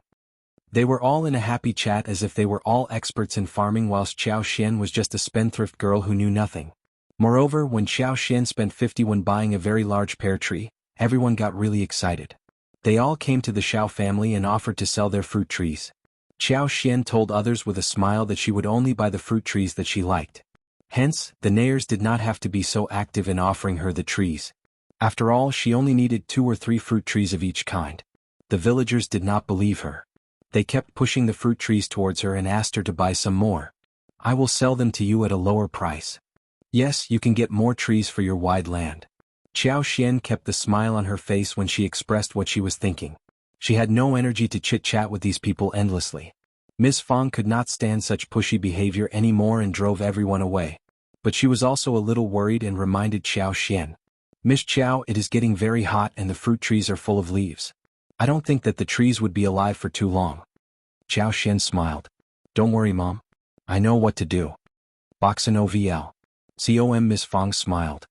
They were all in a happy chat as if they were all experts in farming, whilst Xiao Xian was just a spendthrift girl who knew nothing. Moreover, when Xiao Xian spent 50 when buying a very large pear tree, everyone got really excited. They all came to the Shao family and offered to sell their fruit trees. Xiao Xian told others with a smile that she would only buy the fruit trees that she liked. Hence, the neighbors did not have to be so active in offering her the trees. After all, she only needed 2 or 3 fruit trees of each kind. The villagers did not believe her. They kept pushing the fruit trees towards her and asked her to buy some more. I will sell them to you at a lower price. Yes, you can get more trees for your wide land. Xiao Xian kept the smile on her face when she expressed what she was thinking. She had no energy to chit-chat with these people endlessly. Ms. Fang could not stand such pushy behavior anymore and drove everyone away. But But she was also a little worried and reminded Qiao Xian. Miss Qiao, it is getting very hot and the fruit trees are full of leaves. I don't think that the trees would be alive for too long. Qiao Xian smiled. Don't worry, Mom. I know what to do. Boxin OVL. COM Miss Fang smiled.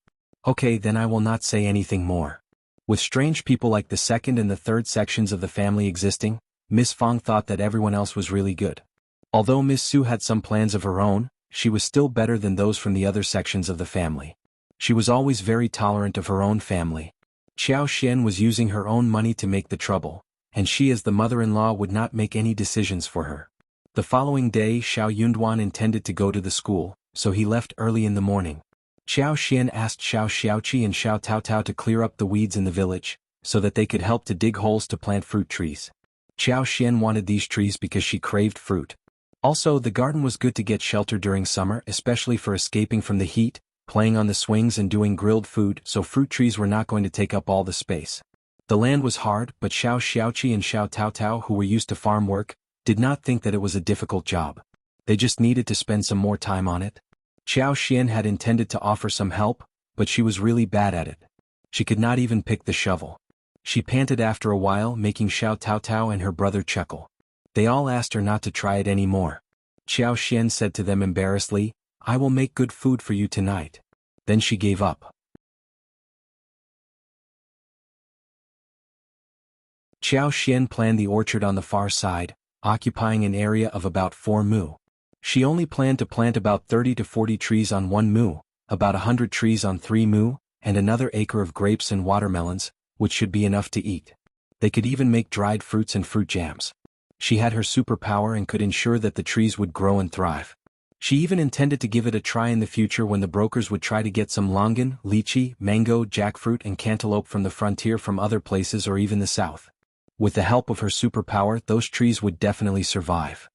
Okay, then I will not say anything more. With strange people like the second and the third sections of the family existing, Miss Fang thought that everyone else was really good. Although Miss Su had some plans of her own, she was still better than those from the other sections of the family. She was always very tolerant of her own family. Qiao Xian was using her own money to make the trouble, and she as the mother-in-law would not make any decisions for her. The following day Shao Yunduan intended to go to the school, so he left early in the morning. Qiao Xian asked Shao Xiaoqi and Shao Taotao to clear up the weeds in the village, so that they could help to dig holes to plant fruit trees. Qiao Xian wanted these trees because she craved fruit. Also, the garden was good to get shelter during summer, especially for escaping from the heat, playing on the swings and doing grilled food, so fruit trees were not going to take up all the space. The land was hard, but Shao Xiaoqi and Shao Taotao, who were used to farm work, did not think that it was a difficult job. They just needed to spend some more time on it. Qiao Xian had intended to offer some help, but she was really bad at it. She could not even pick the shovel. She panted after a while, making Shao Taotao and her brother chuckle. They all asked her not to try it anymore. Qiao Xian said to them embarrassedly, I will make good food for you tonight. Then she gave up. Qiao Xian planned the orchard on the far side, occupying an area of about 4 mu. She only planned to plant about 30 to 40 trees on 1 mu, about 100 trees on 3 mu, and another acre of grapes and watermelons, which should be enough to eat. They could even make dried fruits and fruit jams. She had her superpower and could ensure that the trees would grow and thrive. She even intended to give it a try in the future when the brokers would try to get some longan, lychee, mango, jackfruit and cantaloupe from the frontier from other places or even the south. With the help of her superpower, those trees would definitely survive.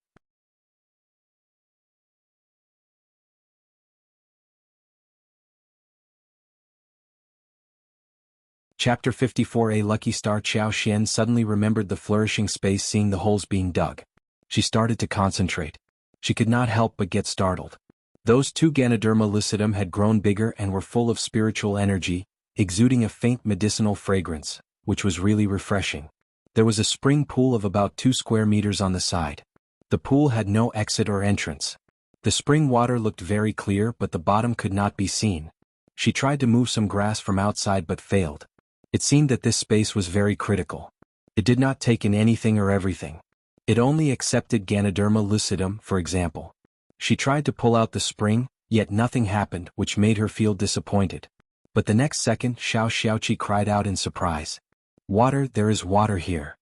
Chapter 54. A lucky star. Qiao Xian suddenly remembered the flourishing space, seeing the holes being dug. She started to concentrate. She could not help but get startled. Those 2 Ganoderma lucidum had grown bigger and were full of spiritual energy, exuding a faint medicinal fragrance, which was really refreshing. There was a spring pool of about 2 square meters on the side. The pool had no exit or entrance. The spring water looked very clear, but the bottom could not be seen. She tried to move some grass from outside but failed. It seemed that this space was very critical. It did not take in anything or everything. It only accepted Ganoderma lucidum, for example. She tried to pull out the spring, yet nothing happened, which made her feel disappointed. But the next second, Shao Xiaoqi cried out in surprise. Water, there is water here.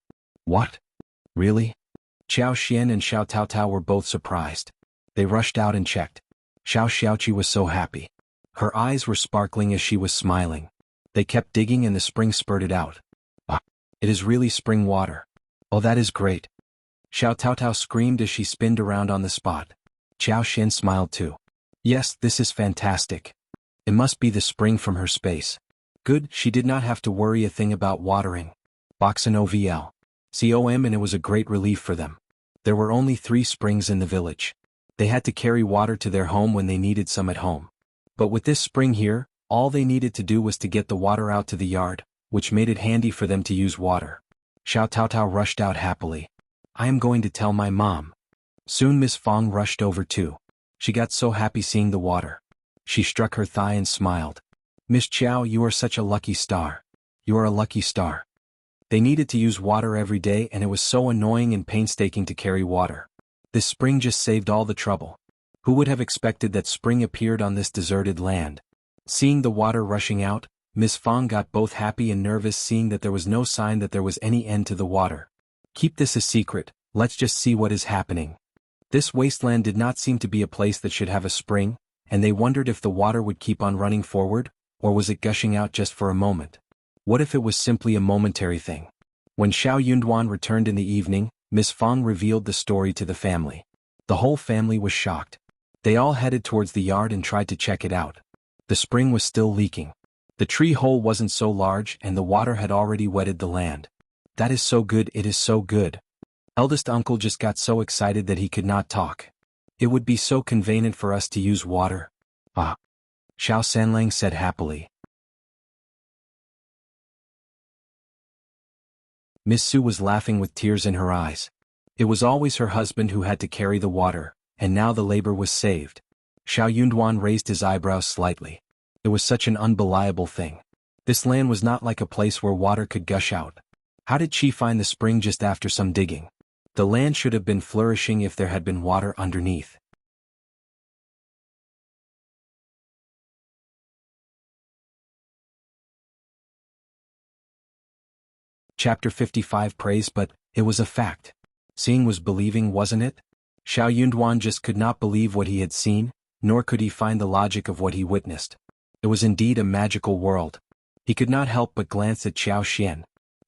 What? Really? Qiao Xian and Shao Taotao were both surprised. They rushed out and checked. Shao Xiaoqi was so happy. Her eyes were sparkling as she was smiling. They kept digging and the spring spurted out. Ah, it is really spring water. Oh, that is great. Shao Taotao screamed as she spinned around on the spot. Qiao Xian smiled too. Yes, this is fantastic. It must be the spring from her space. Good, she did not have to worry a thing about watering. Boxin OVL. COM, and it was a great relief for them. There were only 3 springs in the village. They had to carry water to their home when they needed some at home. But with this spring here, all they needed to do was to get the water out to the yard, which made it handy for them to use water. Shao Taotao rushed out happily. I am going to tell my mom. Soon Miss Fang rushed over too. She got so happy seeing the water. She struck her thigh and smiled. Miss Qiao, you are such a lucky star. You are a lucky star. They needed to use water every day and it was so annoying and painstaking to carry water. This spring just saved all the trouble. Who would have expected that spring appeared on this deserted land? Seeing the water rushing out, Miss Fang got both happy and nervous, seeing that there was no sign that there was any end to the water. Keep this a secret, let's just see what is happening. This wasteland did not seem to be a place that should have a spring, and they wondered if the water would keep on running forward, or was it gushing out just for a moment? What if it was simply a momentary thing? When Shao Yunduan returned in the evening, Miss Fang revealed the story to the family. The whole family was shocked. They all headed towards the yard and tried to check it out. The spring was still leaking. The tree hole wasn't so large and the water had already wetted the land. That is so good, it is so good. Eldest uncle just got so excited that he could not talk. It would be so convenient for us to use water. Ah, Xiao Sanlang said happily. Miss Su was laughing with tears in her eyes. It was always her husband who had to carry the water, and now the labor was saved. Xiao Yunduan raised his eyebrows slightly. It was such an unbelievable thing. This land was not like a place where water could gush out. How did she find the spring just after some digging? The land should have been flourishing if there had been water underneath. Chapter 55 Praise, but it was a fact. Seeing was believing, wasn't it? Xiao Yunduan just could not believe what he had seen, nor could he find the logic of what he witnessed. It was indeed a magical world. He could not help but glance at Qiao Xian.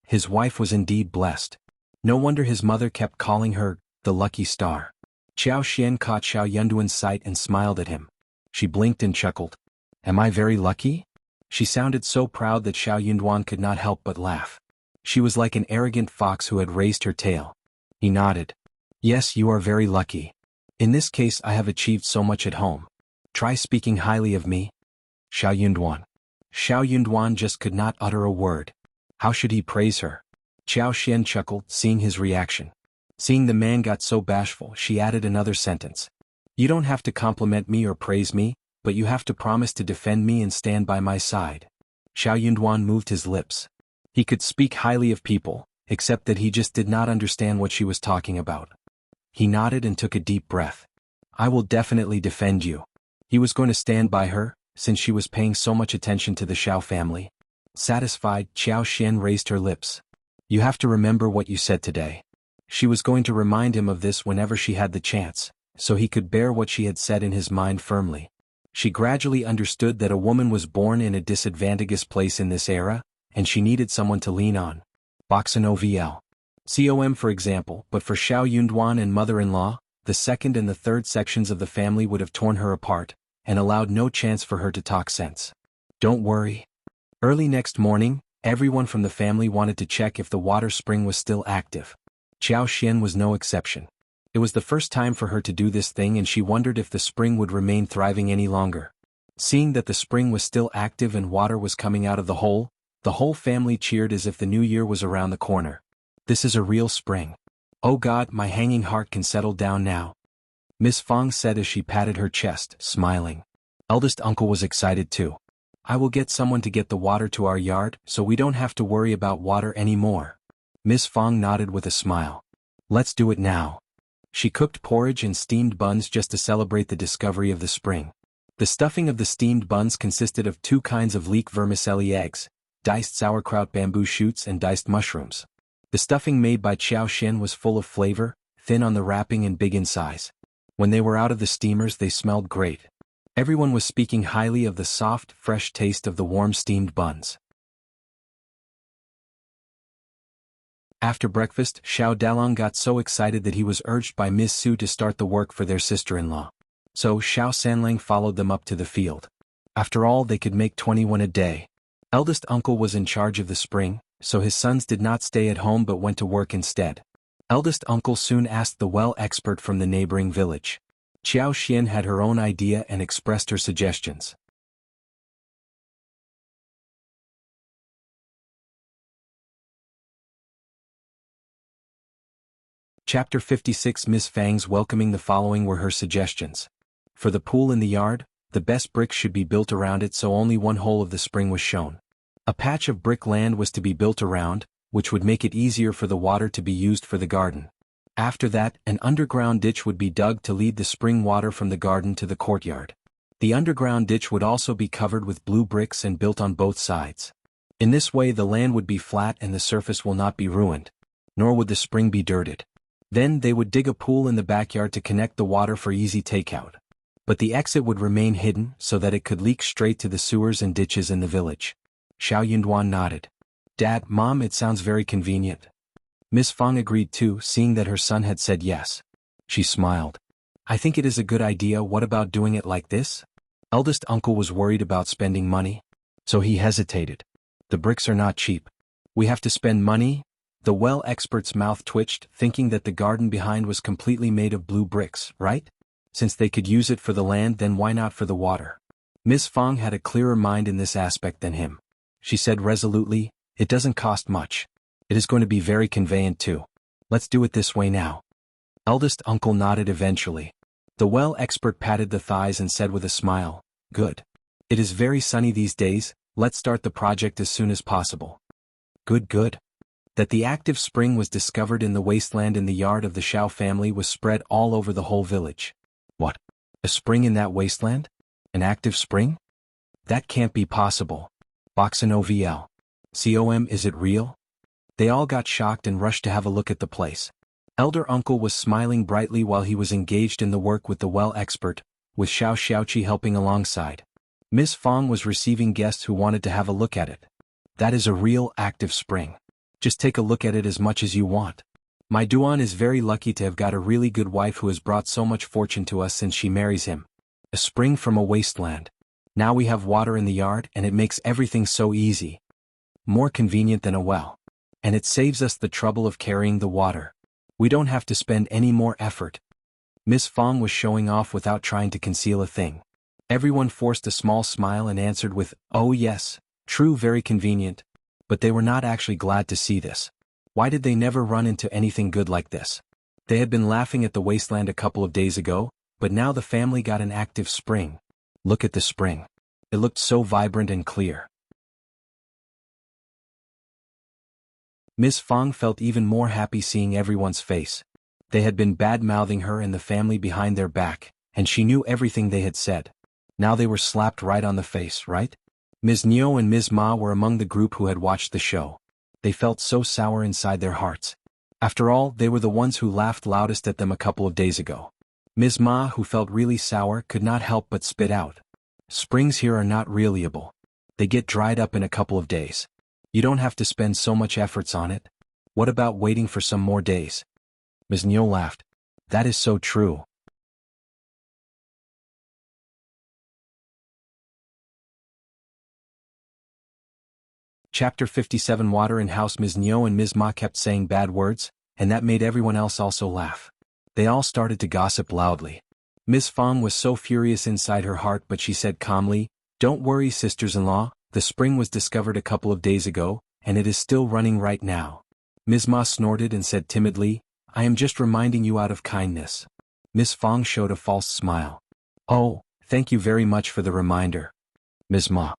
His wife was indeed blessed. No wonder his mother kept calling her the lucky star. Qiao Xian caught Xiao Yunduan's sight and smiled at him. She blinked and chuckled. Am I very lucky? She sounded so proud that Xiao Yunduan could not help but laugh. She was like an arrogant fox who had raised her tail. He nodded. Yes, you are very lucky. In this case I have achieved so much at home. Try speaking highly of me. Xiao Yunduan. Xiao Yunduan just could not utter a word. How should he praise her? Qiao Xian chuckled, seeing his reaction. Seeing the man got so bashful, she added another sentence. You don't have to compliment me or praise me, but you have to promise to defend me and stand by my side. Xiao Yunduan moved his lips. He could speak highly of people, except that he just did not understand what she was talking about. He nodded and took a deep breath. I will definitely defend you. He was going to stand by her, since she was paying so much attention to the Shao family. Satisfied, Qiao Xian raised her lips. You have to remember what you said today. She was going to remind him of this whenever she had the chance, so he could bear what she had said in his mind firmly. She gradually understood that a woman was born in a disadvantageous place in this era, and she needed someone to lean on. Boxen OVL. COM for example, but for Xiao Yunduan and mother-in-law, the second and the third sections of the family would have torn her apart, and allowed no chance for her to talk sense. Don't worry. Early next morning, everyone from the family wanted to check if the water spring was still active. Qiao Xian was no exception. It was the first time for her to do this thing and she wondered if the spring would remain thriving any longer. Seeing that the spring was still active and water was coming out of the whole family cheered as if the new year was around the corner. This is a real spring. Oh God, my hanging heart can settle down now. Miss Fang said as she patted her chest, smiling. Eldest uncle was excited too. I will get someone to get the water to our yard, so we don't have to worry about water anymore. Miss Fang nodded with a smile. Let's do it now. She cooked porridge and steamed buns just to celebrate the discovery of the spring. The stuffing of the steamed buns consisted of 2 kinds of leek vermicelli eggs, diced sauerkraut bamboo shoots and diced mushrooms. The stuffing made by Qiao Xian was full of flavor, thin on the wrapping and big in size. When they were out of the steamers they smelled great. Everyone was speaking highly of the soft, fresh taste of the warm steamed buns. After breakfast, Xiao Dalong got so excited that he was urged by Miss Su to start the work for their sister-in-law. So Xiao Sanlang followed them up to the field. After all, they could make 21 a day. Eldest uncle was in charge of the spring, so his sons did not stay at home but went to work instead. Eldest uncle soon asked the well expert from the neighboring village. Qiao Xian had her own idea and expressed her suggestions. Chapter 56 Miss Fang's welcoming. The following were her suggestions. For the pool in the yard, the best bricks should be built around it so only one hole of the spring was shown. A patch of brick land was to be built around, which would make it easier for the water to be used for the garden. After that, an underground ditch would be dug to lead the spring water from the garden to the courtyard. The underground ditch would also be covered with blue bricks and built on both sides. In this way the land would be flat and the surface will not be ruined, nor would the spring be dirted. Then they would dig a pool in the backyard to connect the water for easy takeout. But the exit would remain hidden so that it could leak straight to the sewers and ditches in the village. Xiao Yunduan nodded. Dad, Mom, it sounds very convenient. Miss Fang agreed too, seeing that her son had said yes. She smiled. I think it is a good idea. What about doing it like this? Eldest uncle was worried about spending money, so he hesitated. The bricks are not cheap. We have to spend money? The well expert's mouth twitched, thinking that the garden behind was completely made of blue bricks, right? Since they could use it for the land, then why not for the water? Miss Fang had a clearer mind in this aspect than him. She said resolutely, "It doesn't cost much. It is going to be very convenient too. Let's do it this way now." Eldest uncle nodded eventually. The well expert patted the thighs and said with a smile, "Good. It is very sunny these days, let's start the project as soon as possible." Good. That the active spring was discovered in the wasteland in the yard of the Shao family was spread all over the whole village. What? A spring in that wasteland? An active spring? That can't be possible. Boxanovl. Com, is it real? They all got shocked and rushed to have a look at the place. Elder uncle was smiling brightly while he was engaged in the work with the well expert, with Shao Xiaoqi helping alongside. Miss Fang was receiving guests who wanted to have a look at it. That is a real active spring. Just take a look at it as much as you want. My Duan is very lucky to have got a really good wife who has brought so much fortune to us since she marries him. A spring from a wasteland. Now we have water in the yard and it makes everything so easy. More convenient than a well. And it saves us the trouble of carrying the water. We don't have to spend any more effort. Miss Fang was showing off without trying to conceal a thing. Everyone forced a small smile and answered with, "Oh yes, true, very convenient." But they were not actually glad to see this. Why did they never run into anything good like this? They had been laughing at the wasteland a couple of days ago, but now the family got an active spring. Look at the spring. It looked so vibrant and clear. Miss Fang felt even more happy seeing everyone's face. They had been bad-mouthing her and the family behind their back, and she knew everything they had said. Now they were slapped right on the face, right? Ms. Niu and Ms. Ma were among the group who had watched the show. They felt so sour inside their hearts. After all, they were the ones who laughed loudest at them a couple of days ago. Ms. Ma, who felt really sour, could not help but spit out. Springs here are not reliable. They get dried up in a couple of days. You don't have to spend so much efforts on it. What about waiting for some more days? Ms. Niu laughed. That is so true. Chapter 57. Water in house. Ms. Niu and Ms. Ma kept saying bad words, and that made everyone else also laugh. They all started to gossip loudly. Ms. Fang was so furious inside her heart, but she said calmly, "Don't worry, sisters-in-law, the spring was discovered a couple of days ago, and it is still running right now." Ms. Ma snorted and said timidly, "I am just reminding you out of kindness." Ms. Fang showed a false smile. "Oh, thank you very much for the reminder, Ms. Ma."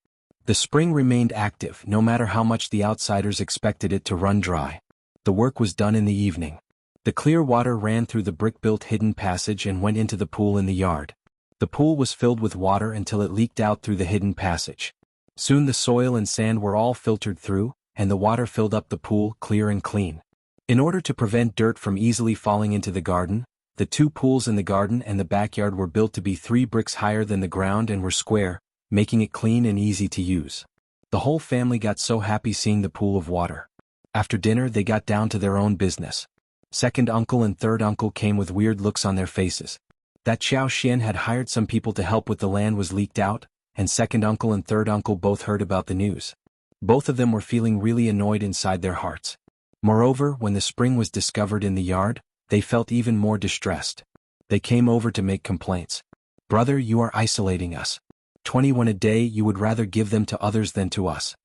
The spring remained active no matter how much the outsiders expected it to run dry. The work was done in the evening. The clear water ran through the brick-built hidden passage and went into the pool in the yard. The pool was filled with water until it leaked out through the hidden passage. Soon the soil and sand were all filtered through, and the water filled up the pool clear and clean. In order to prevent dirt from easily falling into the garden, the two pools in the garden and the backyard were built to be 3 bricks higher than the ground and were square, making it clean and easy to use. The whole family got so happy seeing the pool of water. After dinner they got down to their own business. Second uncle and third uncle came with weird looks on their faces. That Qiao Xian had hired some people to help with the land was leaked out, and second uncle and third uncle both heard about the news. Both of them were feeling really annoyed inside their hearts. Moreover, when the spring was discovered in the yard, they felt even more distressed. They came over to make complaints. "Brother, you are isolating us. 21 a day, you would rather give them to others than to us.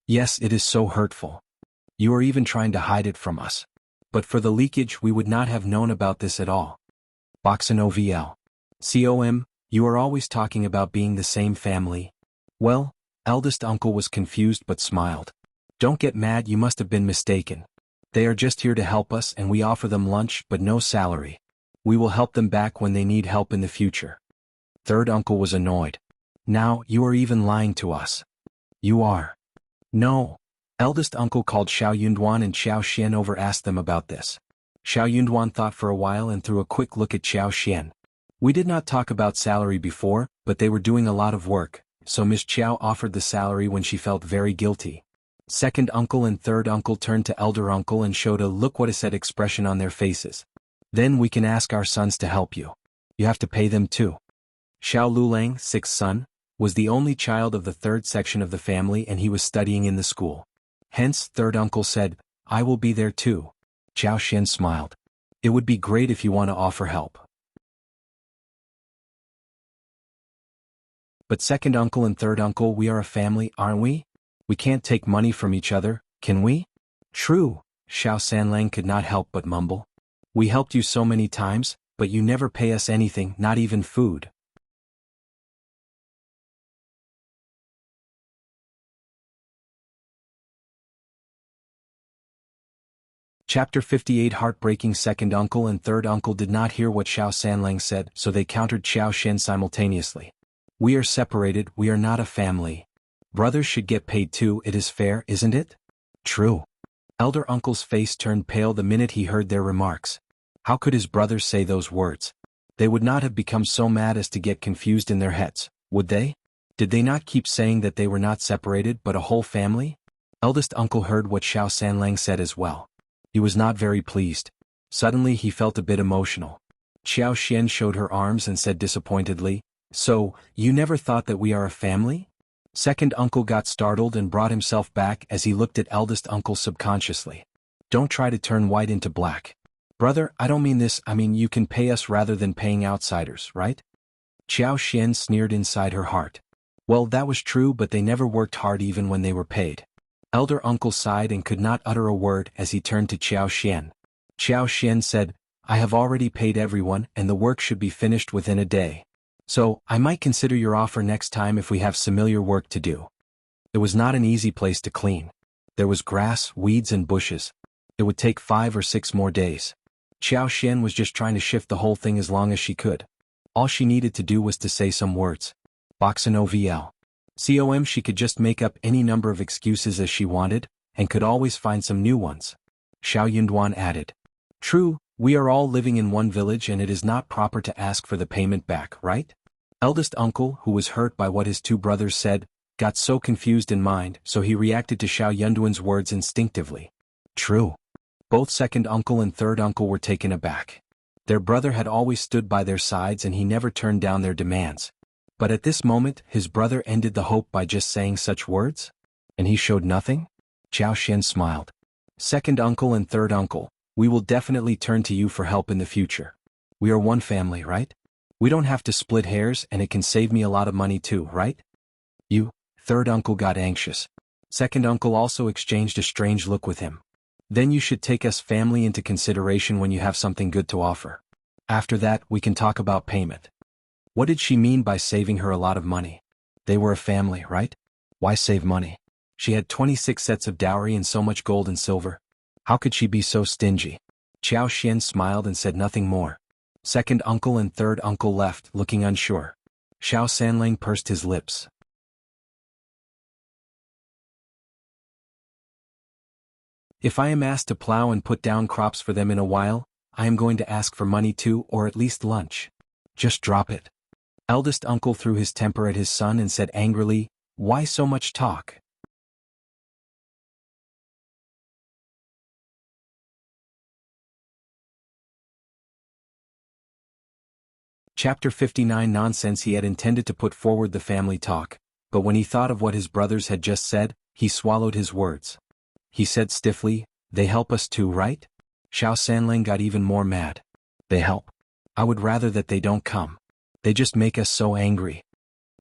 Yes, it is so hurtful. You are even trying to hide it from us. But for the leakage we would not have known about this at all. Boxanovl. Com, you are always talking about being the same family." Well, eldest uncle was confused but smiled. "Don't get mad, you must have been mistaken. They are just here to help us and we offer them lunch but no salary. We will help them back when they need help in the future." Third uncle was annoyed. "Now, you are even lying to us." "You are." "No." Eldest uncle called Shao Yunduan and Xiao Xian over, asked them about this. Shao Yunduan thought for a while and threw a quick look at Xiao Xian. "We did not talk about salary before, but they were doing a lot of work, so Miss Qiao offered the salary when she felt very guilty." Second uncle and third uncle turned to elder uncle and showed a "look what is said" expression on their faces. "Then we can ask our sons to help you. You have to pay them too." Xiao Lulang, sixth son, was the only child of the third section of the family and he was studying in the school. Hence, third uncle said, "I will be there too." Xiao Xian smiled. "It would be great if you want to offer help." But second uncle and third uncle, we are a family, aren't we? We can't take money from each other, can we? True, Shao Sanlang could not help but mumble. We helped you so many times, but you never pay us anything, not even food. Chapter 58. Heartbreaking. Second uncle and third uncle did not hear what Shao Sanlang said, so they countered Qiao Xian simultaneously. We are separated, we are not a family. Brothers should get paid too, it is fair, isn't it? True. Elder uncle's face turned pale the minute he heard their remarks. How could his brothers say those words? They would not have become so mad as to get confused in their heads, would they? Did they not keep saying that they were not separated but a whole family? Eldest uncle heard what Shao Sanlang said as well. He was not very pleased. Suddenly he felt a bit emotional. Qiao Xian showed her arms and said disappointedly, "So, you never thought that we are a family?" Second uncle got startled and brought himself back as he looked at eldest uncle subconsciously. Don't try to turn white into black. Brother, I don't mean this, I mean you can pay us rather than paying outsiders, right? Qiao Xian sneered inside her heart. Well, that was true, but they never worked hard even when they were paid. Elder uncle sighed and could not utter a word as he turned to Qiao Xian. Qiao Xian said, I have already paid everyone and the work should be finished within a day. So, I might consider your offer next time if we have similar work to do. It was not an easy place to clean. There was grass, weeds and bushes. It would take 5 or 6 more days. Qiao Xian was just trying to shift the whole thing as long as she could. All she needed to do was to say some words. Boxin OVL. She could just make up any number of excuses as she wanted, and could always find some new ones. Shao Yunduan added. True, we are all living in one village and it is not proper to ask for the payment back, right? Eldest uncle, who was hurt by what his 2 brothers said, got so confused in mind, so he reacted to Shao Yunduan's words instinctively. True. Both second uncle and third uncle were taken aback. Their brother had always stood by their sides and he never turned down their demands. But at this moment, his brother ended the hope by just saying such words? And he showed nothing? Qiao Xian smiled. Second uncle and third uncle, we will definitely turn to you for help in the future. We are one family, right? We don't have to split hairs and it can save me a lot of money too, right? You, third uncle got anxious. Second uncle also exchanged a strange look with him. Then you should take us family into consideration when you have something good to offer. After that, we can talk about payment. What did she mean by saving her a lot of money? They were a family, right? Why save money? She had 26 sets of dowry and so much gold and silver. How could she be so stingy? Qiao Xian smiled and said nothing more. Second uncle and third uncle left, looking unsure. Shao Sanlang pursed his lips. If I am asked to plow and put down crops for them in a while, I am going to ask for money too, or at least lunch. Just drop it. Eldest uncle threw his temper at his son and said angrily, Why so much talk? Chapter 59. Nonsense. He had intended to put forward the family talk, but when he thought of what his brothers had just said, he swallowed his words. He said stiffly, They help us too, right? Shao Sanlang got even more mad. They help. I would rather that they don't come. They just make us so angry.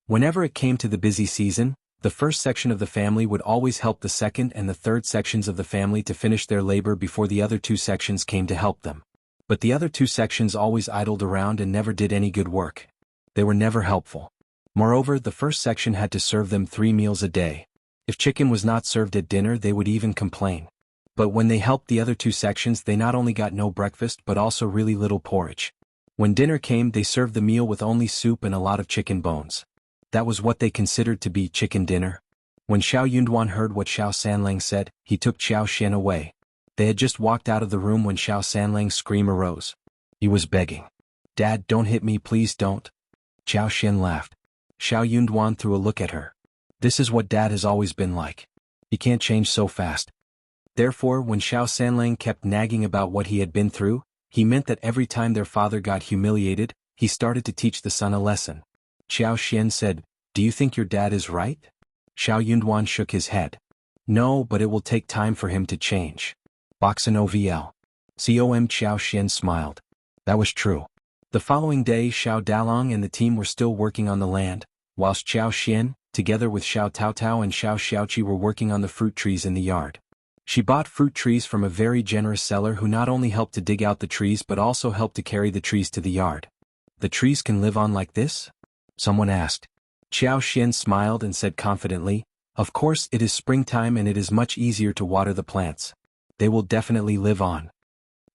Whenever it came to the busy season, the first section of the family would always help the second and the third sections of the family to finish their labor before the other 2 sections came to help them. But the other 2 sections always idled around and never did any good work. They were never helpful. Moreover, the first section had to serve them 3 meals a day. If chicken was not served at dinner, they would even complain. But when they helped the other 2 sections, they not only got no breakfast but also really little porridge. When dinner came, they served the meal with only soup and a lot of chicken bones. That was what they considered to be chicken dinner. When Shao Yunduan heard what Shao Sanlang said, he took Qiao Xian away. They had just walked out of the room when Shao Sanlang's scream arose. He was begging. Dad, don't hit me, please don't. Qiao Xian laughed. Shao Yunduan threw a look at her. This is what Dad has always been like. He can't change so fast. Therefore, when Shao Sanlang kept nagging about what he had been through, he meant that every time their father got humiliated, he started to teach the son a lesson. Qiao Xian said, Do you think your dad is right? Shao Yunduan shook his head. No, but it will take time for him to change. Boxin OVL. Qiao Xian smiled. That was true. The following day, Shao Dalong and the team were still working on the land, whilst Qiao Xian, together with Shao Taotao and Shao Xiaoqi were working on the fruit trees in the yard. She bought fruit trees from a very generous seller who not only helped to dig out the trees but also helped to carry the trees to the yard. The trees can live on like this? Someone asked. Qiao Xian smiled and said confidently, "Of course it is springtime and it is much easier to water the plants. They will definitely live on."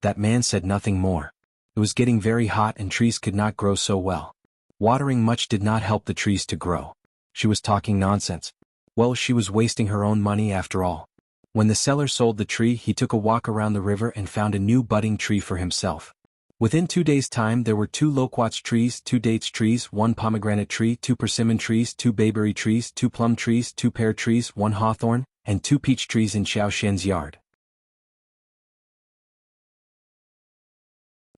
That man said nothing more. It was getting very hot and trees could not grow so well. Watering much did not help the trees to grow. She was talking nonsense. Well, she was wasting her own money after all. When the seller sold the tree, he took a walk around the river and found a new budding tree for himself. Within 2 days' time there were 2 loquats trees, 2 dates trees, 1 pomegranate tree, 2 persimmon trees, 2 bayberry trees, 2 plum trees, 2 pear trees, 1 hawthorn, and 2 peach trees in Qiao Xian's yard.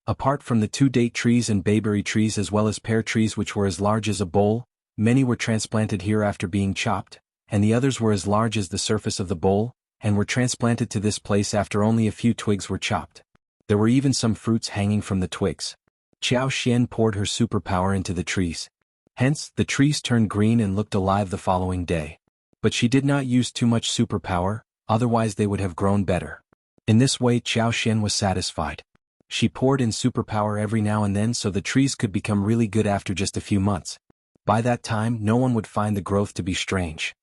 Apart from the 2 date trees and bayberry trees as well as pear trees which were as large as a bowl, many were transplanted here after being chopped, and the others were as large as the surface of the bowl, and were transplanted to this place after only a few twigs were chopped. There were even some fruits hanging from the twigs. Qiao Xian poured her superpower into the trees. Hence, the trees turned green and looked alive the following day. But she did not use too much superpower, otherwise they would have grown better. In this way Qiao Xian was satisfied. She poured in superpower every now and then so the trees could become really good after just a few months. By that time no one would find the growth to be strange.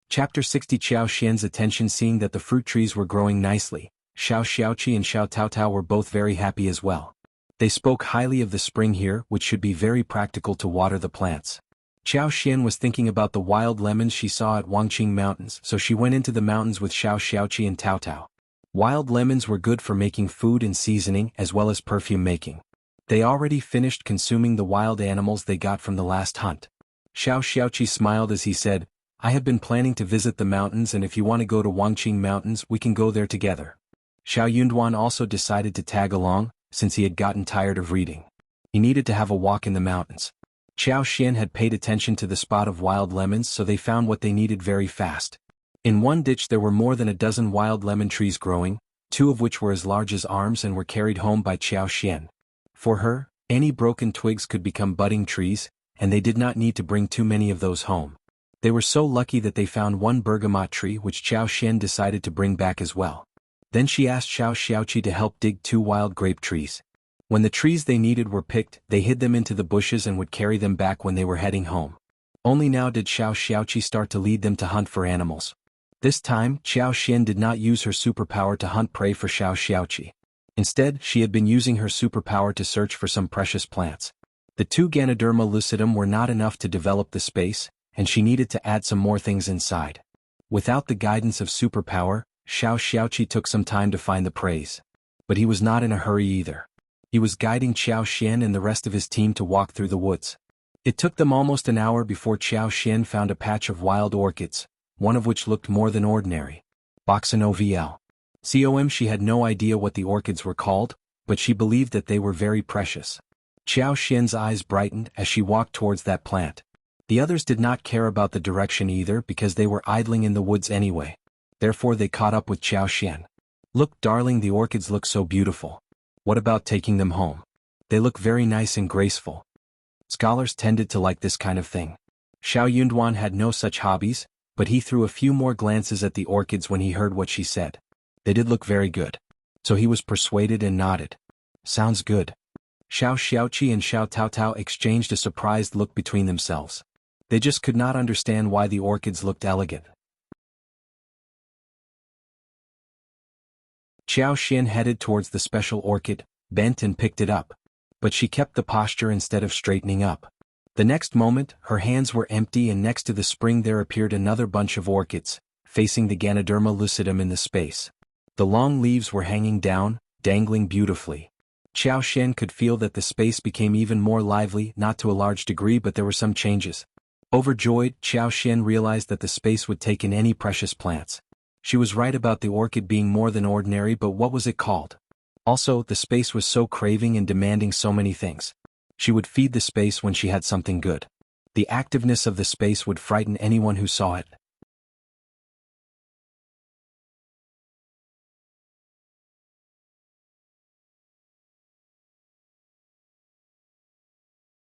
Chapter 60. Qiao Xian's attention. Seeing that the fruit trees were growing nicely, Shao Xiaoqi and Shao Taotao were both very happy as well. They spoke highly of the spring here, which should be very practical to water the plants. Qiao Xian was thinking about the wild lemons she saw at Wangqing Mountains, so she went into the mountains with Shao Xiaoqi and Taotao. Wild lemons were good for making food and seasoning as well as perfume making. They already finished consuming the wild animals they got from the last hunt. Shao Xiaoqi smiled as he said, "I have been planning to visit the mountains, and if you want to go to Wangqing Mountains we can go there together." Shao Yunduan also decided to tag along, since he had gotten tired of reading. He needed to have a walk in the mountains. Qiao Xian had paid attention to the spot of wild lemons, so they found what they needed very fast. In one ditch there were more than a dozen wild lemon trees growing, 2 of which were as large as arms and were carried home by Qiao Xian. For her, any broken twigs could become budding trees, and they did not need to bring too many of those home. They were so lucky that they found 1 bergamot tree which Qiao Xian decided to bring back as well. Then she asked Shao Xiaoqi to help dig 2 wild grape trees. When the trees they needed were picked, they hid them into the bushes and would carry them back when they were heading home. Only now did Shao Xiaoqi start to lead them to hunt for animals. This time, Qiao Xian did not use her superpower to hunt prey for Shao Xiaoqi. Instead, she had been using her superpower to search for some precious plants. The 2 Ganoderma lucidum were not enough to develop the space, and she needed to add some more things inside. Without the guidance of superpower, Shao Xiaoqi took some time to find the preys. But he was not in a hurry either. He was guiding Qiao Xian and the rest of his team to walk through the woods. It took them almost an hour before Qiao Xian found a patch of wild orchids, one of which looked more than ordinary. Boxanovl. She had no idea what the orchids were called, but she believed that they were very precious. Qiao Xian's eyes brightened as she walked towards that plant. The others did not care about the direction either because they were idling in the woods anyway. Therefore they caught up with Qiao Xian. "Look, darling, the orchids look so beautiful. What about taking them home? They look very nice and graceful." Scholars tended to like this kind of thing. Shao Yunduan had no such hobbies, but he threw a few more glances at the orchids when he heard what she said. They did look very good. So he was persuaded and nodded. "Sounds good." Shao Xiaoqi and Shao Taotao exchanged a surprised look between themselves. They just could not understand why the orchids looked elegant. Qiao Xian headed towards the special orchid, bent and picked it up. But she kept the posture instead of straightening up. The next moment, her hands were empty and next to the spring there appeared another bunch of orchids, facing the Ganoderma lucidum in the space. The long leaves were hanging down, dangling beautifully. Qiao Xian could feel that the space became even more lively, not to a large degree but there were some changes. Overjoyed, Qiao Xian realized that the space would take in any precious plants. She was right about the orchid being more than ordinary, but what was it called? Also, the space was so craving and demanding so many things. She would feed the space when she had something good. The activeness of the space would frighten anyone who saw it.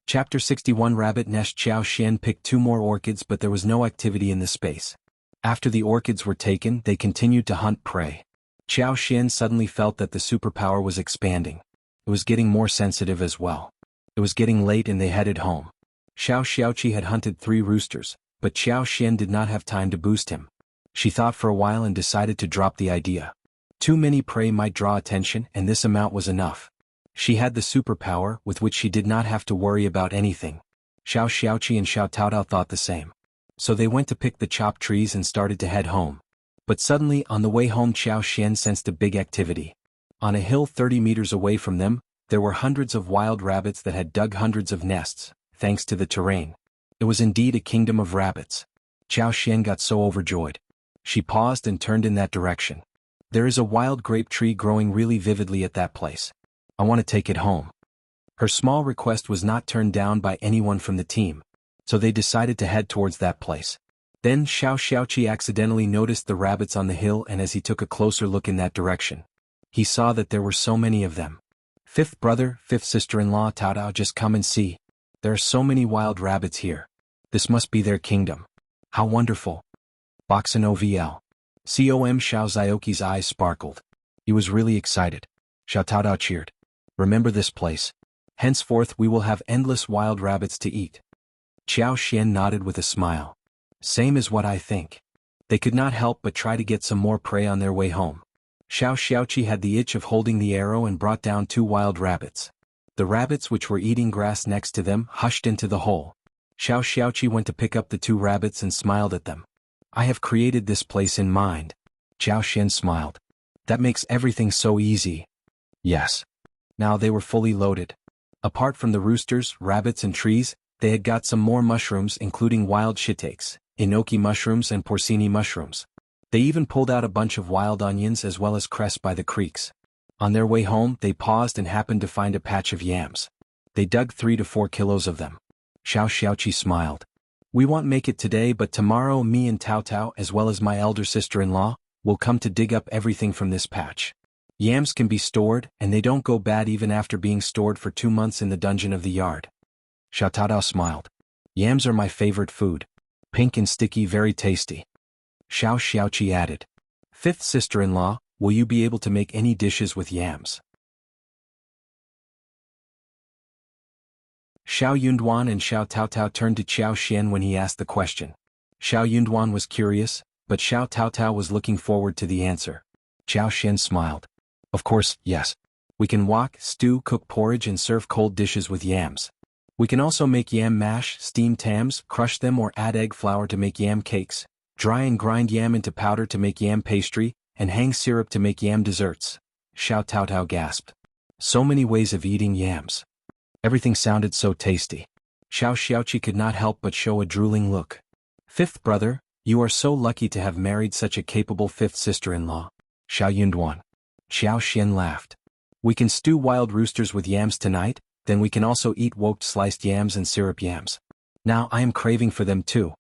Chapter 61 Rabbit Nest. Qiao Xian picked 2 more orchids, but there was no activity in the space. After the orchids were taken, they continued to hunt prey. Qiao Xian suddenly felt that the superpower was expanding. It was getting more sensitive as well. It was getting late and they headed home. Shao Xiaoqi had hunted 3 roosters, but Qiao Xian did not have time to boost him. She thought for a while and decided to drop the idea. Too many prey might draw attention, and this amount was enough. She had the superpower with which she did not have to worry about anything. Shao Xiaoqi and Xiao Taotao thought the same. So they went to pick the chopped trees and started to head home. But suddenly, on the way home, Qiao Xian sensed a big activity. On a hill 30 meters away from them, there were hundreds of wild rabbits that had dug hundreds of nests, thanks to the terrain. It was indeed a kingdom of rabbits. Qiao Xian got so overjoyed. She paused and turned in that direction. There is a wild grape tree growing really vividly at that place. I want to take it home. Her small request was not turned down by anyone from the team, so they decided to head towards that place. Then Shao Xiaoqi accidentally noticed the rabbits on the hill, and as he took a closer look in that direction, he saw that there were so many of them. Fifth brother, fifth sister-in-law Taotao, just come and see. There are so many wild rabbits here. This must be their kingdom. How wonderful. Boxin OVL. COM Shao Xiaoqi's eyes sparkled. He was really excited. Xiao Taotao cheered. Remember this place. Henceforth we will have endless wild rabbits to eat. Qiao Xian nodded with a smile. Same as what I think. They could not help but try to get some more prey on their way home. Shao Xiaoqi had the itch of holding the arrow and brought down 2 wild rabbits. The rabbits, which were eating grass next to them, hushed into the hole. Shao Xiaoqi went to pick up the 2 rabbits and smiled at them. I have created this place in mind. Qiao Xian smiled. That makes everything so easy. Yes. Now they were fully loaded. Apart from the roosters, rabbits and trees, they had got some more mushrooms, including wild shiitakes, enoki mushrooms and porcini mushrooms. They even pulled out a bunch of wild onions as well as cress by the creeks. On their way home, they paused and happened to find a patch of yams. They dug 3 to 4 kilos of them. Shao Xiaoqi smiled. We won't make it today, but tomorrow me and Taotao, as well as my elder sister-in-law, will come to dig up everything from this patch. Yams can be stored, and they don't go bad even after being stored for 2 months in the dungeon of the yard. Xiao Taotao smiled. Yams are my favorite food. Pink and sticky, very tasty. Shao Xiaoqi added. Fifth sister-in-law, will you be able to make any dishes with yams? Xiao Yunduan and Xiao Taotao turned to Qiao Xian when he asked the question. Xiao Yunduan was curious, but Xiao Taotao was looking forward to the answer. Qiao Xian smiled. Of course, yes. We can wok, stew, cook porridge and serve cold dishes with yams. We can also make yam mash, steam tams, crush them or add egg flour to make yam cakes, dry and grind yam into powder to make yam pastry, and hang syrup to make yam desserts. Xiao Taotao gasped. So many ways of eating yams. Everything sounded so tasty. Shao Xiaoqi could not help but show a drooling look. Fifth brother, you are so lucky to have married such a capable fifth sister-in-law. Xiao Yunduan. Qiao Xian laughed. We can stew wild roosters with yams tonight, then we can also eat woked sliced yams and syrup yams. Now I am craving for them too.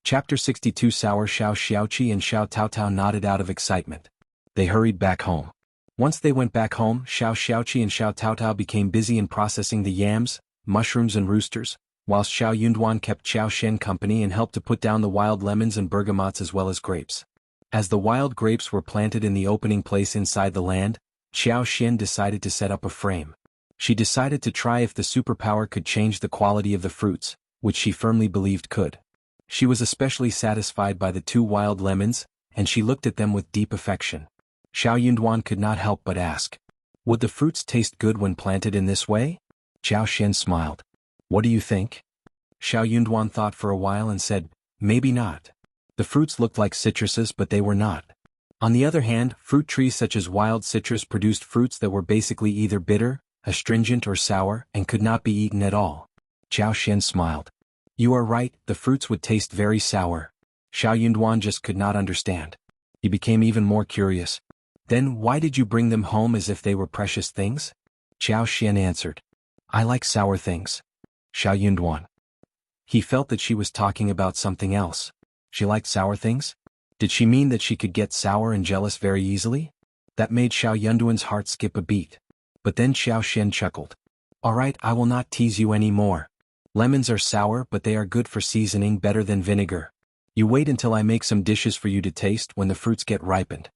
Chapter 62 Sour. Shao Xiaoqi and Xiao Taotao nodded out of excitement. They hurried back home. Once they went back home, Shao Xiaoqi and Xiao Taotao became busy in processing the yams, mushrooms and roosters, whilst Xiao Yunduan kept Qiao Xian company and helped to put down the wild lemons and bergamots as well as grapes. As the wild grapes were planted in the opening place inside the land, Qiao Xian decided to set up a frame. She decided to try if the superpower could change the quality of the fruits, which she firmly believed could. She was especially satisfied by the 2 wild lemons, and she looked at them with deep affection. Xiao Yunduan could not help but ask, would the fruits taste good when planted in this way? Qiao Xian smiled. What do you think? Xiao Yunduan thought for a while and said, maybe not. The fruits looked like citruses, but they were not. On the other hand, fruit trees such as wild citrus produced fruits that were basically either bitter, astringent or sour, and could not be eaten at all. Qiao Xian smiled. You are right, the fruits would taste very sour. Xiao Yunduan just could not understand. He became even more curious. Then why did you bring them home as if they were precious things? Qiao Xian answered. I like sour things. Xiao Yunduan. He felt that she was talking about something else. She liked sour things? Did she mean that she could get sour and jealous very easily? That made Xiao Yunduan's heart skip a beat. But then Xiao Xian chuckled. Alright, I will not tease you any more. Lemons are sour, but they are good for seasoning better than vinegar. You wait until I make some dishes for you to taste when the fruits get ripened.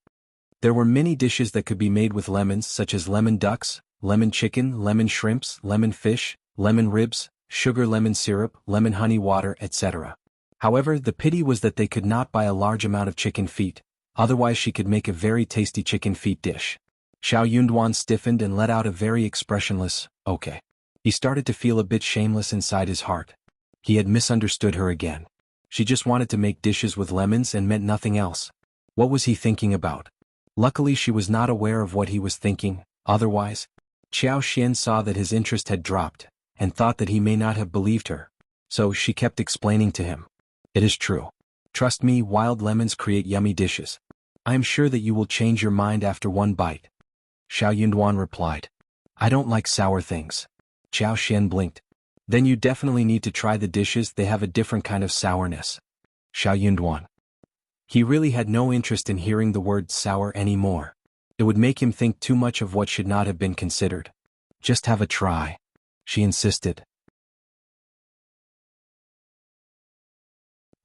There were many dishes that could be made with lemons, such as lemon ducks, lemon chicken, lemon shrimps, lemon fish, lemon ribs, sugar lemon syrup, lemon honey water, etc. However, the pity was that they could not buy a large amount of chicken feet, otherwise she could make a very tasty chicken feet dish. Xiao Yunduan stiffened and let out a very expressionless, okay. He started to feel a bit shameless inside his heart. He had misunderstood her again. She just wanted to make dishes with lemons and meant nothing else. What was he thinking about? Luckily she was not aware of what he was thinking, otherwise. Qiao Xian saw that his interest had dropped, and thought that he may not have believed her. So she kept explaining to him. It is true. Trust me, wild lemons create yummy dishes. I am sure that you will change your mind after one bite. Xiao Yunduan replied. I don't like sour things. Qiao Xian blinked. Then you definitely need to try the dishes, they have a different kind of sourness. Xiao Yunduan. He really had no interest in hearing the word sour anymore. It would make him think too much of what should not have been considered. Just have a try. She insisted.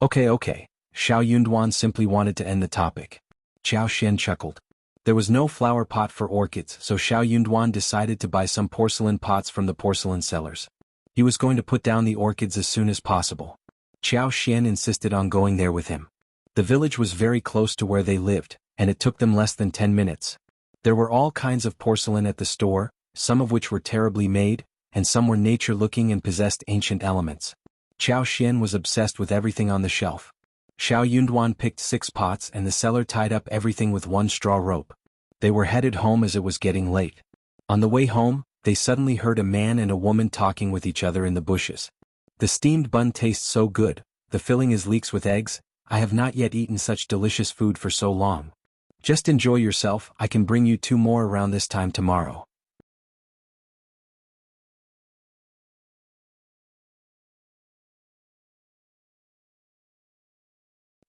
Okay. Xiao Yunduan simply wanted to end the topic. Qiao Xian chuckled. There was no flower pot for orchids, so Xiao Yunduan decided to buy some porcelain pots from the porcelain sellers. He was going to put down the orchids as soon as possible. Qiao Xian insisted on going there with him. The village was very close to where they lived, and it took them less than 10 minutes. There were all kinds of porcelain at the store, some of which were terribly made, and some were nature-looking and possessed ancient elements. Qiao Xian was obsessed with everything on the shelf. Xiao Yunduan picked 6 pots and the seller tied up everything with one straw rope. They were headed home as it was getting late. On the way home, they suddenly heard a man and a woman talking with each other in the bushes. The steamed bun tastes so good, the filling is leeks with eggs, I have not yet eaten such delicious food for so long. Just enjoy yourself, I can bring you 2 more around this time tomorrow.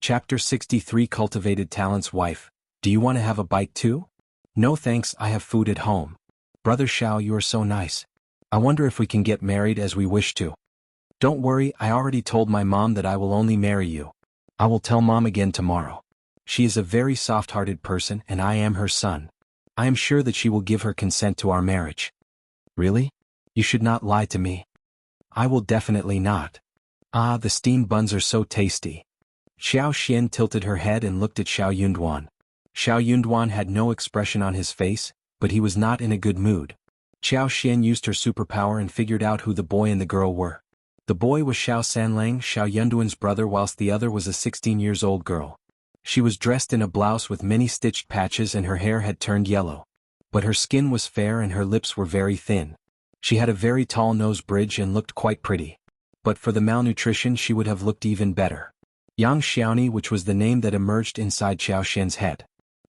Chapter 63 Cultivated Talent's Wife. Do you want to have a bite too? No thanks, I have food at home. Brother Shao, you are so nice. I wonder if we can get married as we wish to. Don't worry, I already told my mom that I will only marry you. I will tell mom again tomorrow. She is a very soft-hearted person and I am her son. I am sure that she will give her consent to our marriage. Really? You should not lie to me. I will definitely not. Ah, the steamed buns are so tasty. Xiao Xian tilted her head and looked at Xiao Yunduan. Xiao Yunduan had no expression on his face, but he was not in a good mood. Xiao Xian used her superpower and figured out who the boy and the girl were. The boy was Xiao Sanlang, Xiao Yunduan's brother, whilst the other was a 16-year-old girl. She was dressed in a blouse with many stitched patches and her hair had turned yellow. But her skin was fair and her lips were very thin. She had a very tall nose bridge and looked quite pretty. But for the malnutrition she would have looked even better. Yang Xiaoni, which was the name that emerged inside Xiao Xian's head.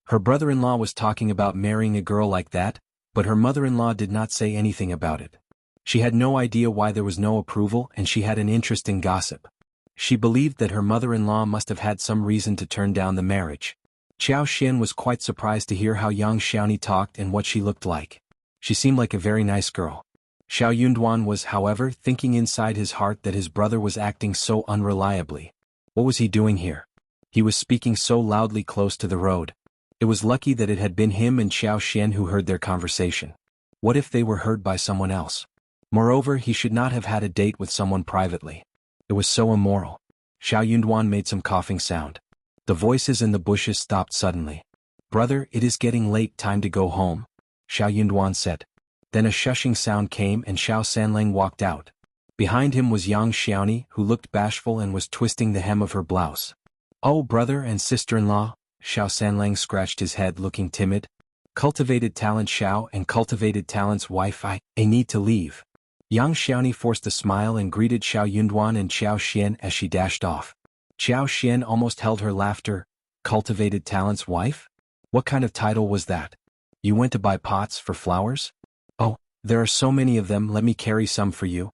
Her brother-in-law was talking about marrying a girl like that, but her mother-in-law did not say anything about it. She had no idea why there was no approval and she had an interest in gossip. She believed that her mother-in-law must have had some reason to turn down the marriage. Xiao Xian was quite surprised to hear how Yang Xiaoni talked and what she looked like. She seemed like a very nice girl. Xiao Yunduan was, however, thinking inside his heart that his brother was acting so unreliably. What was he doing here? He was speaking so loudly close to the road. It was lucky that it had been him and Xiao Xian who heard their conversation. What if they were heard by someone else? Moreover, he should not have had a date with someone privately. It was so immoral. Xiao Yunduan made some coughing sound. The voices in the bushes stopped suddenly. Brother, it is getting late, time to go home, Xiao Yunduan said. Then a shushing sound came and Xiao Sanlang walked out. Behind him was Yang Xiaoni, who looked bashful and was twisting the hem of her blouse. Oh, brother and sister-in-law, Xiao Sanlang scratched his head looking timid. Cultivated Talent Shao and Cultivated Talent's wife, I need to leave. Yang Xiaoni forced a smile and greeted Xiao Yunduan and Xiao Xian as she dashed off. Xiao Xian almost held her laughter. Cultivated Talent's wife? What kind of title was that? You went to buy pots for flowers? Oh, there are so many of them, let me carry some for you.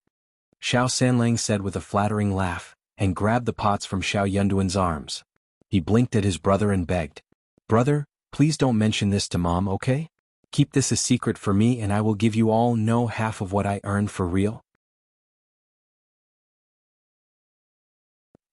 Xiao Sanlang said with a flattering laugh, and grabbed the pots from Xiao Yunduan's arms. He blinked at his brother and begged. "Brother, please don't mention this to Mom, okay? Keep this a secret for me and I will give you all no half of what I earned for real."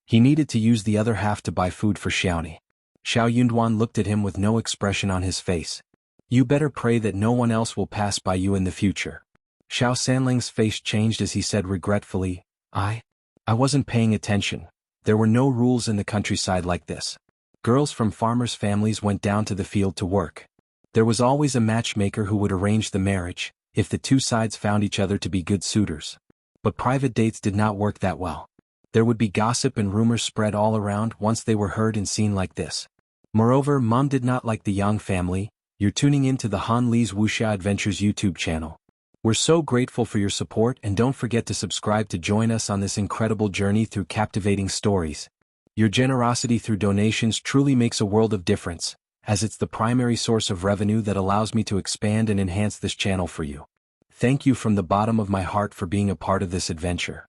He needed to use the other half to buy food for Xiaoni. Xiao Yunduan looked at him with no expression on his face. "You better pray that no one else will pass by you in the future." Xiao Sanling's face changed as he said regretfully, I wasn't paying attention. There were no rules in the countryside like this. Girls from farmers' families went down to the field to work. There was always a matchmaker who would arrange the marriage, if the two sides found each other to be good suitors. But private dates did not work that well. There would be gossip and rumors spread all around once they were heard and seen like this. Moreover, Mom did not like the Yang family. You're tuning in to the Han Li's Wuxia Adventures YouTube channel. We're so grateful for your support and don't forget to subscribe to join us on this incredible journey through captivating stories. Your generosity through donations truly makes a world of difference, as it's the primary source of revenue that allows me to expand and enhance this channel for you. Thank you from the bottom of my heart for being a part of this adventure.